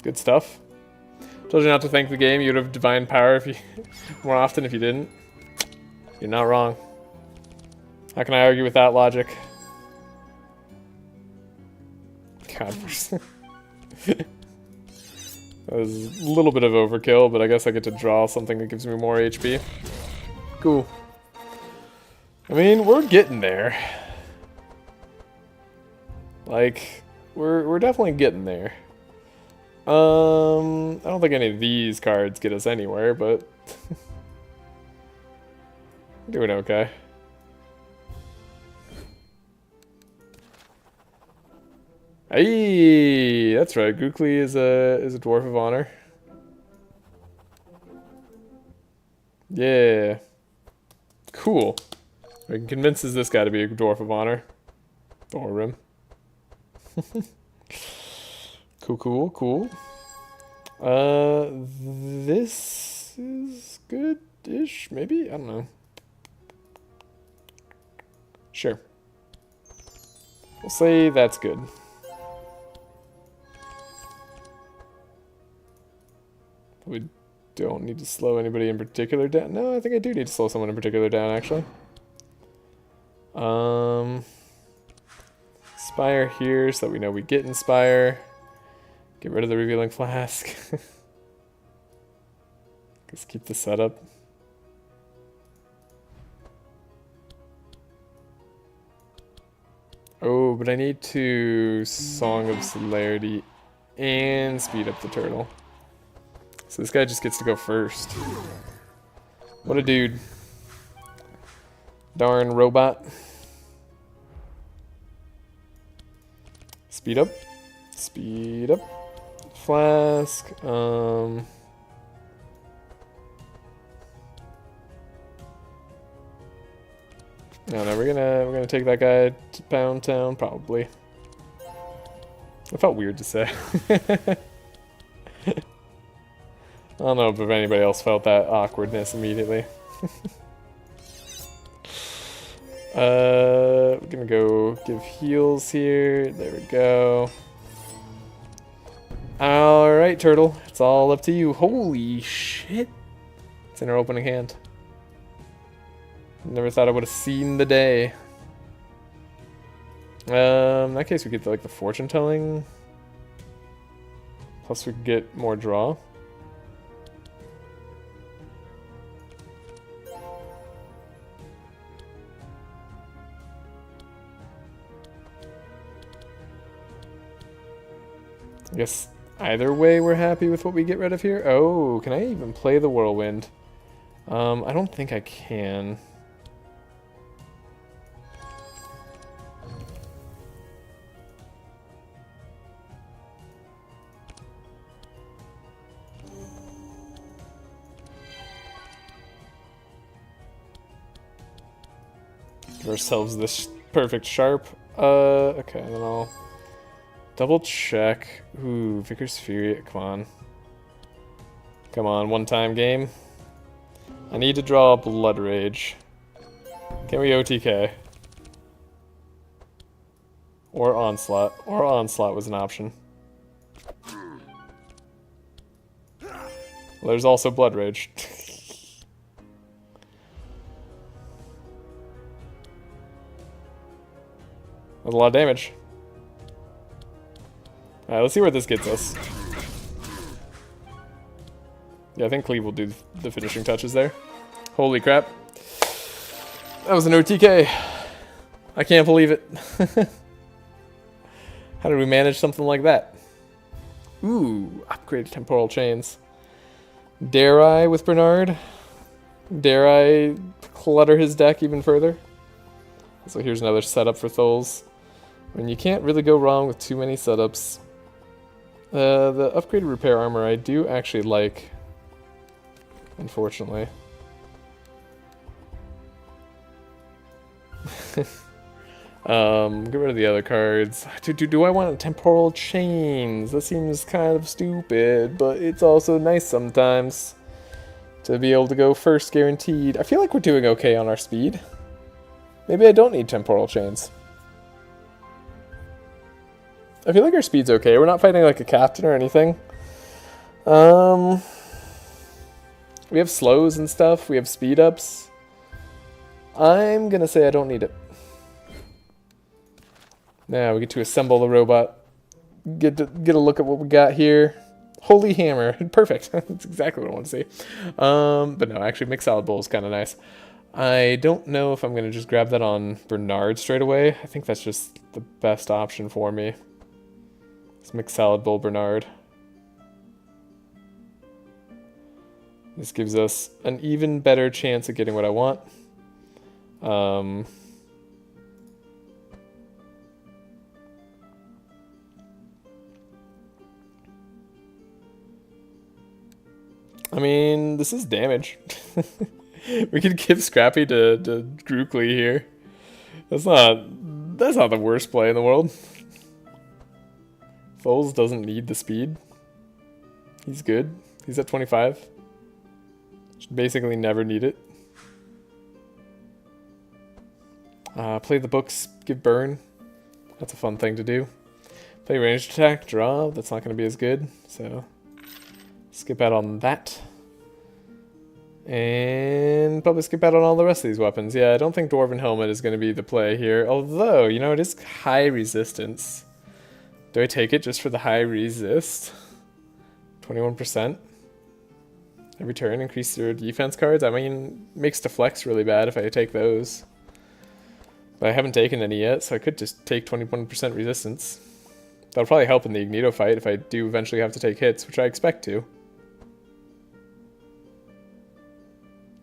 Good stuff. Told you not to thank the game. You'd have divine power if you more often if you didn't. You're not wrong. How can I argue with that logic? God, that was a little bit of overkill, but I guess I get to draw something that gives me more HP. Cool. I mean, we're getting there. Like, we're definitely getting there. I don't think any of these cards get us anywhere, but doing okay. Hey, that's right. Gookly is a dwarf of honor. Yeah. Cool. We can convince this guy to be a dwarf of honor. Or him. Cool. This is good-ish, maybe? I don't know. Sure. We'll say that's good. We don't need to slow anybody in particular down. No, I think I do need to slow someone in particular down, actually. Inspire here so that we know we get Inspire. Get rid of the Revealing Flask. Just keep the setup. Oh, but I need to Song of Celerity and speed up the turtle. So this guy just gets to go first. What a dude. Darn robot. Speed up. Speed up. Flask. No, we're gonna take that guy to Pound Town, probably. It felt weird to say. I don't know if anybody else felt that awkwardness immediately. We're gonna go give heals here. There we go. Alright, Turtle. It's all up to you. Holy shit. It's in our opening hand. Never thought I would have seen the day. In that case, we get like the fortune telling. Plus, we could get more draw. I guess either way, we're happy with what we get rid of here. Oh, can I even play the Whirlwind? I don't think I can. Give ourselves this perfect sharp. Okay, then I'll double check. Ooh, Vicar's Fury. Come on. Come on, one-time game. I need to draw Blood Rage. Can we OTK? Or Onslaught. Or Onslaught was an option. Well, there's also Blood Rage. That's a lot of damage. Alright, let's see where this gets us. Yeah, I think Cleve will do the finishing touches there. Holy crap. That was an OTK. I can't believe it. How did we manage something like that? Ooh, upgraded temporal chains. Dare I with Bernard? Dare I clutter his deck even further? So here's another setup for Tholes. I mean, you can't really go wrong with too many setups. The upgraded repair armor I do actually like, unfortunately. Get rid of the other cards. Do I want temporal chains? That seems kind of stupid, but it's also nice sometimes to be able to go first guaranteed. I feel like we're doing okay on our speed. Maybe I don't need temporal chains. I feel like our speed's okay. We're not fighting like a captain or anything. We have slows and stuff. We have speed ups. I'm gonna say I don't need it. Now we get to assemble the robot. Get a look at what we got here. Holy hammer. Perfect. That's exactly what I want to see. But no, actually mixed salad bowl is kind of nice. I don't know if I'm going to just grab that on Bernard straight away. I think that's just the best option for me. Let's mix salad bowl Bernard. This gives us an even better chance of getting what I want. I mean, this is damage. We could give Scrappy to Grookly here. That's not the worst play in the world. Foles doesn't need the speed. He's good. He's at 25. Should basically never need it. Play the books, give burn. That's a fun thing to do. Play ranged attack, draw. That's not going to be as good, so skip out on that. And probably skip out on all the rest of these weapons. Yeah, I don't think Dwarven Helmet is going to be the play here. Although, you know, it is high resistance. Do I take it just for the high resist? 21%. Every turn, increase your defense cards. I mean, makes the flex really bad if I take those. But I haven't taken any yet, so I could just take 21% resistance. That'll probably help in the Ignito fight if I do eventually have to take hits, which I expect to.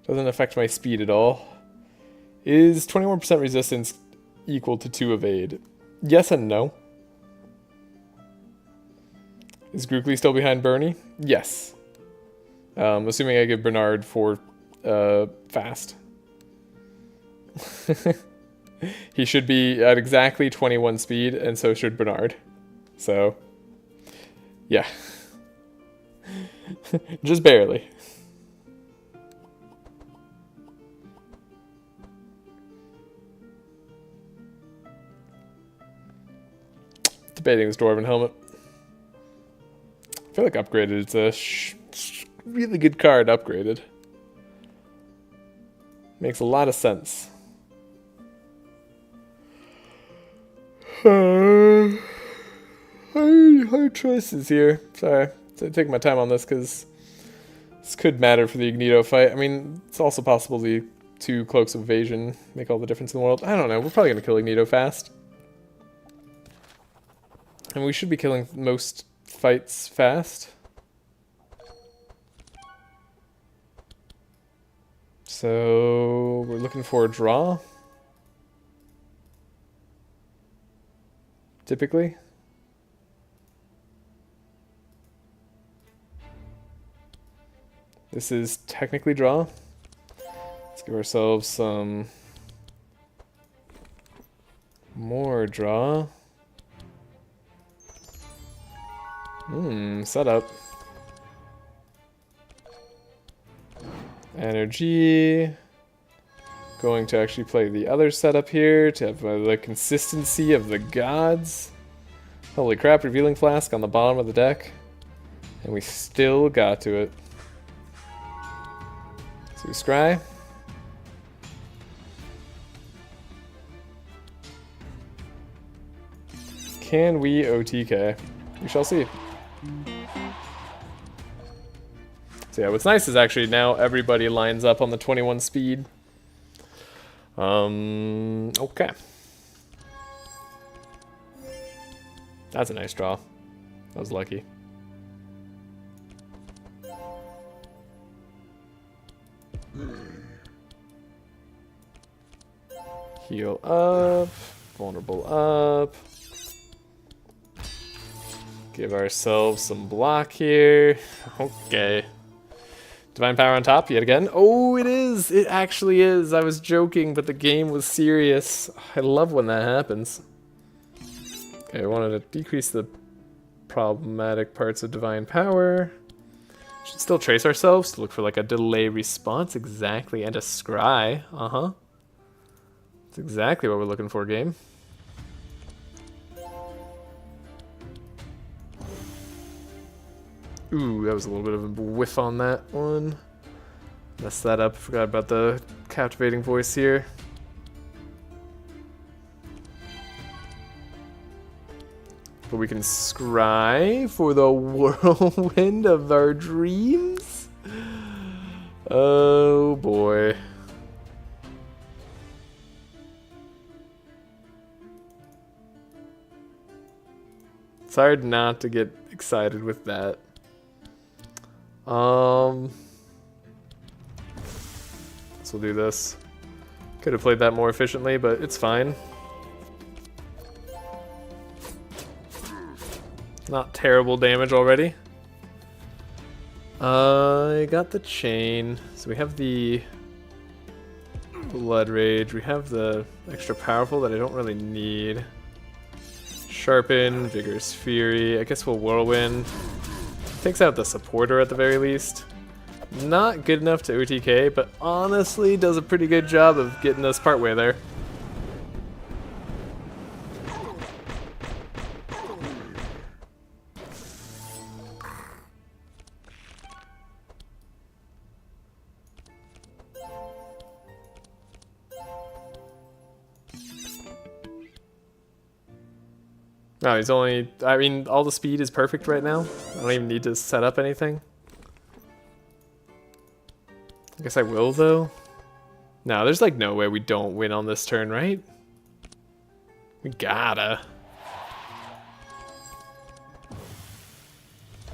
Doesn't affect my speed at all. Is 21% resistance equal to 2 evade? Yes and no. Is Grookly still behind Bernie? Yes. Assuming I give Bernard 4 fast. He should be at exactly 21 speed, and so should Bernard. So, yeah. Just barely. Debating this Dwarven Helmet. I feel like upgraded. It's a really good card upgraded. Makes a lot of sense. Hard choices here. Sorry, so taking my time on this because this could matter for the Ignito fight. I mean, it's also possible the 2 Cloaks of Evasion make all the difference in the world. I don't know. We're probably going to kill Ignito fast. And we should be killing most fights fast. So we're looking for a draw. Typically. This is technically draw. Let's give ourselves some more draw. Setup. Energy. Going to actually play the other setup here to have the consistency of the gods. Holy crap, Revealing Flask on the bottom of the deck. And we still got to it. So we scry. Can we OTK? We shall see. So yeah, what's nice is actually now everybody lines up on the 21 speed. Okay. That's a nice draw. That was lucky. Heal up. Vulnerable up. Give ourselves some block here. Okay. Divine Power on top yet again. Oh, it is. It actually is. I was joking, but the game was serious. I love when that happens. Okay, I wanted to decrease the problematic parts of Divine Power. Should still trace ourselves to look for like a delay response. Exactly. And a scry. Uh-huh. That's exactly what we're looking for, game. Ooh, that was a little bit of a whiff on that one. Messed that up. Forgot about the captivating voice here. But we can scry for the whirlwind of our dreams. Oh boy. It's hard not to get excited with that. So we'll do this. Could have played that more efficiently, but it's fine. Not terrible damage already. I got the chain. So we have the Blood Rage. We have the extra powerful that I don't really need. Sharpen, Vigorous Fury. I guess we'll Whirlwind. Takes out the supporter at the very least. Not good enough to OTK, but honestly does a pretty good job of getting us partway there. No, he's only... I mean, all the speed is perfect right now. I don't even need to set up anything. I guess I will, though. No, there's like no way we don't win on this turn, right? We gotta.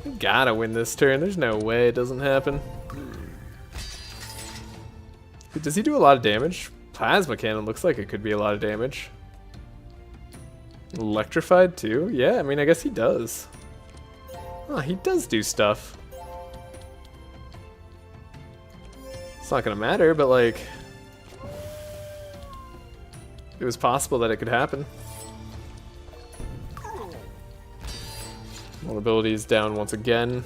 We gotta win this turn. There's no way it doesn't happen. Does he do a lot of damage? Plasma Cannon looks like it could be a lot of damage. Electrified too? Yeah, I mean, I guess he does. Oh, he does do stuff. It's not gonna matter, but like... it was possible that it could happen. Vulnerability is down once again.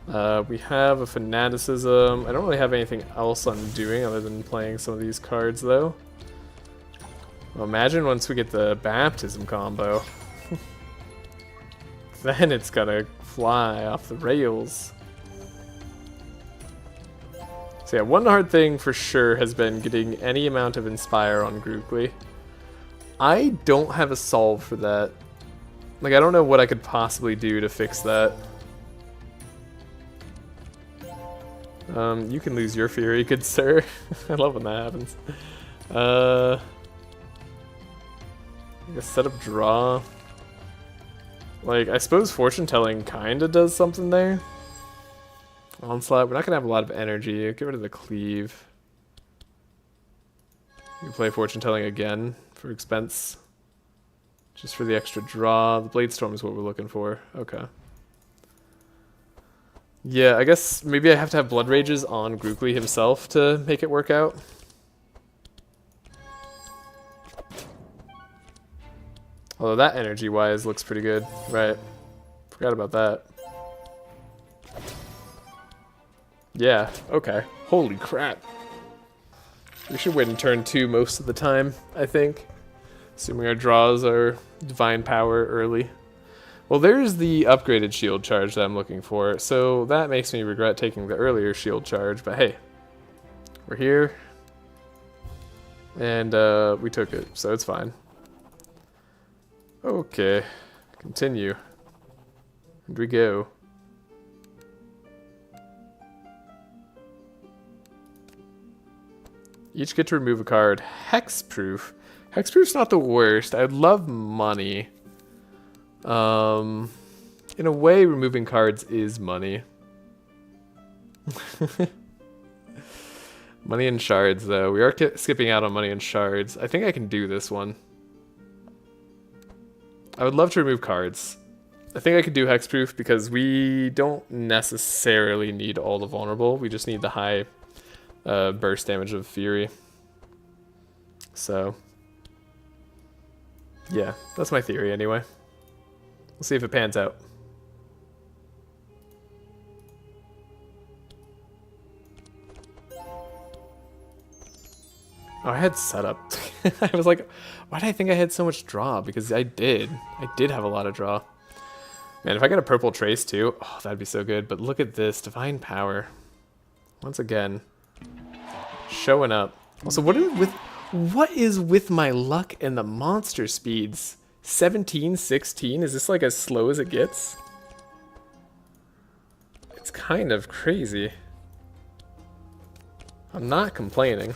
We have a Fanaticism. I don't really have anything else I'm doing other than playing some of these cards, though. Well, imagine once we get the Baptism combo. Then it's gonna fly off the rails. So yeah, one hard thing for sure has been getting any amount of Inspire on Grookly. I don't have a solve for that. Like, I don't know what I could possibly do to fix that. You can lose your Fury, good sir. I love when that happens. I guess set up draw. Like, I suppose Fortune Telling kinda does something there. Onslaught, we're not gonna have a lot of energy. Get rid of the Cleave. You can play Fortune Telling again for expense. Just for the extra draw. The Blade Storm is what we're looking for. Okay. Yeah, I guess maybe I have to have Blood Rages on Grookly himself to make it work out. Although that energy-wise looks pretty good. Right. Forgot about that. Yeah, okay. Holy crap. We should win turn 2 most of the time, I think. Assuming our draws are Divine Power early. Well, there's the upgraded shield charge that I'm looking for, so that makes me regret taking the earlier shield charge, but hey. We're here. And we took it, so it's fine. Okay. Continue. And we go. Each get to remove a card. Hexproof. Hexproof's not the worst. I'd love money. In a way, removing cards is money. Money and shards, though. We are skipping out on money and shards. I think I can do this one. I would love to remove cards. I think I could do hexproof because we don't necessarily need all the vulnerable. We just need the high burst damage of Fury. So, yeah, that's my theory anyway. We'll see if it pans out. Oh, I had setup. I was like, why did I think I had so much draw? Because I did. I did have a lot of draw. Man, if I got a purple trace too, oh, that'd be so good. But look at this, Divine Power. Once again, showing up. Also, what is with my luck and the monster speeds? 17, 16? Is this like as slow as it gets? It's kind of crazy. I'm not complaining.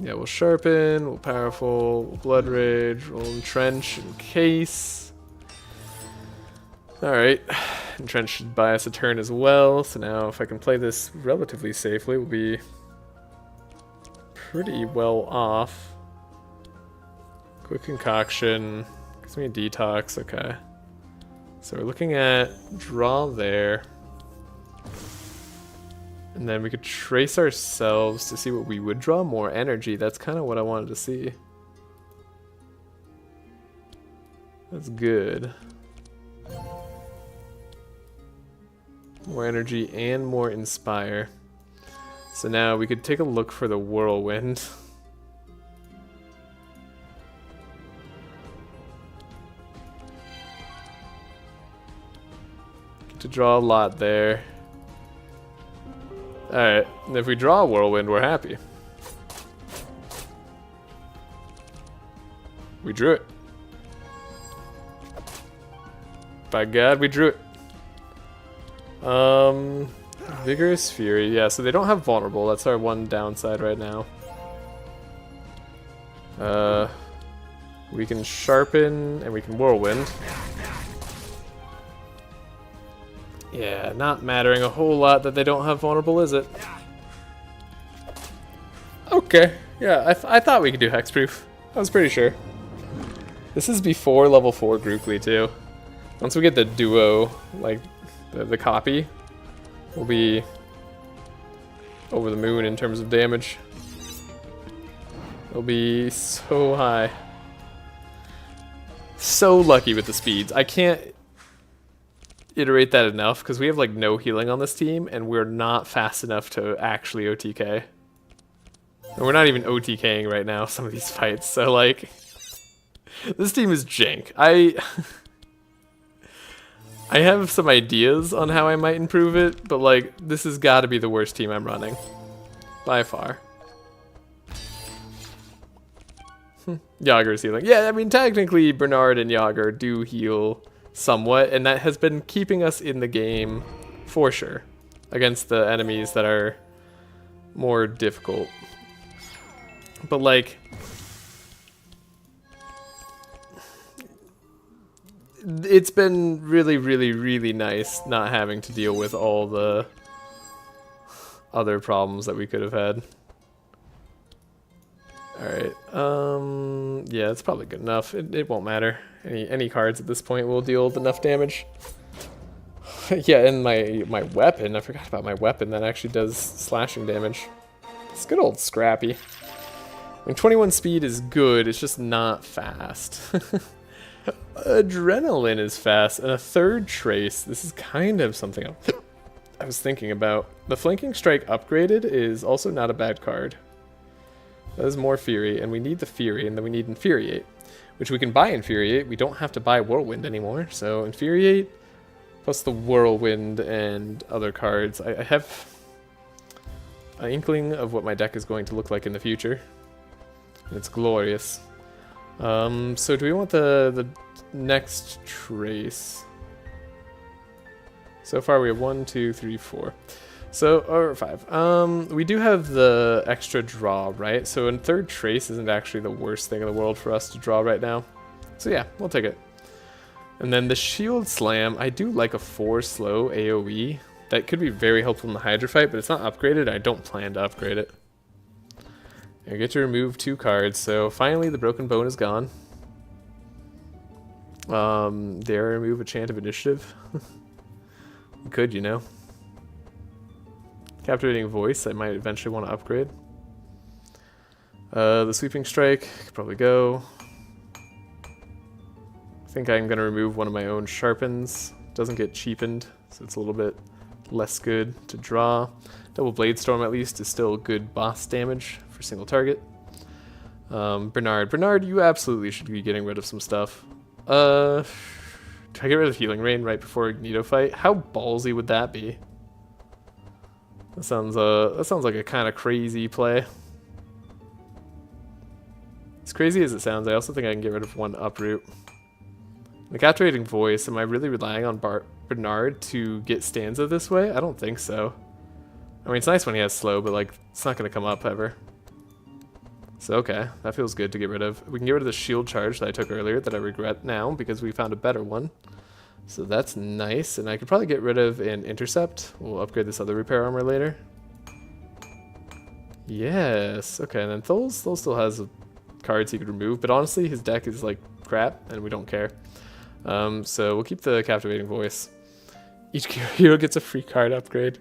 Yeah, we'll sharpen, we'll powerful, we'll blood rage, we'll entrench in case. Alright, entrench should buy us a turn as well, so now if I can play this relatively safely, we'll be pretty well off. Quick concoction, gives me a detox, okay. So we're looking at draw there. And then we could trace ourselves to see what we would draw. More energy, that's kind of what I wanted to see. That's good. More energy and more inspire. So now we could take a look for the whirlwind. Get to draw a lot there. Alright, and if we draw a whirlwind, we're happy. We drew it. By God, we drew it. Vigorous Fury, yeah, so they don't have vulnerable, that's our one downside right now. We can sharpen and we can whirlwind. Yeah, not mattering a whole lot that they don't have vulnerable, is it? Okay, yeah, I thought we could do hexproof. I was pretty sure. This is before level 4 Grouply too. Once we get the duo, like the copy, we'll be over the moon in terms of damage. It'll be so high. So lucky with the speeds. I can't iterate that enough because we have like no healing on this team and we're not fast enough to actually OTK. And we're not even OTKing right now some of these fights, so like this team is jank. I have some ideas on how I might improve it, but like this has got to be the worst team I'm running by far. Yager's healing. Yeah, I mean technically Bernard and Yager do heal somewhat, and that has been keeping us in the game for sure against the enemies that are more difficult. But like it's been really, really, really nice not having to deal with all the other problems that we could have had. Alright, yeah, it's probably good enough. It won't matter. Any cards at this point will deal with enough damage. Yeah, and my weapon, I forgot about my weapon, that actually does slashing damage. It's good old Scrappy. I mean, 21 speed is good, it's just not fast. Adrenaline is fast, and a third trace. This is kind of something I was thinking about. The Flanking Strike upgraded is also not a bad card. That is more Fury, and we need the Fury, and then we need Infuriate, which we can buy Infuriate. We don't have to buy Whirlwind anymore, so Infuriate plus the Whirlwind and other cards. I have an inkling of what my deck is going to look like in the future, and it's glorious. So do we want the next trace? So far we have 1, 2, 3, 4. So, or 5. We do have the extra draw, right? So a third trace isn't actually the worst thing in the world for us to draw right now. So yeah, we'll take it. And then the Shield Slam, I do like a 4 slow AoE. That could be very helpful in the Hydra fight, but it's not upgraded. I don't plan to upgrade it. I get to remove 2 cards, so finally the Broken Bone is gone. Dare I remove a Chant of Initiative? We could, you know. Captivating Voice, I might eventually want to upgrade. The Sweeping Strike, could probably go. I think I'm going to remove one of my own Sharpens. Doesn't get cheapened, so it's a little bit less good to draw. Double Blade Storm at least is still good boss damage for single target. Bernard, you absolutely should be getting rid of some stuff. Do I get rid of Healing Rain right before Magneto fight? How ballsy would that be? That sounds like a kind of crazy play. As crazy as it sounds, I also think I can get rid of 1 Uproot. The Captivating Voice, am I really relying on Bernard to get Stanza this way? I don't think so. I mean, it's nice when he has slow, but like, it's not going to come up ever. So okay, that feels good to get rid of. We can get rid of the shield charge that I took earlier that I regret now because we found a better one. So that's nice, and I could probably get rid of an Intercept. We'll upgrade this other repair armor later. Yes, okay, and then Thol still has cards he could remove, but honestly, his deck is like crap, and we don't care. So we'll keep the Captivating Voice. Each hero gets a free card upgrade.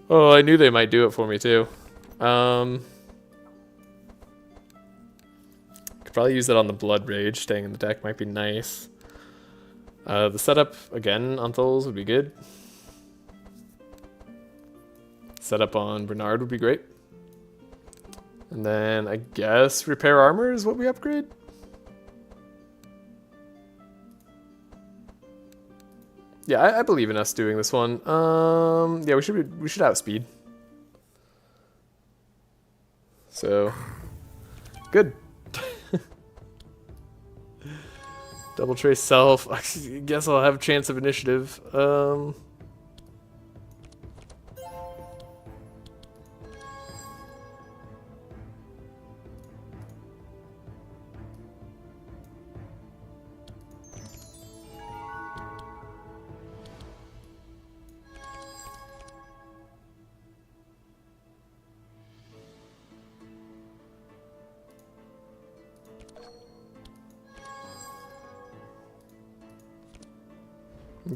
Oh, I knew they might do it for me too. Could probably use it on the Blood Rage. Staying in the deck might be nice. The setup, again, on Thols would be good. Setup on Bernard would be great. And then I guess Repair Armor is what we upgrade? Yeah, I believe in us doing this one. Yeah, we should outspeed. So, good. Double Trace Self. I guess I'll have a chance of initiative.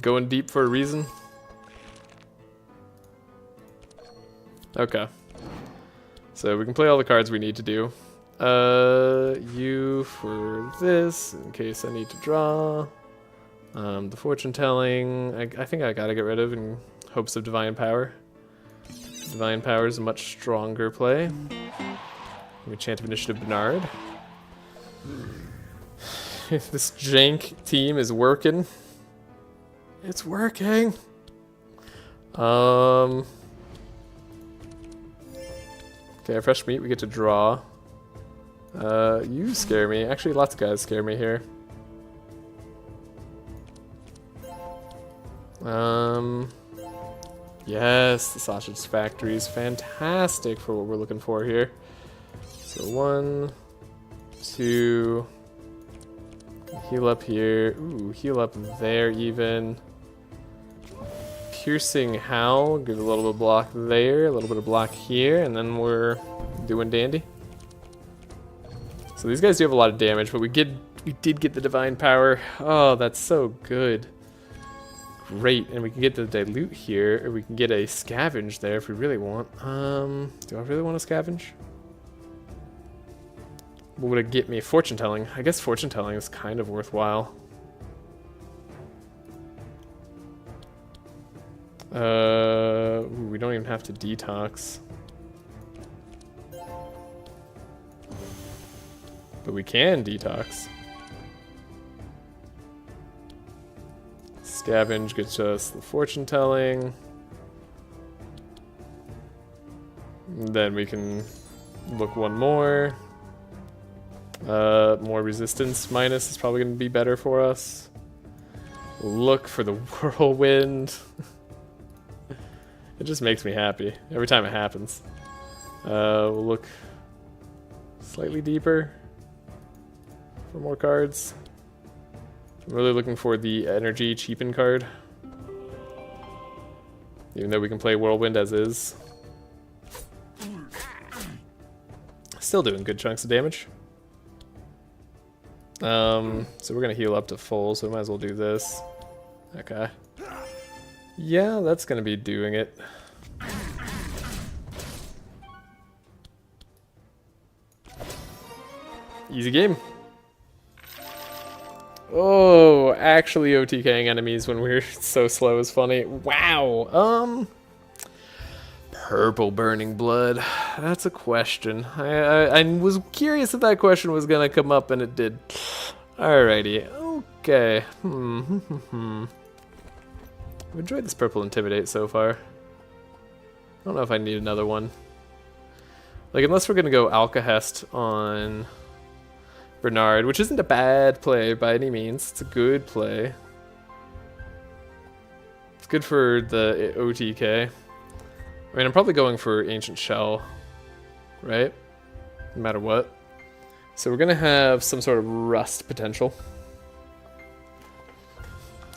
Going deep for a reason. Okay. So we can play all the cards we need to do. You for this, in case I need to draw. The Fortune Telling, I think I gotta get rid of in hopes of Divine Power. Divine Power is a much stronger play. We Chant of Initiative Bernard. This jank team is working. It's working. Okay, fresh meat, we get to draw. You scare me. Actually, lots of guys scare me here. Yes, the Sausage Factory is fantastic for what we're looking for here. So 1, 2, heal up here. Ooh, heal up there even. Piercing Howl, give a little bit of block there, a little bit of block here, and then we're doing dandy. So these guys do have a lot of damage, but we did get the Divine Power. Oh, that's so good. Great, and we can get the Dilute here, or we can get a Scavenge there if we really want. Do I really want to Scavenge? What would it get me? Fortune Telling. I guess Fortune Telling is kind of worthwhile. We don't even have to detox. But we can detox. Scavenge gets us the Fortune Telling. Then we can look one more. More resistance minus is probably going to be better for us. Look for the Whirlwind. It just makes me happy every time it happens. We'll look slightly deeper for more cards. I'm really looking for the energy cheapen card. Even though we can play Whirlwind as is. Still doing good chunks of damage. So we're gonna heal up to full, so we might as well do this. Okay. Yeah, that's gonna be doing it. Easy game. Oh, actually OTKing enemies when we're so slow is funny. Wow. Purple burning blood. That's a question. I was curious if that question was gonna come up, and it did. Alrighty. Okay. I've enjoyed this purple intimidate so far. I don't know if I need another one. Like, unless we're gonna go Alcahest on Bernard, which isn't a bad play by any means. It's a good play. It's good for the OTK. I mean, I'm probably going for Ancient Shell, right? No matter what. So we're gonna have some sort of rust potential.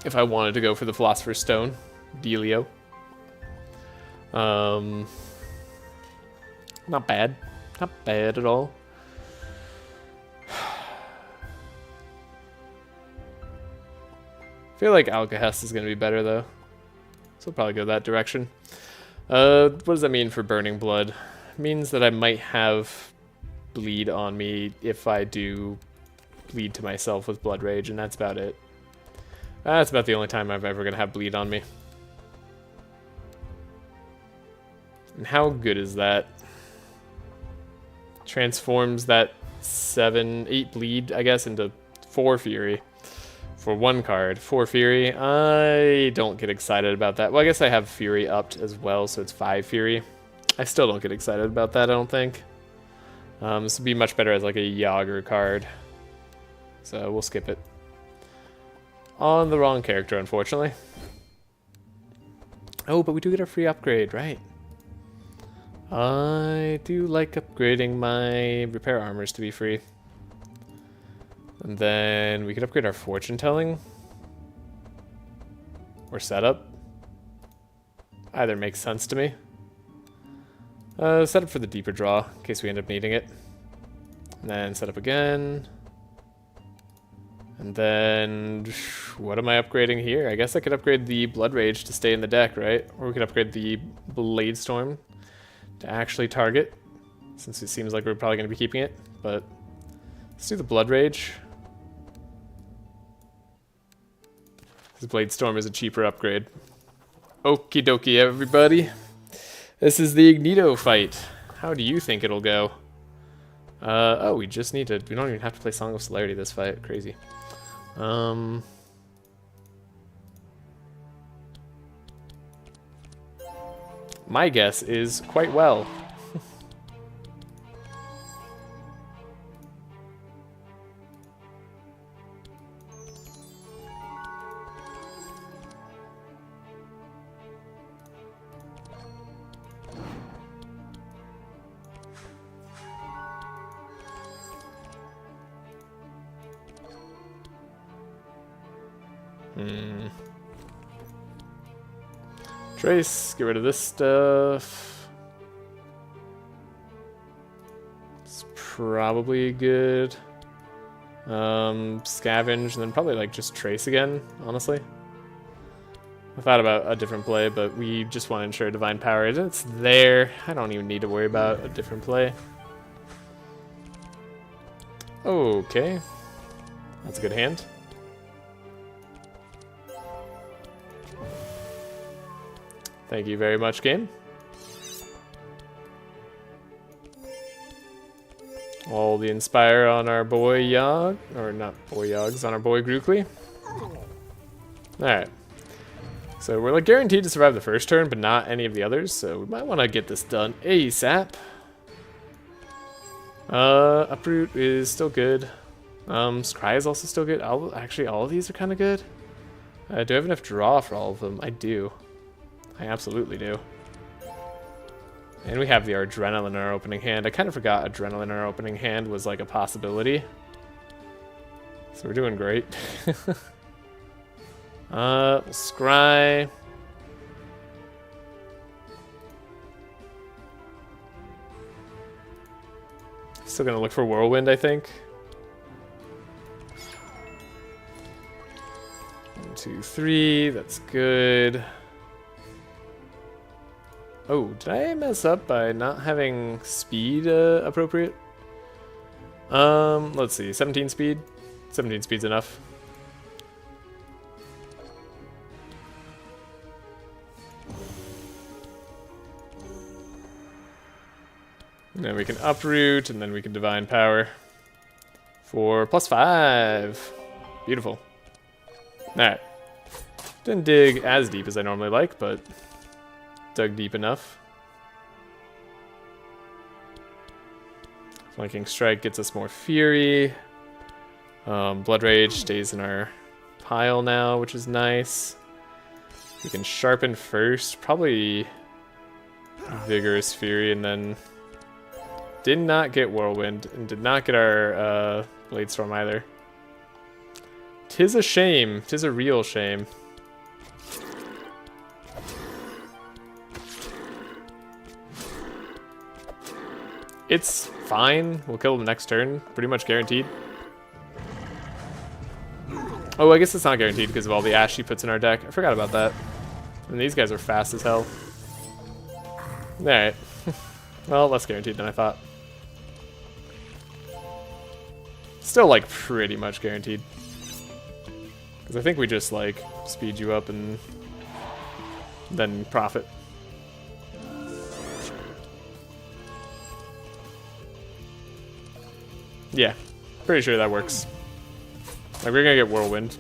If I wanted to go for the Philosopher's Stone, Delio. Not bad. Not bad at all. I feel like Alcahest is going to be better, though. So we'll probably go that direction. What does that mean for Burning Blood? It means that I might have bleed on me if I do bleed to myself with Blood Rage, and that's about it. That's about the only time I'm ever going to have bleed on me. And how good is that? Transforms that 8 bleed, I guess, into 4 Fury. For 1 card. 4 Fury. I don't get excited about that. Well, I guess I have Fury upped as well, so it's 5 Fury. I still don't get excited about that, I don't think. This would be much better as like a Yager card. So we'll skip it. On the wrong character, unfortunately. Oh, but we do get a free upgrade, right? I do like upgrading my repair armors to be free. And then we could upgrade our fortune telling. Or setup. Either makes sense to me. Set up for the deeper draw, in case we end up needing it. And then set up again. And then, what am I upgrading here? I guess I could upgrade the Blood Rage to stay in the deck, right? Or we could upgrade the Blade Storm to actually target, since it seems like we're probably going to be keeping it. But let's do the Blood Rage. This Blade Storm is a cheaper upgrade. Okie dokie, everybody. This is the Ignito fight. How do you think it'll go? Oh, we just need to... We don't even have to play Song of Celerity this fight. Crazy. My guess is quite well. Trace, get rid of this stuff. It's probably good. Scavenge, and then probably like just Trace again, honestly. I thought about a different play, but we just want to ensure Divine Power. It's there. I don't even need to worry about a different play. Okay. That's a good hand. Thank you very much, game. All the Inspire on our boy Yogg, or not boy Yogg's, on our boy Grookly. Alright. So we're like guaranteed to survive the first turn, but not any of the others, so we might want to get this done ASAP. Uproot is still good. Scry is also still good. Actually, all of these are kind of good. Do I have enough draw for all of them? I do. I absolutely do. And we have the Adrenaline in our opening hand. I kind of forgot Adrenaline in our opening hand was like a possibility. So we're doing great. Scry. Still gonna look for Whirlwind, I think. 1, 2, 3. That's good. Oh, did I mess up by not having speed appropriate? Let's see. 17 speed. 17 speed's enough. And then we can uproot, and then we can divine power for +5. Beautiful. Alright. Didn't dig as deep as I normally like, but dug deep enough. Flanking Strike gets us more Fury. Blood Rage stays in our pile now, which is nice. We can Sharpen first, probably Vigorous Fury, and then did not get Whirlwind, and did not get our Blade Storm either. 'Tis a shame. 'Tis a real shame. It's fine. We'll kill him next turn. Pretty much guaranteed. Oh, I guess it's not guaranteed because of all the ash he puts in our deck. I forgot about that. And these guys are fast as hell. Alright. Well, less guaranteed than I thought. Still, like, pretty much guaranteed. Because I think we just, like, speed you up and then profit. Yeah, pretty sure that works. Like, we're gonna get Whirlwind.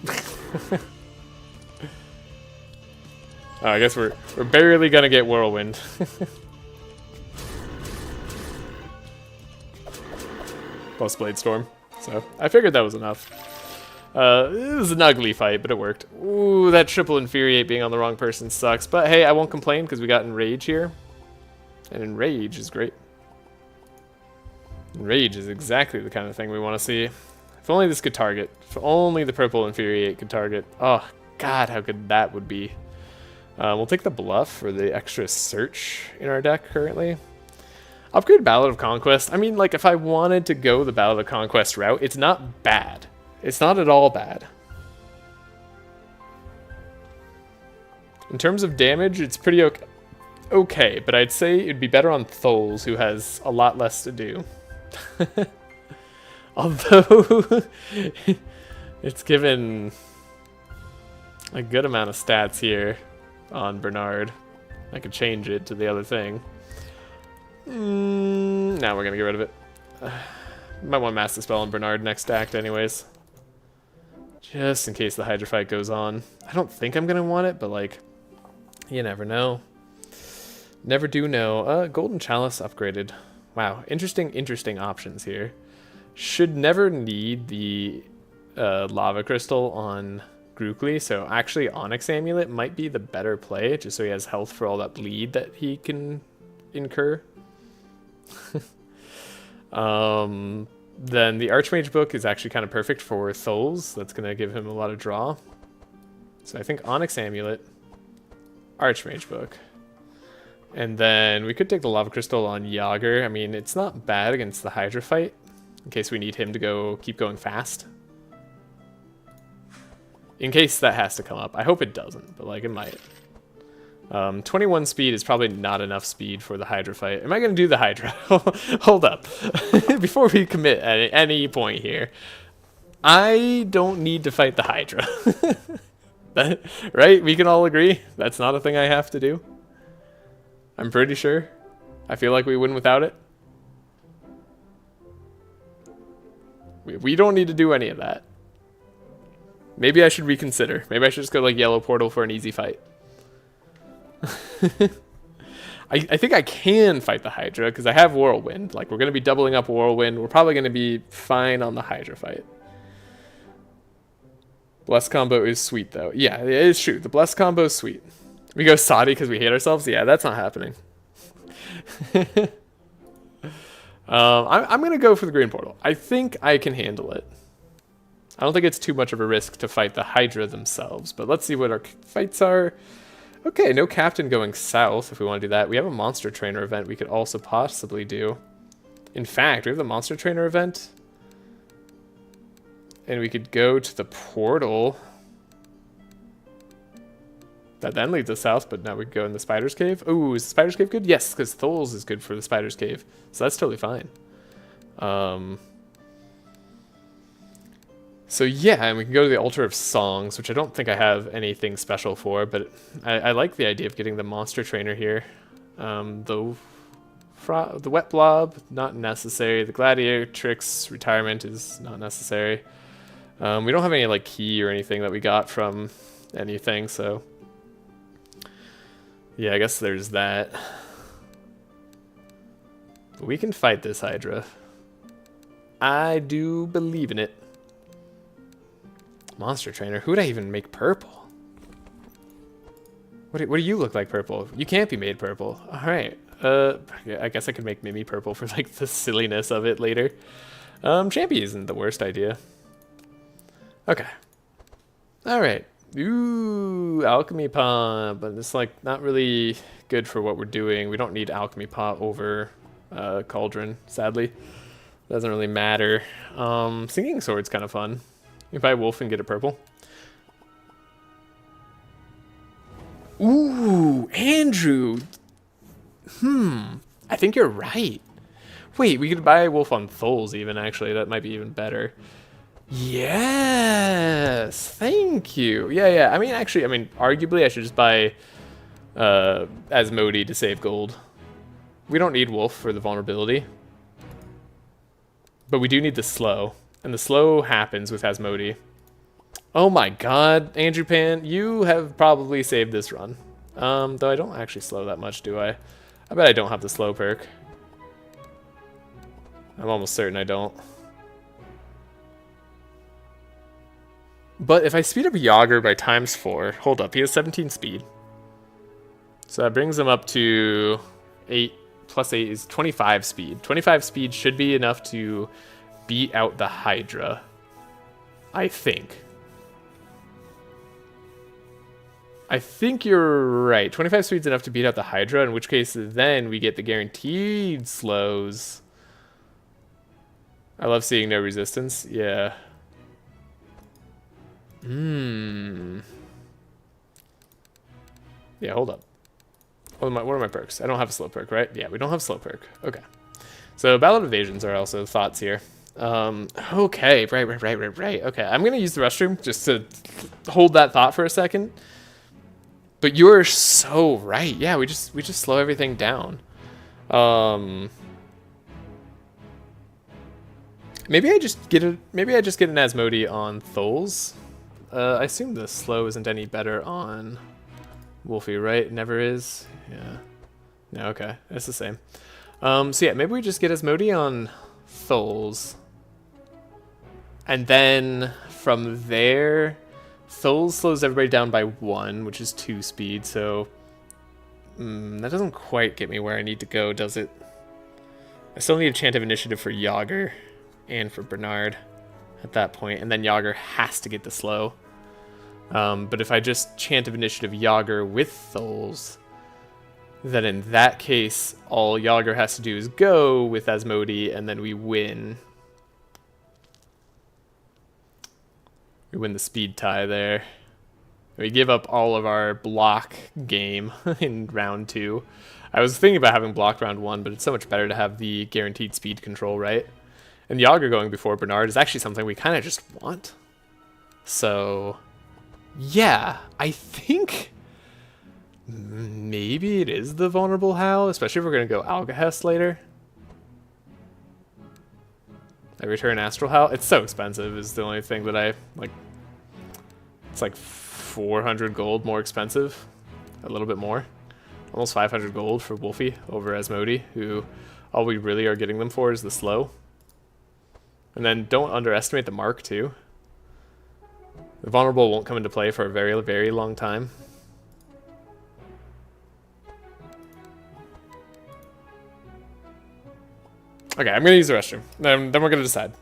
Oh, I guess we're barely gonna get Whirlwind. Plus Blade Storm. So, I figured that was enough. It was an ugly fight, but it worked. Ooh, that triple Infuriate being on the wrong person sucks. But hey, I won't complain because we got Enrage here. And Enrage is great. Enrage is exactly the kind of thing we want to see. If only this could target. If only the purple Infuriate could target. Oh, God, how good that would be. We'll take the Bluff for the extra search in our deck currently. Upgrade Ballad of Conquest. I mean, like, if I wanted to go the Ballad of Conquest route, it's not bad. It's not at all bad. In terms of damage, it's pretty okay, but I'd say it'd be better on Tholes, who has a lot less to do. Although, it's given a good amount of stats here on Bernard. I could change it to the other thing. Now we're gonna get rid of it. Might want to Master Spell on Bernard next act anyways. Just in case the Hydra fight goes on. I don't think I'm gonna want it, but like, you never know. Never do know. Golden Chalice upgraded. Wow, interesting options here. Should never need the Lava Crystal on Grookly, so actually Onyx Amulet might be the better play, just so he has health for all that bleed that he can incur. Then the Archmage book is actually kind of perfect for Tholes. That's going to give him a lot of draw. So I think Onyx Amulet, Archmage book. And then we could take the Lava Crystal on Yager. I mean, it's not bad against the Hydra fight, in case we need him to keep going fast. In case that has to come up. I hope it doesn't, but like it might. 21 speed is probably not enough speed for the Hydra fight. Am I going to do the Hydra? Hold up. Before we commit at any point here, I don't need to fight the Hydra. Right? We can all agree that's not a thing I have to do. I'm pretty sure. I feel like we win without it. We don't need to do any of that. Maybe I should reconsider. Maybe I should just go like Yellow Portal for an easy fight. I think I can fight the Hydra because I have Whirlwind. Like, we're going to be doubling up Whirlwind. We're probably going to be fine on the Hydra fight. Bless combo is sweet, though. Yeah, it is true. The Bless combo is sweet. We go Sadi because we hate ourselves? Yeah, that's not happening. I'm going to go for the Green Portal. I think I can handle it. I don't think it's too much of a risk to fight the Hydra themselves, but let's see what our fights are. Okay, no captain going south if we want to do that. We have a monster trainer event we could also possibly do. In fact, we have the monster trainer event. And we could go to the portal. That then leads us south, but now we go in the Spider's Cave. Ooh, is the Spider's Cave good? Yes, because Tholes is good for the Spider's Cave. So that's totally fine. So yeah, and we can go to the Altar of Songs, which I don't think I have anything special for, but I like the idea of getting the monster trainer here. The Wet Blob, not necessary. The Gladiatrix retirement is not necessary. We don't have any like key or anything that we got from anything, so yeah, I guess there's that. We can fight this Hydra. I do believe in it. Monster trainer. Who would I even make purple? What do you look like purple? You can't be made purple. All right. Yeah, I guess I could make Mimi purple for like the silliness of it later. Champy isn't the worst idea. Okay. All right. Ooh, alchemy pot, but it's like not really good for what we're doing. We don't need alchemy pot over cauldron, sadly. Doesn't really matter. Singing sword's kind of fun. You buy wolf and get a purple. Ooh, Andrew. I think you're right. Wait, we could buy wolf on Tholes even, actually. That might be even better. Yes, thank you. Yeah. I mean, arguably I should just buy Asmodee to save gold. We don't need wolf for the vulnerability. But we do need the slow. And the slow happens with Asmodee. Oh my god, Andrew Pan, you have probably saved this run. Though I don't actually slow that much, do I? I bet I don't have the slow perk. I'm almost certain I don't. But if I speed up Yager by ×4, hold up, he has 17 speed. So that brings him up to 8 plus 8 is 25 speed. 25 speed should be enough to beat out the Hydra, I think. I think you're right. 25 speed's enough to beat out the Hydra, in which case then we get the guaranteed slows. I love seeing no resistance. Yeah. Yeah, hold up. What are my perks? I don't have a slow perk, right? Yeah, we don't have slow perk. Okay. So ballad evasions are also thoughts here. Okay, right. Okay, I'm gonna use the restroom just to hold that thought for a second. But you're so right. Yeah, we just slow everything down. Maybe I just get an Asmodee on Tholes. I assume the slow isn't any better on Wolfie, right? It never is. Yeah. No, okay, it's the same. So yeah, maybe we just get Asmodee on Tholes. And then from there, Tholes slows everybody down by 1, which is 2 speed, so that doesn't quite get me where I need to go, does it? I still need a chant of initiative for Yager and for Bernard at that point, and then Yager has to get the slow. But if I just chant of initiative Yager with Tholes, then in that case, all Yager has to do is go with Asmodee, and then we win. We win the speed tie there. We give up all of our block game in round 2. I was thinking about having blocked round 1, but it's so much better to have the guaranteed speed control, right? And Yager going before Bernard is actually something we kind of just want. So, yeah, I think maybe it is the vulnerable Howl, especially if we're going to go Algahest later. I return Astral Howl. It's so expensive is the only thing that I, like, it's like 400 gold more expensive. A little bit more. Almost 500 gold for Wolfie over Asmodee, who all we really are getting them for is the slow. And then don't underestimate the Mark, too. The vulnerable won't come into play for a very, very long time. Okay, I'm going to use the restroom. Then we're going to decide.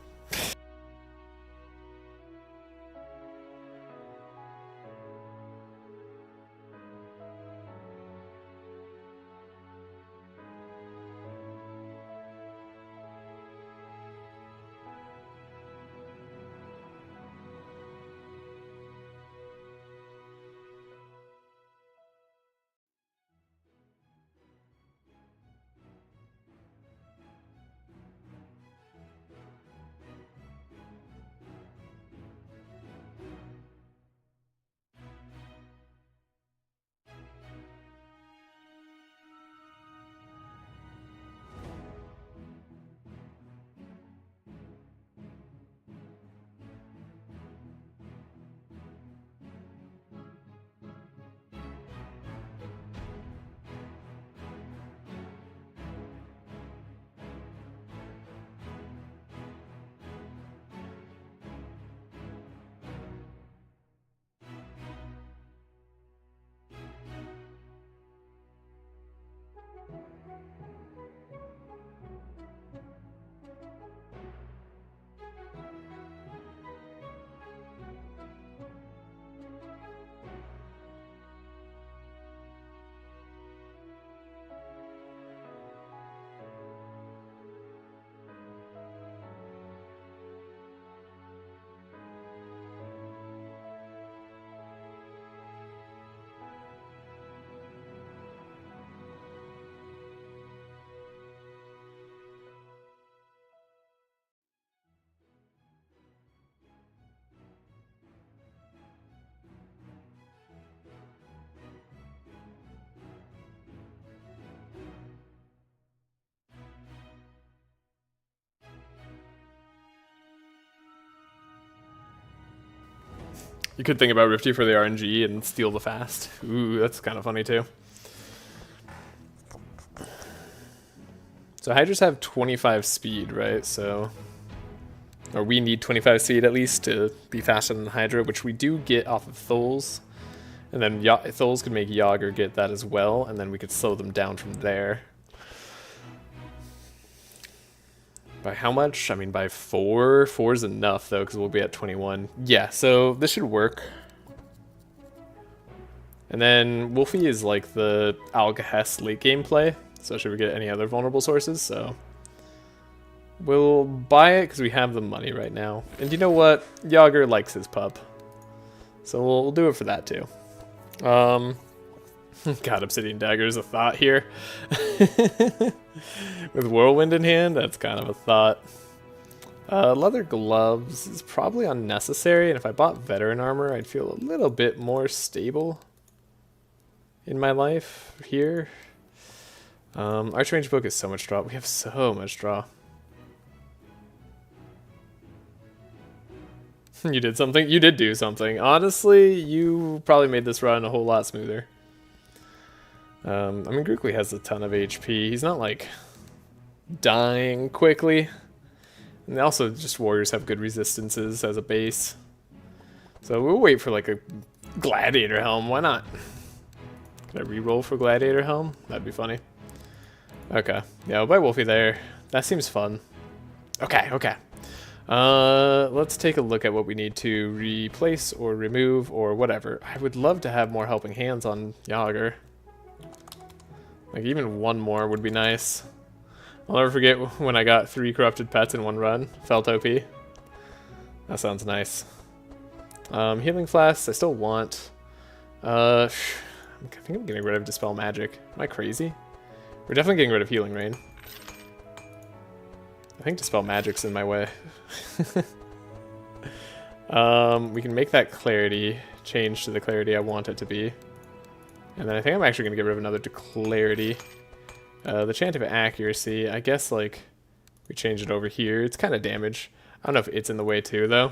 You could think about Rifty for the RNG and steal the fast. Ooh, that's kind of funny too. So Hydras have 25 speed, right? So, or we need 25 speed at least to be faster than Hydra, which we do get off of Tholes. And then Tholes could make Yager get that as well, and then we could slow them down from there. By how much? I mean, by 4. 4 is enough, though, because we'll be at 21. Yeah, so this should work. And then Wolfie is like the Algahest late game play, so should we get any other vulnerable sources? So we'll buy it because we have the money right now. And you know what? Yager likes his pup. So we'll do it for that, too. God, Obsidian Dagger is a thought here. With Whirlwind in hand, that's kind of a thought. Leather gloves is probably unnecessary, and if I bought veteran armor, I'd feel a little bit more stable in my life here. Archrange book is so much draw. We have so much draw. You did something? You did do something. Honestly, you probably made this run a whole lot smoother. I mean, Grookly has a ton of HP. He's not, like, dying quickly. And also, just warriors have good resistances as a base. So we'll wait for, like, a Gladiator Helm. Why not? Can I reroll for Gladiator Helm? That'd be funny. Okay. Yeah, we'll buy Wolfie there. That seems fun. Okay, okay. Let's take a look at what we need to replace or remove or whatever. I would love to have more helping hands on Yager. Like, even one more would be nice. I'll never forget when I got 3 corrupted pets in one run. Felt OP. That sounds nice. Healing flasks, I still want. I think I'm getting rid of Dispel Magic. Am I crazy? We're definitely getting rid of Healing Rain. I think Dispel Magic's in my way. We can make that Clarity change to the Clarity I want it to be. And then I think I'm actually going to get rid of another Clarity. The Chant of Accuracy, I guess, like, we change it over here. It's kind of damage. I don't know if it's in the way too, though.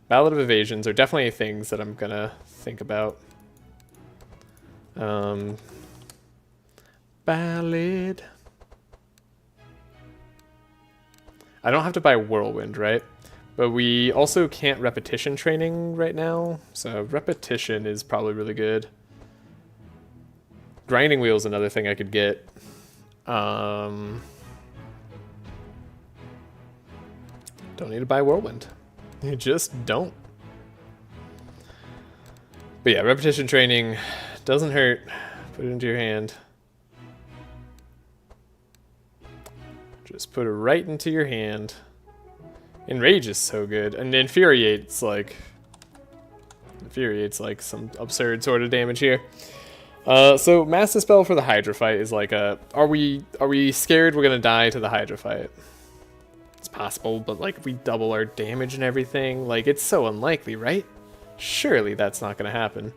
Ballad of Evasions are definitely things that I'm going to think about. Ballad. I don't have to buy Whirlwind, right? But we also can't repetition training right now. So repetition is probably really good. Grinding Wheel is another thing I could get. Don't need to buy Whirlwind. You just don't. But yeah, repetition training doesn't hurt. Put it into your hand. Just put it right into your hand. Enrage is so good. And Infuriate's like some absurd sort of damage here. So Mass Dispel for the Hydra fight is like a, are we scared we're gonna die to the Hydra fight? It's possible, but like if we double our damage and everything, like it's so unlikely, right? Surely that's not gonna happen.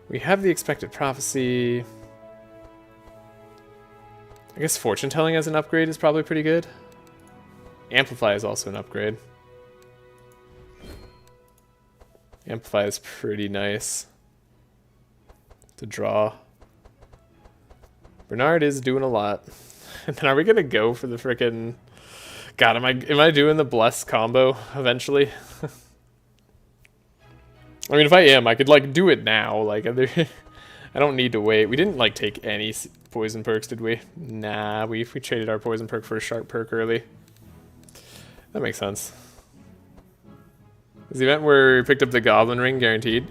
We have the Expected Prophecy. I guess Fortune Telling as an upgrade is probably pretty good. Amplify is also an upgrade. Amplify is pretty nice to draw. Bernard is doing a lot. And then are we gonna go for the frickin'... God, am I doing the Bless combo eventually? I mean, if I am, I could like do it now. Like, I don't need to wait. We didn't like take any poison perks, did we? Nah, we traded our poison perk for a sharp perk early. That makes sense. Is the event where we picked up the Goblin Ring guaranteed?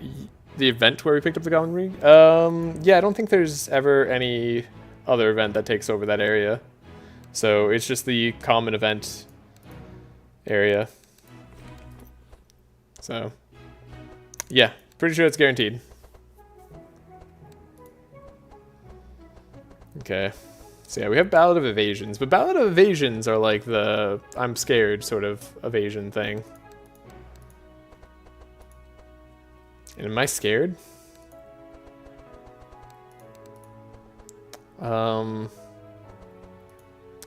The event where we picked up the Goblin Ring? Yeah, I don't think there's ever any other event that takes over that area. So it's just the common event area. So, yeah, pretty sure it's guaranteed. Okay. So yeah, we have Ballad of Evasions, but Ballad of Evasions are like the I'm scared sort of evasion thing. And am I scared?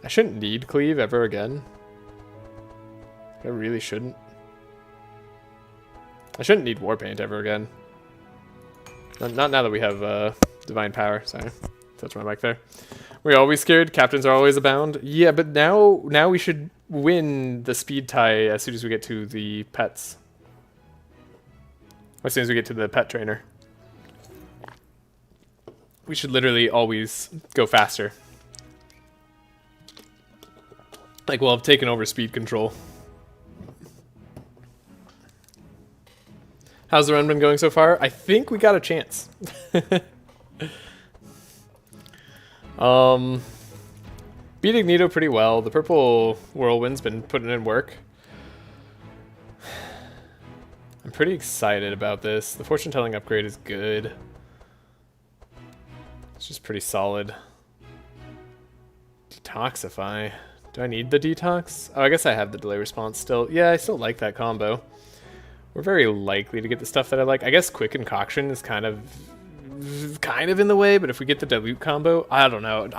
I shouldn't need Cleave ever again. I really shouldn't. I shouldn't need Warpaint ever again. Not now that we have Divine Power. Sorry, touch my mic there. We're always scared. Captains are always abound. Yeah, but now we should win the speed tie as soon as we get to the pets. As soon as we get to the pet trainer. We should literally always go faster. Like we'll have taken over speed control. How's the run been going so far? I think we got a chance. Beat Ignito pretty well. The purple whirlwind's been putting in work. I'm pretty excited about this. The fortune telling upgrade is good. It's just pretty solid. Detoxify. Do I need the detox? Oh, I guess I have the delay response still. Yeah, I still like that combo. We're very likely to get the stuff that I like. I guess quick concoction is kind of in the way, but if we get the dilute combo, I don't know.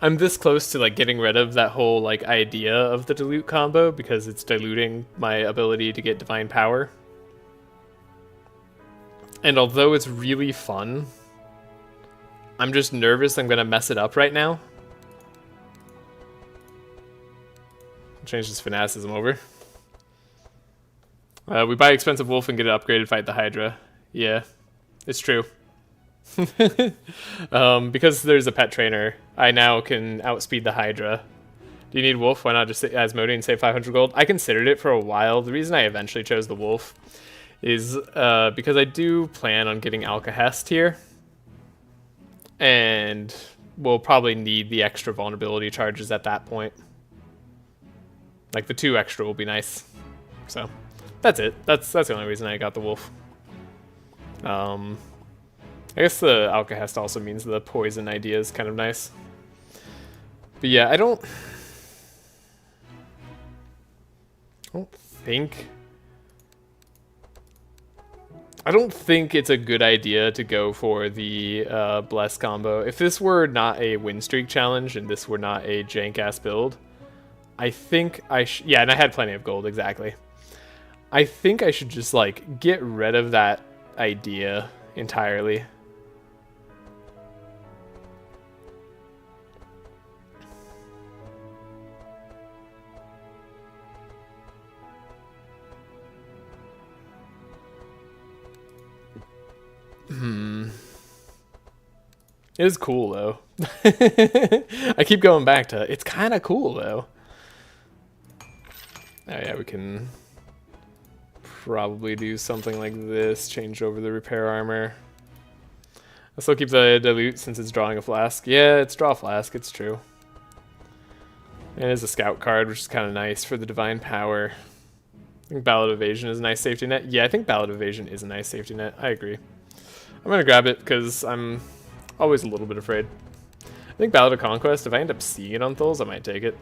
I'm this close to like getting rid of that whole like idea of the dilute combo because it's diluting my ability to get divine power. And although it's really fun, I'm just nervous I'm gonna mess it up right now. Change this fanaticism over. We buy expensive wolf and get it upgraded, fight the Hydra. Yeah, it's true. Because there's a pet trainer, I now can outspeed the Hydra. Do you need wolf? Why not just Asmodean and save 500 gold? I considered it for a while. The reason I eventually chose the wolf is because I do plan on getting Alcahest here. And we'll probably need the extra vulnerability charges at that point. Like the 2 extra will be nice. So that's it. That's the only reason I got the wolf. I guess the Alcahest also means the poison idea is kind of nice. But yeah, I don't think it's a good idea to go for the Bless combo. If this were not a Winstreak challenge and this were not a jank-ass build, I think yeah, and I had plenty of gold, exactly. I think I should just, like, get rid of that idea entirely. It is cool, though. I keep going back to, it's kind of cool, though. Oh, yeah, we can probably do something like this. Change over the repair armor. I'll still keep the dilute since it's drawing a flask. Yeah, it's draw a flask, it's true. And it is a scout card, which is kind of nice for the divine power. I think Ballad of Evasion is a nice safety net. Yeah, I think Ballad of Evasion is a nice safety net. I agree. I'm going to grab it because I'm always a little bit afraid. I think Ballad of Conquest, if I end up seeing it on Thuls, I might take it.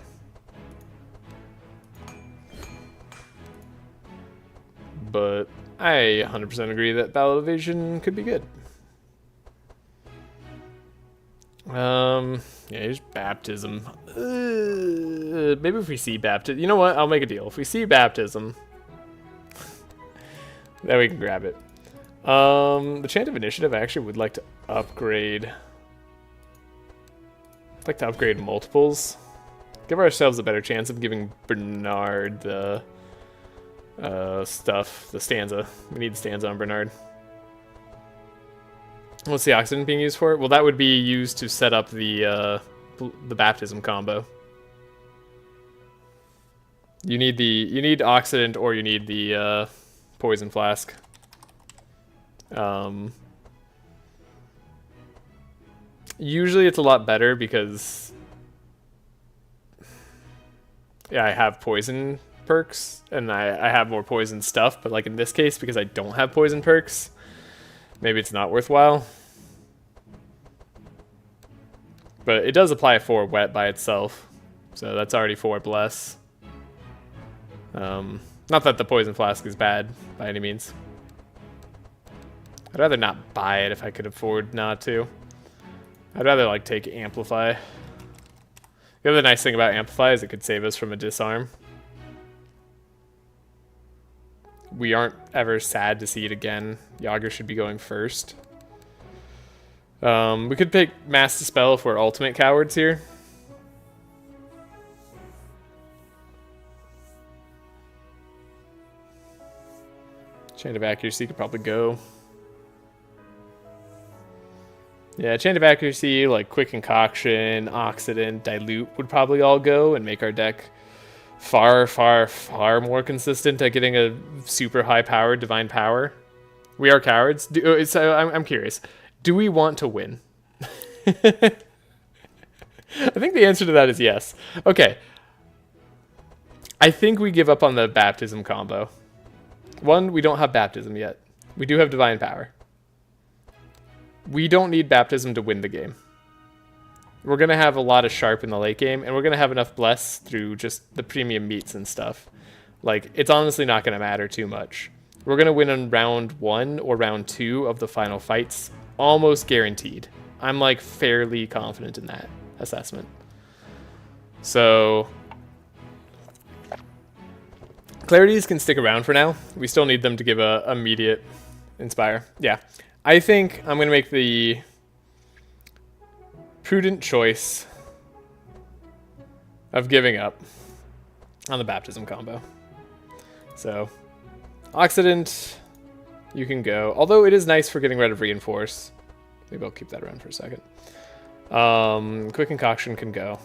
But I 100% agree that Ballad of Evasion could be good. Yeah, here's Baptism. Maybe if we see Baptism, you know what? I'll make a deal. If we see Baptism, then we can grab it. The Chant of Initiative, I actually would like to upgrade. I'd like to upgrade multiples. Give ourselves a better chance of giving Bernard the stuff, the stanza. We need the stanza on Bernard. What's the Oxidant being used for? Well, that would be used to set up the Baptism combo. You need Oxidant or you need the Poison Flask. Usually it's a lot better because yeah, I have poison perks and I have more poison stuff, but like in this case, because I don't have poison perks, maybe it's not worthwhile. But it does apply 4 wet by itself, so that's already 4 bless. Not that the poison flask is bad by any means. I'd rather not buy it if I could afford not to. I'd rather like take Amplify. The other nice thing about Amplify is it could save us from a disarm. we aren't ever sad to see it again. Yager should be going first. We could pick Mass Dispel if we're ultimate cowards here. Chant of Accuracy could probably go. Yeah, Chant of Accuracy, like Quick Concoction, Oxidant, Dilute would probably all go and make our deck far, far, far more consistent at getting a super high-powered Divine Power. We are cowards. So I'm curious. Do we want to win? I think the answer to that is yes. Okay. I think we give up on the Baptism combo. One, we don't have Baptism yet. We do have Divine Power. We don't need Baptism to win the game. We're going to have a lot of Sharp in the late game, and we're going to have enough Bless through just the premium meats and stuff. Like, it's honestly not going to matter too much. We're going to win on round 1 or round 2 of the final fights. Almost guaranteed. I'm, like, fairly confident in that assessment. So Clarities can stick around for now. We still need them to give a immediate Inspire. Yeah. I think I'm going to make the prudent choice of giving up on the Baptism combo. So, Oxidant, you can go. Although it is nice for getting rid of Reinforce. Maybe I'll keep that around for a second. Quick Concoction can go.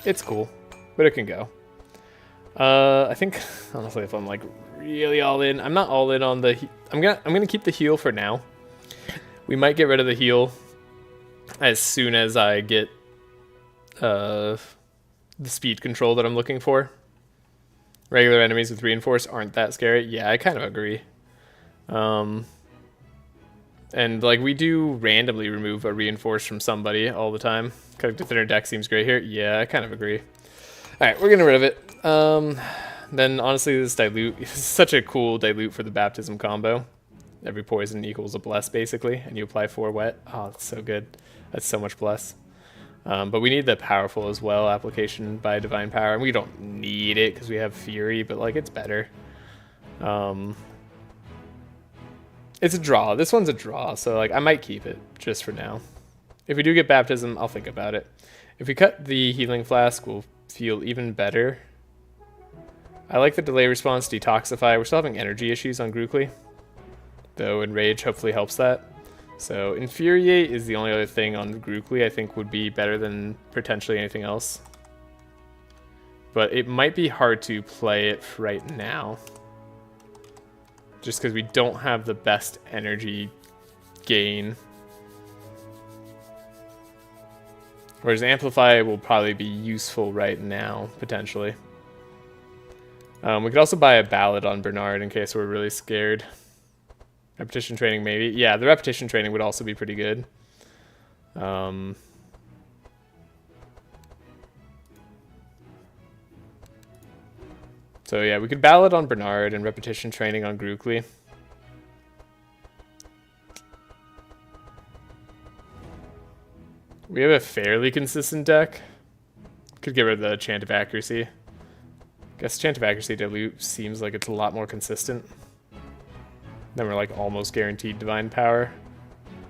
It's cool, but it can go. I think, honestly, if I'm like really all in, I'm not all in on the. I'm gonna keep the heal for now. We might get rid of the heal as soon as I get the speed control that I'm looking for. Regular enemies with Reinforce aren't that scary. Yeah, I kind of agree. And like we do randomly remove a Reinforce from somebody all the time. Character Thinner deck seems great here. Yeah, I kind of agree. Alright, we're getting rid of it. Then honestly this Dilute is such a cool Dilute for the Baptism combo. Every poison equals a Bless basically, and you apply 4 wet. Oh, that's so good. That's so much Bless. But we need the powerful as well application by Divine Power, and we don't need it because we have Fury, but like it's better. It's a draw. This one's a draw, so like I might keep it just for now. If we do get Baptism, I'll think about it. If we cut the Healing Flask, we'll feel even better. I like the delay response, Detoxify. We're still having energy issues on Grookly, though Enrage hopefully helps that. So Infuriate is the only other thing on Grookly I think would be better than potentially anything else. But it might be hard to play it right now, just because we don't have the best energy gain. Whereas Amplify will probably be useful right now, potentially. We could also buy a Ballad on Bernard in case we're really scared. Repetition Training, maybe. Yeah, the Repetition Training would also be pretty good. So yeah, we could Ballad on Bernard and Repetition Training on Grookly. We have a fairly consistent deck. Could get rid of the Chant of Accuracy. Guess Chant of Accuracy Dilute seems like it's a lot more consistent. Then we're like almost guaranteed Divine Power.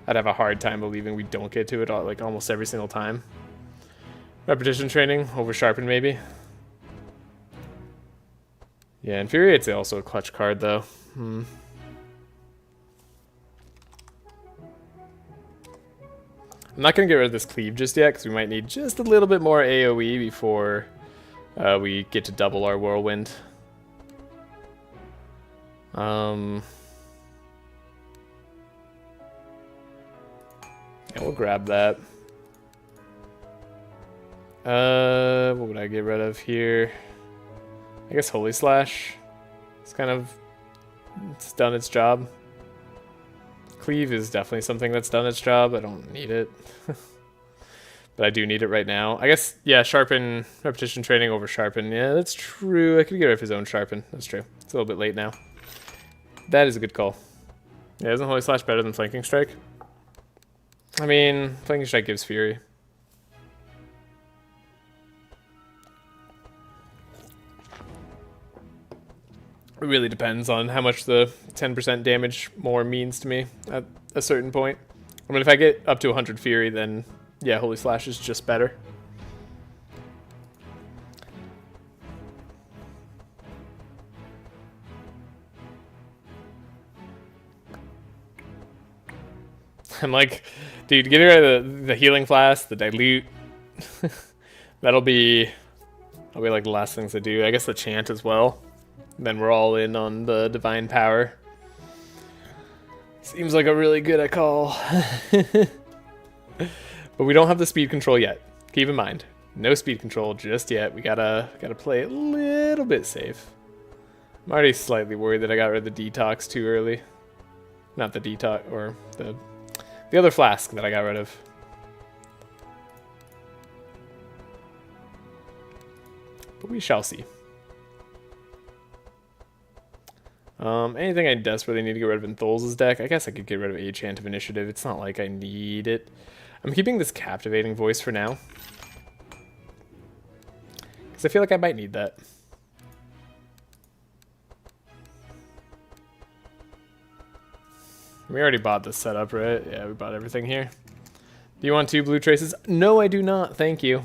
I'd have a hard time believing we don't get to it like almost every single time. Repetition Training over Sharpen maybe. Yeah, Infuriate's also a clutch card though. I'm not going to get rid of this Cleave just yet because we might need just a little bit more AoE before we get to double our Whirlwind. Yeah, we'll grab that. What would I get rid of here? I guess Holy Slash. It's done its job. Cleave is definitely something that's done its job. I don't need it. But I do need it right now. I guess, yeah, Sharpen, Repetition Training over Sharpen. Yeah, that's true. I could get rid of his own Sharpen. That's true. It's a little bit late now. That is a good call. Yeah, isn't Holy Slash better than Flanking Strike? I mean, Flanking Strike gives Fury. really depends on how much the 10% damage more means to me at a certain point. I mean, if I get up to 100 Fury, then yeah, Holy Slash is just better. I'm like, dude, get rid of the healing flask, the dilute. That'll be like the last things I do. I guess the chant as well. Then we're all in on the divine power. Seems like a really good call. But we don't have the speed control yet. Keep in mind, no speed control just yet. We gotta play a little bit safe. I'm already slightly worried that I got rid of the detox too early. Not the detox, or the other flask that I got rid of. But we shall see. Anything I desperately need to get rid of in Tholes' deck? I guess I could get rid of a Chant of Initiative. It's not like I need it. I'm keeping this Captivating Voice for now, because I feel like I might need that. We already bought this setup, right? Yeah, we bought everything here. Do you want 2 blue traces? No, I do not. Thank you.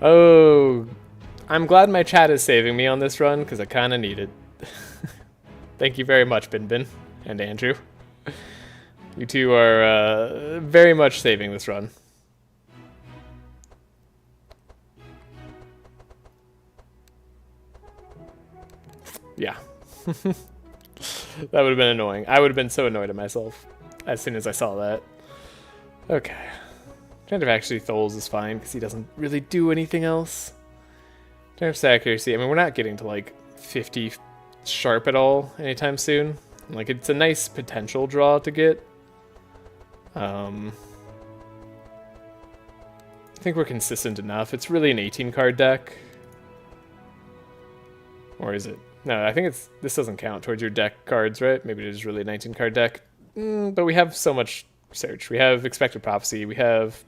Oh, I'm glad my chat is saving me on this run, because I kind of need it. Thank you very much, Bin Bin and Andrew. You two are very much saving this run. Yeah. That would have been annoying. I would have been so annoyed at myself as soon as I saw that. Okay. Chant of Actually Tholes is fine because he doesn't really do anything else. Chant of Accuracy, I mean, we're not getting to like 50 sharp at all anytime soon. Like, it's a nice potential draw to get. I think we're consistent enough. It's really an 18 card deck. Or is it? No, I think this doesn't count towards your deck cards, right? Maybe it is really a 19 card deck. But we have so much search. We have Expected Prophecy, we have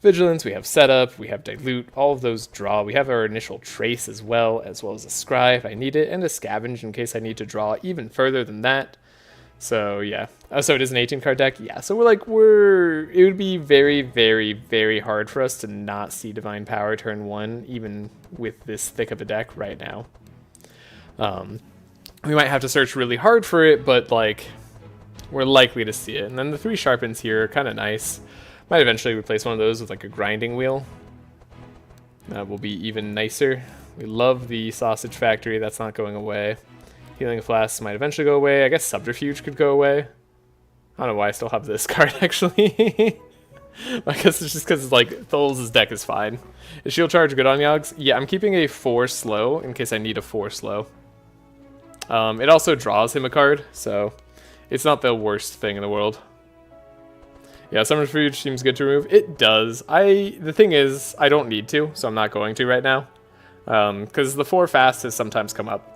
Vigilance, we have Setup, we have Dilute, all of those draw. We have our initial Trace as well as a Scry if I need it, and a Scavenge in case I need to draw even further than that. So yeah. Oh, so it is an 18 card deck? Yeah, so it would be very, very, very hard for us to not see Divine Power turn 1, even with this thick of a deck right now. We might have to search really hard for it, but like, we're likely to see it. And then the 3 Sharpens here are kind of nice. Might eventually replace one of those with like a Grinding Wheel. That will be even nicer. We love the Sausage Factory, that's not going away. Healing Flasks might eventually go away. I guess Subterfuge could go away. I don't know why I still have this card, actually. I guess it's just because, like, Tholes' deck is fine. Is Shield Charge good on Yogs? Yeah, I'm keeping a 4 slow in case I need a 4 slow. It also draws him a card, so it's not the worst thing in the world. Yeah, Subterfuge seems good to remove. It does. The thing is, I don't need to, so I'm not going to right now. Because the 4 fast has sometimes come up.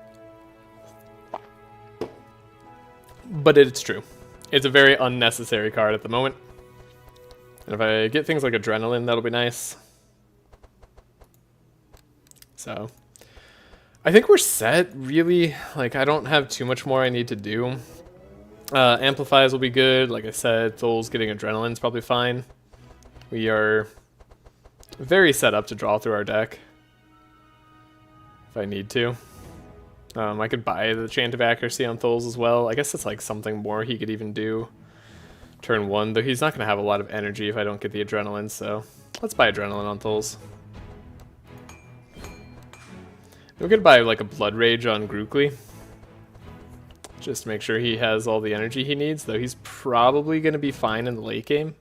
But it's true. It's a very unnecessary card at the moment. And if I get things like Adrenaline, that'll be nice. So, I think we're set, really. Like, I don't have too much more I need to do. Amplifies will be good. Like I said, Tholes getting Adrenaline is probably fine. We are very set up to draw through our deck. If I need to. I could buy the Chant of Accuracy on Tholes as well. I guess it's like something more he could even do. Turn 1, though he's not going to have a lot of energy if I don't get the Adrenaline, so let's buy Adrenaline on Tholes. We could buy like a Blood Rage on Grookly, just to make sure he has all the energy he needs, though he's probably going to be fine in the late game.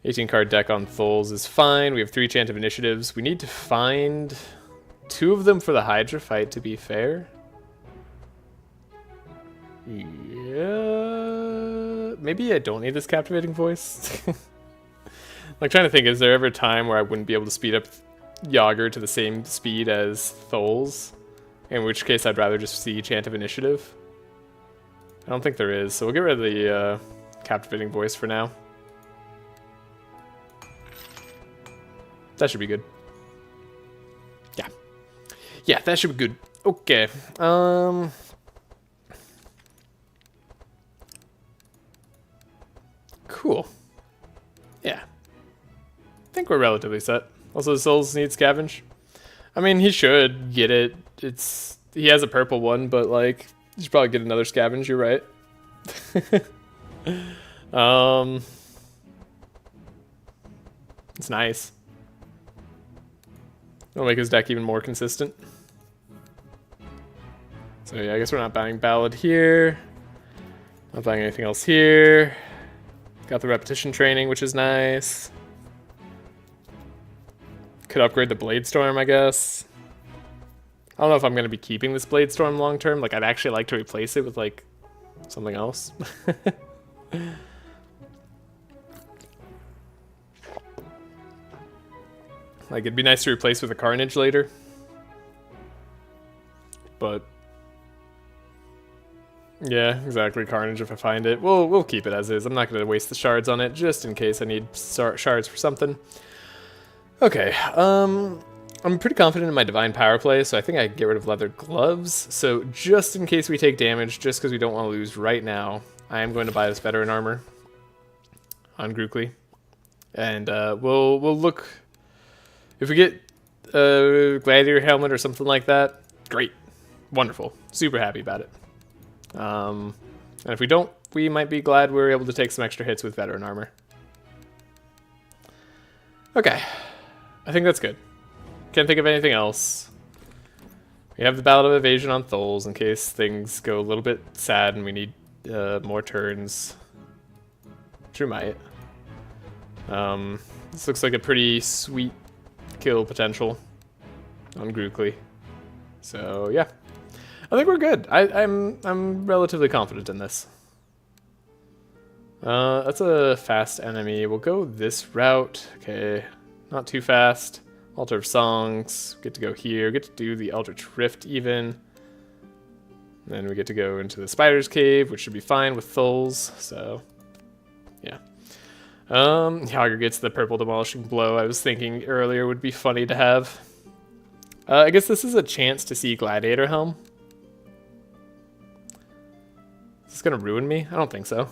18 card deck on Tholes is fine. We have 3 Chant of Initiatives. We need to find 2 of them for the Hydra fight, to be fair. Yeah, maybe I don't need this Captivating Voice. Like, trying to think, is there ever a time where I wouldn't be able to speed up Yager to the same speed as Tholes? In which case, I'd rather just see Chant of Initiative. I don't think there is, so we'll get rid of the Captivating Voice for now. That should be good. Yeah. Yeah, that should be good. Okay. Cool. Yeah. I think we're relatively set. Also, Souls need scavenge. I mean, he should get it. He has a purple one, but like, he should probably get another scavenge. You're right. It's nice. It'll make his deck even more consistent. So yeah, I guess we're not buying Ballad here. Not buying anything else here. Got the repetition training, which is nice. Could upgrade the Blade Storm, I guess. I don't know if I'm going to be keeping this Blade Storm long term. Like, I'd actually like to replace it with, like, something else. Like, it'd be nice to replace with a Carnage later. But yeah, exactly, Carnage if I find it. We'll keep it as is. I'm not going to waste the shards on it, just in case I need shards for something. Okay, I'm pretty confident in my Divine Power play, so I think I can get rid of Leather Gloves. So just in case we take damage, just because we don't want to lose right now, I am going to buy this Veteran Armor on Grookly. And we'll look... If we get a Gladiator Helmet or something like that, great. Wonderful. Super happy about it. And if we don't, we might be glad we were able to take some extra hits with Veteran Armor. Okay. I think that's good. Can't think of anything else. We have the Ballad of Evasion on Tholes in case things go a little bit sad and we need more turns. True might. This looks like a pretty sweet kill potential on Grookly. So yeah. I think we're good. I'm relatively confident in this. That's a fast enemy. We'll go this route. Okay, not too fast. Altar of Songs. Get to go here. Get to do the Eldritch Rift even. And then we get to go into the Spider's Cave, which should be fine with Tholes. So yeah. Yager gets the purple demolishing blow. I was thinking earlier would be funny to have. I guess this is a chance to see Gladiator Helm. Is this gonna ruin me? I don't think so.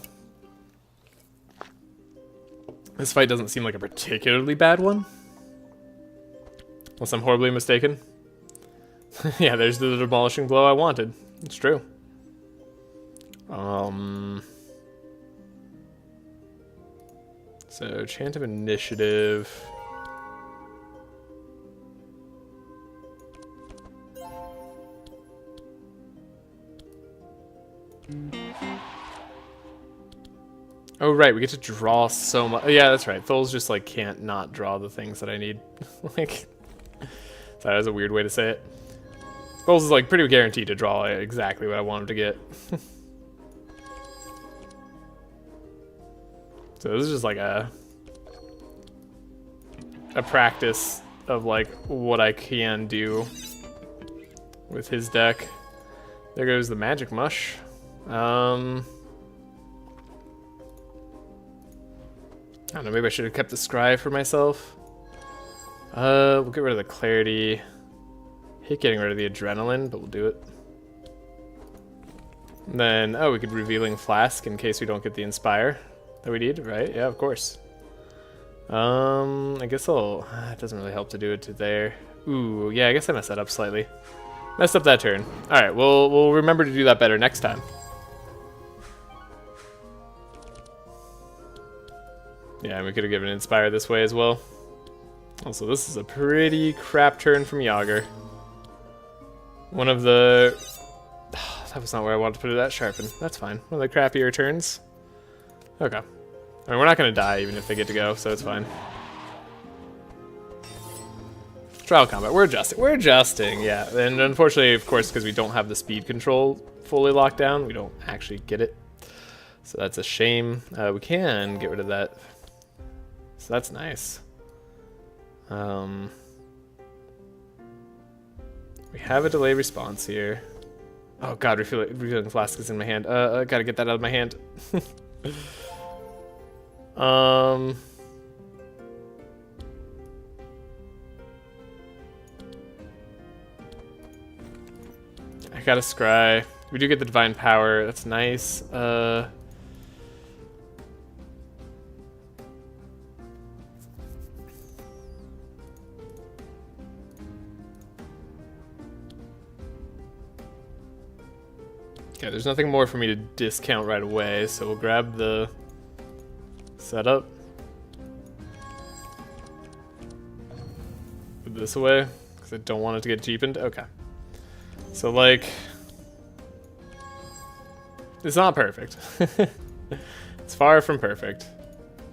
This fight doesn't seem like a particularly bad one. Unless I'm horribly mistaken. Yeah, there's the demolishing blow I wanted. It's true. So, Chant of Initiative. Oh, right, we get to draw so much. Yeah, that's right. Tholes just, like, can't not draw the things that I need. Like, sorry, that was a weird way to say it. Tholes is, like, pretty guaranteed to draw exactly what I want him to get. So this is just, like, a practice of, like, what I can do with his deck. There goes the Magic Mush. I don't know, maybe I should have kept the Scry for myself. We'll get rid of the Clarity. Hate getting rid of the Adrenaline, but we'll do it. And then, oh, we could Revealing Flask in case we don't get the Inspire that we need, right? Yeah, of course. I guess it doesn't really help to do it to there. Ooh, yeah, I guess I messed that up slightly. Messed up that turn. Alright, we'll remember to do that better next time. Yeah, and we could have given Inspire this way as well. Also, this is a pretty crap turn from Yager. One of the... that was not where I wanted to put it at Sharpen. That's fine. One of the crappier turns. Okay. I mean, we're not going to die even if they get to go, so it's fine. Trial Combat. We're adjusting. We're adjusting, yeah. And unfortunately, of course, because we don't have the speed control fully locked down, we don't actually get it. So that's a shame. We can get rid of that. So that's nice. We have a delay response here. Oh god, Revealing Flask is in my hand. I gotta get that out of my hand. got a scry. We do get the divine power. That's nice. Okay, there's nothing more for me to discount right away, so we'll grab the setup. Put this away, because I don't want it to get cheapened. Okay. So, like, it's not perfect. It's far from perfect.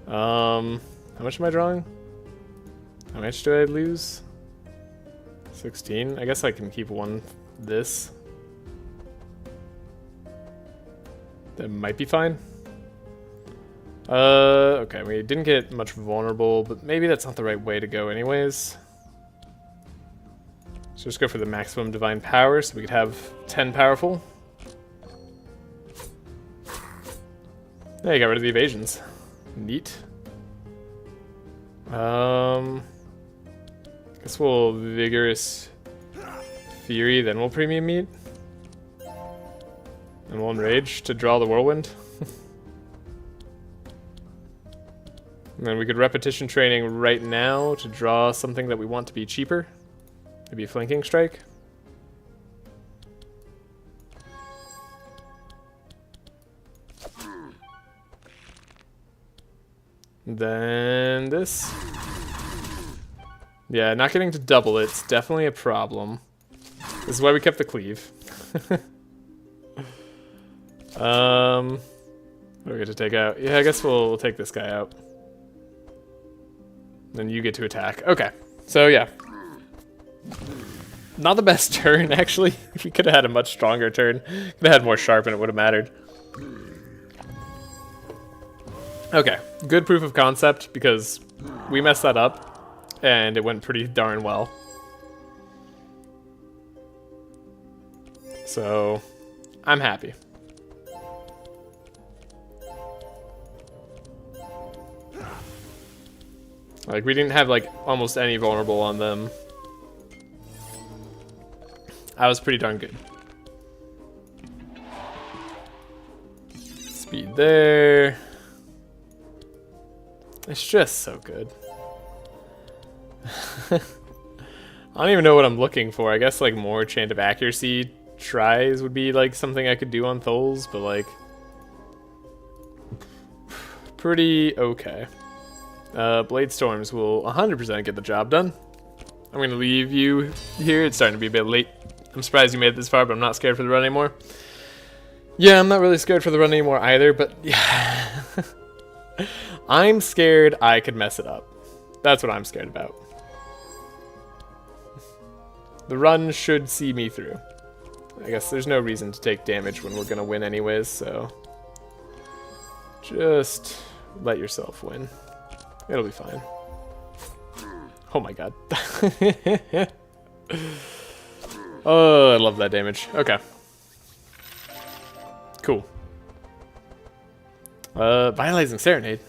How much am I drawing? How much do I lose? 16? I guess I can keep one this. That might be fine. Okay, we didn't get much vulnerable, but maybe that's not the right way to go anyways. So just go for the maximum divine power so we could have 10 powerful. Yeah, you got rid of the evasions. Neat. Guess we'll Vigorous Fury, then we'll Premium Meat. And we'll Enrage to draw the Whirlwind. And then we could Repetition Training right now to draw something that we want to be cheaper. Maybe a Flanking Strike. Then this. Yeah, not getting to double it's definitely a problem. This is why we kept the cleave. What do we get to take out? Yeah, I guess we'll take this guy out. Then you get to attack. Okay, so yeah. Not the best turn, actually. We could have had a much stronger turn. Could have had more sharp and it would have mattered. Okay, good proof of concept because we messed that up and it went pretty darn well. So, I'm happy. Like, we didn't have, like, almost any vulnerable on them. I was pretty darn good. Speed there. It's just so good. I don't even know what I'm looking for. I guess, like, more Chant of Accuracy tries would be, like, something I could do on Tholes, but, like, pretty okay. Blade Storms will 100% get the job done. I'm going to leave you here. It's starting to be a bit late. I'm surprised you made it this far, but I'm not scared for the run anymore. Yeah, I'm not really scared for the run anymore either, but yeah. I'm scared I could mess it up. That's what I'm scared about. The run should see me through. I guess there's no reason to take damage when we're going to win anyways, so just let yourself win. It'll be fine. Oh my god. Oh, I love that damage. Okay. Cool. Vitalizing Serenade.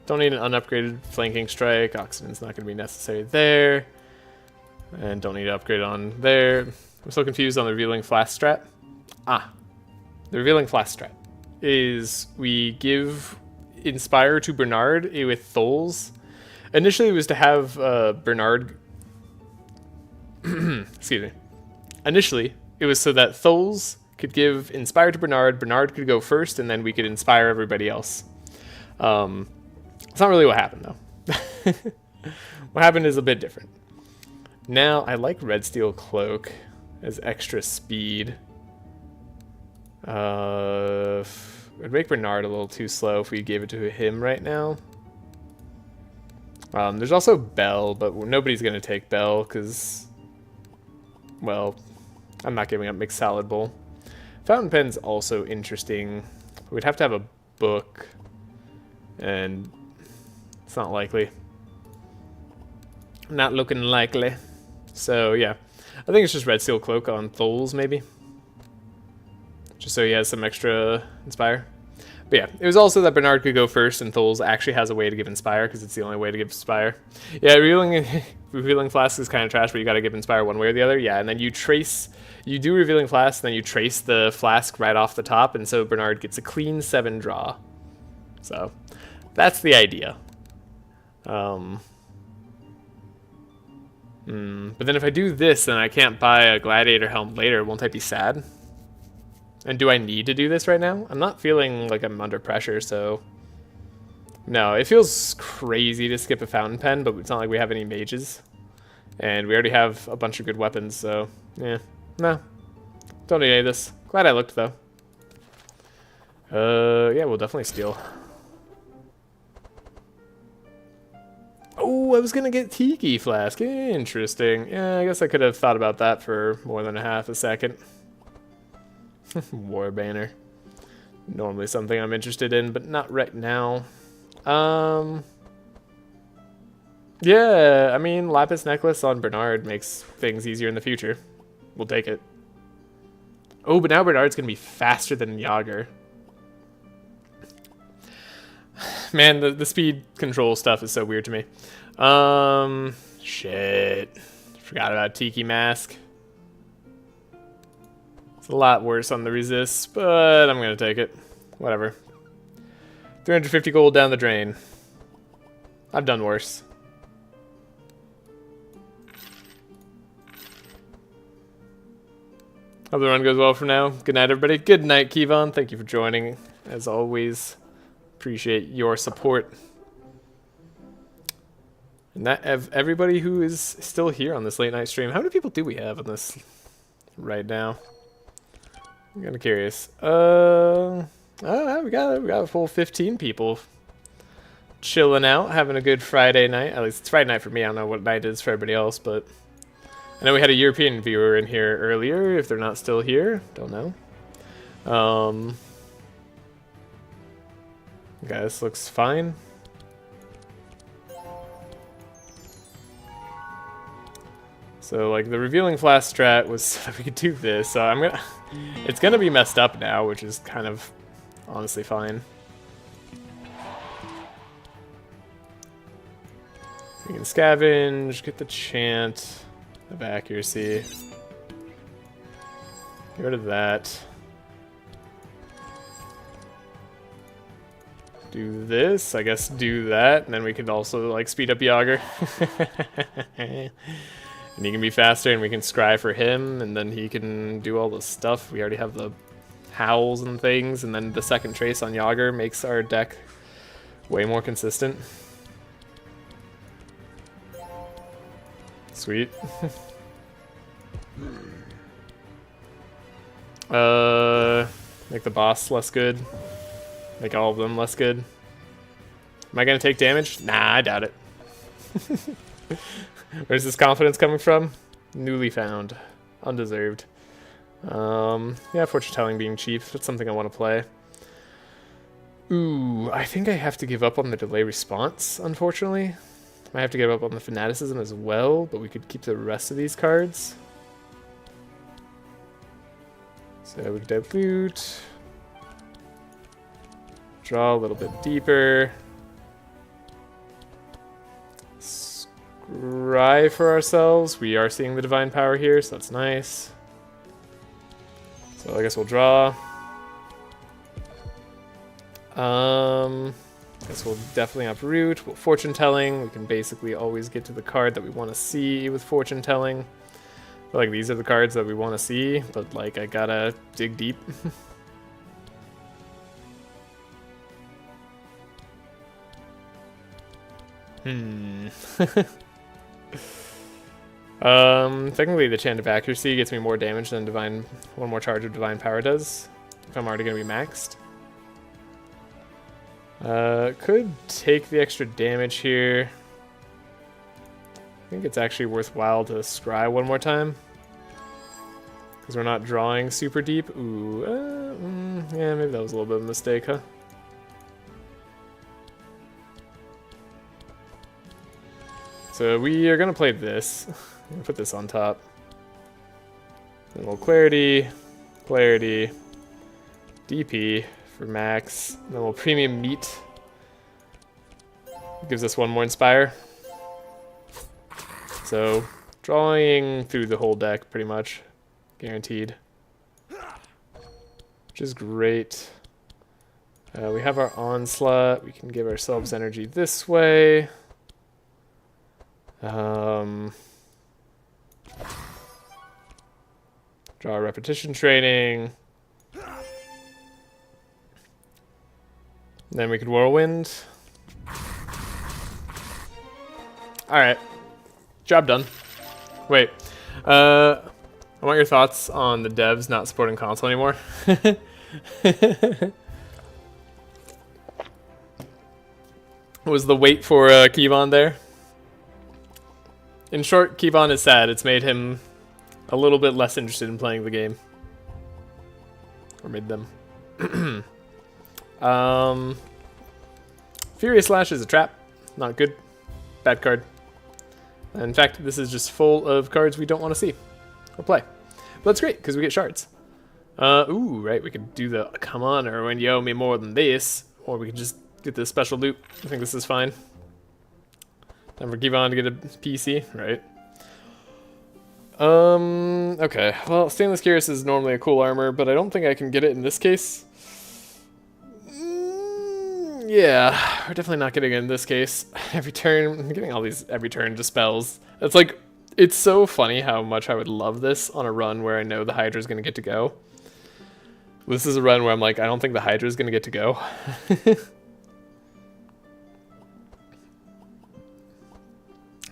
Don't need an unupgraded Flanking Strike. Oxygen's not going to be necessary there. And don't need to upgrade on there. I'm so confused on the Revealing Flask strat. Ah. The Revealing Flask strat is we give Inspire to Bernard with Tholes. Initially it was to have Bernard... Excuse me. Initially it was so that Tholes could give Inspire to Bernard, Bernard could go first, and then we could inspire everybody else. It's not really what happened though. What happened is a bit different. Now I like Red Steel Cloak as extra speed. It'd make Bernard a little too slow if we gave it to him right now. There's also Bell, but nobody's going to take Bell because, well, I'm not giving up Mixed Salad Bowl. Fountain Pen's also interesting. We'd have to have a book, and it's not likely. Not looking likely. So, yeah. I think it's just Red Steel Cloak on Tholes, maybe. Just so he has some extra Inspire. But yeah, it was also that Bernard could go first, and Tholes actually has a way to give Inspire, because it's the only way to give Inspire. Yeah, Revealing Flask is kind of trash, but you gotta give Inspire one way or the other. Yeah, and then you trace You do Revealing Flask, then you trace the flask right off the top, and so Bernard gets a clean 7 draw. So, that's the idea. But then if I do this, then I can't buy a Gladiator Helm later. Won't I be sad? And do I need to do this right now? I'm not feeling like I'm under pressure, so... No, it feels crazy to skip a Fountain Pen, but it's not like we have any mages. And we already have a bunch of good weapons, so... Yeah. No. Don't need any of this. Glad I looked, though. Yeah, we'll definitely steal. Oh, I was gonna get Tiki Flask. Interesting. Yeah, I guess I could have thought about that for more than a half a second. War Banner. Normally something I'm interested in, but not right now. Yeah, I mean, Lapis Necklace on Bernard makes things easier in the future. We'll take it. Oh, but now Bernard's gonna be faster than Yager. Man, the speed control stuff is so weird to me. Shit. Forgot about Tiki Mask. It's a lot worse on the resists, but I'm gonna take it. Whatever. 350 gold down the drain. I've done worse. Hope the run goes well for now. Good night, everybody. Good night, Kevon. Thank you for joining, as always. Appreciate your support. And that everybody who is still here on this late night stream. How many people do we have on this right now? I'm kind of curious. Oh, we got a full 15 people chilling out, having a good Friday night. At least it's Friday night for me. I don't know what night it is for everybody else, but I know we had a European viewer in here earlier. If they're not still here, don't know. Okay, this looks fine. So, like, the Revealing Flask strat was so that we could do this. So I'm gonna... It's gonna be messed up now, which is kind of honestly fine. We can scavenge, get the chant of accuracy. Get rid of that. Do this, I guess do that, and then we could also like speed up Yager. And he can be faster and we can scry for him and then he can do all the stuff. We already have the howls and things, and then the second trace on Yager makes our deck way more consistent. Sweet. Make the boss less good. Make all of them less good. Am I gonna take damage? Nah, I doubt it. Where's this confidence coming from? Newly found. Undeserved. Yeah, fortune telling being cheap. That's something I want to play. Ooh, I think I have to give up on the delay response, unfortunately. I have to give up on the fanaticism as well, but we could keep the rest of these cards. So we could dilute. Draw a little bit deeper. Scry for ourselves. We are seeing the divine power here, so that's nice. So I guess we'll draw. Guess we'll definitely uproot. We'll fortune telling. We can basically always get to the card that we want to see with fortune telling. I feel like these are the cards that we want to see, but like I gotta dig deep. Technically the chant of accuracy gets me more damage than one more charge of divine power does, if I'm already gonna be maxed. Could take the extra damage here. I think it's actually worthwhile to scry one more time, because we're not drawing super deep. Ooh, yeah, maybe that was a little bit of a mistake, huh? So we are gonna play this. I'm gonna put this on top. A little clarity, clarity, DP for max. Then we'll premium meat. Gives us one more inspire. So drawing through the whole deck pretty much guaranteed. Which is great. We have our onslaught. We can give ourselves energy this way. Draw repetition training. Then we could whirlwind. Alright. Job done. Wait. I want your thoughts on the devs not supporting console anymore. Was the wait for Kevon there? In short, Kevon is sad. It's made him a little bit less interested in playing the game. Or made them. Furious Slash is a trap. Not good. Bad card. In fact, this is just full of cards we don't want to see or play. But that's great, because we get shards. Ooh, right, we could do the, come on, Erwin, you owe me more than this. Or we could just get the special loot. I think this is fine. Time for Kevon to get a PC, right? Okay. Well, Stainless Cuirass is normally a cool armor, but I don't think I can get it in this case. Yeah, we're definitely not getting it in this case. Every turn, I'm getting all these every turn dispels. It's like, it's so funny how much I would love this on a run where I know the Hydra's gonna get to go. This is a run where I'm like, I don't think the Hydra's gonna get to go.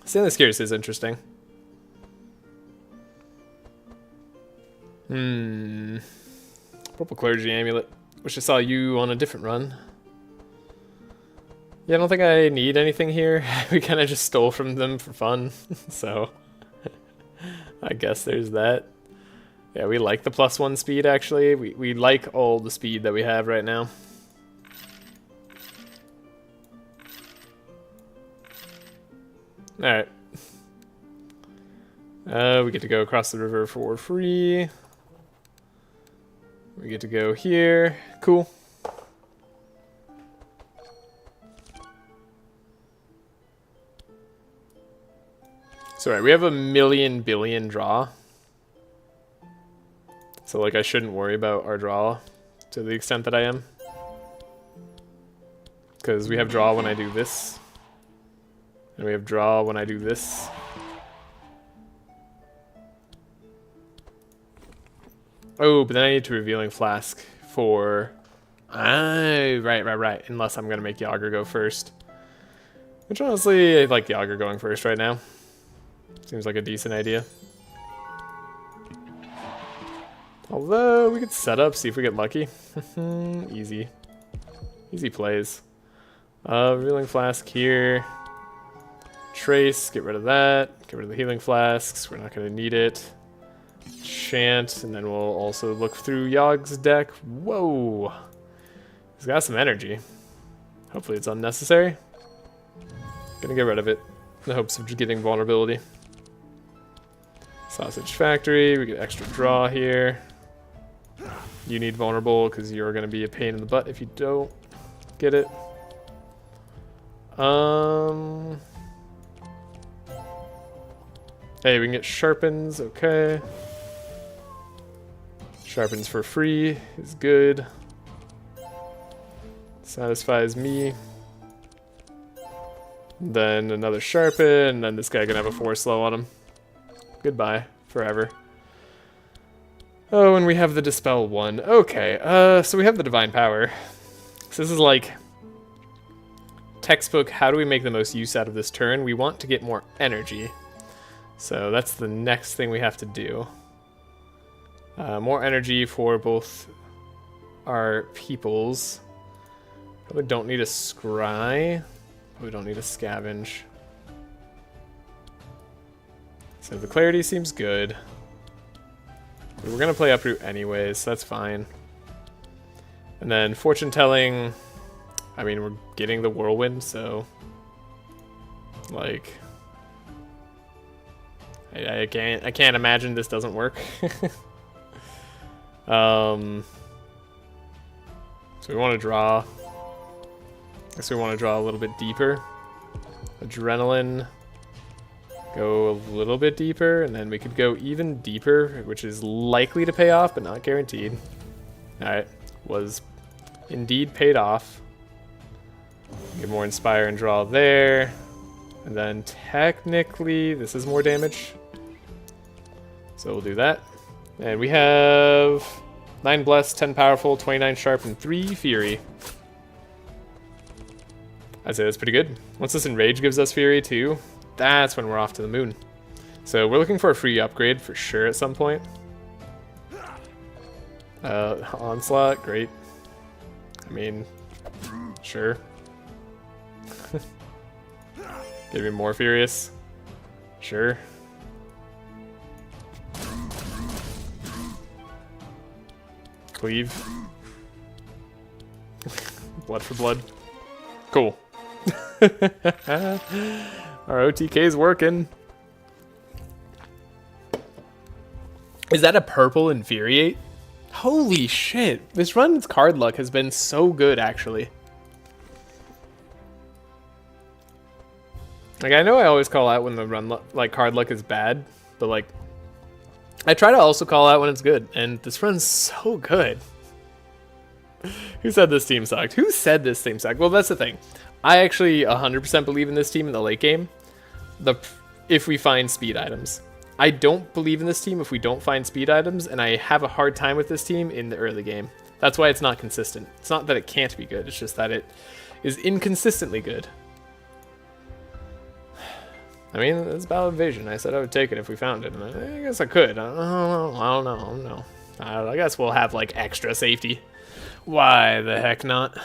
Stainless Cuirass is interesting. Purple Clergy Amulet. Wish I saw you on a different run. Yeah, I don't think I need anything here. We kind of just stole from them for fun. So, I guess there's that. Yeah, we like the +1 speed, actually. We like all the speed that we have right now. Alright. We get to go across the river for free. We get to go here. Cool. So right, we have a million billion draw. So like I shouldn't worry about our draw to the extent that I am. Because we have draw when I do this. And we have draw when I do this. Oh, but then I need to Revealing Flask for... right. Unless I'm going to make Yager go first. Which honestly, I like Yager going first right now. Seems like a decent idea. Although, we could set up, see if we get lucky. Easy. Easy plays. Revealing Flask here. Trace, get rid of that. Get rid of the Healing Flasks, we're not going to need it. Chant, and then we'll also look through Yogg's deck. Whoa! He's got some energy. Hopefully it's unnecessary. Gonna get rid of it in the hopes of getting vulnerability. Sausage Factory, we get extra draw here. You need vulnerable because you're going to be a pain in the butt if you don't get it. Hey, we can get Sharpens, okay. Sharpens for free is good. Satisfies me. Then another Sharpen, and then this guy can have a 4 slow on him. Goodbye, forever. Oh, and we have the Dispel 1. Okay, so we have the Divine Power. So this is like textbook, how do we make the most use out of this turn? We want to get more energy. So that's the next thing we have to do. More energy for both our peoples. Probably don't need a Scry. Probably don't need a Scavenge. So the Clarity seems good. We're going to play Uproot anyways, so that's fine. And then Fortune Telling, I mean, we're getting the Whirlwind, so... like... I can't imagine this doesn't work. So we want to draw. I guess we want to draw a little bit deeper. Adrenaline. Go a little bit deeper, and then we could go even deeper, which is likely to pay off, but not guaranteed. Alright, was indeed paid off. Get more Inspire and Draw there. And then technically, this is more damage. So we'll do that. And we have 9 Bless, 10 Powerful, 29 Sharp, and 3 Fury. I'd say that's pretty good. Once this Enrage gives us Fury too, that's when we're off to the moon. So we're looking for a free upgrade for sure at some point. Onslaught, great. I mean, sure. Get me more furious. Sure. Cleave. Blood for blood. Cool. Our OTK's working. Is that a purple Infuriate? Holy shit. This run's card luck has been so good, actually. Like, I know I always call out when the run card luck is bad, but like, I try to also call out when it's good, and this run's so good. Who said this team sucked? Who said this team sucked? Well, that's the thing. I actually 100% believe in this team in the late game. If we find speed items. I don't believe in this team if we don't find speed items, and I have a hard time with this team in the early game. That's why it's not consistent. It's not that it can't be good, it's just that it is inconsistently good. I mean, it's Battle Invasion. I said I would take it if we found it, and I guess I could. I don't know. I guess we'll have, like, extra safety. Why the heck not?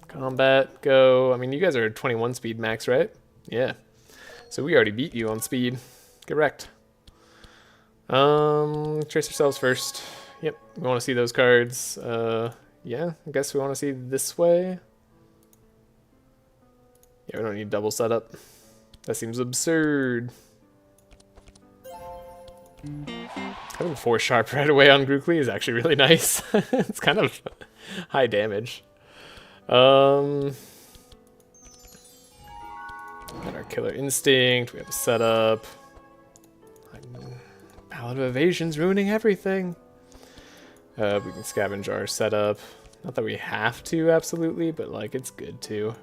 Combat, go. I mean, you guys are 21 speed max, right? Yeah. So we already beat you on speed. Get wrecked. Trace ourselves first. Yep, we want to see those cards. Yeah, I guess we want to see this way. Yeah, we don't need double setup. That seems absurd. Having 4 sharp right away on Grookly is actually really nice. It's kind of high damage. Got our Killer Instinct. We have a setup. Ballad of Evasion's ruining everything. We can scavenge our setup. Not that we have to, absolutely, but like it's good to.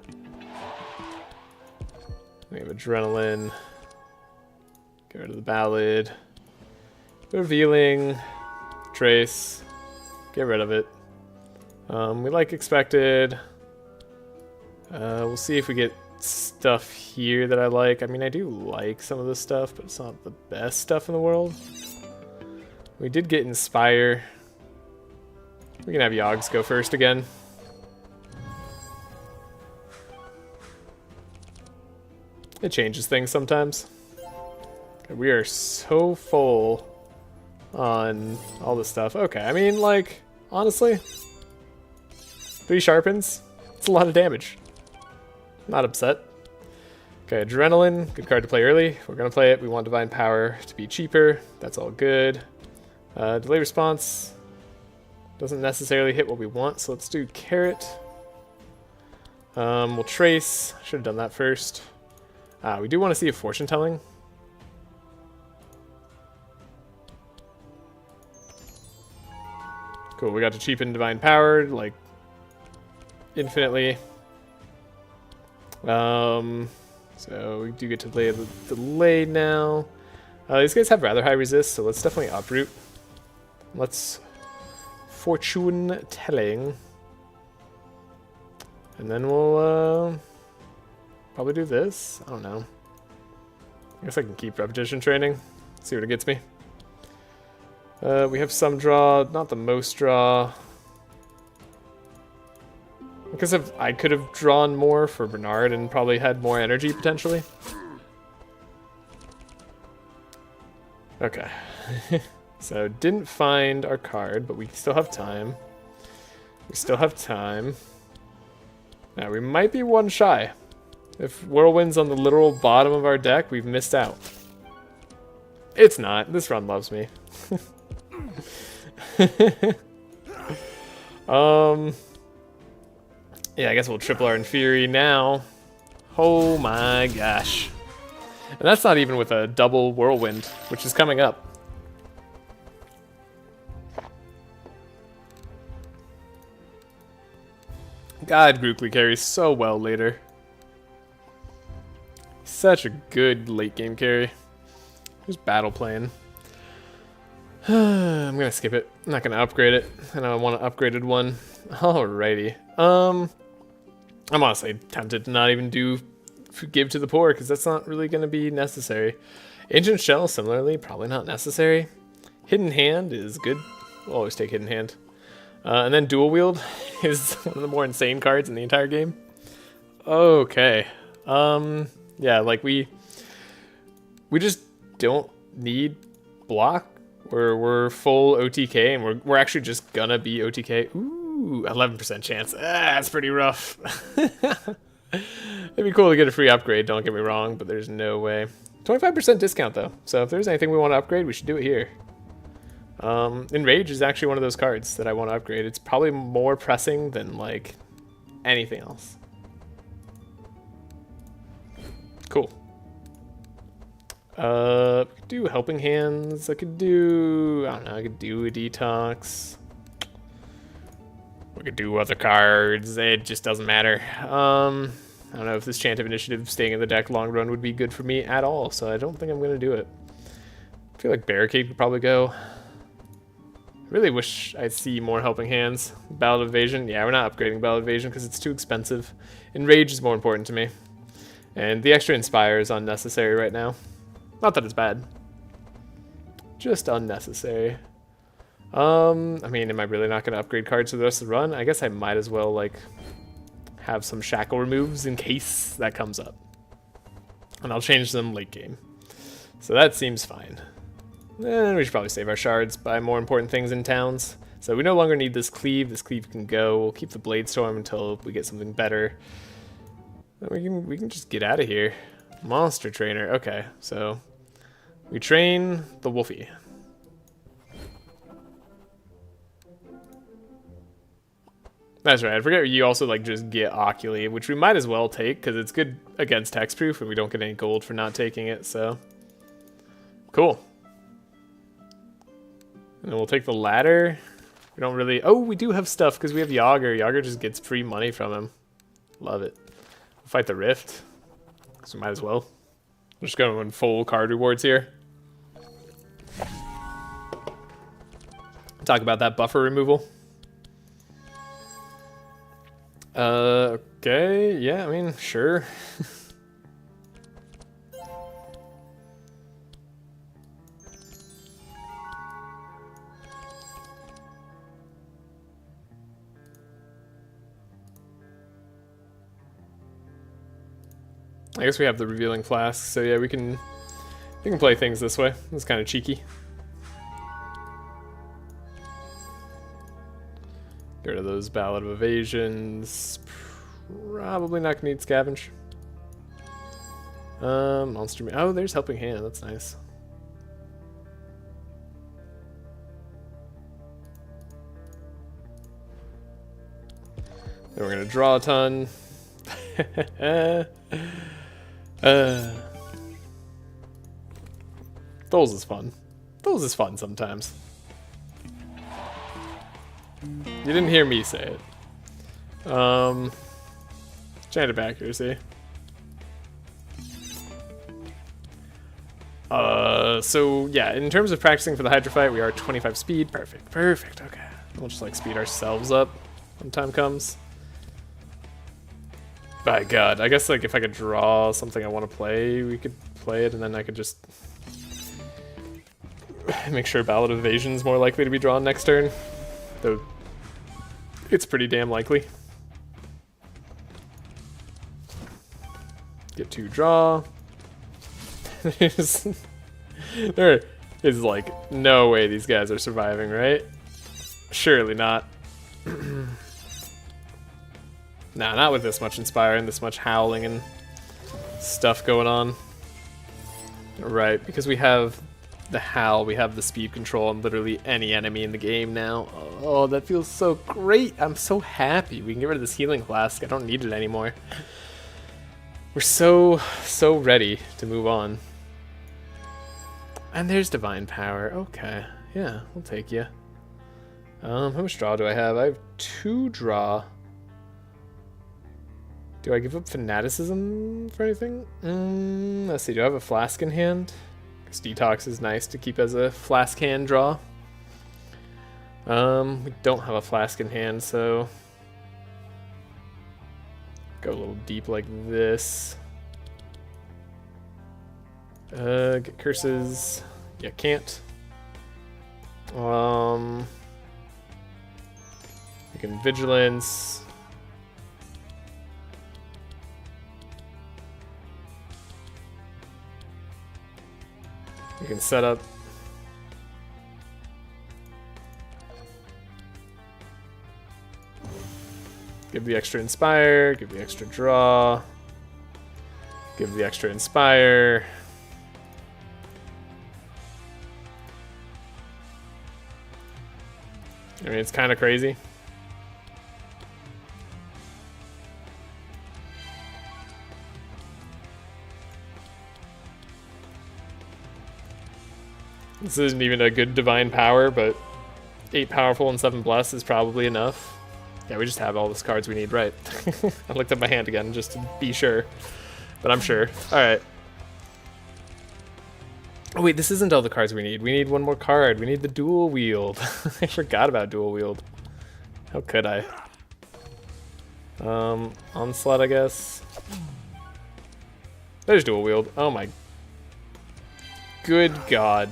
We have Adrenaline. Get rid of the Ballad. Revealing. Trace. Get rid of it. We like Expected. We'll see if we get stuff here that I like. I mean, I do like some of this stuff, but it's not the best stuff in the world. We did get Inspire. We can have Yogs go first again. It changes things sometimes. Okay, we are so full on all this stuff. Okay, I mean, like, honestly, 3 sharpens, it's a lot of damage. Not upset. Okay, Adrenaline, good card to play early. We're gonna play it. We want Divine Power to be cheaper. That's all good. Delay response doesn't necessarily hit what we want, so let's do Carrot. We'll Trace. Should have done that first. We do want to see a Fortune Telling. Cool, we got to cheapen Divine Power, like, infinitely. So we do get to delay now. These guys have rather high resist, so let's definitely uproot. Let's Fortune Telling. And then we'll probably do this. I don't know. I guess I can keep Repetition Training. See what it gets me. We have some draw, not the most draw. Because if I could have drawn more for Bernard and probably had more energy potentially. Okay. So didn't find our card, but we still have time. We still have time. Now we might be 1 shy. If Whirlwind's on the literal bottom of our deck, we've missed out. It's not. This run loves me. Yeah, I guess we'll triple our Infuri now. Oh my gosh. And that's not even with a double whirlwind, which is coming up. God, Grookly carries so well later. Such a good late game carry. Who's battle playing? I'm gonna skip it. I'm not gonna upgrade it. I know I want an upgraded one. Alrighty. I'm honestly tempted to not even do give to the poor because that's not really gonna be necessary. Ancient Shell, similarly, probably not necessary. Hidden Hand is good. We'll always take Hidden Hand. And then Dual Wield is one of the more insane cards in the entire game. Okay. Yeah, like we just don't need block. We're full OTK, and we're actually just gonna be OTK. Ooh, 11% chance. That's pretty rough. It'd be cool to get a free upgrade, don't get me wrong, but there's no way. 25% discount though, so if there's anything we want to upgrade, we should do it here. Enrage is actually one of those cards that I want to upgrade. It's probably more pressing than like anything else. Cool. I could do Helping Hands. I could do, I don't know, I could do a Detox. We could do other cards. It just doesn't matter. I don't know if this Chant of Initiative staying in the deck long run would be good for me at all, so I don't think I'm going to do it. I feel like Barricade could probably go. I really wish I'd see more Helping Hands. Ballad of Evasion. Yeah, we're not upgrading Ballad of Evasion because it's too expensive. Enrage is more important to me. And the extra Inspire is unnecessary right now. Not that it's bad. Just unnecessary. I mean, am I really not going to upgrade cards for the rest of the run? I guess I might as well, like, have some Shackle removes in case that comes up. And I'll change them late game. So that seems fine. And we should probably save our shards, buy more important things in towns. So we no longer need this Cleave. This Cleave can go. We'll keep the Blade Storm until we get something better. Then we can just get out of here. Monster Trainer. Okay, so we train the Wolfie. That's right. I forget you also like just get Oculi, which we might as well take because it's good against hexproof and we don't get any gold for not taking it. So cool. And then we'll take the ladder. We don't really. Oh, we do have stuff because we have Yager. Yager just gets free money from him. Love it. We'll fight the Rift because we might as well. We're just going full card rewards here. Talk about that buffer removal. Okay, yeah, I mean, sure. I guess we have the Revealing Flask, so yeah, we can play things this way. It's kind of cheeky. Get rid of those Ballad of Evasions. Probably not gonna need Scavenge. Monster. Oh, there's Helping Hand. That's nice. Then we're gonna draw a ton. Those is fun. Those is fun sometimes. You didn't hear me say it. Chant of Accuracy. So yeah, in terms of practicing for the Hydra fight, we are 25 speed. Perfect, perfect, okay. We'll just like speed ourselves up when time comes. By God, I guess like if I could draw something I want to play, we could play it and then I could just make sure Ballad of Evasion is more likely to be drawn next turn. Though it's pretty damn likely. Get to draw. There is like no way these guys are surviving, right? Surely not. Nah, not with this much Inspiring, this much Howling and stuff going on. Right, because we have the Howl, we have the speed control on literally any enemy in the game now. Oh, that feels so great. I'm so happy. We can get rid of this Healing Flask. I don't need it anymore. We're so ready to move on. And there's Divine Power. Okay. Yeah, we'll take you. How much draw do I have? I have 2 draw. Do I give up Fanaticism for anything? Let's see. Do I have a Flask in hand? Because Detox is nice to keep as a Flask hand draw. We don't have a Flask in hand, so... Go a little deep like this. Get curses. Yeah, can't. We can vigilance. We can set up. Give the extra inspire, give the extra draw, give the extra inspire. I mean, it's kind of crazy. This isn't even a good divine power, but 8 powerful and 7 bless is probably enough. Yeah, we just have all the cards we need, right? I looked at my hand again just to be sure, but I'm sure. All right. Oh wait, this isn't all the cards we need. We need one more card. We need the dual wield. I forgot about dual wield. How could I? Onslaught, I guess. There's dual wield. Oh my good god.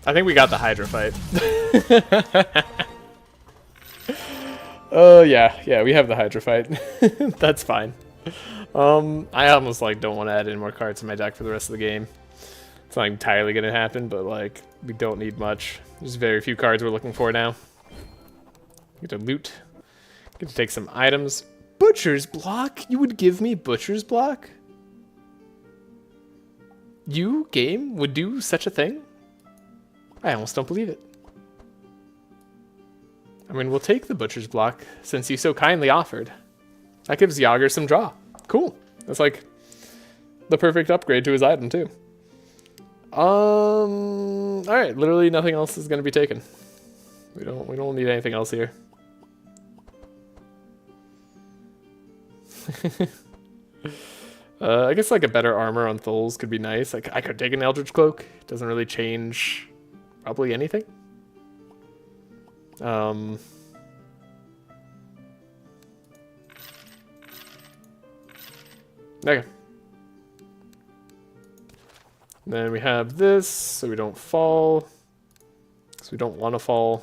I think we got the Hydra fight. Oh yeah, we have the Hydra fight. That's fine. I almost like don't want to add any more cards to my deck for the rest of the game. It's not entirely gonna happen, but like we don't need much. There's very few cards we're looking for now. Get to loot. Get to take some items. Butcher's Block? You would give me Butcher's Block? You, game, would do such a thing? I almost don't believe it. I mean, we'll take the Butcher's Block, since you so kindly offered. That gives Yager some draw. Cool. That's like the perfect upgrade to his item, too. Alright, literally nothing else is going to be taken. We don't need anything else here. I guess like a better armor on Tholes could be nice. Like I could take an Eldritch Cloak. It doesn't really change probably anything. Okay. Then we have this, so we don't fall. Because we don't want to fall.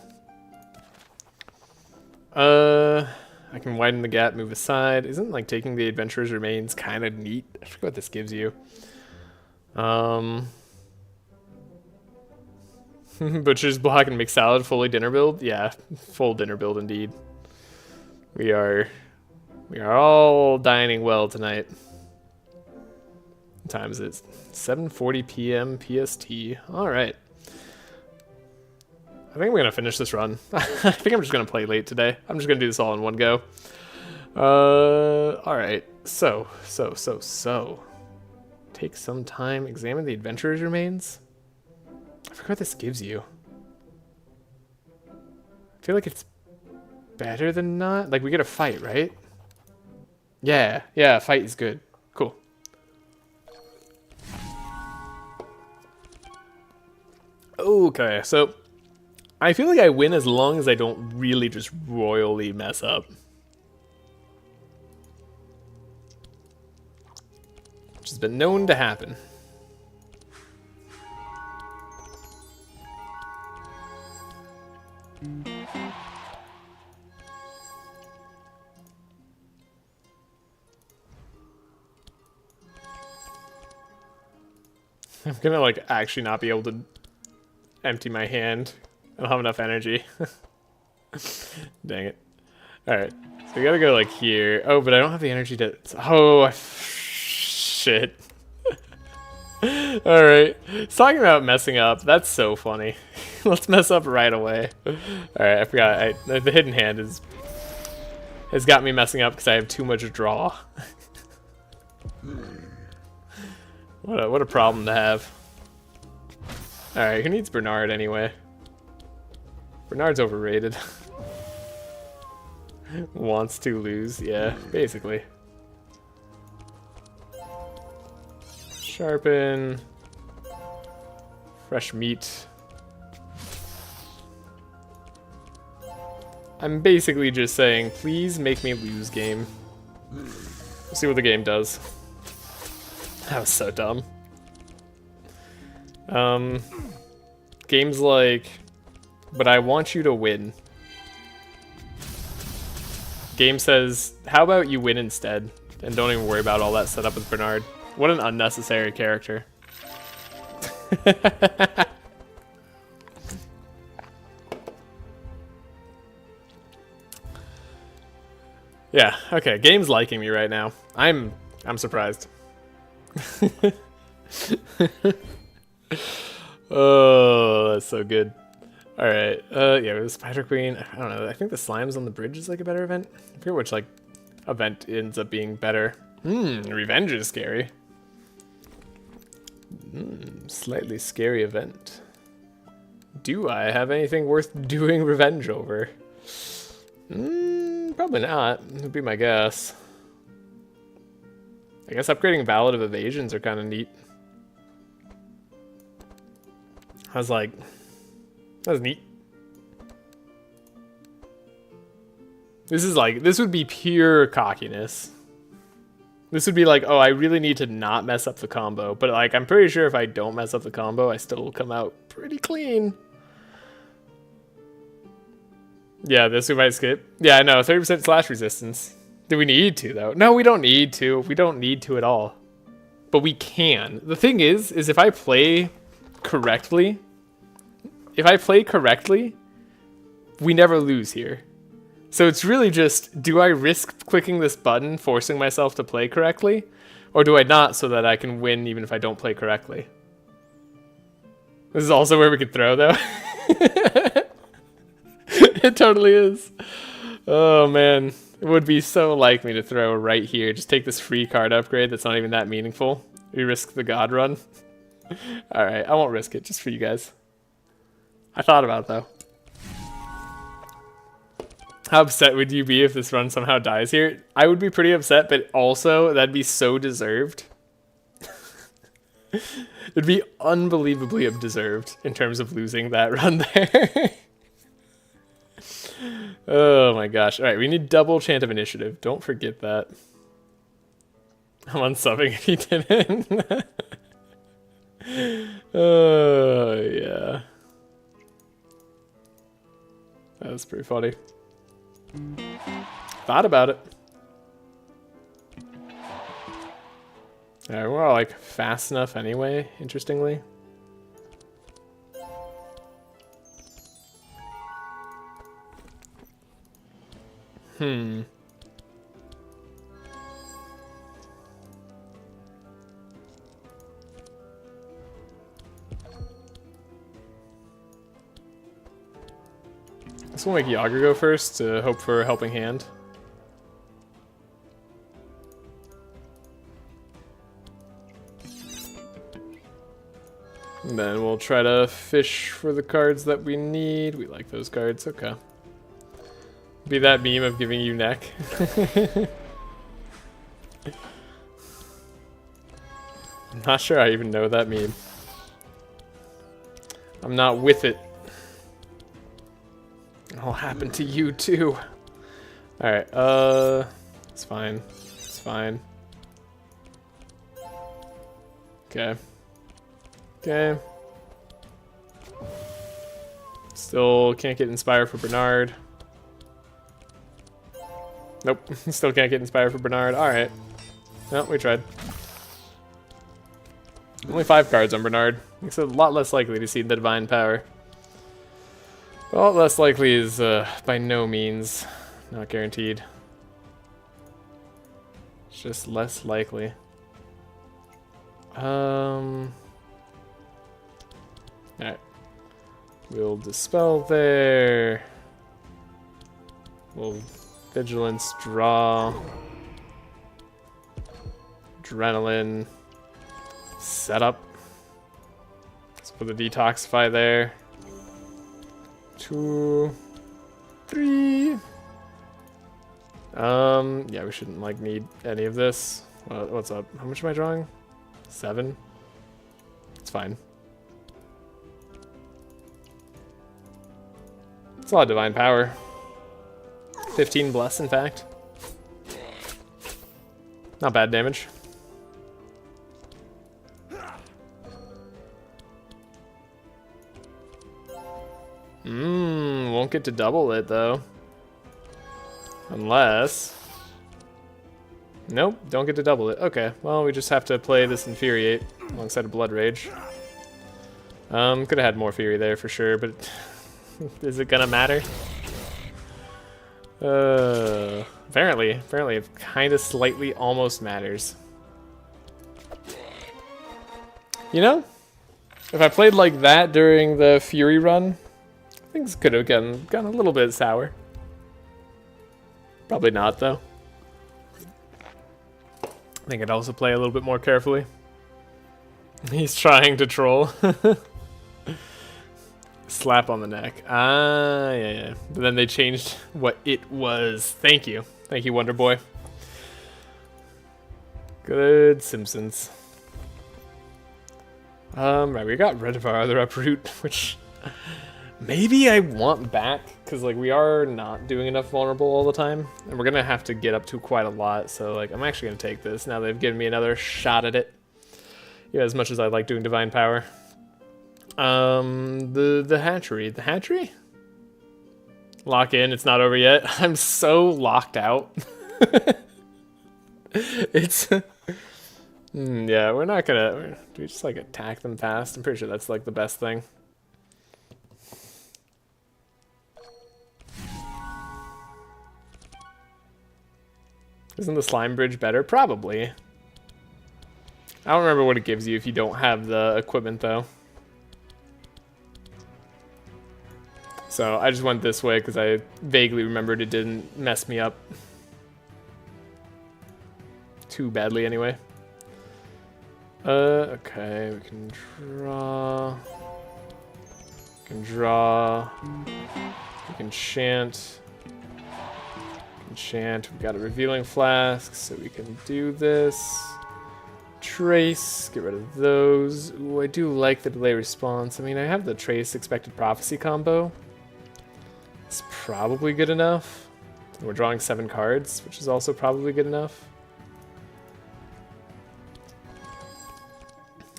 I can widen the gap, move aside. Isn't like taking the Adventurer's Remains kind of neat? I forget what this gives you. Butcher's Block and Mixed Salad, fully dinner build? Yeah, full dinner build indeed. We are all dining well tonight. What time is it? 7:40 p.m. PST. All right. I think I'm gonna finish this run. I think I'm just gonna play late today. I'm just gonna do this all in one go. All right. So. Take some time. Examine the Adventurer's Remains. I forgot what this gives you. I feel like it's better than not. Like we get a fight, right? Yeah, fight is good. Cool. Okay, so I feel like I win as long as I don't really just royally mess up. Which has been known to happen. I'm gonna like actually not be able to empty my hand. I don't have enough energy. Dang it. Alright. So we gotta go like here. Oh, but I don't have the energy to... Oh, shit. Alright. It's talking about messing up. That's so funny. Let's mess up right away. Alright, I forgot. The hidden hand has got me messing up because I have too much draw. What a problem to have. Alright, who needs Bernard anyway? Bernard's overrated. Wants to lose, yeah, basically. Sharpen. Fresh meat. I'm basically just saying, please make me lose game. We'll see what the game does. That was so dumb. Games like, but I want you to win. Game says, how about you win instead? And don't even worry about all that setup with Bernard. What an unnecessary character. Yeah, okay, game's liking me right now. I'm surprised. Oh, that's so good. Alright, yeah, the Spider Queen, I don't know, I think the Slimes on the Bridge is like a better event. I forget which, like, event ends up being better. Revenge is scary. Slightly scary event. Do I have anything worth doing revenge over? Probably not, would be my guess. I guess upgrading Ballad of Evasions are kind of neat. I was like, that was neat. This would be pure cockiness. This would be like, oh, I really need to not mess up the combo. But like, I'm pretty sure if I don't mess up the combo, I still will come out pretty clean. Yeah, this we might skip. Yeah, I know, 30% slash resistance. Do we need to, though? No, we don't need to. We don't need to at all. But we can. The thing is if I play correctly, we never lose here. So it's really just, do I risk clicking this button, forcing myself to play correctly? Or do I not, so that I can win even if I don't play correctly? This is also where we could throw, though. It totally is. Oh, man. It would be so like me to throw right here. Just take this free card upgrade that's not even that meaningful. We risk the God run. Alright, I won't risk it, just for you guys. I thought about it, though. How upset would you be if this run somehow dies here? I would be pretty upset, but also, that'd be so deserved. It'd be unbelievably deserved in terms of losing that run there. Oh my gosh. Alright, we need double chant of initiative. Don't forget that. I'm unsubbing if he didn't. Oh, yeah. That was pretty funny. Thought about it. Alright, we're all like fast enough anyway, interestingly. We'll make Yager go first to hope for a helping hand. And then we'll try to fish for the cards that we need. We like those cards, okay. Be that meme of giving you neck. I'm not sure I even know that meme. I'm not with it. It'll happen to you too. Alright, it's fine. It's fine. Okay. Okay. Still can't get inspired for Bernard. Nope, still can't get inspired for Bernard. Alright. No, we tried. Only 5 cards on Bernard. Makes it a lot less likely to see the divine power. Well, less likely is by no means not guaranteed. It's just less likely. Alright. We'll dispel there. We'll vigilance, draw. Adrenaline. Setup. Let's put the detoxify there. 2, 3. Yeah, we shouldn't like need any of this. What's up? How much am I drawing? 7? It's fine. It's a lot of divine power. 15 bless, in fact. Not bad damage. Won't get to double it though. Unless... Nope, don't get to double it. Okay, well, we just have to play this Infuriate alongside a Blood Rage. Could have had more Fury there for sure, but is it gonna matter? Apparently it kind of slightly almost matters. You know, if I played like that during the Fury run, things could have gone a little bit sour. Probably not, though. I think I'd also play a little bit more carefully. He's trying to troll. Slap on the neck. Ah, yeah. But then they changed what it was. Thank you. Thank you, Wonder Boy. Good Simpsons. Right, we got rid of our other uproot, which maybe I want back, because like we are not doing enough vulnerable all the time, and we're gonna have to get up to quite a lot. So like I'm actually gonna take this now they've given me another shot at it. Yeah, as much as I like doing divine power. The hatchery. The hatchery? Lock in, it's not over yet. I'm so locked out. It's yeah, we're not gonna do we just like attack them fast? I'm pretty sure that's like the best thing. Isn't the slime bridge better? Probably. I don't remember what it gives you if you don't have the equipment though. So I just went this way because I vaguely remembered it didn't mess me up too badly anyway. Okay, we can draw. We can draw. We can chant. We've got a revealing flask, so we can do this. Trace, get rid of those. Ooh, I do like the delay response. I mean, I have the trace expected prophecy combo. It's probably good enough. We're drawing 7 cards, which is also probably good enough.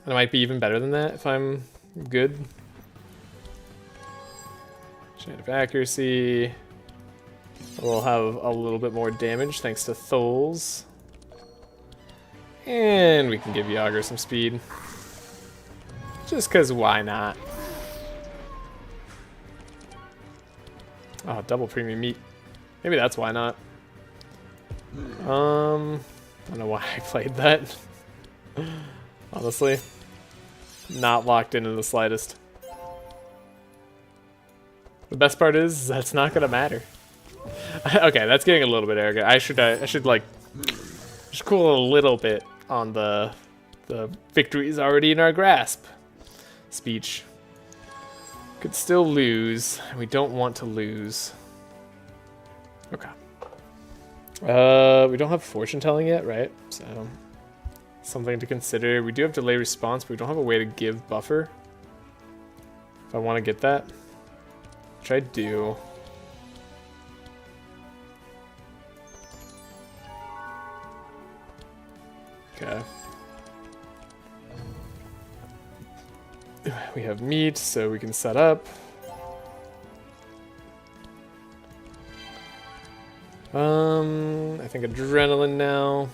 And it might be even better than that if I'm good. Chant of accuracy. We'll have a little bit more damage thanks to Tholes. And we can give Yager some speed. Just because why not? Oh, double premium meat. Maybe that's why not. I don't know why I played that. Honestly. Not locked in the slightest. The best part is that's not gonna matter. Okay, that's getting a little bit arrogant. I should like just cool a little bit on the victory is already in our grasp speech. Could still lose. We don't want to lose. Okay. We don't have fortune telling yet, right? So something to consider. We do have delay response, but we don't have a way to give buffer. If I want to get that, which I do. Okay. We have meat, so we can set up. I think adrenaline now.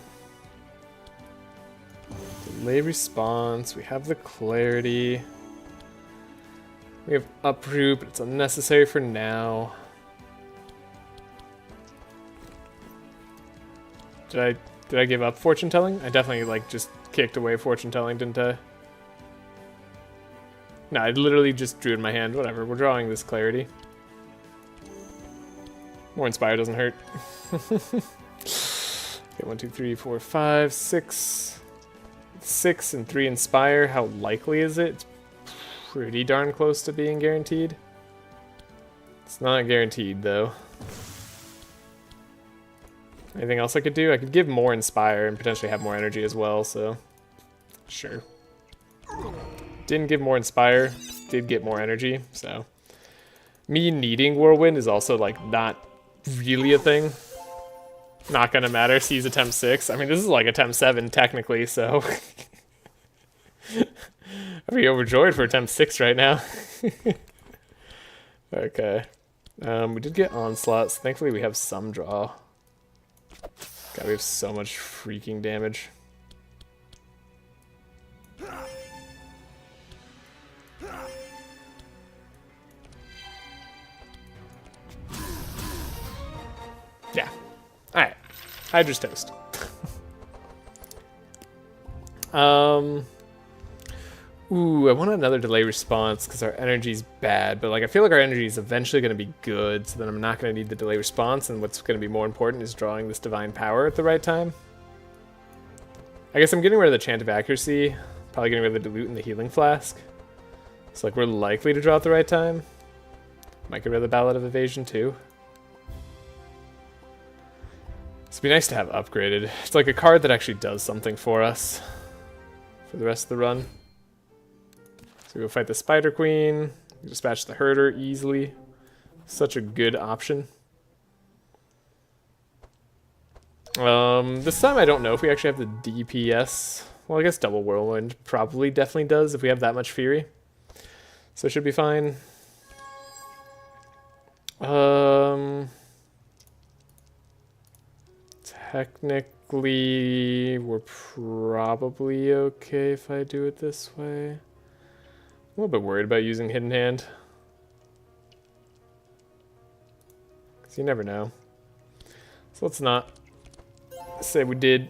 Delay response. We have the clarity. We have uproot, but it's unnecessary for now. Did I give up fortune telling? I definitely like just kicked away fortune telling, didn't I? No, I literally just drew in my hand. Whatever, we're drawing this clarity. More Inspire doesn't hurt. Okay, 1, 2, 3, 4, 5, 6. 6 and 3 Inspire. How likely is it? It's pretty darn close to being guaranteed. It's not guaranteed, though. Anything else I could do? I could give more Inspire and potentially have more energy as well, so... Sure. Didn't give more Inspire, did get more energy, so... Me needing Whirlwind is also, like, not really a thing. Not gonna matter, C's attempt 6. I mean, this is like attempt 7, technically, so... I'd be overjoyed for attempt 6 right now. Okay. We did get Onslaught, so thankfully we have some draw. God, we have so much freaking damage. Yeah. Alright. Hydra's toast. Ooh, I want another delay response because our energy's bad, but like I feel like our energy is eventually going to be good, so then I'm not going to need the delay response, and what's going to be more important is drawing this divine power at the right time. I guess I'm getting rid of the Chant of Accuracy, probably getting rid of the Dilute and the Healing Flask. So like we're likely to draw at the right time. Might get rid of the Ballad of Evasion too. It'd be nice to have upgraded. It's like a card that actually does something for us for the rest of the run. So we go fight the Spider Queen, dispatch the Herder easily. Such a good option. This time I don't know if we actually have the DPS. Well, I guess Double Whirlwind probably definitely does if we have that much Fury. So it should be fine. Technically, we're probably okay if I do it this way. I'm a little bit worried about using Hidden Hand. Because you never know. So let's not say we did.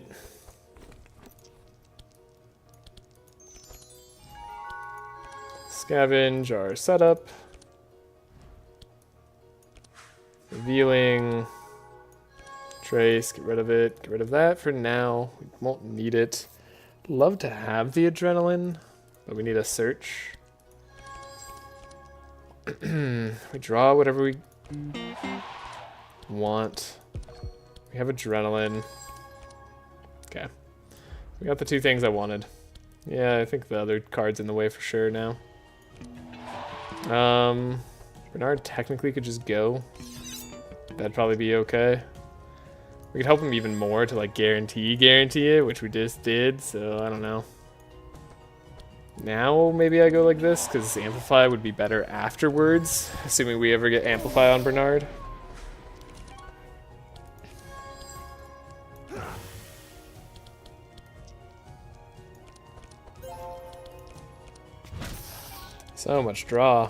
Scavenge our setup. Revealing. Trace, get rid of it. Get rid of that for now. We won't need it. Love to have the Adrenaline, but we need a search. We draw whatever we want. We have Adrenaline. Okay. We got the two things I wanted. Yeah, I think the other card's in the way for sure now. Bernard technically could just go. That'd probably be okay. We could help him even more to like guarantee it, which we just did, so I don't know. Now maybe I go like this, because Amplify would be better afterwards, assuming we ever get Amplify on Bernard. So much draw.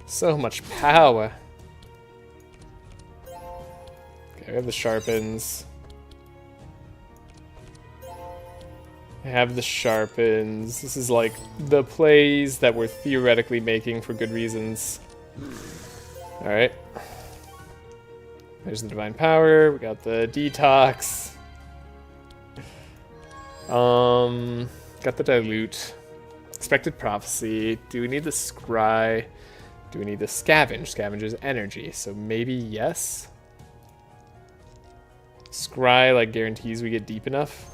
So much power. Okay, we have the Sharpens. I have the Sharpens. This is like the plays that we're theoretically making for good reasons. Alright. There's the Divine Power. We got the Detox. Got the Dilute. Expected Prophecy. Do we need the Scry? Do we need the Scavenge? Scavenge is energy, so maybe yes. Scry like guarantees we get deep enough.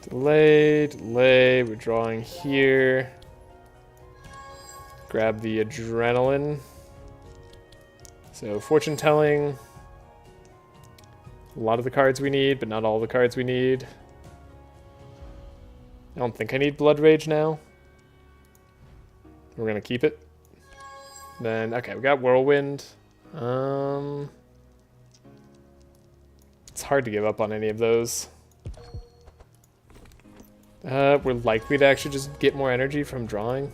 Delay, we're drawing here. Grab the Adrenaline. So Fortune Telling. A lot of the cards we need, but not all the cards we need. I don't think I need Blood Rage now. We're gonna keep it. Then, okay, we got Whirlwind. It's hard to give up on any of those. We're likely to actually just get more energy from drawing.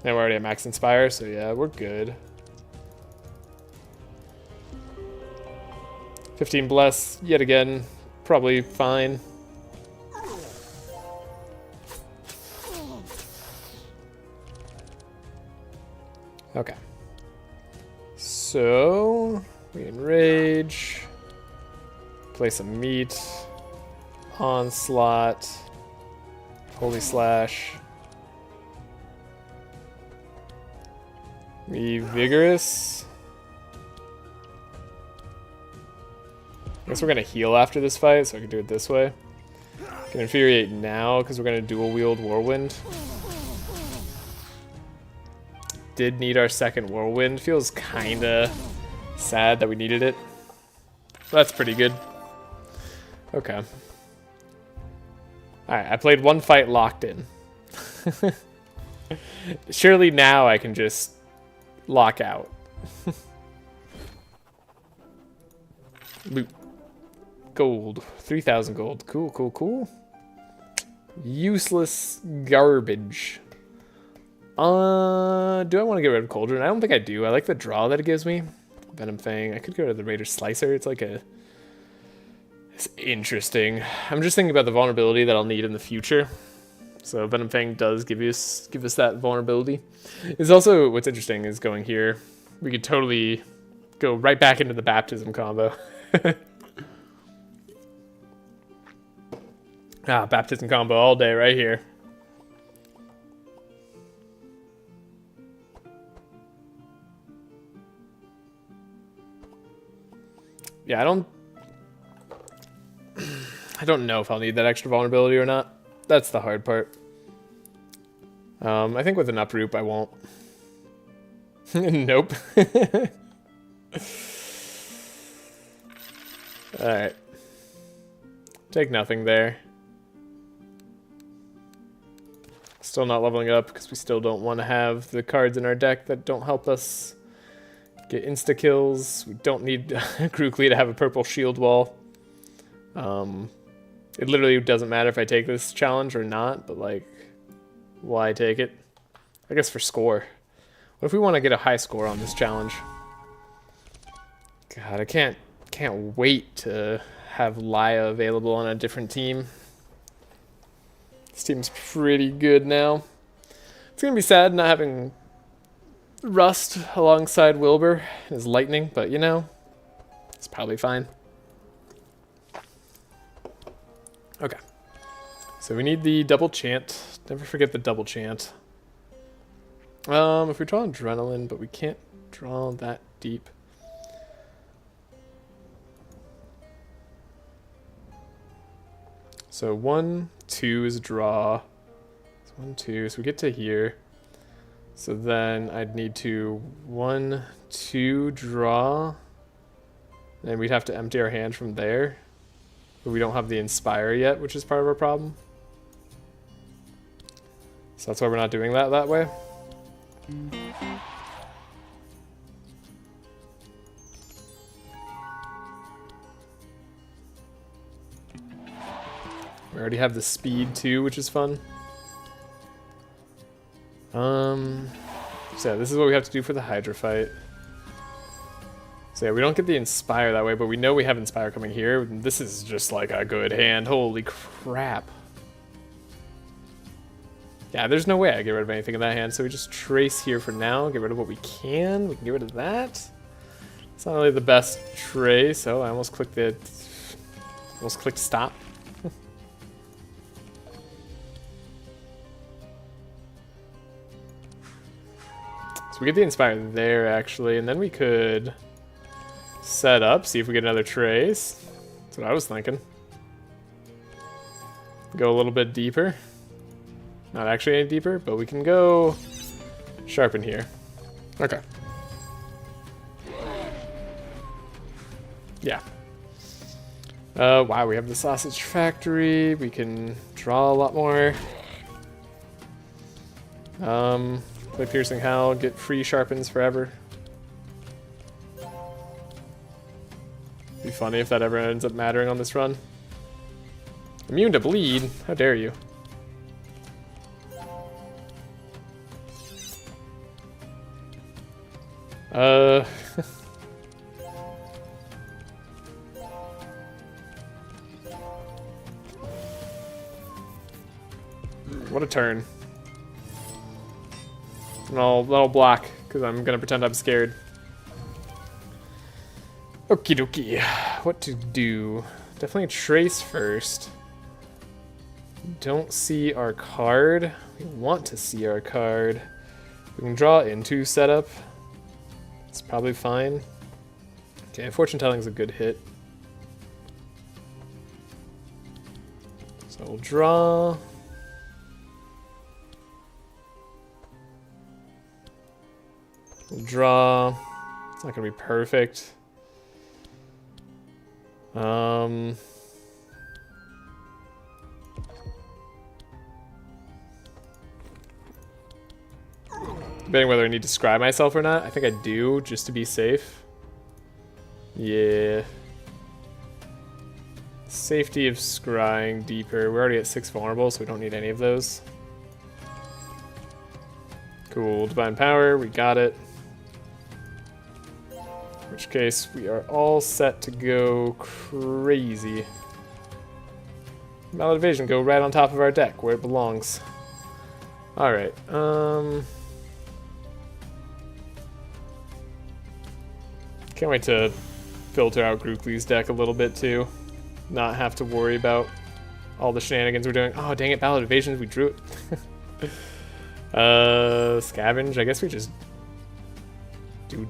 And we're already at max inspire, so yeah, we're good. 15 bless, yet again, probably fine. Okay. So, we enrage, play some meat, onslaught, holy slash. We vigorous. I guess we're gonna heal after this fight, so I can do it this way. Can infuriate now because we're gonna dual wield whirlwind. Did need our second whirlwind. Feels kinda sad that we needed it. But that's pretty good. Okay. Alright, I played one fight locked in. Surely now I can just lock out. Loot. Gold. 3,000 gold. Cool, cool, cool. Useless garbage. Do I want to get rid of Cauldron? I don't think I do. I like the draw that it gives me. Venom Fang. I could get rid of the Raider Slicer. It's like a... It's interesting. I'm just thinking about the vulnerability that I'll need in the future. So Venom Fang does give us that vulnerability. It's also, what's interesting is going here. We could totally go right back into the Baptism combo. Baptism combo all day right here. Yeah, I don't know if I'll need that extra vulnerability or not. That's the hard part. I think with an uproot I won't. Nope. Alright. Take nothing there. Still not leveling up because we still don't want to have the cards in our deck that don't help us get insta kills. We don't need Krukli to have a purple shield wall. It literally doesn't matter if I take this challenge or not, but like, why take it? I guess for score. What if we want to get a high score on this challenge? God, I can't wait to have Laya available on a different team. This team's pretty good now. It's gonna be sad not having Rust alongside Wilbur as lightning, but you know, it's probably fine. Okay. So we need the double chant. Never forget the double chant. If we draw adrenaline, but we can't draw that deep. So 1, 2 is draw. So 1, 2. So we get to here. So then I'd need to 1, 2 draw. And we'd have to empty our hand from there. But we don't have the Inspire yet, which is part of our problem. So that's why we're not doing that way. We already have the speed too, which is fun. So yeah, this is what we have to do for the Hydra fight. So yeah, we don't get the Inspire that way, but we know we have Inspire coming here. This is just like a good hand. Holy crap. Yeah, there's no way I get rid of anything in that hand, so we just trace here for now, get rid of what we can. We can get rid of that. It's not really the best trace, so I almost clicked stop. So we get the Inspire there, actually, and then we could set up, see if we get another trace. That's what I was thinking. Go a little bit deeper. Not actually any deeper, but we can go sharpen here. Okay. Yeah. Wow, we have the sausage factory. We can draw a lot more. Play Piercing Howl, get free sharpens forever. Be funny if that ever ends up mattering on this run. Immune to bleed? How dare you? Uh... What a turn. And I'll block, because I'm going to pretend I'm scared. Okie dokie. What to do? Definitely trace first. Don't see our card. We want to see our card. We can draw into setup. It's probably fine. Okay, fortune telling is a good hit. So we'll draw. We'll draw. It's not gonna be perfect. Debating whether I need to scry myself or not. I think I do, just to be safe. Yeah. Safety of scrying deeper. We're already at 6 vulnerable, so we don't need any of those. Cool. Divine Power, we got it. In which case, we are all set to go crazy. Mallet Evasion, go right on top of our deck, where it belongs. Alright, can't wait to filter out Grookly's deck a little bit too. Not have to worry about all the shenanigans we're doing. Oh, dang it, Ballad Evasions, we drew it. Scavenge, I guess we just do.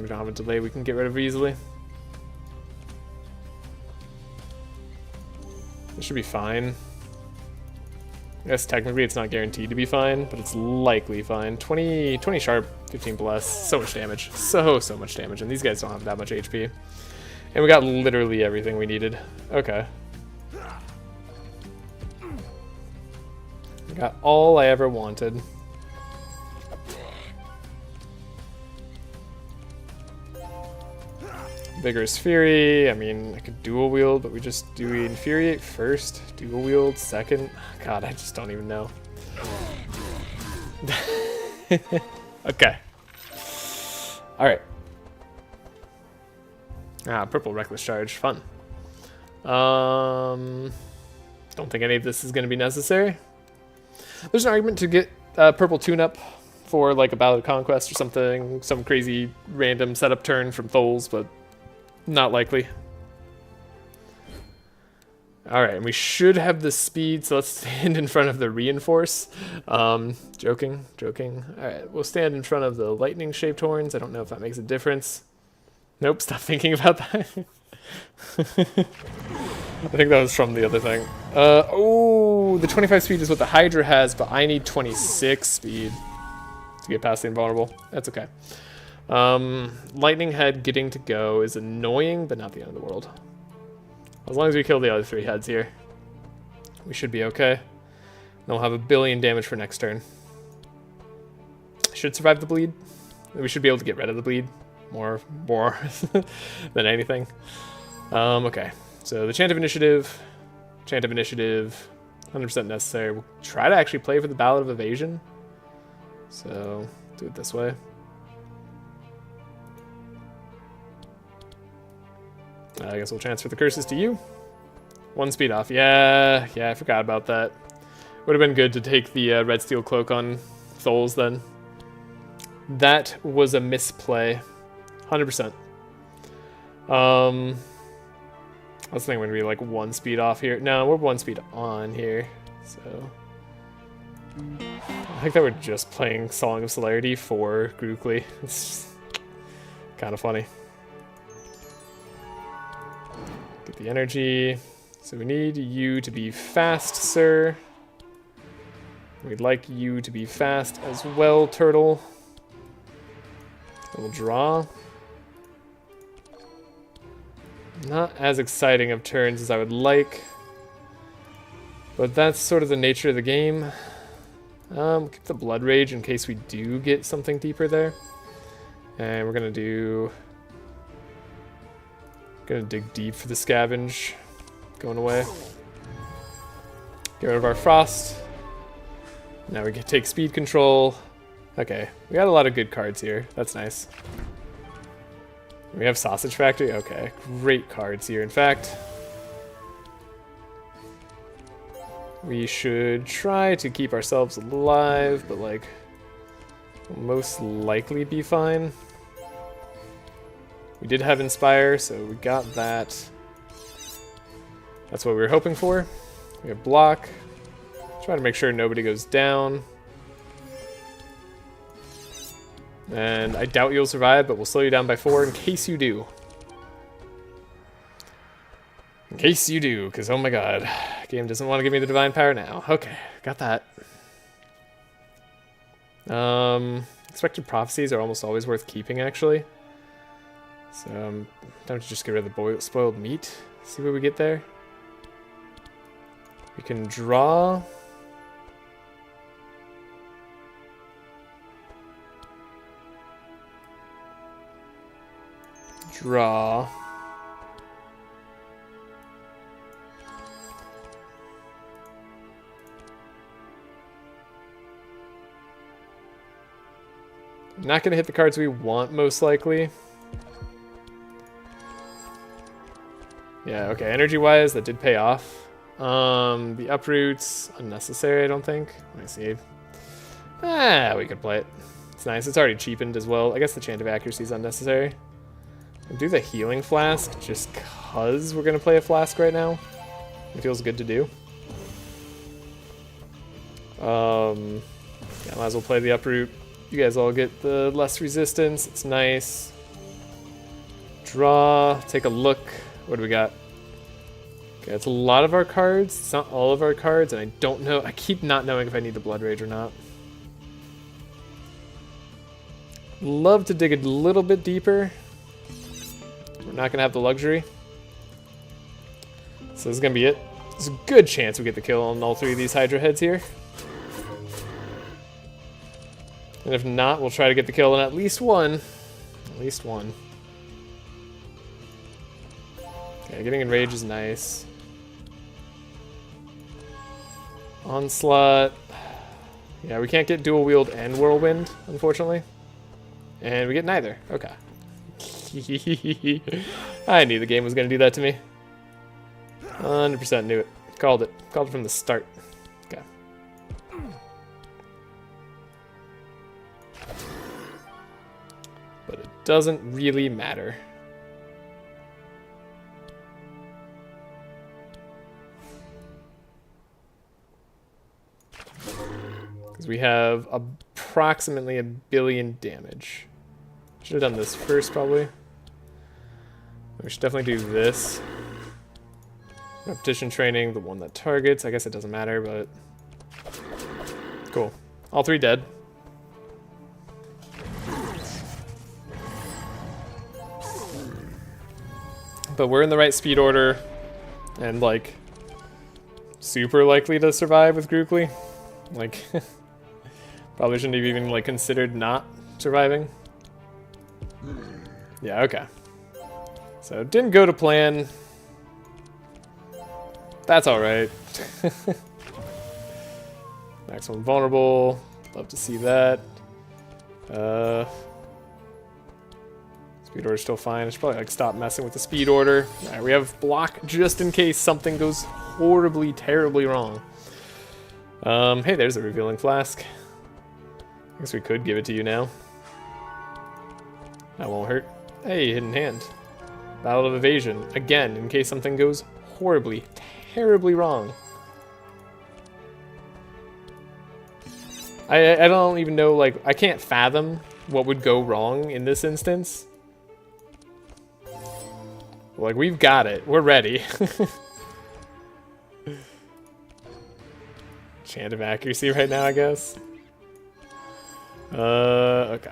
We don't have a delay we can get rid of easily. This should be fine. I guess technically it's not guaranteed to be fine, but it's likely fine. 20 sharp, 15 bless. So much damage. So much damage. And these guys don't have that much HP. And we got literally everything we needed. Okay. We got all I ever wanted. Vigorous Fury, I mean, I could dual wield, but we just do we Infuriate first, dual wield second? God, I just don't even know. Okay. Alright. Ah, purple Reckless Charge, fun. Don't think any of this is going to be necessary. There's an argument to get purple tune-up for like a Ballad of Conquest or something, some crazy random setup turn from Tholes, but not likely. Alright, and we should have the speed, so let's stand in front of the Reinforce. Joking. Alright, we'll stand in front of the Lightning-shaped horns. I don't know if that makes a difference. Nope, stop thinking about that. I think that was from the other thing. Oh, the 25 speed is what the Hydra has, but I need 26 speed to get past the invulnerable. That's okay. Lightning Head getting to go is annoying, but not the end of the world. As long as we kill the other 3 heads here, we should be okay. And we'll have 1 billion damage for next turn. Should survive the bleed. We should be able to get rid of the bleed more than anything. Okay, so the Chant of Initiative, 100% necessary. We'll try to actually play for the Ballad of Evasion. So do it this way. I guess we'll transfer the curses to you. 1 speed off. Yeah, I forgot about that. Would have been good to take the Red Steel Cloak on Tholes then. That was a misplay. 100%. I was thinking we'd be like 1 speed off here. No, we're 1 speed on here. So I think that we're just playing Song of Celerity for Grookly. It's kind of funny. Get the energy. So we need you to be fast, sir. We'd like you to be fast as well, Turtle. We'll draw. Not as exciting of turns as I would like, but that's sort of the nature of the game. Keep the Blood Rage in case we do get something deeper there. And we're gonna dig deep for the Scavenge. Going away. Get rid of our Frost. Now we can take speed control. Okay, we got a lot of good cards here. That's nice. We have Sausage Factory. Okay, great cards here. In fact, we should try to keep ourselves alive, but like, we'll most likely be fine. We did have Inspire, so we got that. That's what we were hoping for. We have Block. Try to make sure nobody goes down. And I doubt you'll survive, but we'll slow you down by 4 in case you do. In case you do, because oh my god, game doesn't want to give me the Divine Power now. Okay, got that. Expected Prophecies are almost always worth keeping, actually. So I'm tempted to just get rid of the spoiled meat. See what we get there. We can draw. Draw. I'm not going to hit the cards we want, most likely. Yeah, okay, energy-wise, that did pay off. The uproots, unnecessary, I don't think. Let me see. We could play it. It's nice. It's already cheapened as well. I guess the Chant of Accuracy is unnecessary. We'll do the Healing Flask just because we're going to play a Flask right now. It feels good to do. Yeah, might as well play the uproot. You guys all get the less resistance. It's nice. Draw. Take a look. What do we got? Okay, it's a lot of our cards. It's not all of our cards, and I don't know. I keep not knowing if I need the Blood Rage or not. Love to dig a little bit deeper. We're not going to have the luxury. So this is going to be it. There's a good chance we get the kill on all 3 of these Hydra heads here. And if not, we'll try to get the kill on at least one. At least one. Okay, getting Enrage is nice. Onslaught. Yeah, we can't get Dual Wield and Whirlwind, unfortunately. And we get neither. Okay. I knew the game was going to do that to me. 100% knew it. Called it. Called it from the start. Okay. But it doesn't really matter. Because we have approximately 1 billion damage. Should have done this first, probably. We should definitely do this. Repetition training, the one that targets. I guess it doesn't matter, but... Cool. All 3 dead. But we're in the right speed order. And, like, super likely to survive with Grookly. Like, probably shouldn't have even, like, considered not surviving. Yeah, okay. So, didn't go to plan. That's alright. Maximum vulnerable. Love to see that. Speed order's still fine. I should probably like stop messing with the speed order. Alright, we have block just in case something goes horribly, terribly wrong. Hey, there's a revealing flask. I guess we could give it to you now. That won't hurt. Hey, hidden hand. Battle of Evasion. Again, in case something goes horribly, terribly wrong. I don't even know, like, I can't fathom what would go wrong in this instance. Like, we've got it. We're ready. Chant of Accuracy right now, I guess. Okay.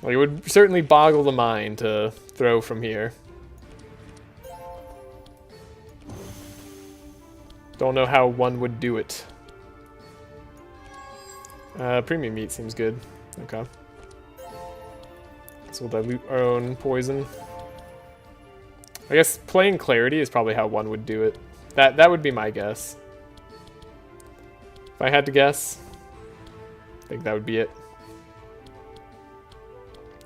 Well, it would certainly boggle the mind to throw from here. Don't know how one would do it. Premium meat seems good. Okay. So we'll dilute our own poison. I guess playing Clarity is probably how one would do it. That would be my guess. If I had to guess, I think that would be it.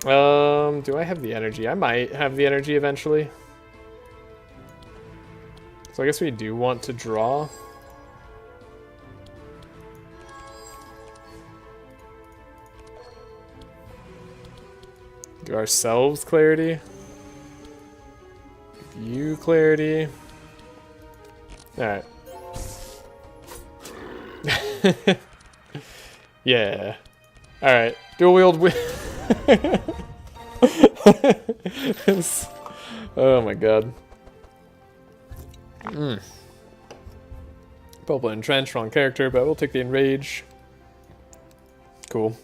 Do I have the energy? I might have the energy eventually. So I guess we do want to draw. Give ourselves clarity. Give you clarity. Alright. Yeah. Alright. Dual wield Oh my god. Purple Entrench, wrong character, but we'll take the Enrage. Cool.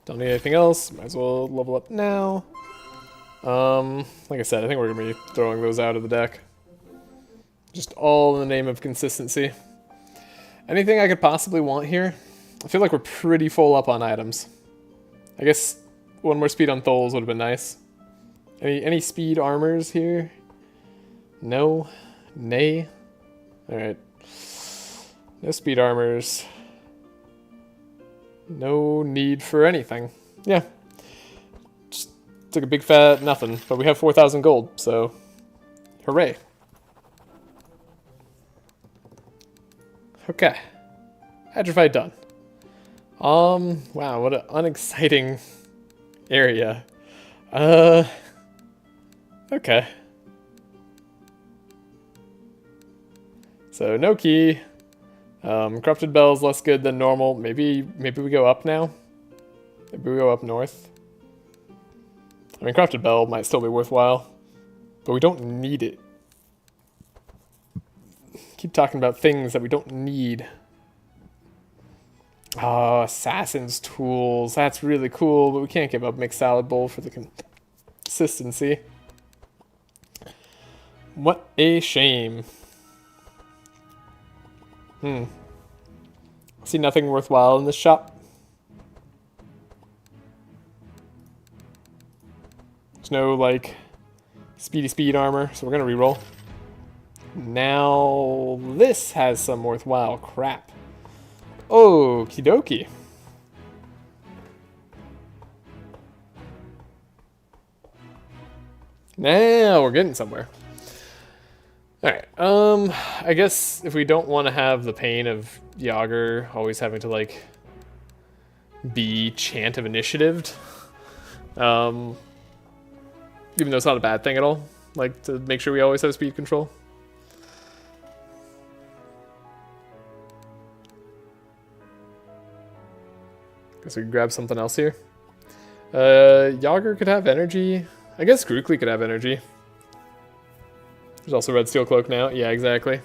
Don't need anything else. Might as well level up now. Like I said, I think we're gonna be throwing those out of the deck. Just all in the name of consistency. Anything I could possibly want here? I feel like we're pretty full up on items. I guess one more speed on Tholes would have been nice. Any speed armors here? No. Nay. Alright. No speed armors. No need for anything. Yeah. Just took a big fat nothing. But we have 4,000 gold, so hooray. Okay. Hadrified done. Wow, what an unexciting area. Okay. So no key. Corrupted Bell's less good than normal. Maybe we go up now. Maybe we go up north. I mean, Corrupted Bell might still be worthwhile, but we don't need it. Keep talking about things that we don't need. Oh, Assassin's Tools. That's really cool, but we can't give up Mixed Salad Bowl for the consistency. What a shame. See nothing worthwhile in this shop. There's no, like, speed armor, so we're gonna reroll. Now, this has some worthwhile crap. Okie dokie. Now we're getting somewhere. Alright, I guess if we don't want to have the pain of Yager always having to, like, be Chant of Initiatived, even though it's not a bad thing at all, like, to make sure we always have speed control. Guess we can grab something else here. Yager could have energy. I guess Grookly could have energy. There's also Red Steel Cloak now. Yeah, exactly.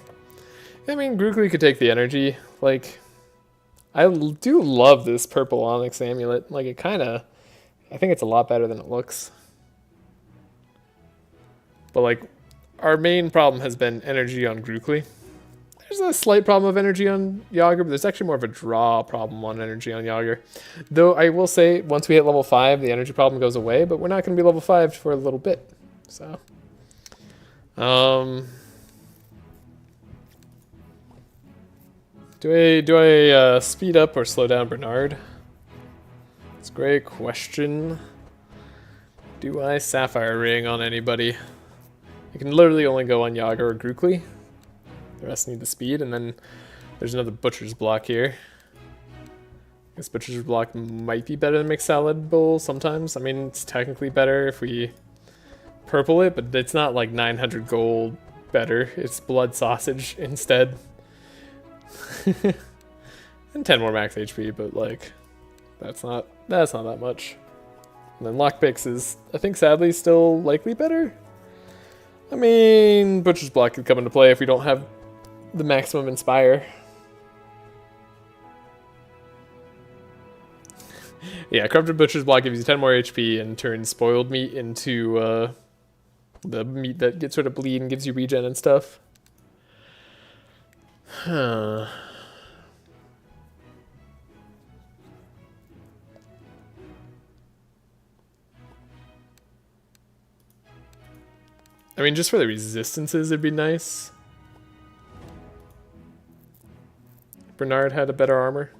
I mean, Grookly could take the energy. Like, I do love this purple Onyx Amulet. Like, it kind of... I think it's a lot better than it looks. But, like, our main problem has been energy on Grookly. There's a slight problem of energy on Yager, but there's actually more of a draw problem on energy on Yager. Though, I will say, once we hit level 5, the energy problem goes away, but we're not going to be level 5 for a little bit. So... Do I speed up or slow down Bernard? It's a great question. Do I Sapphire Ring on anybody? You can literally only go on Yager or Grookly. The rest need the speed, and then there's another Butcher's Block here. I guess Butcher's Block might be better than Mixed Salad Bowl sometimes. I mean, it's technically better if we purple it, but it's not like 900 gold better. It's Blood Sausage instead. And 10 more max HP, but like that's not that much. And then Lockpicks is, I think, sadly still likely better. I mean, Butcher's Block could come into play if we don't have the maximum Inspire. Yeah, Corrupted Butcher's Block gives you 10 more HP and turns Spoiled Meat into the meat that gets rid of bleed and gives you regen and stuff. Huh. I mean, just for the resistances, it'd be nice. Bernard had a better armor.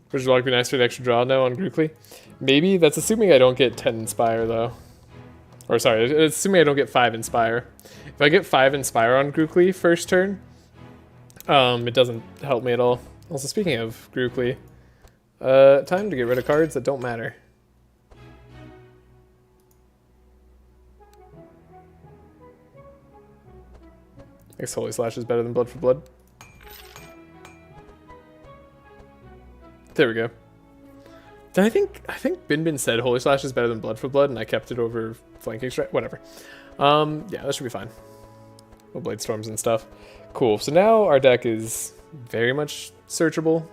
Which would be nice for the extra draw now on Grookly. Maybe. That's assuming I don't get 10 Inspire, though. Or sorry, assuming I don't get 5 Inspire. If I get 5 Inspire on Grookly first turn, it doesn't help me at all. Also, speaking of Grookly, time to get rid of cards that don't matter. I guess Holy Slash is better than Blood for Blood. There we go. I think Bin said Holy Slash is better than Blood for Blood, and I kept it over Flanking Strike. Whatever. Yeah, that should be fine. Well, Blade Storms and stuff. Cool. So now our deck is very much searchable.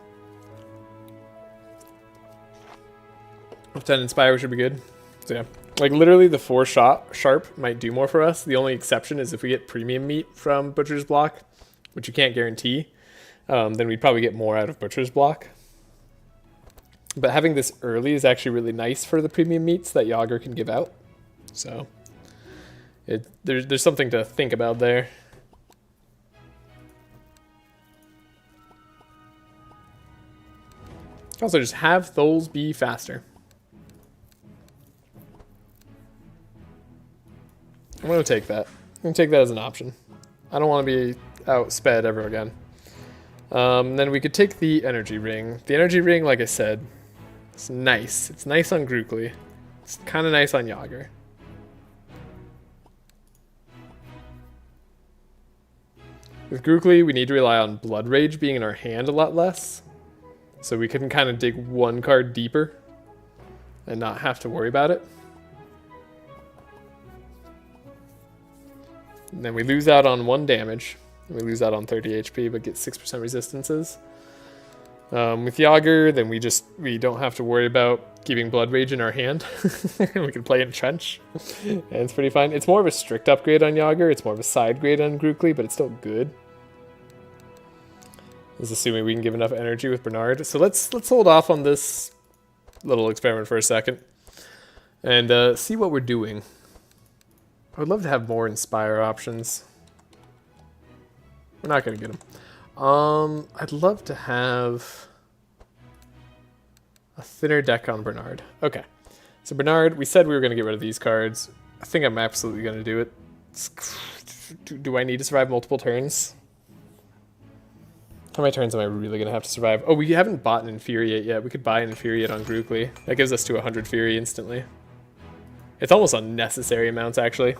With 10 Inspire should be good. So yeah, like literally the 4 Sharp might do more for us. The only exception is if we get premium meat from Butcher's Block, which you can't guarantee, then we'd probably get more out of Butcher's Block. But having this early is actually really nice for the premium meats that Yager can give out. So there's something to think about there. Also, just have Tholes be faster. I'm going to take that. I'm going to take that as an option. I don't want to be outsped ever again. Then we could take the Energy Ring. The Energy Ring, like I said, it's nice. It's nice on Grookly. It's kind of nice on Yager. With Grookly, we need to rely on Blood Rage being in our hand a lot less. So we can kind of dig one card deeper and not have to worry about it. And then we lose out on 1 damage. We lose out on 30 HP, but get 6% resistances. With Yager, then we don't have to worry about keeping Blood Rage in our hand. We can play Entrench, and it's pretty fine. It's more of a strict upgrade on Yager. It's more of a side grade on Grookly, but it's still good. This is assuming we can give enough energy with Bernard. So let's hold off on this little experiment for a second and see what we're doing. I would love to have more Inspire options. We're not going to get them. I'd love to have a thinner deck on Bernard. Okay. So Bernard, we said we were going to get rid of these cards. I think I'm absolutely going to do it. Do I need to survive multiple turns? How many turns am I really going to have to survive? Oh, we haven't bought an Infuriate yet. We could buy an Infuriate on Grookly. That gives us to 100 Fury instantly. It's almost unnecessary amounts, actually.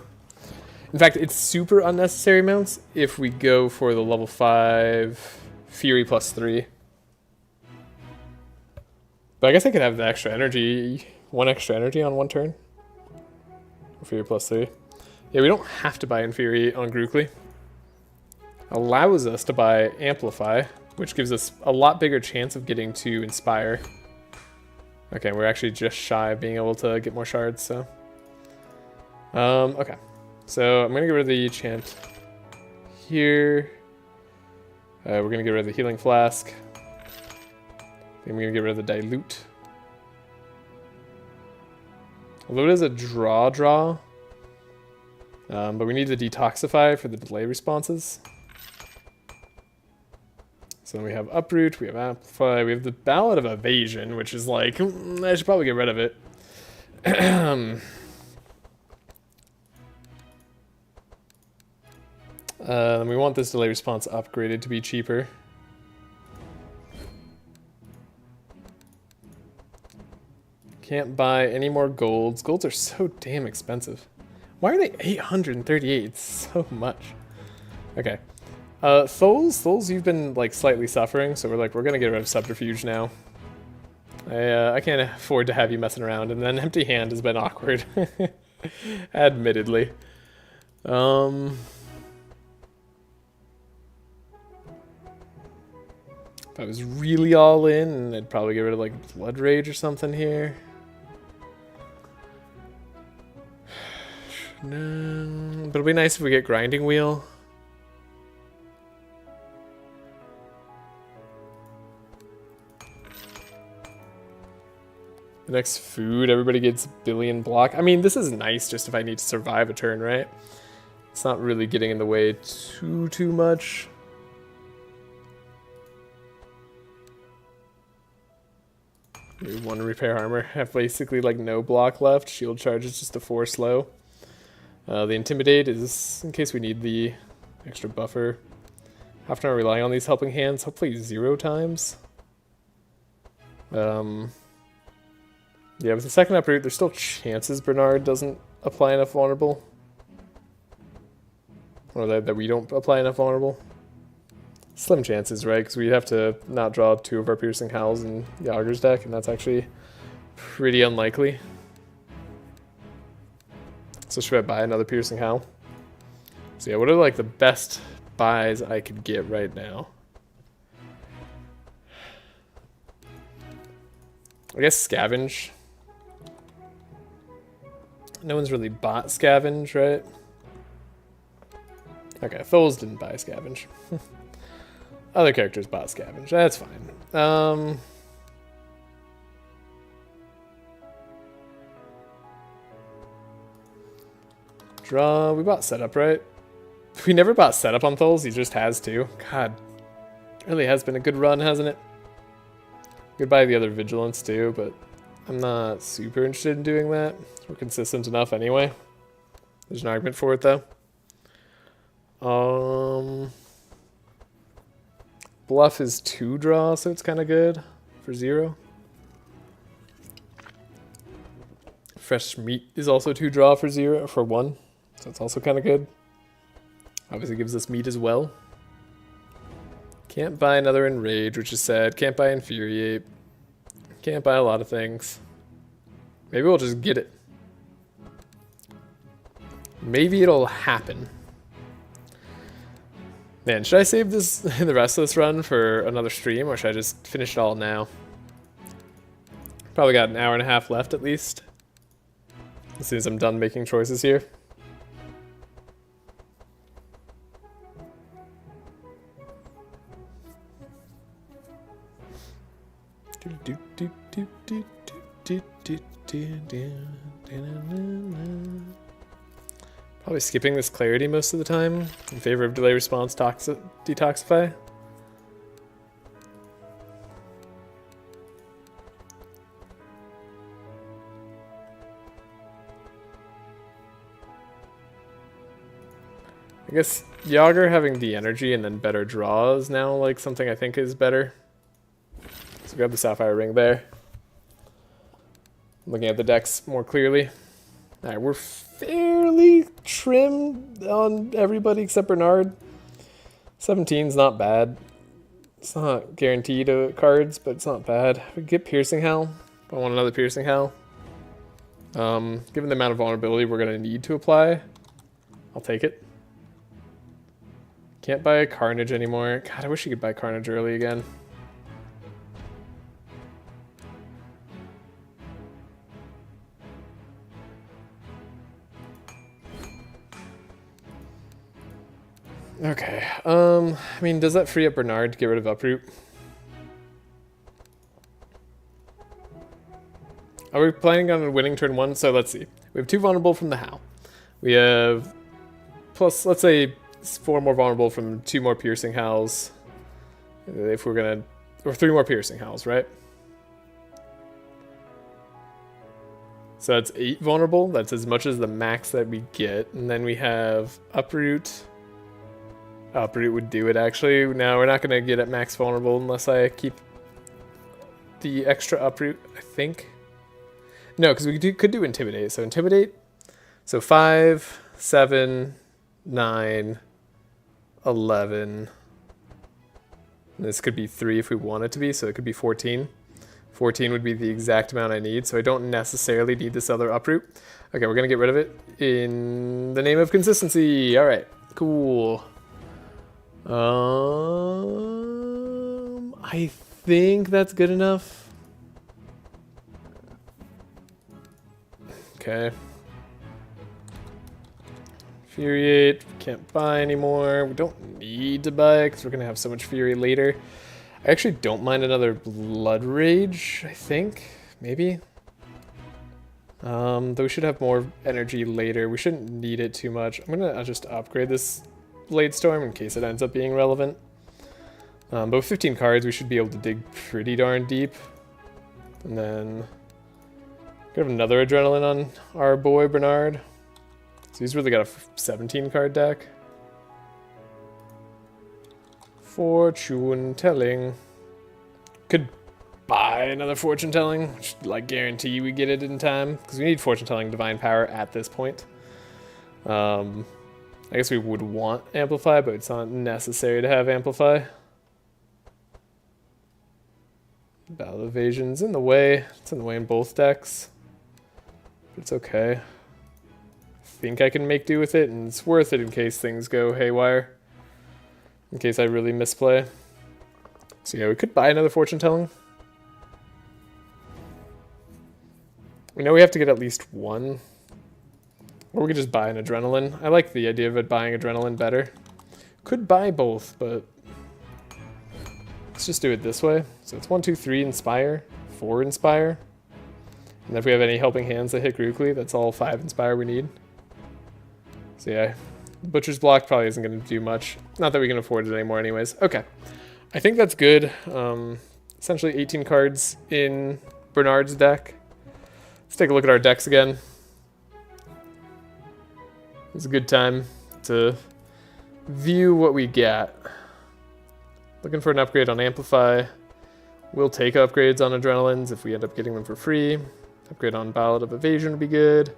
In fact, it's super unnecessary amounts if we go for the level 5 Fury plus 3. But I guess I could have the extra energy, 1 extra energy on 1 turn. Fury plus 3. Yeah, we don't have to buy Infuriate on Grookly. Allows us to buy Amplify, which gives us a lot bigger chance of getting to Inspire. Okay, we're actually just shy of being able to get more shards, so... okay. So I'm going to get rid of the chant here. We're going to get rid of the Healing Flask. Then we're going to get rid of the Dilute. Although it is a draw, but we need to Detoxify for the delay responses. So then we have Uproot, we have Amplify, we have the Ballad of Evasion, which is like, I should probably get rid of it. We want this delay response upgraded to be cheaper. Can't buy any more golds. Golds are so damn expensive. Why are they 838? It's so much. Okay. Tholes, you've been like slightly suffering, so we're gonna get rid of Subterfuge now. I can't afford to have you messing around, and then Empty Hand has been awkward. Admittedly. If I was really all in, I'd probably get rid of like Blood Rage or something here. No, but it'll be nice if we get Grinding Wheel. The next food, everybody gets billion block. I mean, this is nice just if I need to survive a turn, right? It's not really getting in the way too much. We want to repair armor. Have basically like no block left. Shield charge is just a 4 slow. The intimidate is in case we need the extra buffer. After I'm relying on these helping hands, hopefully 0 times. Yeah, with the second uproot, there's still chances Bernard doesn't apply enough vulnerable. Or that we don't apply enough vulnerable. Slim chances, right? Because we'd have to not draw 2 of our Piercing Howls in Yager's deck, and that's actually pretty unlikely. So should I buy another Piercing Howl? So yeah, what are like the best buys I could get right now? I guess Scavenge. No one's really bought Scavenge, right? Okay, Tholes didn't buy Scavenge. Other characters bought Scavenge. That's fine. Draw. We bought Setup, right? We never bought Setup on Tholes. He just has to. God. Really has been a good run, hasn't it? Goodbye the other Vigilance too, but I'm not super interested in doing that. We're consistent enough anyway. There's an argument for it though. Bluff is 2 draw, so it's kind of good for 0. Fresh Meat is also 2 draw for 0 for 1, so it's also kind of good. Obviously gives us meat as well. Can't buy another Enrage, which is sad. Can't buy Infuriate. Can't buy a lot of things. Maybe we'll just get it. Maybe it'll happen. Man, should I save this the rest of this run for another stream, or should I just finish it all now? Probably got an hour and a half left at least. As soon as I'm done making choices here. Probably skipping this clarity most of the time in favor of delay response detoxify. I guess Yager having the energy and then better draw is now like something I think is better. So grab the Sapphire Ring there. Looking at the decks more clearly. Alright, we're fairly trimmed on everybody except Bernard. 17's not bad. It's not guaranteed cards, but it's not bad. We get Piercing Howl. I want another Piercing Howl. Given the amount of vulnerability we're going to need to apply, I'll take it. Can't buy Carnage anymore. God, I wish you could buy Carnage early again. Okay, I mean, does that free up Bernard to get rid of Uproot? Are we planning on winning turn 1? So let's see. We have 2 vulnerable from the Howl. We have, plus, let's say, 4 more vulnerable from 2 more Piercing Howls. If we're gonna, or 3 more Piercing Howls, right? So that's 8 vulnerable. That's as much as the max that we get. And then we have Uproot. Uproot would do it, actually. Now, we're not going to get at max vulnerable unless I keep the extra Uproot, I think. No, because we could do Intimidate. So Intimidate. So 5, 7, 9, 11. And this could be 3 if we want it to be, so it could be 14. 14 would be the exact amount I need, so I don't necessarily need this other Uproot. Okay, we're going to get rid of it in the name of consistency. All right, cool. I think that's good enough. Okay. Infuriate, can't buy anymore. We don't need to buy because we're gonna have so much Fury later. I actually don't mind another Blood Rage, I think, maybe. Though we should have more energy later. We shouldn't need it too much. I'm gonna just upgrade this Blade Storm in case it ends up being relevant. But with 15 cards, we should be able to dig pretty darn deep. And then could have another adrenaline on our boy Bernard. So he's really got a 17 card deck. Fortune telling. Could buy another fortune telling, which like guarantee we get it in time because we need fortune telling divine power at this point. I guess we would want amplify, but it's not necessary to have amplify. Battle evasion's in the way. It's in the way in both decks. But it's okay. I think I can make do with it, and it's worth it in case things go haywire. In case I really misplay. So yeah, we could buy another fortune telling. We know we have to get at least one. Or we could just buy an adrenaline. I like the idea of it buying adrenaline better. Could buy both, but let's just do it this way. So it's 1, 2, 3 inspire, 4 inspire. And if we have any helping hands that hit Grookly, that's all 5 inspire we need. So yeah, Butcher's Block probably isn't going to do much. Not that we can afford it anymore anyways. Okay, I think that's good. Essentially 18 cards in Bernard's deck. Let's take a look at our decks again. It's a good time to view what we got. Looking for an upgrade on Amplify. We'll take upgrades on Adrenalines if we end up getting them for free. Upgrade on Ballad of Evasion would be good.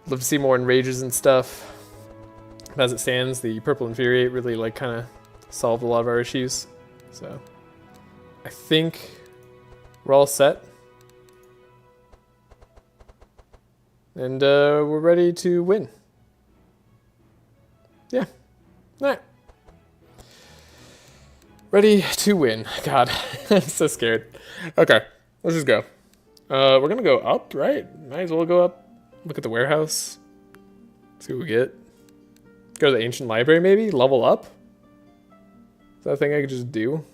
Love to see more Enrages and stuff. As it stands, the Purple Infuriate really like kind of solved a lot of our issues. So I think we're all set. And we're ready to win. Yeah. Alright. Ready to win. God, I'm so scared. Okay, let's just go. We're gonna go up, right? Might as well go up. Look at the warehouse. See what we get. Go to the ancient library, maybe? Level up? Is that a thing I could just do?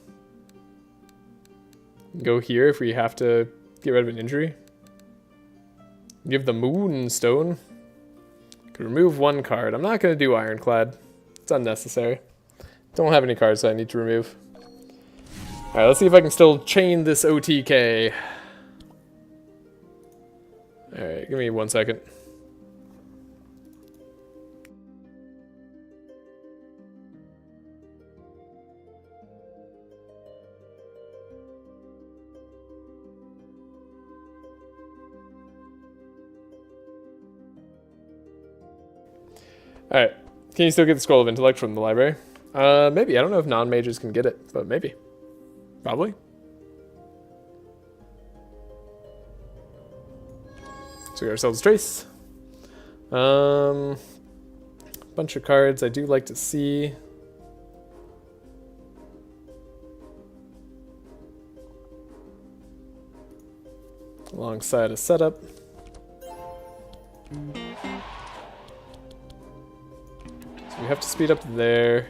Go here if we have to get rid of an injury. Give the Moonstone. Could remove one card. I'm not going to do Ironclad. It's unnecessary. Don't have any cards that I need to remove. Alright, let's see if I can still chain this OTK. Alright, give me 1 second. Alright, can you still get the Scroll of Intellect from the library? Maybe. I don't know if non-mages can get it, but maybe. Probably. So we got ourselves a Trace. Bunch of cards I do like to see. Alongside a setup. So we have to speed up there.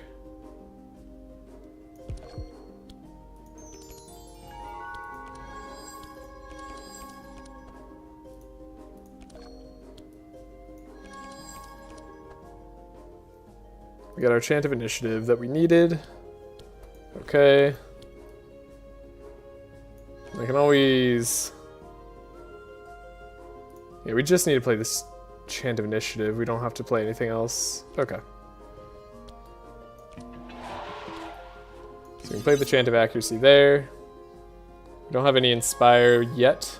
We got our Chant of Initiative that we needed. Okay. I can always... Yeah, we just need to play this Chant of Initiative. We don't have to play anything else. Okay. So we can play the Chant of Accuracy there. We don't have any Inspire yet.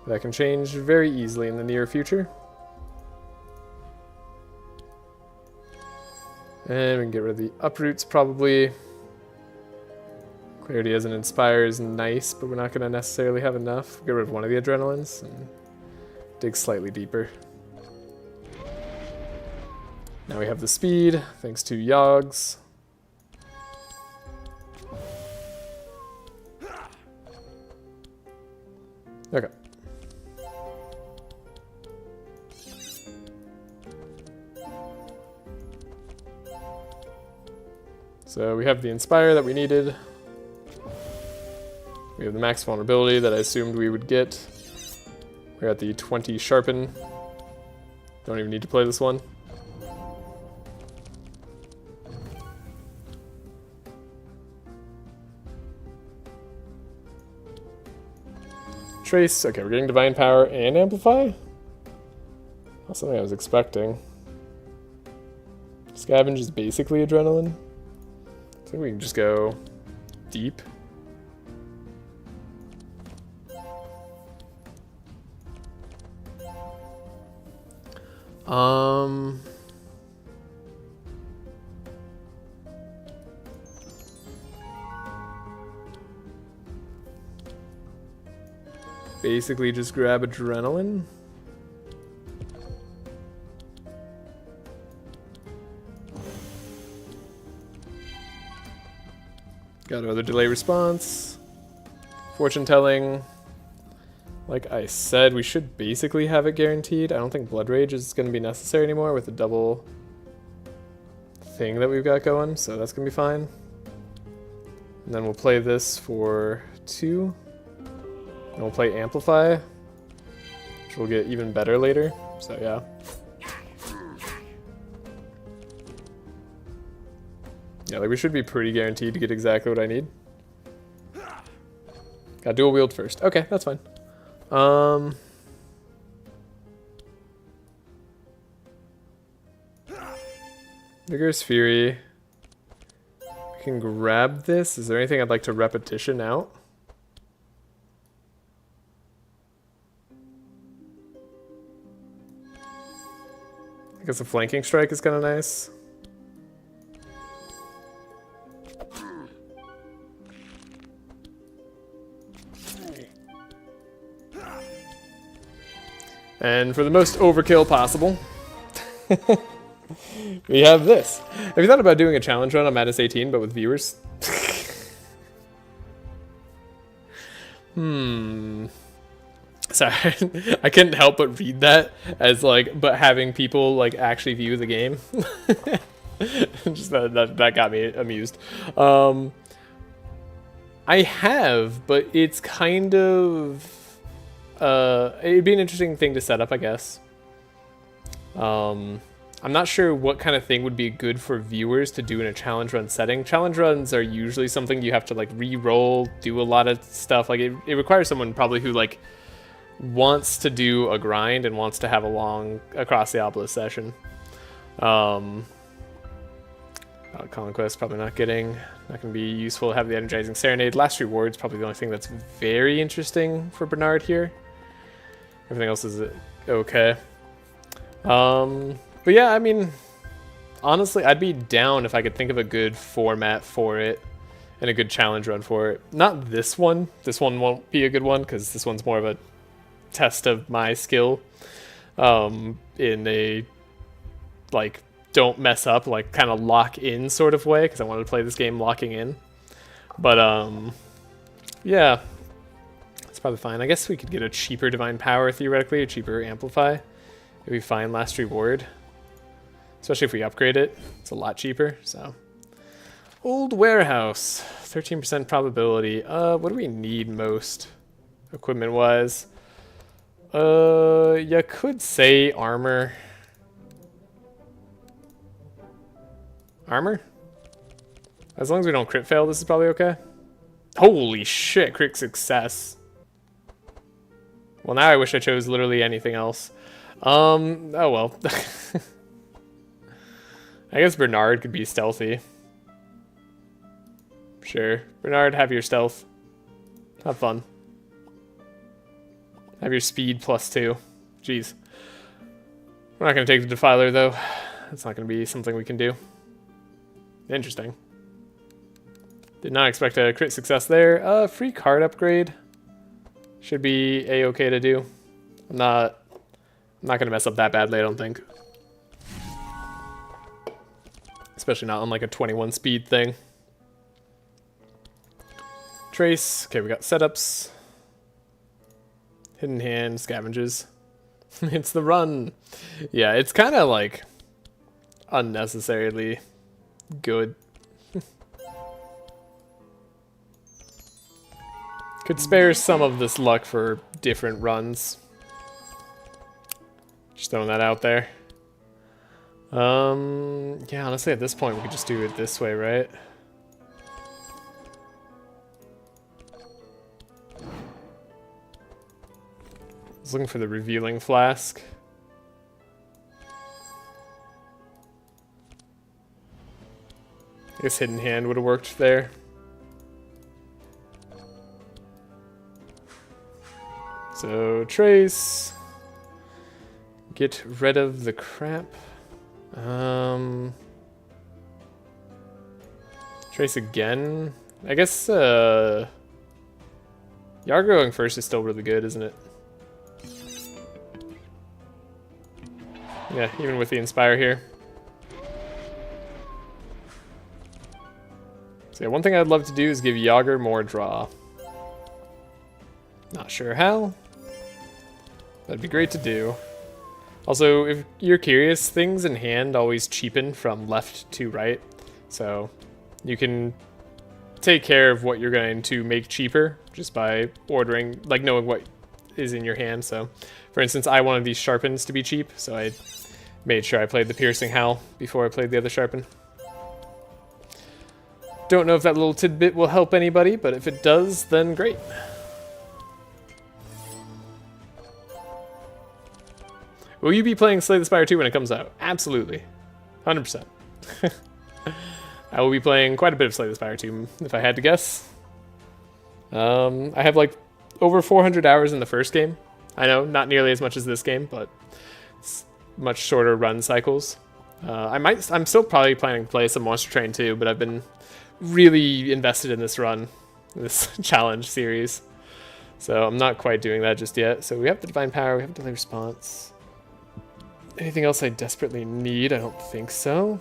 That can change very easily in the near future. And we can get rid of the Uproots probably. Clarity as an Inspire is nice, but we're not going to necessarily have enough. Get rid of one of the Adrenalines and dig slightly deeper. Now we have the speed, thanks to Yogs. Okay. So we have the Inspire that we needed. We have the max vulnerability that I assumed we would get. We're at the 20 Sharpen. Don't even need to play this one. Trace. Okay, we're getting Divine Power and Amplify. Not something I was expecting. Scavenge is basically Adrenaline. I think we can just go deep. Basically just grab Adrenaline. Got another delay response. Fortune telling. Like I said, we should basically have it guaranteed. I don't think Blood Rage is going to be necessary anymore with the double thing that we've got going, so that's going to be fine. And then we'll play this for 2. And we'll play Amplify, which will get even better later, so yeah. Yeah, like we should be pretty guaranteed to get exactly what I need. Got dual wield first. Okay, that's fine. Vigorous Fury. We can grab this. Is there anything I'd like to repetition out? I guess a flanking strike is kind of nice. And for the most overkill possible, we have this. Have you thought about doing a challenge run on Madness 18, but with viewers? Sorry, I couldn't help but read that as like, but having people like actually view the game. Just that got me amused. I have, but it's kind of. It'd be an interesting thing to set up, I guess. I'm not sure what kind of thing would be good for viewers to do in a challenge run setting. Challenge runs are usually something you have to like re-roll, do a lot of stuff. Like it requires someone probably who like wants to do a grind and wants to have a long across the Obelisk session. Conquest probably not going to be useful to have the Energizing Serenade. Last Reward's probably the only thing that's very interesting for Bernard here. Everything else is okay. But yeah, I mean, honestly, I'd be down if I could think of a good format for it and a good challenge run for it. Not this one. This one won't be a good one because this one's more of a test of my skill in a, like, don't mess up, like, kind of lock in sort of way because I wanted to play this game locking in. But, yeah. It's probably fine. I guess we could get a cheaper Divine Power, theoretically, a cheaper Amplify. It'd be fine. Last Reward. Especially if we upgrade it. It's a lot cheaper, so. Old Warehouse. 13% probability. What do we need most, equipment-wise? You could say armor. Armor? As long as we don't crit fail, this is probably okay. Holy shit, crit success. Well, now I wish I chose literally anything else. Oh well. I guess Bernard could be stealthy. Sure. Bernard, have your stealth. Have fun. Have your speed +2. Jeez. We're not going to take the Defiler, though. That's not going to be something we can do. Interesting. Did not expect a crit success there. Free card upgrade. Should be a-okay to do. I'm not going to mess up that badly, I don't think. Especially not on like a 21 speed thing. Trace. Okay, we got setups. Hidden Hand, Scavenges. It's the run. Yeah, it's kind of like unnecessarily good. Could spare some of this luck for different runs. Just throwing that out there. Yeah, honestly, at this point, we could just do it this way, right? was looking for the revealing flask. I guess hidden hand would have worked there. So trace. Get rid of the crap. Trace again. I guess Yar going first is still really good, isn't it? Yeah, even with the Inspire here. So yeah, one thing I'd love to do is give Yager more draw. Not sure how. That'd be great to do. Also, if you're curious, things in hand always cheapen from left to right. So you can take care of what you're going to make cheaper just by ordering, like knowing what is in your hand. So for instance, I wanted these sharpens to be cheap, so I made sure I played the piercing howl before I played the other sharpen. Don't know if that little tidbit will help anybody, but if it does, then great. Will you be playing Slay the Spire 2 when it comes out? Absolutely. 100%. I will be playing quite a bit of Slay the Spire 2, if I had to guess. I have like over 400 hours in the first game. I know, not nearly as much as this game, but it's much shorter run cycles. I'm still probably planning to play some Monster Train 2, but I've been really invested in this run, this challenge series. So I'm not quite doing that just yet. So we have the Divine Power, we have Delay Response. Anything else I desperately need? I don't think so.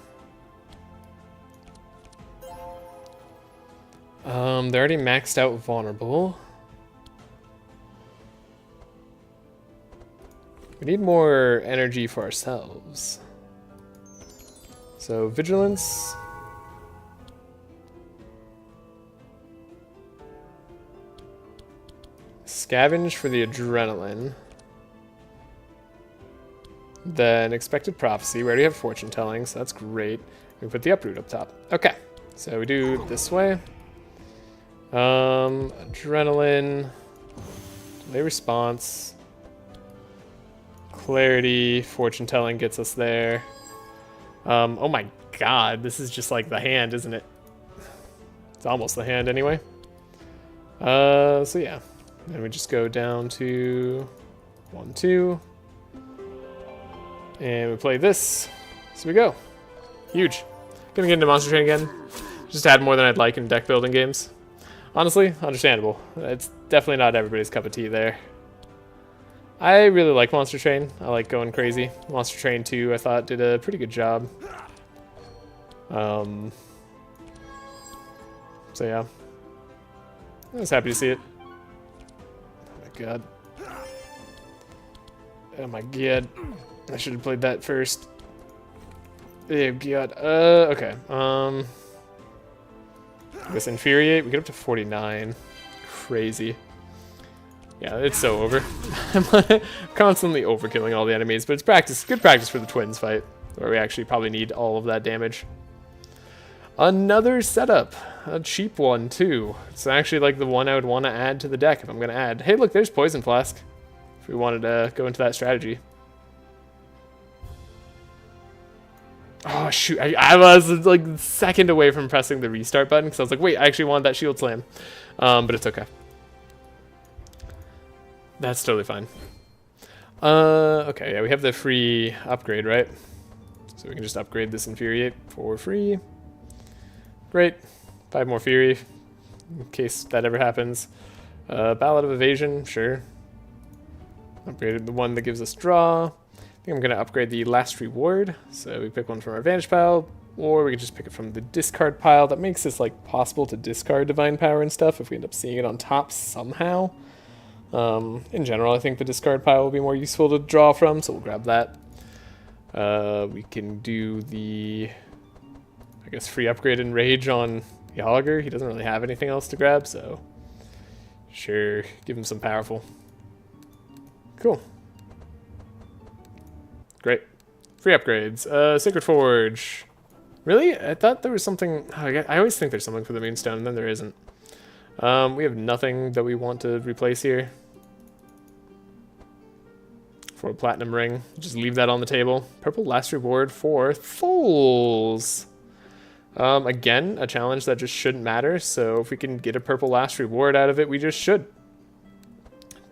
They're already maxed out Vulnerable. We need more energy for ourselves. So Vigilance. Scavenge for the Adrenaline. Then Expected Prophecy. We already have Fortune Telling, so that's great. We put the Uproot up top. Okay, so we do it this way. Adrenaline. Delay Response. Clarity. Fortune Telling gets us there. Oh my god, this is just like the hand, isn't it? It's almost the hand anyway. So yeah. Then we just go down to 1, 2. And we play this. So we go. Huge. Gonna get into Monster Train again. Just add more than I'd like in deck building games. Honestly, understandable. It's definitely not everybody's cup of tea there. I really like Monster Train. I like going crazy. Monster Train 2, I thought, did a pretty good job. So yeah. I was happy to see it. Oh my god. Oh my god. I should have played that first. Oh god. Okay. I guess Infuriate. We get up to 49. Crazy. Yeah, it's so over. I'm constantly overkilling all the enemies, but it's practice. Good practice for the twins fight, where we actually probably need all of that damage. Another setup. A cheap one, too. It's actually like the one I would want to add to the deck if I'm going to add. Hey, look, there's Poison Flask. If we wanted to go into that strategy. Oh, shoot. I was like a second away from pressing the restart button because I was like, wait, I actually wanted that Shield Slam. But it's okay. That's totally fine. Okay, yeah, we have the free upgrade, right? So we can just upgrade this Infuriate for free. Great. 5 more Fury, in case that ever happens. Ballad of Evasion, sure. Upgraded the one that gives us draw. I think I'm going to upgrade the Last Reward. So we pick one from our Advantage pile, or we can just pick it from the discard pile. That makes this like possible to discard Divine Power and stuff if we end up seeing it on top somehow. In general, I think the discard pile will be more useful to draw from, so we'll grab that. We can do the, I guess, free upgrade and Rage on Yager. He doesn't really have anything else to grab, so sure, give him some powerful. Cool. Great. Free upgrades. Sacred Forge. Really? I thought there was something. I always think there's something for the Moonstone, and then there isn't. We have nothing that we want to replace here. for a platinum ring. Just leave that on the table. Purple last reward for Foals. Again, a challenge that just shouldn't matter, so if we can get a purple last reward out of it, we just should.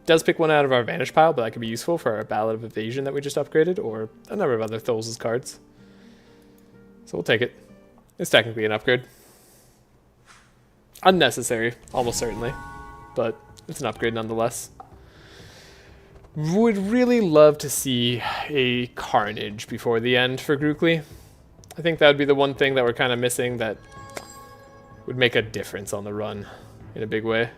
Does pick one out of our Vanish pile, but that could be useful for our Ballad of Evasion that we just upgraded, or a number of other Thol's cards. So we'll take it. It's technically an upgrade. Unnecessary, almost certainly, but it's an upgrade nonetheless. Would really love to see a Carnage before the end for Grookly. I think that would be the one thing that we're kind of missing that would make a difference on the run in a big way.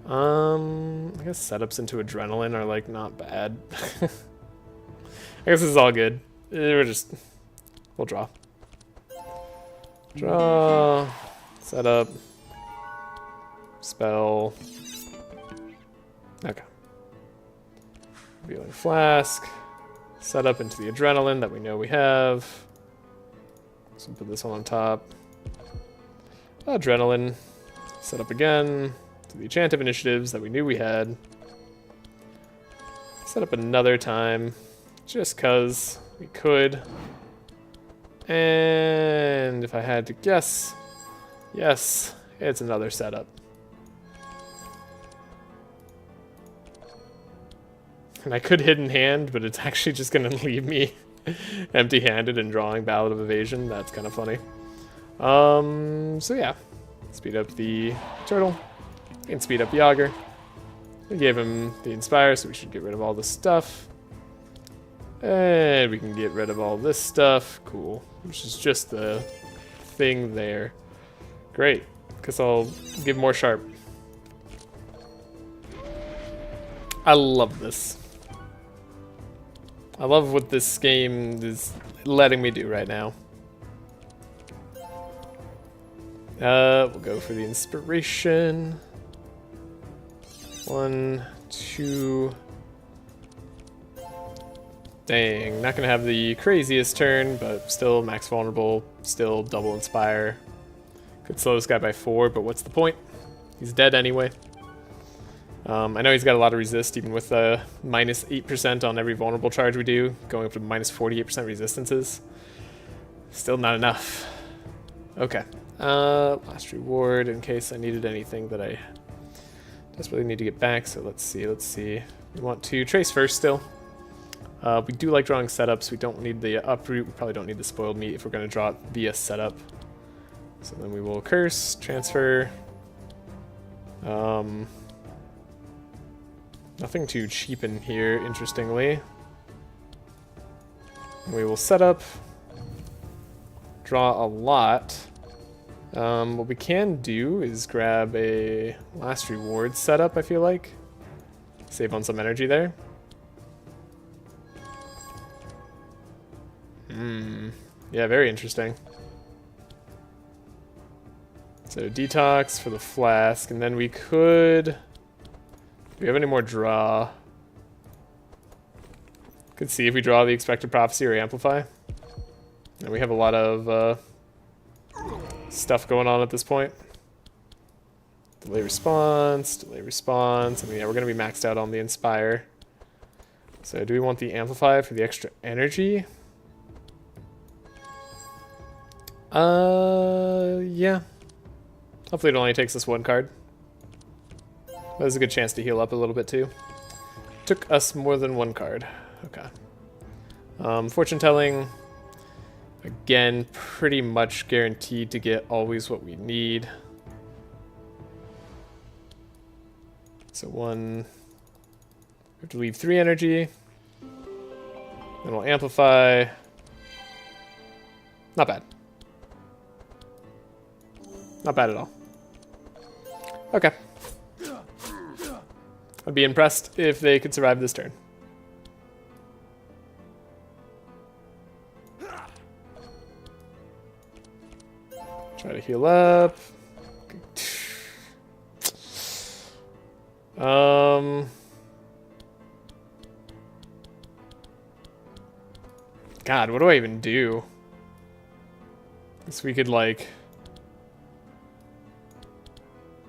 I guess setups into Adrenaline are like not bad. I guess this is all good. We'll draw. Draw, setup, spell. Okay. Revealing Flask, setup into the Adrenaline that we know we have. So put this one on top. Adrenaline, set up again to the Chant of Initiatives that we knew we had. Set up another time, just cause we could. And if I had to guess, yes, it's another setup. And I could Hidden Hand, but it's actually just going to leave me empty-handed and drawing Ballad of Evasion. That's kind of funny. So yeah, speed up the turtle and speed up Yager. We gave him the Inspire, so we should get rid of all this stuff. And we can get rid of all this stuff. Cool. Which is just the thing there. Great. Guess I'll give more sharp. I love this. I love what this game is letting me do right now. We'll go for the Inspiration. 1, 2. Dang, not gonna have the craziest turn, but still max vulnerable, still double Inspire. Could slow this guy by 4, but what's the point? He's dead anyway. I know he's got a lot of resist, even with the minus 8% on every vulnerable charge we do, going up to minus 48% resistances. Still not enough. Okay. Last reward in case I needed anything that I desperately need to get back. So let's see. We want to trace first still. We do like drawing setups. We don't need the uproot. We probably don't need the spoiled meat if we're going to draw it via setup. So then we will curse, transfer. Nothing too cheap in here, interestingly. We will set up, draw a lot. What we can do is grab a last reward setup, I feel like. Save on some energy there. Yeah, very interesting. So detox for the flask, and then we could... Do we have any more draw? Could see if we draw the Expected Prophecy or Amplify. And we have a lot of stuff going on at this point. Delay response. I mean, yeah, we're going to be maxed out on the Inspire. So do we want the Amplify for the extra energy? Yeah. Hopefully it only takes us one card. There's a good chance to heal up a little bit too. Took us more than one card. Okay. Fortune telling. Again, pretty much guaranteed to get always what we need. So one. We have to leave 3 energy. Then we'll amplify. Not bad. Not bad at all. Okay. I'd be impressed if they could survive this turn. Try to heal up. God, what do I even do? Guess we could like...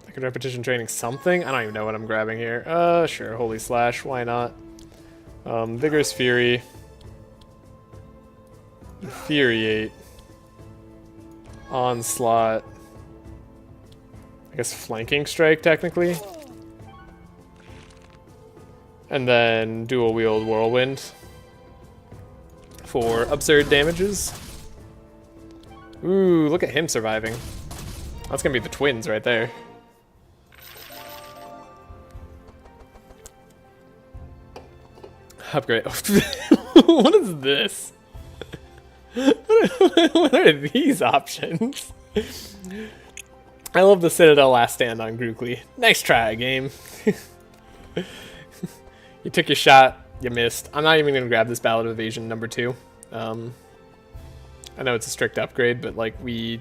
I could repetition training something? I don't even know what I'm grabbing here. Sure, Holy Slash, why not? Vigorous Fury. Infuriate. Onslaught. I guess Flanking Strike, technically. And then Dual Wield Whirlwind for absurd damages. Ooh, look at him surviving. That's gonna be the twins right there. Upgrade. What is this? What are these options? I love the Citadel last stand on Grookly. Nice try, game. You took your shot, you missed. I'm not even going to grab this Ballad of Evasion number 2. I know it's a strict upgrade, but like we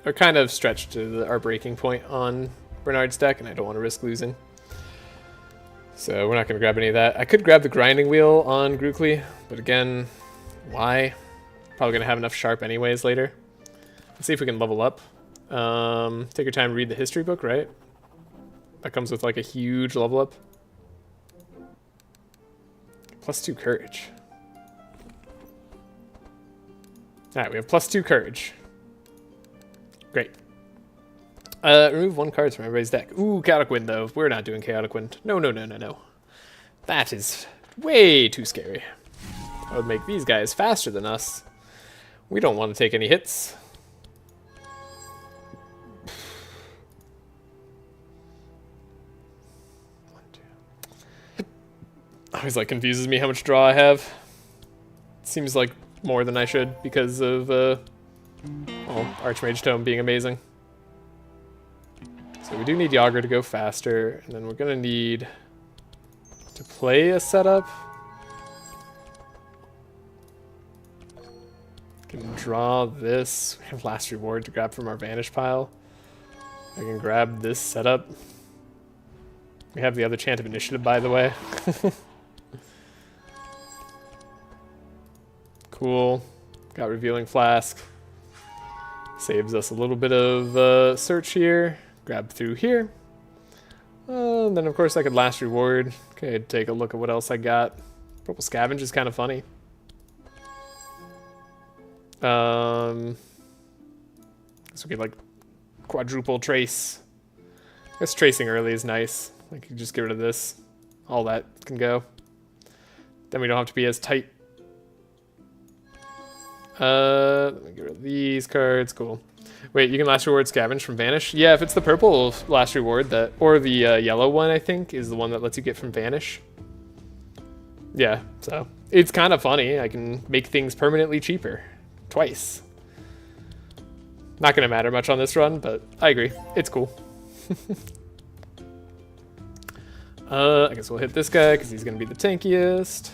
are kind of stretched to our breaking point on Bernard's deck, and I don't want to risk losing. So we're not going to grab any of that. I could grab the Grinding Wheel on Grookly, but again, why? Probably going to have enough Sharp anyways later. Let's see if we can level up. Take your time, read the history book, right? That comes with like a huge level up. +2 courage. Alright, we have +2 courage. Great. Remove 1 card from everybody's deck. Ooh, Chaotic Wind, though. We're not doing Chaotic Wind. No, no, no, no, no. That is way too scary. That would make these guys faster than us. We don't want to take any hits. Always like confuses me how much draw I have. Seems like more than I should because of well, Archmage Tome being amazing. So we do need Yager to go faster, and then we're gonna need to play a setup. Can draw this. We have Last Reward to grab from our Vanish pile. I can grab this setup. We have the other Chant of Initiative, by the way. Cool. Got Revealing Flask. Saves us a little bit of search here. Grab through here. And then, of course, I could Last Reward. Okay, take a look at what else I got. Purple Scavenge is kind of funny. So we could, like, quadruple trace. I guess tracing early is nice. Like, you just get rid of this. All that can go. Then we don't have to be as tight. Let me get rid of these cards. Cool. Wait, you can Last Reward Scavenge from Vanish? Yeah, if it's the purple Last Reward, that, or the yellow one, I think, is the one that lets you get from Vanish. Yeah, so it's kind of funny. I can make things permanently cheaper. Twice. Not going to matter much on this run, but I agree. It's cool. I guess we'll hit this guy because he's going to be the tankiest.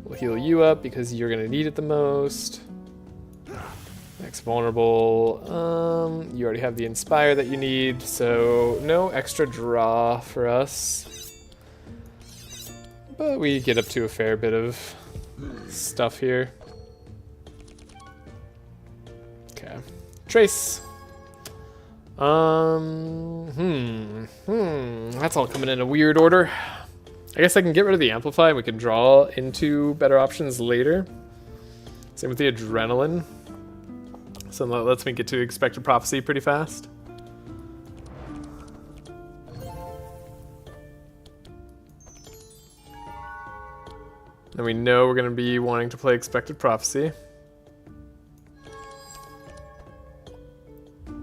We'll heal you up because you're going to need it the most. Next vulnerable. You already have the Inspire that you need, so no extra draw for us. But we get up to a fair bit of stuff here. Okay. Trace. That's all coming in a weird order. I guess I can get rid of the Amplify and we can draw into better options later. Same with the Adrenaline. So that lets me get to Expected Prophecy pretty fast. And we know we're going to be wanting to play Expected Prophecy.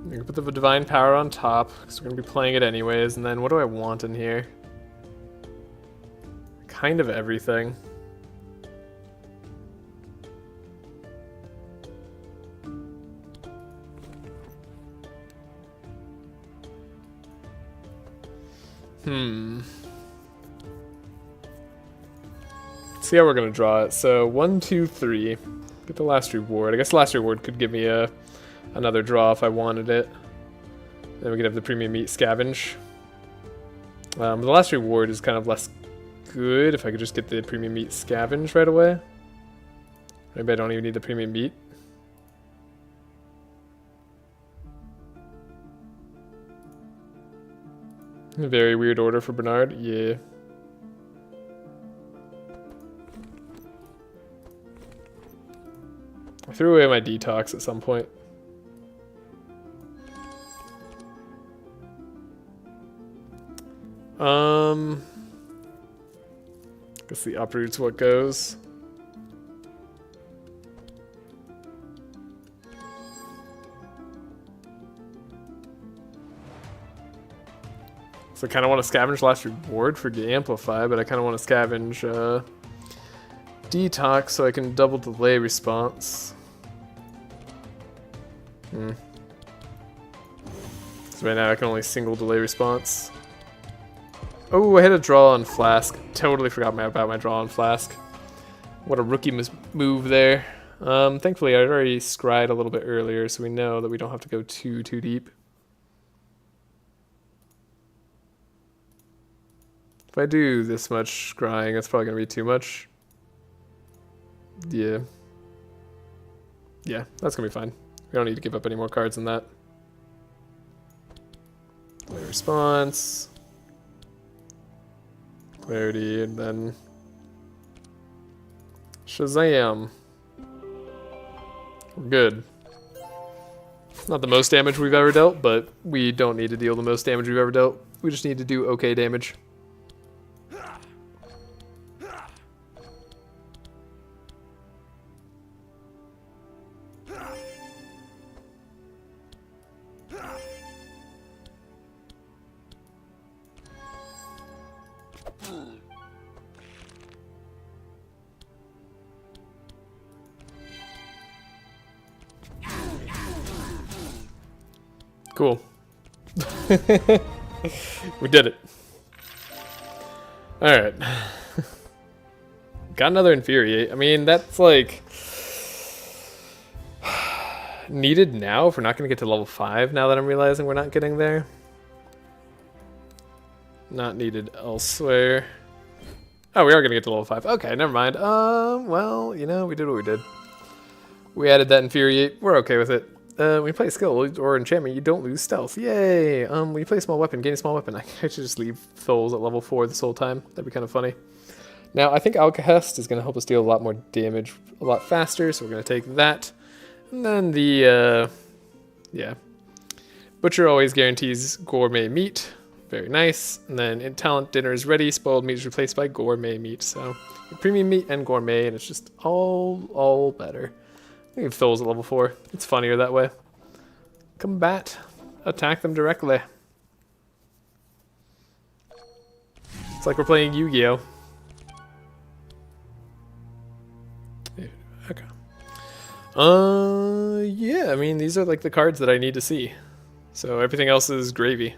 We can put the Divine Power on top, because we're going to be playing it anyways. And then what do I want in here? Kind of everything. Let's see how we're going to draw it. So 1, 2, 3. Get the Last Reward. I guess the Last Reward could give me another draw if I wanted it. Then we could have the Premium Meat Scavenge. The Last Reward is kind of less good if I could just get the Premium Meat Scavenge right away. Maybe I don't even need the Premium Meat. A very weird order for Bernard, yeah. I threw away my detox at some point. Guess the uproot's what goes. So I kind of want to scavenge last reward for Amplify, but I kind of want to scavenge Detox so I can double delay response. So right now I can only single delay response. Oh, I had a draw on Flask. Totally forgot about my draw on Flask. What a rookie move there. Thankfully, I already scryed a little bit earlier, so we know that we don't have to go too deep. If I do this much scrying, it's probably going to be too much. Yeah. Yeah, that's going to be fine. We don't need to give up any more cards than that. Delay response. Clarity, and then Shazam. We're good. Not the most damage we've ever dealt, but we don't need to deal the most damage we've ever dealt. We just need to do okay damage. Cool. We did it. Alright. Got another Infuriate. I mean, that's like needed now if we're not going to get to level 5 now that I'm realizing we're not getting there. Not needed elsewhere. Oh, we are going to get to level 5. Okay, never mind. Well, you know, we did what we did. We added that Infuriate. We're okay with it. When you play skill or enchantment, you don't lose stealth. Yay! When you play a small weapon, gain a small weapon. I should just leave Tholes at level 4 this whole time. That'd be kind of funny. Now, I think Alcahest is going to help us deal a lot more damage a lot faster, so we're going to take that. And then the, yeah. Butcher always guarantees gourmet meat. Very nice. And then in talent, dinner is ready. Spoiled meat is replaced by gourmet meat. So, premium meat and gourmet, and it's just all better. I think Tholes at level 4. It's funnier that way. Combat. Attack them directly. It's like we're playing Yu-Gi-Oh! Okay. Yeah, I mean, these are like the cards that I need to see. So everything else is gravy.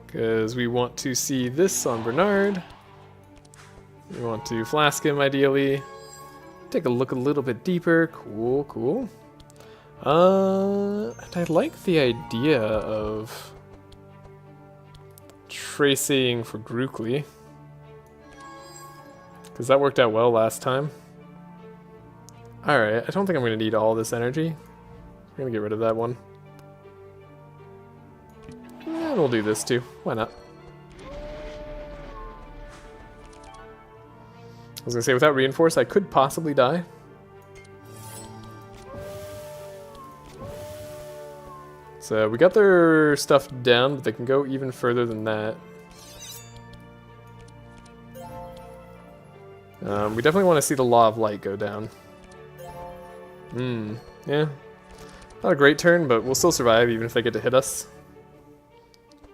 Because we want to see this on Bernard. We want to flask him, ideally. Take a look a little bit deeper. Cool, cool. And I like the idea of tracing for Grookly. Because that worked out well last time. Alright, I don't think I'm going to need all this energy. I'm going to get rid of that one. And we'll do this too. Why not? I was going to say, without Reinforce, I could possibly die. So, we got their stuff down, but they can go even further than that. We definitely want to see the Law of Light go down. Yeah. Not a great turn, but we'll still survive even if they get to hit us.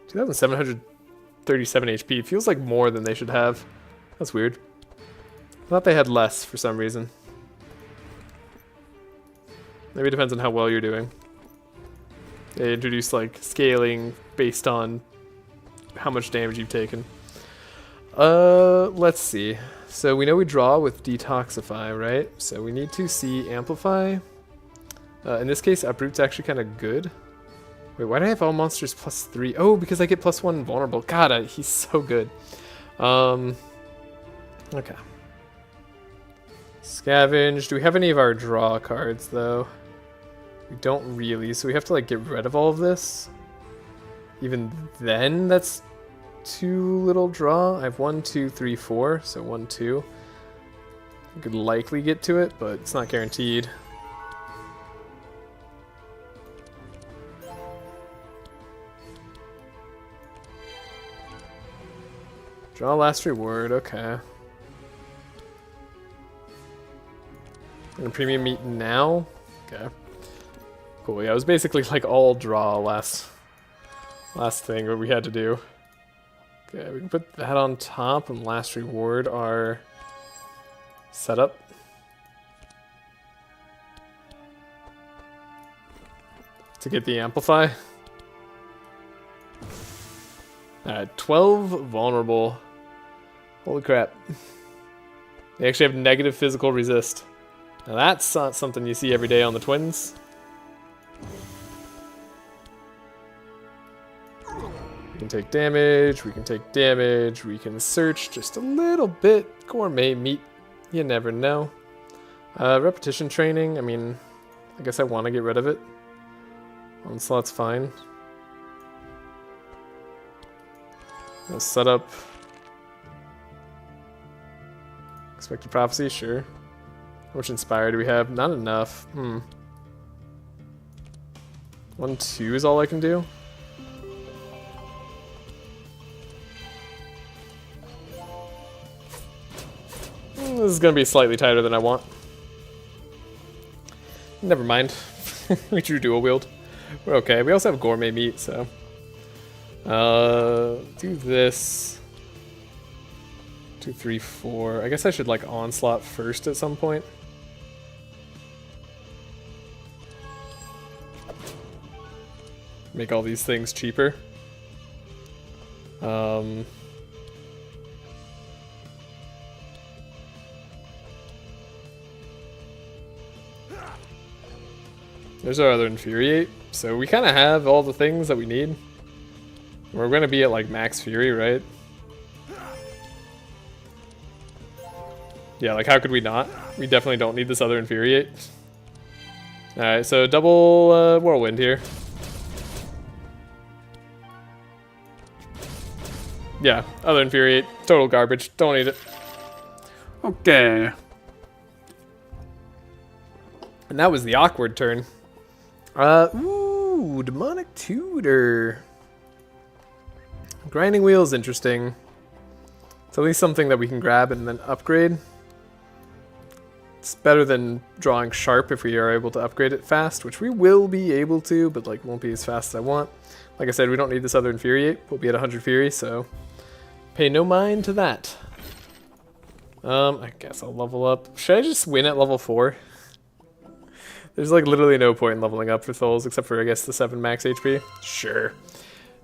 2,737 HP. Feels like more than they should have. That's weird. I thought they had less for some reason. Maybe it depends on how well you're doing. They introduced like scaling based on how much damage you've taken. Let's see. So we know we draw with Detoxify, right? So we need to see Amplify. In this case, Uproot's actually kind of good. Wait, why do I have all monsters +3? Oh, because I get +1 vulnerable. God, he's so good. Okay. Scavenge. Do we have any of our draw cards, though? We don't really, so we have to, like, get rid of all of this. Even then, that's too little draw. I have 1, 2, 3, 4, so 1, 2. I could likely get to it, but it's not guaranteed. Draw last reward, okay. And a premium meet now? Okay. Cool, yeah, it was basically like all draw last thing what we had to do. Okay, we can put that on top and last reward our setup. To get the amplify. Alright, 12 vulnerable. Holy crap. They actually have negative physical resist. Now that's not something you see every day on the twins. We can take damage, we can take damage, we can search just a little bit. Gourmet meat, you never know. Repetition training, I mean, I guess I want to get rid of it. Onslaught's fine. We'll set up Expected Prophecy, sure. How much Inspire do we have? Not enough. 1, 2 is all I can do. This is going to be slightly tighter than I want. Never mind. We drew dual wield. We're okay. We also have gourmet meat, so. Do this. 2, 3, 4. I guess I should like onslaught first at some point. Make all these things cheaper. There's our other Infuriate. So we kind of have all the things that we need. We're going to be at like max Fury, right? Yeah, like how could we not? We definitely don't need this other Infuriate. Alright, so double Whirlwind here. Yeah, other Infuriate. Total garbage. Don't need it. Okay. And that was the awkward turn. Ooh, Demonic Tutor. Grinding Wheel is interesting. It's at least something that we can grab and then upgrade. It's better than drawing Sharp if we are able to upgrade it fast, which we will be able to, but like won't be as fast as I want. Like I said, we don't need this other Infuriate. We'll be at 100 Fury, so pay no mind to that. I guess I'll level up. Should I just win at level 4? There's like literally no point in leveling up for Tholes except for I guess the 7 max HP. Sure.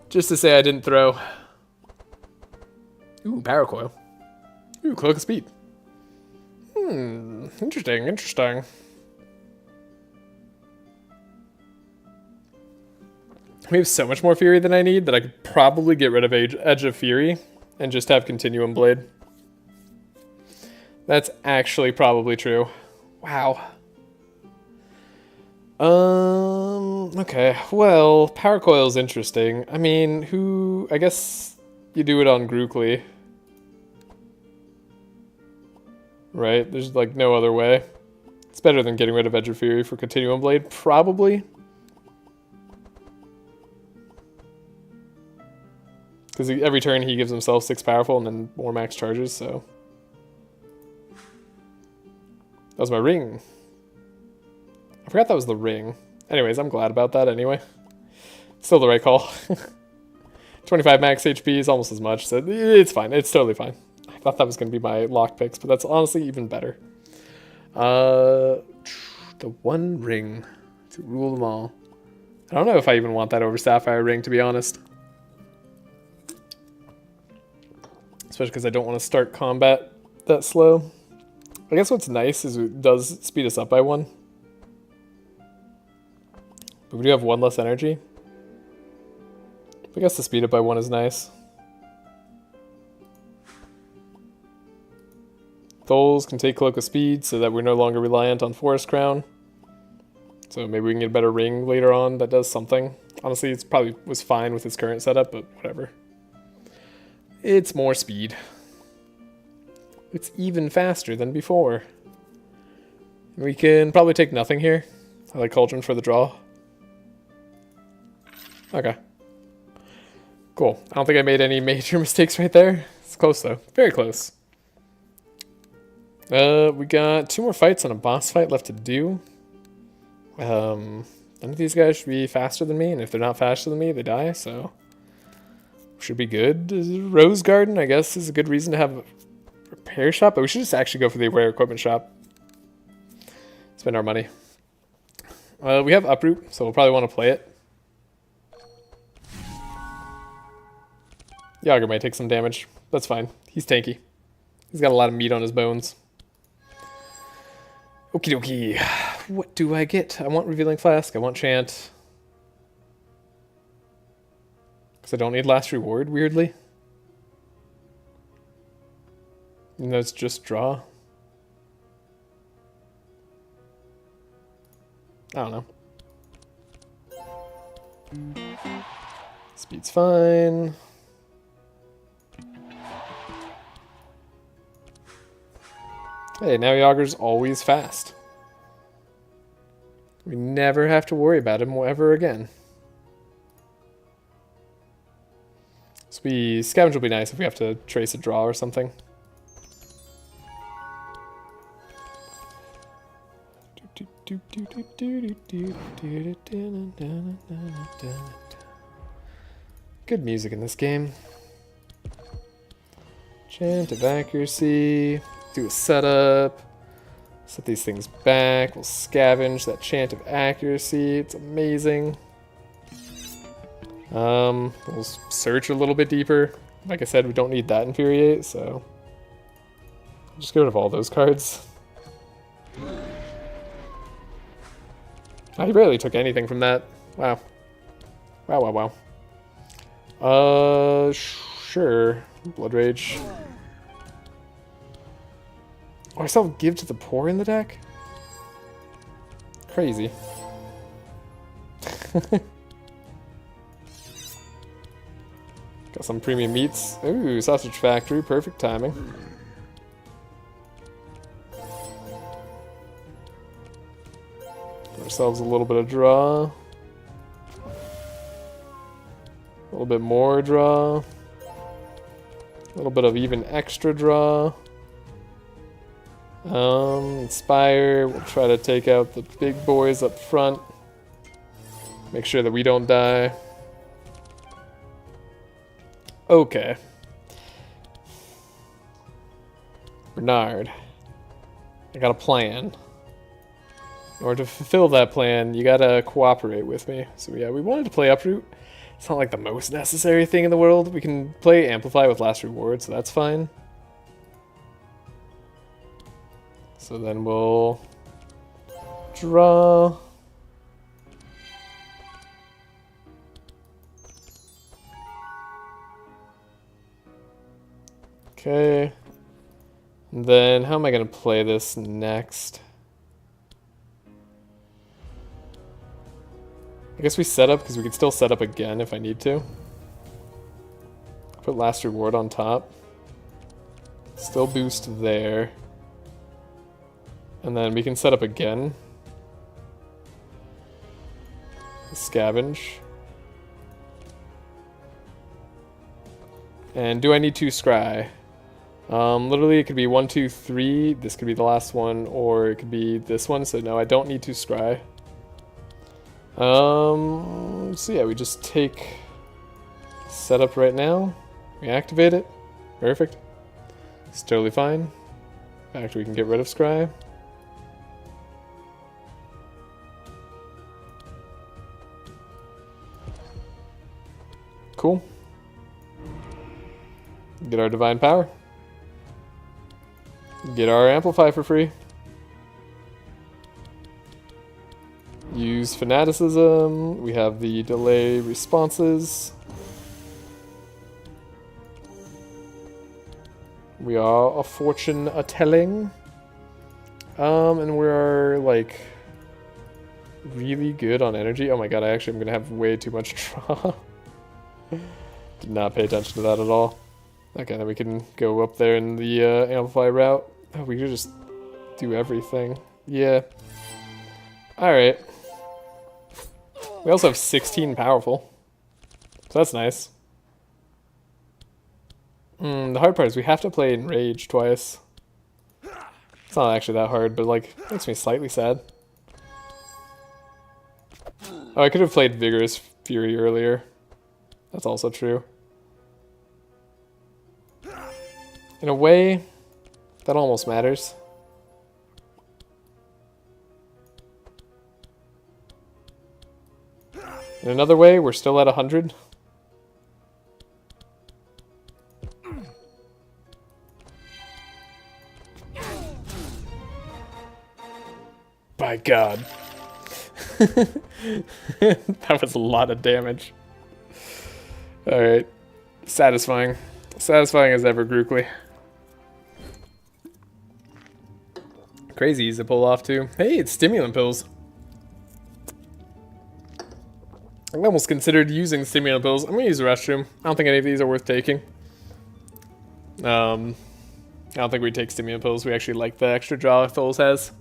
Just to say I didn't throw. Ooh, Paracoil. Ooh, Cloak of Speed. Interesting, interesting. We have so much more Fury than I need that I could probably get rid of Edge of Fury and just have Continuum Blade. That's actually probably true. Wow. Okay, well, Power Coil's interesting. I mean, I guess you do it on Grookly. Right? There's like no other way. It's better than getting rid of Edge of Fury for Continuum Blade, probably. Because every turn he gives himself 6 powerful and then more max charges, so. That was my ring. I forgot that was the ring. Anyways, I'm glad about that anyway. Still the right call. 25 max HP is almost as much, so it's fine. It's totally fine. I thought that was going to be my lock picks, but that's honestly even better. The one ring to rule them all. I don't know if I even want that over Sapphire Ring, to be honest. Especially because I don't want to start combat that slow. I guess what's nice is it does speed us up by 1. But we do have 1 less energy. I guess the speed up by 1 is nice. Tholes can take Cloak of Speed so that we're no longer reliant on Forest Crown. So maybe we can get a better ring later on that does something. Honestly, it's probably was fine with its current setup, but whatever. It's more speed. It's even faster than before. We can probably take nothing here. I like Cauldron for the draw. Okay. Cool. I don't think I made any major mistakes right there. It's close though. Very close. We got 2 more fights and a boss fight left to do. None of these guys should be faster than me, and if they're not faster than me, they die, so... Should be good. Rose Garden, I guess, is a good reason to have a repair shop, but we should just actually go for the rare equipment shop. Spend our money. We have Uproot, so we'll probably want to play it. Yager might take some damage. That's fine. He's tanky. He's got a lot of meat on his bones. Okie dokie. What do I get? I want Revealing Flask. I want Chant. Because I don't need Last Reward, weirdly. Even though it's just draw. I don't know. Speed's fine. Hey, now Yager's always fast. We never have to worry about him ever again. So Scavenge will be nice if we have to trace a draw or something. Good music in this game. Chant of Accuracy. Do a setup. Set these things back. We'll scavenge that Chant of Accuracy. It's amazing. We'll search a little bit deeper. Like I said, we don't need that Infuriate, so just get rid of all those cards. He barely took anything from that. Wow. Wow. Sure. Blood Rage. Oh, I still have Give to the Poor in the deck? Crazy. Got some premium meats. Ooh, Sausage Factory. Perfect timing. Give ourselves a little bit of draw. A little bit more draw. A little bit of even extra draw. Inspire. We'll try to take out the big boys up front. Make sure that we don't die. Okay. Bernard. I got a plan. In order to fulfill that plan, you gotta cooperate with me. So yeah, we wanted to play Uproot. It's not like the most necessary thing in the world. We can play Amplify with Last Reward, so that's fine. So then we'll draw. Okay. And then how am I going to play this next? I guess we set up because we can still set up again if I need to. Put Last Reward on top. Still boost there. And then we can set up again. Scavenge. And do I need to scry? Literally it could be 1, 2, 3. This could be the last one, or it could be this one. So no, I don't need to scry. So yeah, we just take setup right now. We activate it. Perfect. It's totally fine. In fact, we can get rid of scry. Cool. Get our Divine Power. Get our Amplify for free. Use Fanaticism. We have the delay responses. We are a fortune a-telling. And we're like really good on energy. Oh my god, I actually am gonna have way too much draw. Did not pay attention to that at all. Okay, then we can go up there in the Amplify route. Oh, we could just do everything. Yeah. Alright. We also have 16 powerful. So that's nice. The hard part is we have to play Enrage twice. It's not actually that hard, but like, makes me slightly sad. Oh, I could have played Vigorous Fury earlier. That's also true. In a way, that almost matters. In another way, we're still at 100. By God. That was a lot of damage. Alright. Satisfying. Satisfying as ever, Grookly. Crazy easy to pull off, too. Hey, it's stimulant pills. I almost considered using stimulant pills. I'm going to use the restroom. I don't think any of these are worth taking. I don't think we take stimulant pills. We actually like the extra draw Tholes has.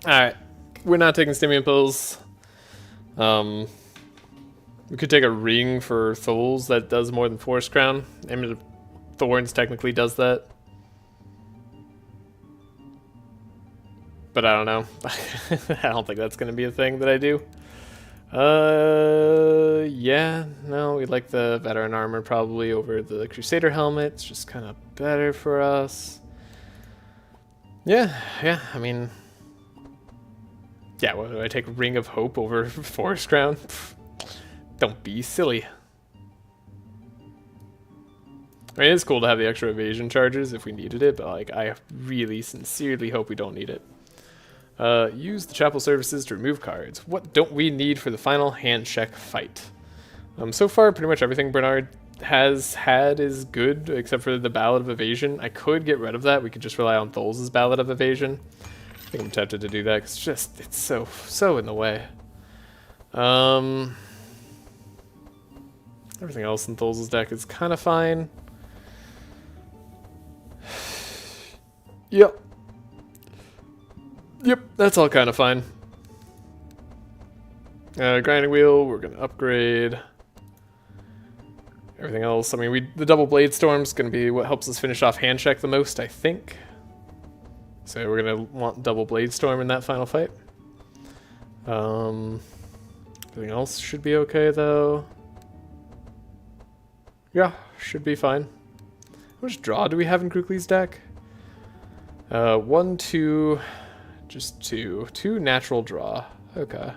Alright, we're not taking stimulant pills. We could take a ring for Tholes that does more than Force Crown. Amulet of Thorns technically does that. But I don't know. I don't think that's going to be a thing that I do. Yeah, no, we like the Veteran Armor probably over the Crusader Helmet. It's just kind of better for us. Yeah, I mean... Yeah, what do I take? Ring of Hope over Forest Crown? Pfft, don't be silly. I mean, it's cool to have the extra evasion charges if we needed it, but like, I really sincerely hope we don't need it. Use the chapel services to remove cards. What don't we need for the final hand check fight? So far, pretty much everything Bernard has had is good, except for the Ballad of Evasion. I could get rid of that. We could just rely on Tholes' Ballad of Evasion. I think I'm tempted to do that because it's so in the way. Everything else in Tholes' deck is kind of fine. Yep, that's all kind of fine. Grinding Wheel, we're gonna upgrade. Everything else, I mean, the double Blade Storm's gonna be what helps us finish off hand check the most, I think. So we're gonna want double Blade Storm in that final fight. Everything else should be okay though. Yeah, should be fine. How much draw do we have in Grookly's deck? 1, 2, just 2. 2 natural draw. Okay.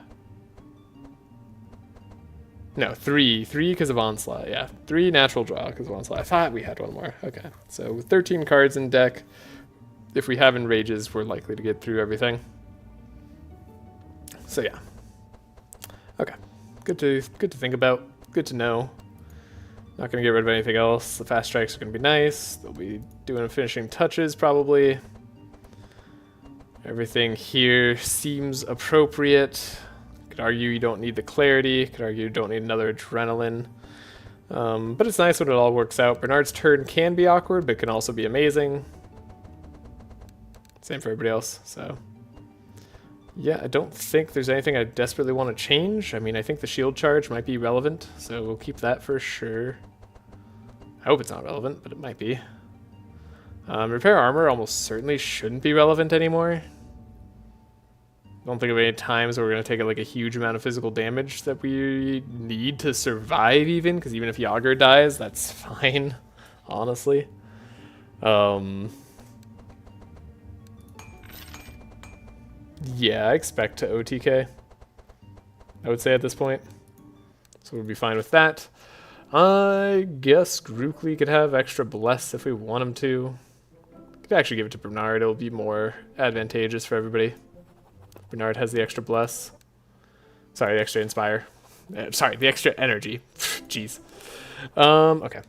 No, 3. 3 because of Onslaught. Yeah, 3 natural draw because of Onslaught. I thought we had one more. Okay, so with 13 cards in deck, if we have Enrages, we're likely to get through everything. So yeah. Okay, good to think about. Good to know. Not gonna get rid of anything else. The fast strikes are gonna be nice. They'll be doing finishing touches probably. Everything here seems appropriate. Could argue you don't need the clarity. Could argue you don't need another adrenaline. But it's nice when it all works out. Bernard's turn can be awkward, but can also be amazing. Same for everybody else, so... Yeah, I don't think there's anything I desperately want to change. I mean, I think the shield charge might be relevant, so we'll keep that for sure. I hope it's not relevant, but it might be. Repair armor almost certainly shouldn't be relevant anymore. I don't think of any times where we're going to take like a huge amount of physical damage that we need to survive even, because even if Yager dies, that's fine, honestly. Yeah, I expect to OTK, I would say at this point. So we'll be fine with that. I guess Grookly could have extra bless if we want him to. Could actually give it to Bernard, it'll be more advantageous for everybody. Bernard has the extra bless. Sorry, the extra inspire. Sorry, the extra energy. Jeez. Okay.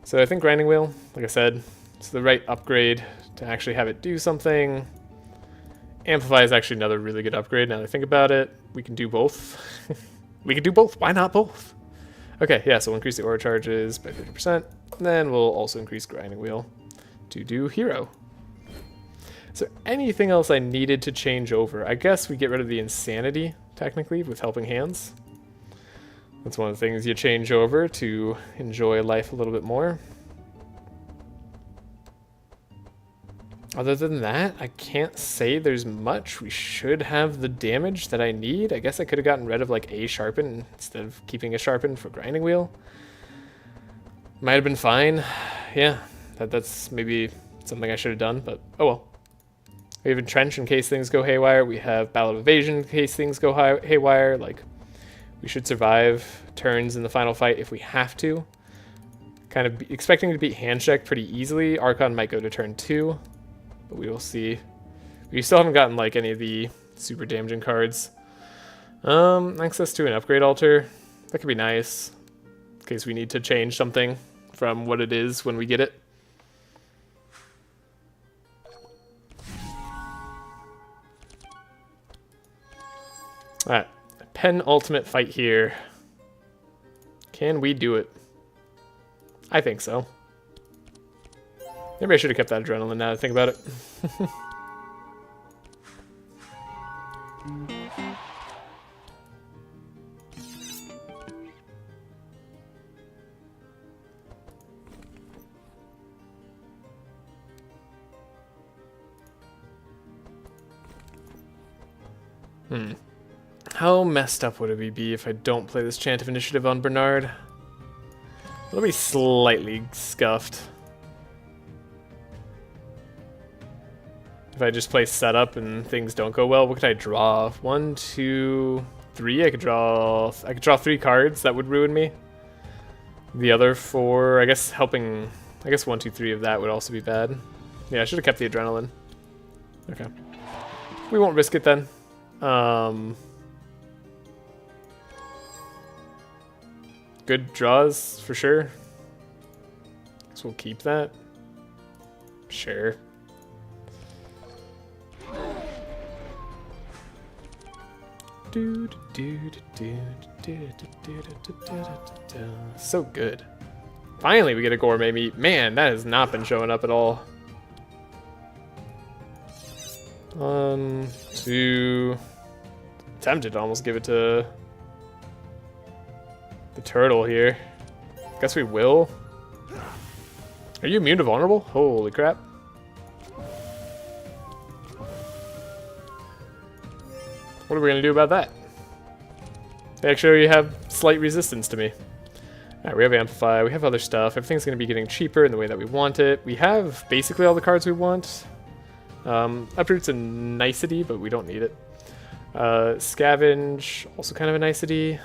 So I think Grinding Wheel, like I said, it's the right upgrade to actually have it do something. Amplify is actually another really good upgrade now that I think about it. We can do both. We can do both. Why not both? Okay, yeah, so we'll increase the aura charges by 50%. Then we'll also increase Grinding Wheel to do Hero. Is there anything else I needed to change over? I guess we get rid of the Insanity, technically, with Helping Hands. That's one of the things you change over to enjoy life a little bit more. Other than that, I can't say there's much. We should have the damage that I need. I guess I could have gotten rid of like a Sharpen instead of keeping a Sharpen for Grinding Wheel. Might have been fine. Yeah, that's maybe something I should have done, but oh well. We have Entrench in case things go haywire. We have Battle of Evasion in case things go haywire. Like, we should survive turns in the final fight if we have to. Kind of expecting to beat Handshake pretty easily. Archon might go to turn 2. But we will see. We still haven't gotten like any of the super damaging cards. Access to an upgrade altar. That could be nice. In case we need to change something from what it is when we get it. Alright. Penultimate fight here. Can we do it? I think so. Maybe I should have kept that adrenaline now that I think about it. How messed up would it be if I don't play this Chant of Initiative on Bernard? It'll be slightly scuffed. If I just play setup and things don't go well, what could I draw? 1, 2, 3. I could draw 3 cards. That would ruin me. The other 4, I guess helping. I guess 1, 2, 3 of that would also be bad. Yeah, I should have kept the adrenaline. Okay, we won't risk it then. Good draws for sure. So we'll keep that. Sure. So good. Finally we get a gourmet meat. Man, that has not been showing up at all. 1, 2. Tempted to almost give it to the turtle here. Guess we will. Are you immune to vulnerable? Holy crap. What are we going to do about that? They actually have slight resistance to me. Alright, we have Amplify, we have other stuff. Everything's going to be getting cheaper in the way that we want it. We have basically all the cards we want. Uproot's a nicety, but we don't need it. Scavenge, also kind of a nicety.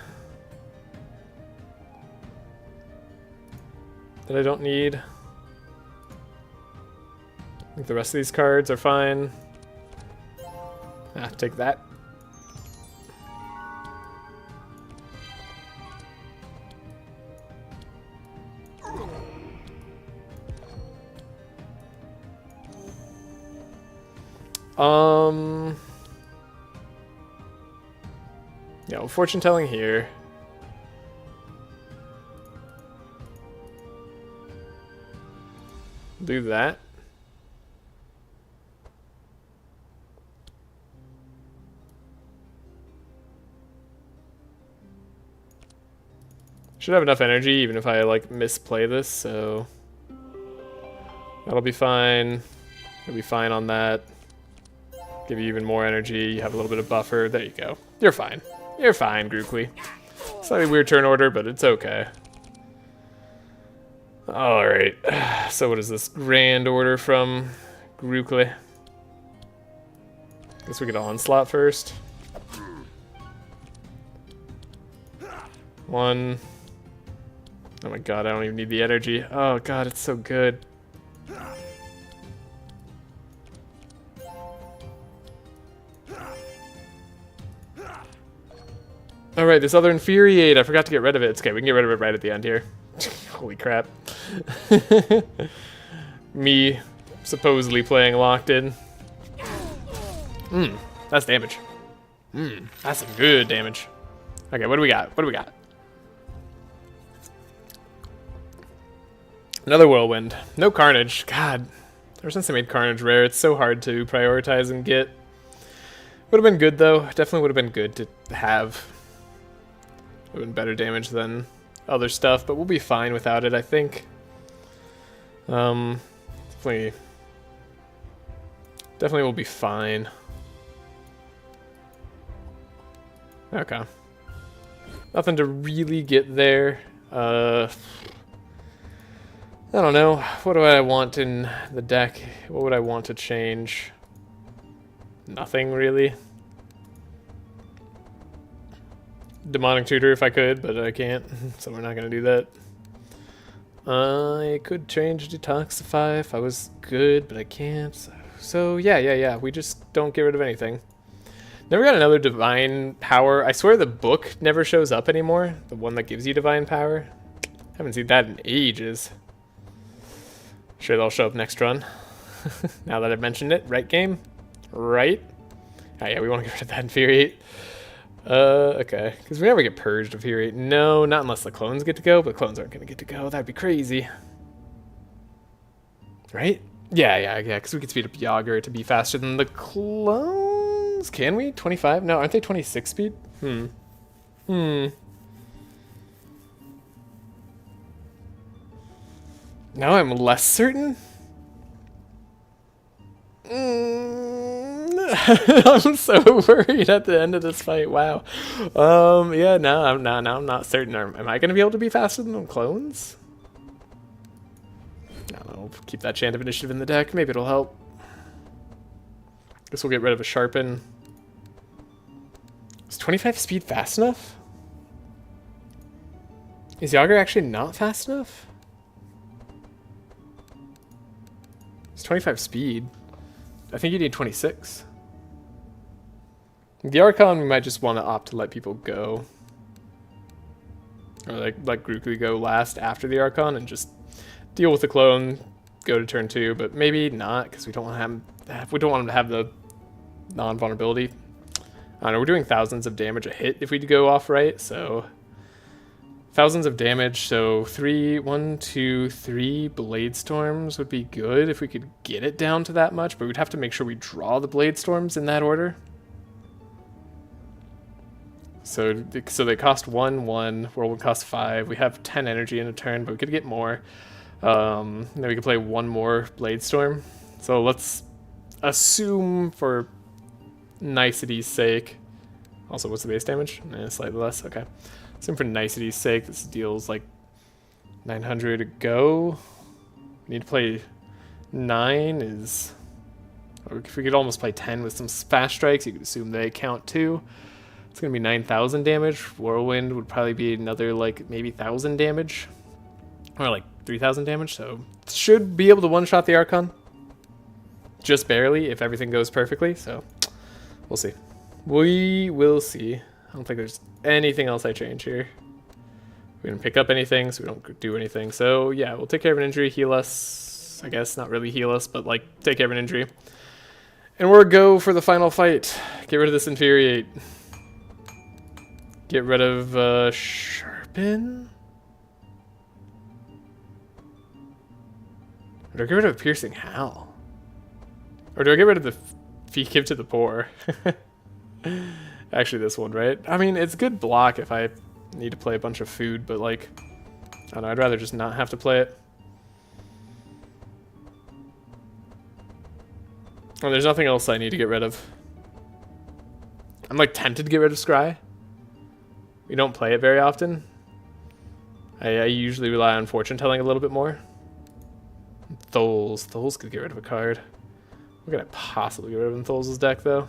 That I don't need. I think the rest of these cards are fine. Take that. Yeah, No fortune telling here. Do that. Should have enough energy even if I like misplay this, so that'll be fine. It'll be fine on that. Give you even more energy. You have a little bit of buffer. There you go. You're fine. You're fine, Grookly. Slightly weird turn order, but it's okay. Alright. So what is this? Grand order from Grookly. Guess we get onslaught first. 1. Oh my god, I don't even need the energy. Oh god, it's so good. Alright, this other Infuriate, I forgot to get rid of it. It's okay, we can get rid of it right at the end here. Holy crap. Me supposedly playing locked in. That's damage. That's some good damage. Okay, what do we got? What do we got? Another Whirlwind. No Carnage. God, ever since they made Carnage rare, it's so hard to prioritize and get. Would have been good, though. Definitely would have been good to have. Would have been better damage than other stuff, but we'll be fine without it, I think. Definitely will be fine. Okay. Nothing to really get there. I don't know. What do I want in the deck? What would I want to change? Nothing, really. Demonic Tutor if I could, but I can't, so we're not going to do that. I could change Detoxify if I was good, but I can't. So yeah. We just don't get rid of anything. Never got another Divine Power. I swear the book never shows up anymore. The one that gives you Divine Power. Haven't seen that in ages. Sure they'll show up next run. Now that I've mentioned it. Right, game? Right? Oh yeah, we want to get rid of that Infuriate. Okay. Because we never get purged of Infuriate. No, not unless the clones get to go, but clones aren't going to get to go. That'd be crazy. Right? Yeah, because we could speed up Yager to be faster than the clones. Can we? 25? No, aren't they 26 speed? Now I'm less certain? I'm so worried at the end of this fight. Wow. Yeah, no, I'm not certain. Am I going to be able to be faster than the clones? I don't know. Keep that chant of initiative in the deck. Maybe it'll help. Guess we'll get rid of a Sharpen. Is 25 speed fast enough? Is Yager actually not fast enough? It's 25 speed. I think you need 26. The Archon, we might just want to opt to let people go. Or like Grookly go last after the Archon and just deal with the clone, go to turn 2, but maybe not, because we don't want him to have the non-vulnerability. I don't know, we're doing thousands of damage a hit if we go off right, so thousands of damage, so 3 Blade Storms would be good if we could get it down to that much, but we'd have to make sure we draw the Blade Storms in that order. So they cost 1, Whirlwind cost 5. We have 10 energy in a turn, but we could get more. Then we could play 1 more Blade Storm. So let's assume for nicety's sake. Also, what's the base damage? Slightly less. Okay. Assume for nicety's sake, this deals like 900 to go. We need to play 9 is... Or if we could almost play 10 with some fast strikes, you could assume they count too. It's going to be 9,000 damage. Whirlwind would probably be another, like, maybe 1,000 damage. Or, like, 3,000 damage. So, should be able to one-shot the Archon. Just barely, if everything goes perfectly. So, we'll see. We will see. I don't think there's anything else I change here. We didn't pick up anything, so we don't do anything. So, yeah, we'll take care of an injury, heal us. I guess, not really heal us, but, like, take care of an injury. And we're go for the final fight. Get rid of this Infuriate. Get rid of Sharpen? Or do I get rid of Piercing Howl? Or do I get rid of the Fee Give to the Poor? Actually, this one, right? I mean, it's good block if I need to play a bunch of food, but like, I don't know, I'd rather just not have to play it. Oh, there's nothing else I need to get rid of. I'm like tempted to get rid of Scry. We don't play it very often. I usually rely on fortune telling a little bit more. Tholes. Tholes could get rid of a card. What could I possibly get rid of in Tholes' deck, though?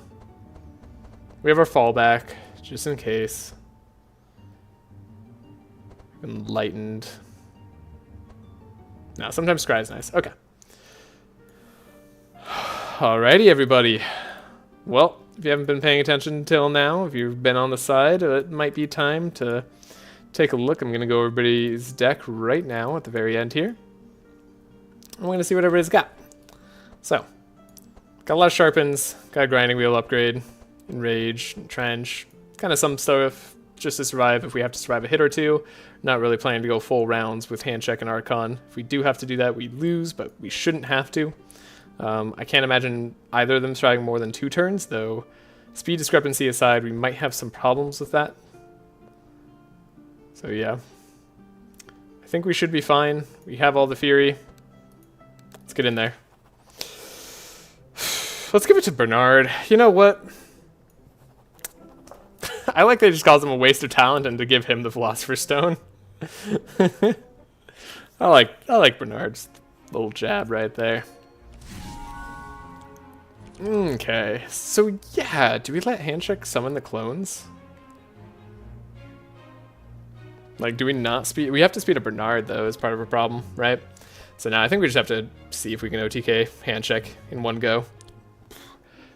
We have our fallback, just in case. Enlightened. No, sometimes Scry is nice. Okay. Alrighty, everybody. Well, if you haven't been paying attention until now, if you've been on the side, it might be time to take a look. I'm going to go over everybody's deck right now at the very end here. I'm going to see what everybody's got. So, got a lot of Sharpens, got a Grinding Wheel upgrade, Enrage, Trench, kind of some stuff just to survive if we have to survive a hit or two. Not really planning to go full rounds with Handcheck and Archon. If we do have to do that, we lose, but we shouldn't have to. I can't imagine either of them surviving more than 2 turns, though speed discrepancy aside, we might have some problems with that. So yeah, I think we should be fine. We have all the Fury. Let's get in there. Let's give it to Bernard. You know what? I like that he just calls him a waste of talent and to give him the Philosopher's Stone. I like Bernard's little jab right there. Okay, so yeah, do we let Handcheck summon the clones? Like, do we not speed? We have to speed up Bernard, though, as part of a problem, right? So now I think we just have to see if we can OTK Handcheck in one go.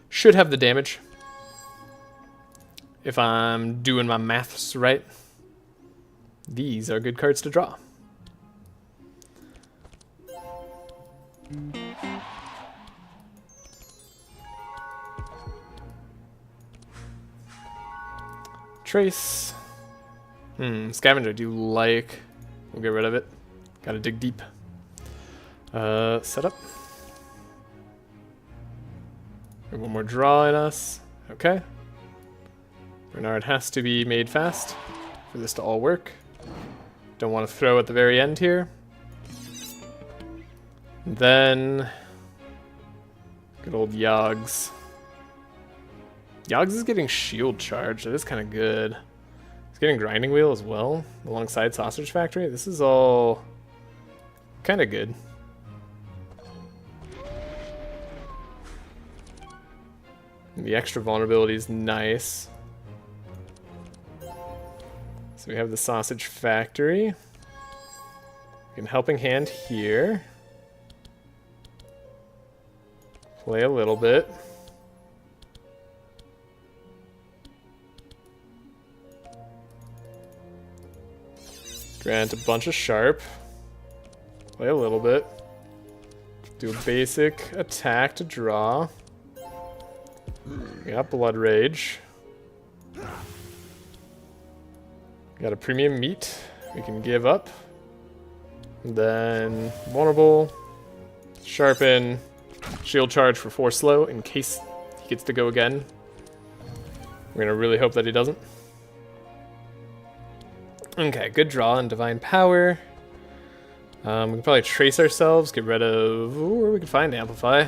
Should have the damage. If I'm doing my maths right. These are good cards to draw. Trace. Scavenger, do you like? We'll get rid of it. Gotta dig deep. Setup. One more draw in us. Okay. Bernard has to be made fast for this to all work. Don't want to throw at the very end here. And then good old Yogs. Yogs is getting shield charge. That is kind of good. He's getting Grinding Wheel as well, alongside Sausage Factory. This is all kind of good. And the extra vulnerability is nice. So we have the Sausage Factory. We can Helping Hand here. Play a little bit. Grant a bunch of Sharp. Play a little bit. Do a basic attack to draw. We got Blood Rage. Got a premium meat we can give up. And then vulnerable, sharpen, shield charge for 4 slow in case he gets to go again. We're gonna really hope that he doesn't. Okay, good draw on Divine Power. We can probably trace ourselves, get rid of... Ooh, we can find Amplify.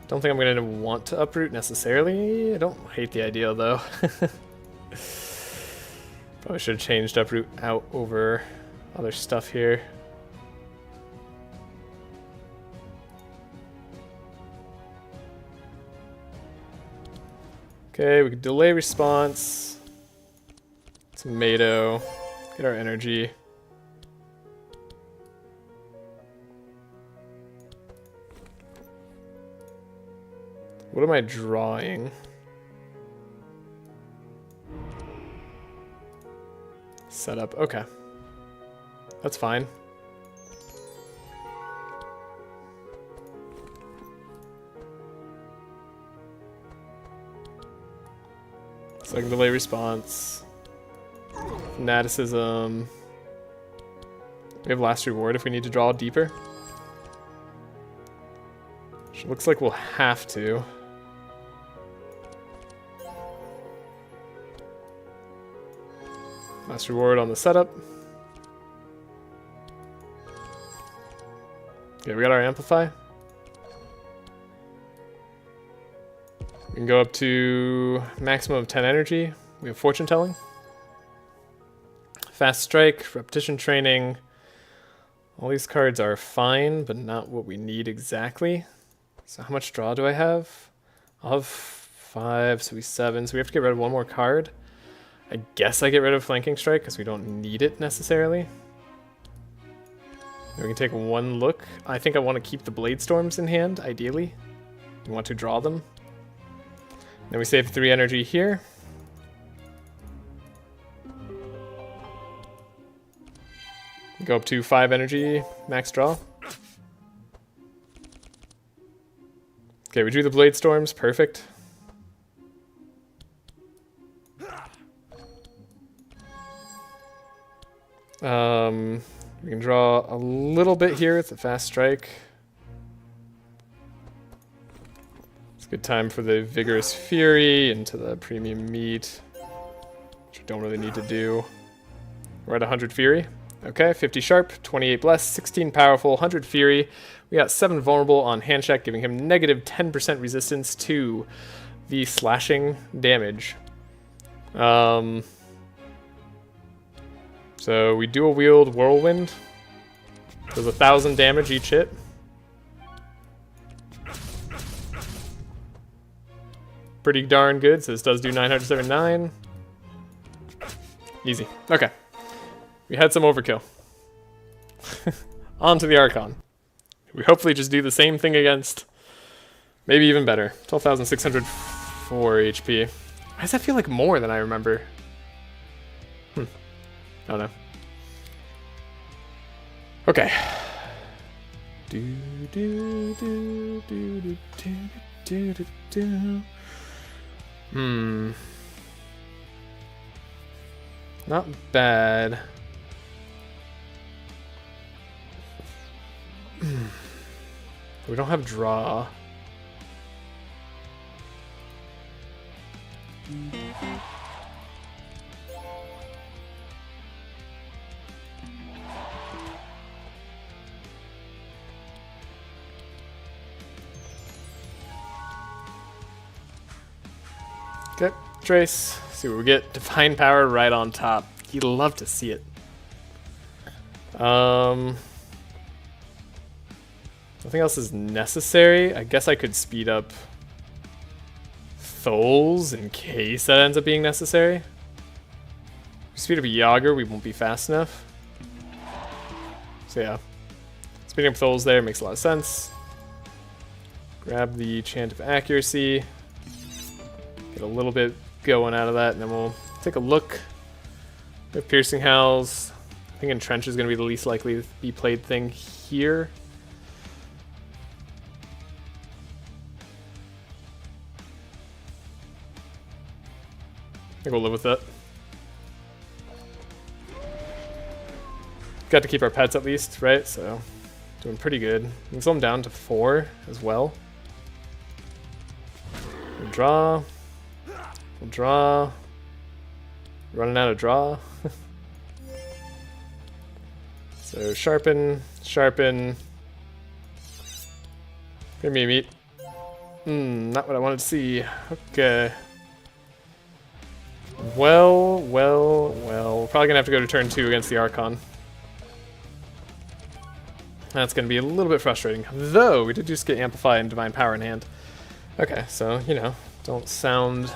Don't think I'm going to want to uproot necessarily. I don't hate the idea, though. Probably should have changed uproot out over other stuff here. Okay, we can delay response. Tomato. Get our energy. What am I drawing? Setup. Okay. That's fine. So I can delay response. Fanaticism. We have last reward if we need to draw deeper. Which looks like we'll have to. Last reward on the setup. Okay, we got our amplify. We can go up to maximum of 10 energy. We have fortune telling. Fast strike, repetition training. All these cards are fine, but not what we need exactly. So how much draw do I have? I'll have 5, so we 7. So we have to get rid of one more card. I guess I get rid of flanking strike because we don't need it necessarily. We can take one look. I think I want to keep the blade storms in hand, ideally. We want to draw them. Then we save 3 energy here. Go up to 5 energy, max draw. Okay, we drew the blade storms, perfect. We can draw a little bit here with the fast strike. It's a good time for the Vigorous Fury into the Premium Meat, which we don't really need to do. We're at 100 Fury. Okay, 50 sharp, 28 bless, 16 powerful, 100 fury. We got 7 vulnerable on hand check, giving him negative 10% resistance to the slashing damage. So we dual wield Whirlwind. Does 1,000 damage each hit. Pretty darn good, so this does do 979. Easy. Okay. We had some overkill. On to the Archon. We hopefully just do the same thing against, maybe even better. 12,604 HP. Why does that feel like more than I remember? I don't know. Okay. Not bad. We don't have draw. Okay, Trace. See what we get. Divine power right on top. You'd love to see it. Nothing else is necessary. I guess I could speed up Tholes in case that ends up being necessary. If we speed up a Yager, we won't be fast enough. So yeah. Speeding up Tholes there makes a lot of sense. Grab the Chant of Accuracy. Get a little bit going out of that, and then we'll take a look. We have Piercing Howls. I think Entrench is going to be the least likely to be played thing here. I think we'll live with that. Got to keep our pets at least, right? So, doing pretty good. We can slow them down to 4 as well. We'll draw. We'll draw. Running out of draw. So, sharpen, sharpen. Give me a meat. Not what I wanted to see. Okay. Well. We're probably gonna have to go to turn 2 against the Archon. That's gonna be a little bit frustrating. Though, we did just get Amplify and Divine Power in hand. Okay, so, you know, don't sound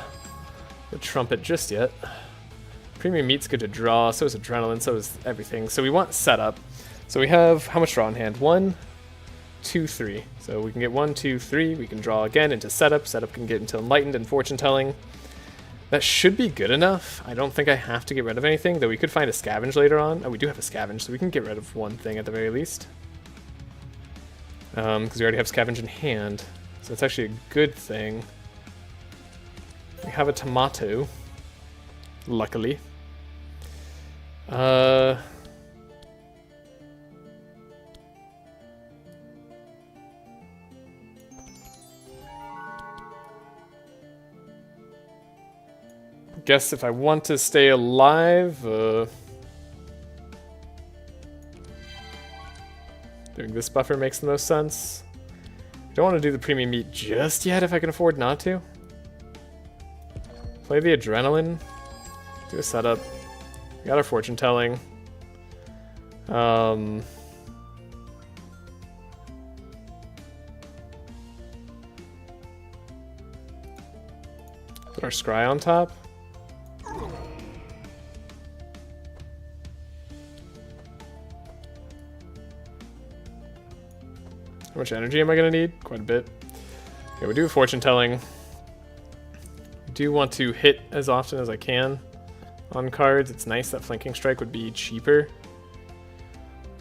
the trumpet just yet. Premium Meat's good to draw, so is Adrenaline, so is everything. So we want setup. So we have, how much draw in hand? 1, 2, 3. So we can get 1, 2, 3. We can draw again into setup. Setup can get into Enlightened and Fortune Telling. That should be good enough. I don't think I have to get rid of anything, though we could find a Scavenge later on. Oh, we do have a Scavenge, so we can get rid of one thing at the very least. Because we already have Scavenge in hand. So that's actually a good thing. We have a Tomato. luckily. Guess if I want to stay alive, doing this buffer makes the most sense. I don't want to do the premium meat just yet if I can afford not to. Play the adrenaline. Do a setup. We got our fortune telling. Put our scry on top. How much energy am I going to need? Quite a bit. Okay, we do fortune telling. I do want to hit as often as I can on cards. It's nice that flanking strike would be cheaper.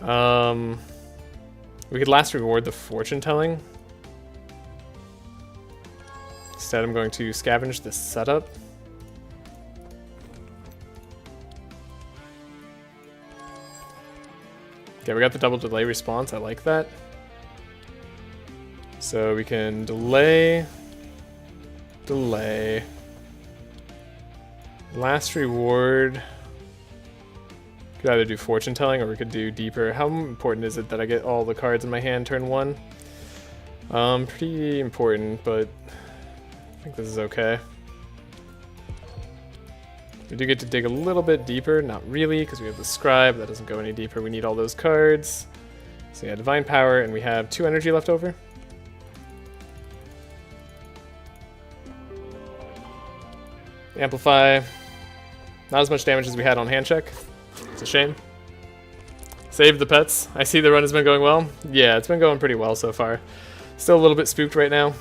We could last reward the fortune telling. Instead, I'm going to scavenge this setup. Okay, we got the double delay response. I like that. So we can delay. Last reward. Could either do fortune telling or we could do deeper. How important is it that I get all the cards in my hand turn 1? Pretty important, but I think this is okay. We do get to dig a little bit deeper, not really, because we have the scribe. That doesn't go any deeper. We need all those cards. So yeah, divine power, and we have 2 energy left over. Amplify. Not as much damage as we had on hand check. It's a shame. Save the pets. I see the run has been going well. Yeah, it's been going pretty well so far. Still a little bit spooked right now.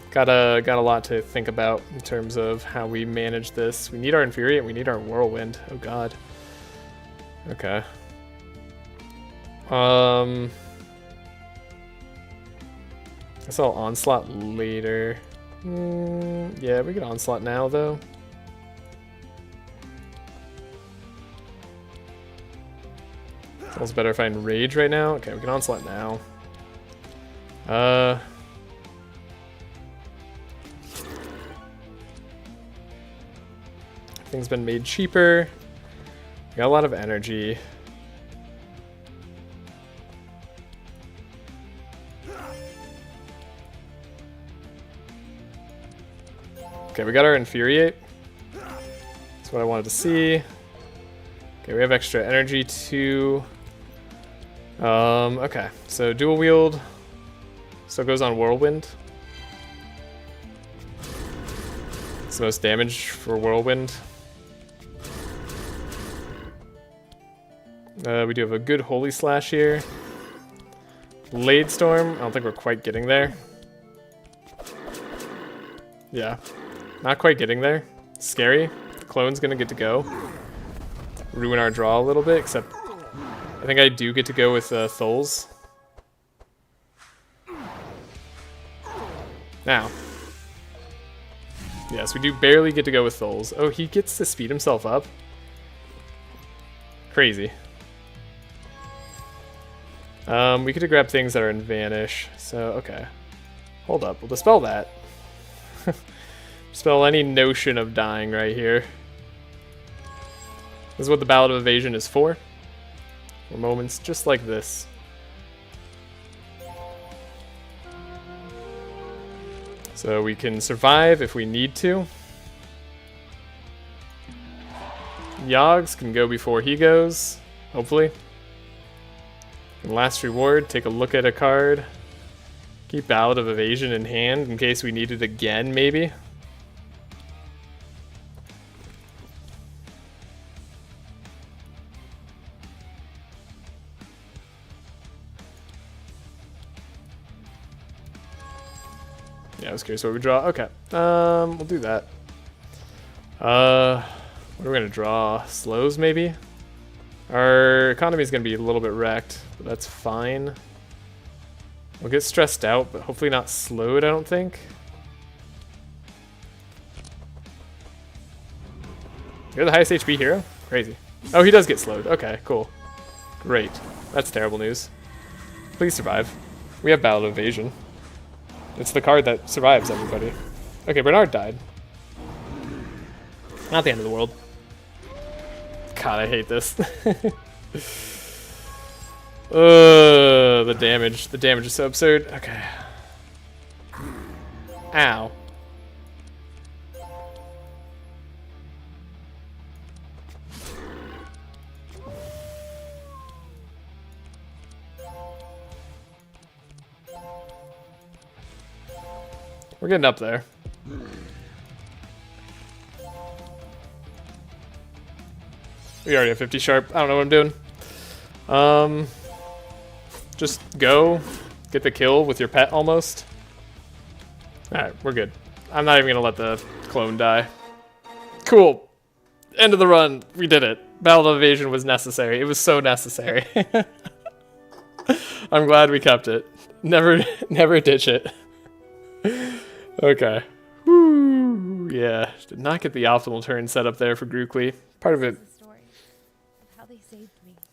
Got a lot to think about in terms of how we manage this. We need our Infuriate, we need our Whirlwind. Oh god. Okay. I guess I'll Onslaught later. Yeah, we can Onslaught now though. Feels better if I enrage right now. Okay, we can Onslaught now. Things been made cheaper. We got a lot of energy. Okay, we got our Infuriate. That's what I wanted to see. Okay, we have extra energy too. Okay, so dual wield. So it goes on Whirlwind. It's the most damage for Whirlwind. We do have a good Holy Slash here. Blade Storm, I don't think we're quite getting there. Yeah, not quite getting there. Scary. The clone's gonna get to go. Ruin our draw a little bit, except I think I do get to go with Tholes. Now. Yes, we do barely get to go with Tholes. Oh, he gets to speed himself up? Crazy. We could have grabbed things that are in Vanish, so okay. Hold up, we'll dispel that. Dispel any notion of dying right here. This is what the Ballad of Evasion is for. For moments just like this. So we can survive if we need to. Yogs can go before he goes, hopefully. And last reward, take a look at a card. Keep Ballad of Evasion in hand in case we need it again, maybe. Yeah, I was curious what we draw. Okay, we'll do that. What are we gonna draw? Slows, maybe? Our economy is gonna be a little bit wrecked, but that's fine. We'll get stressed out, but hopefully not slowed, I don't think. You're the highest HP hero? Crazy. Oh, he does get slowed. Okay, cool. Great. That's terrible news. Please survive. We have Battle Evasion. It's the card that survives everybody. Okay, Bernard died. Not the end of the world. God, I hate this. The damage. The damage is so absurd. Okay. Ow. We're getting up there. We already have 50 sharp. I don't know what I'm doing. Just go. Get the kill with your pet almost. Alright, we're good. I'm not even gonna let the clone die. Cool. End of the run. We did it. Battle of Evasion was necessary. It was so necessary. I'm glad we kept it. Never ditch it. Okay. Woo. Yeah. Did not get the optimal turn set up there for Grookly. Part of it.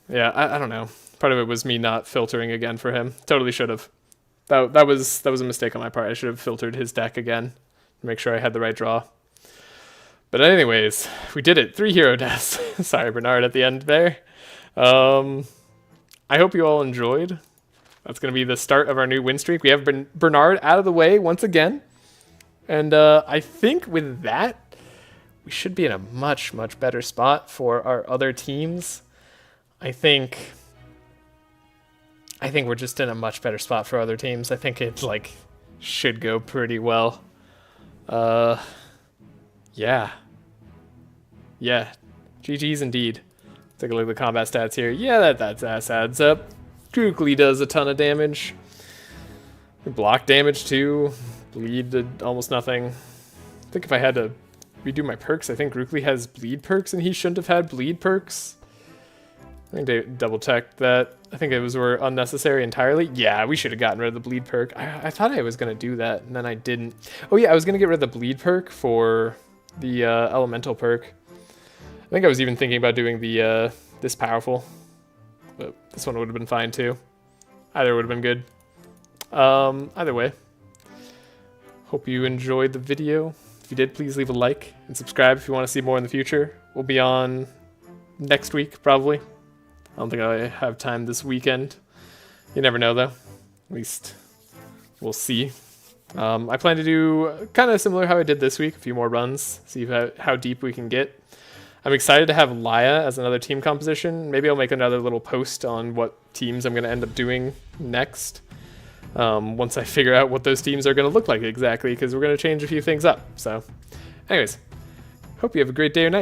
Yeah, I don't know. Part of it was me not filtering again for him. Totally should have. That was a mistake on my part. I should have filtered his deck again to make sure I had the right draw. But anyways, we did it. 3 hero deaths. Sorry, Bernard, at the end there. I hope you all enjoyed. That's going to be the start of our new win streak. We have Bernard out of the way once again. And I think with that, we should be in a much, much better spot for our other teams. I think we're just in a much better spot for other teams. I think it should go pretty well. Yeah. GG's indeed. Take a look at the combat stats here. Yeah, that adds up. Grookly does a ton of damage. Block damage too. Bleed did almost nothing. I think if I had to redo my perks, I think Grookly has bleed perks and he shouldn't have had bleed perks. I think they double checked that. I think it were unnecessary entirely. Yeah, we should have gotten rid of the bleed perk. I thought I was going to do that, and then I didn't. Oh yeah, I was going to get rid of the bleed perk for the elemental perk. I think I was even thinking about doing the this powerful. But this one would have been fine too. Either would have been good. Either way. Hope you enjoyed the video. If you did, please leave a like and subscribe if you want to see more in the future. We'll be on next week, probably. I don't think I have time this weekend. You never know, though. At least we'll see. I plan to do kind of similar how I did this week, a few more runs, see how deep we can get. I'm excited to have Laya as another team composition. Maybe I'll make another little post on what teams I'm going to end up doing next. Once I figure out what those teams are going to look like exactly, because we're going to change a few things up. So, anyways, hope you have a great day or night.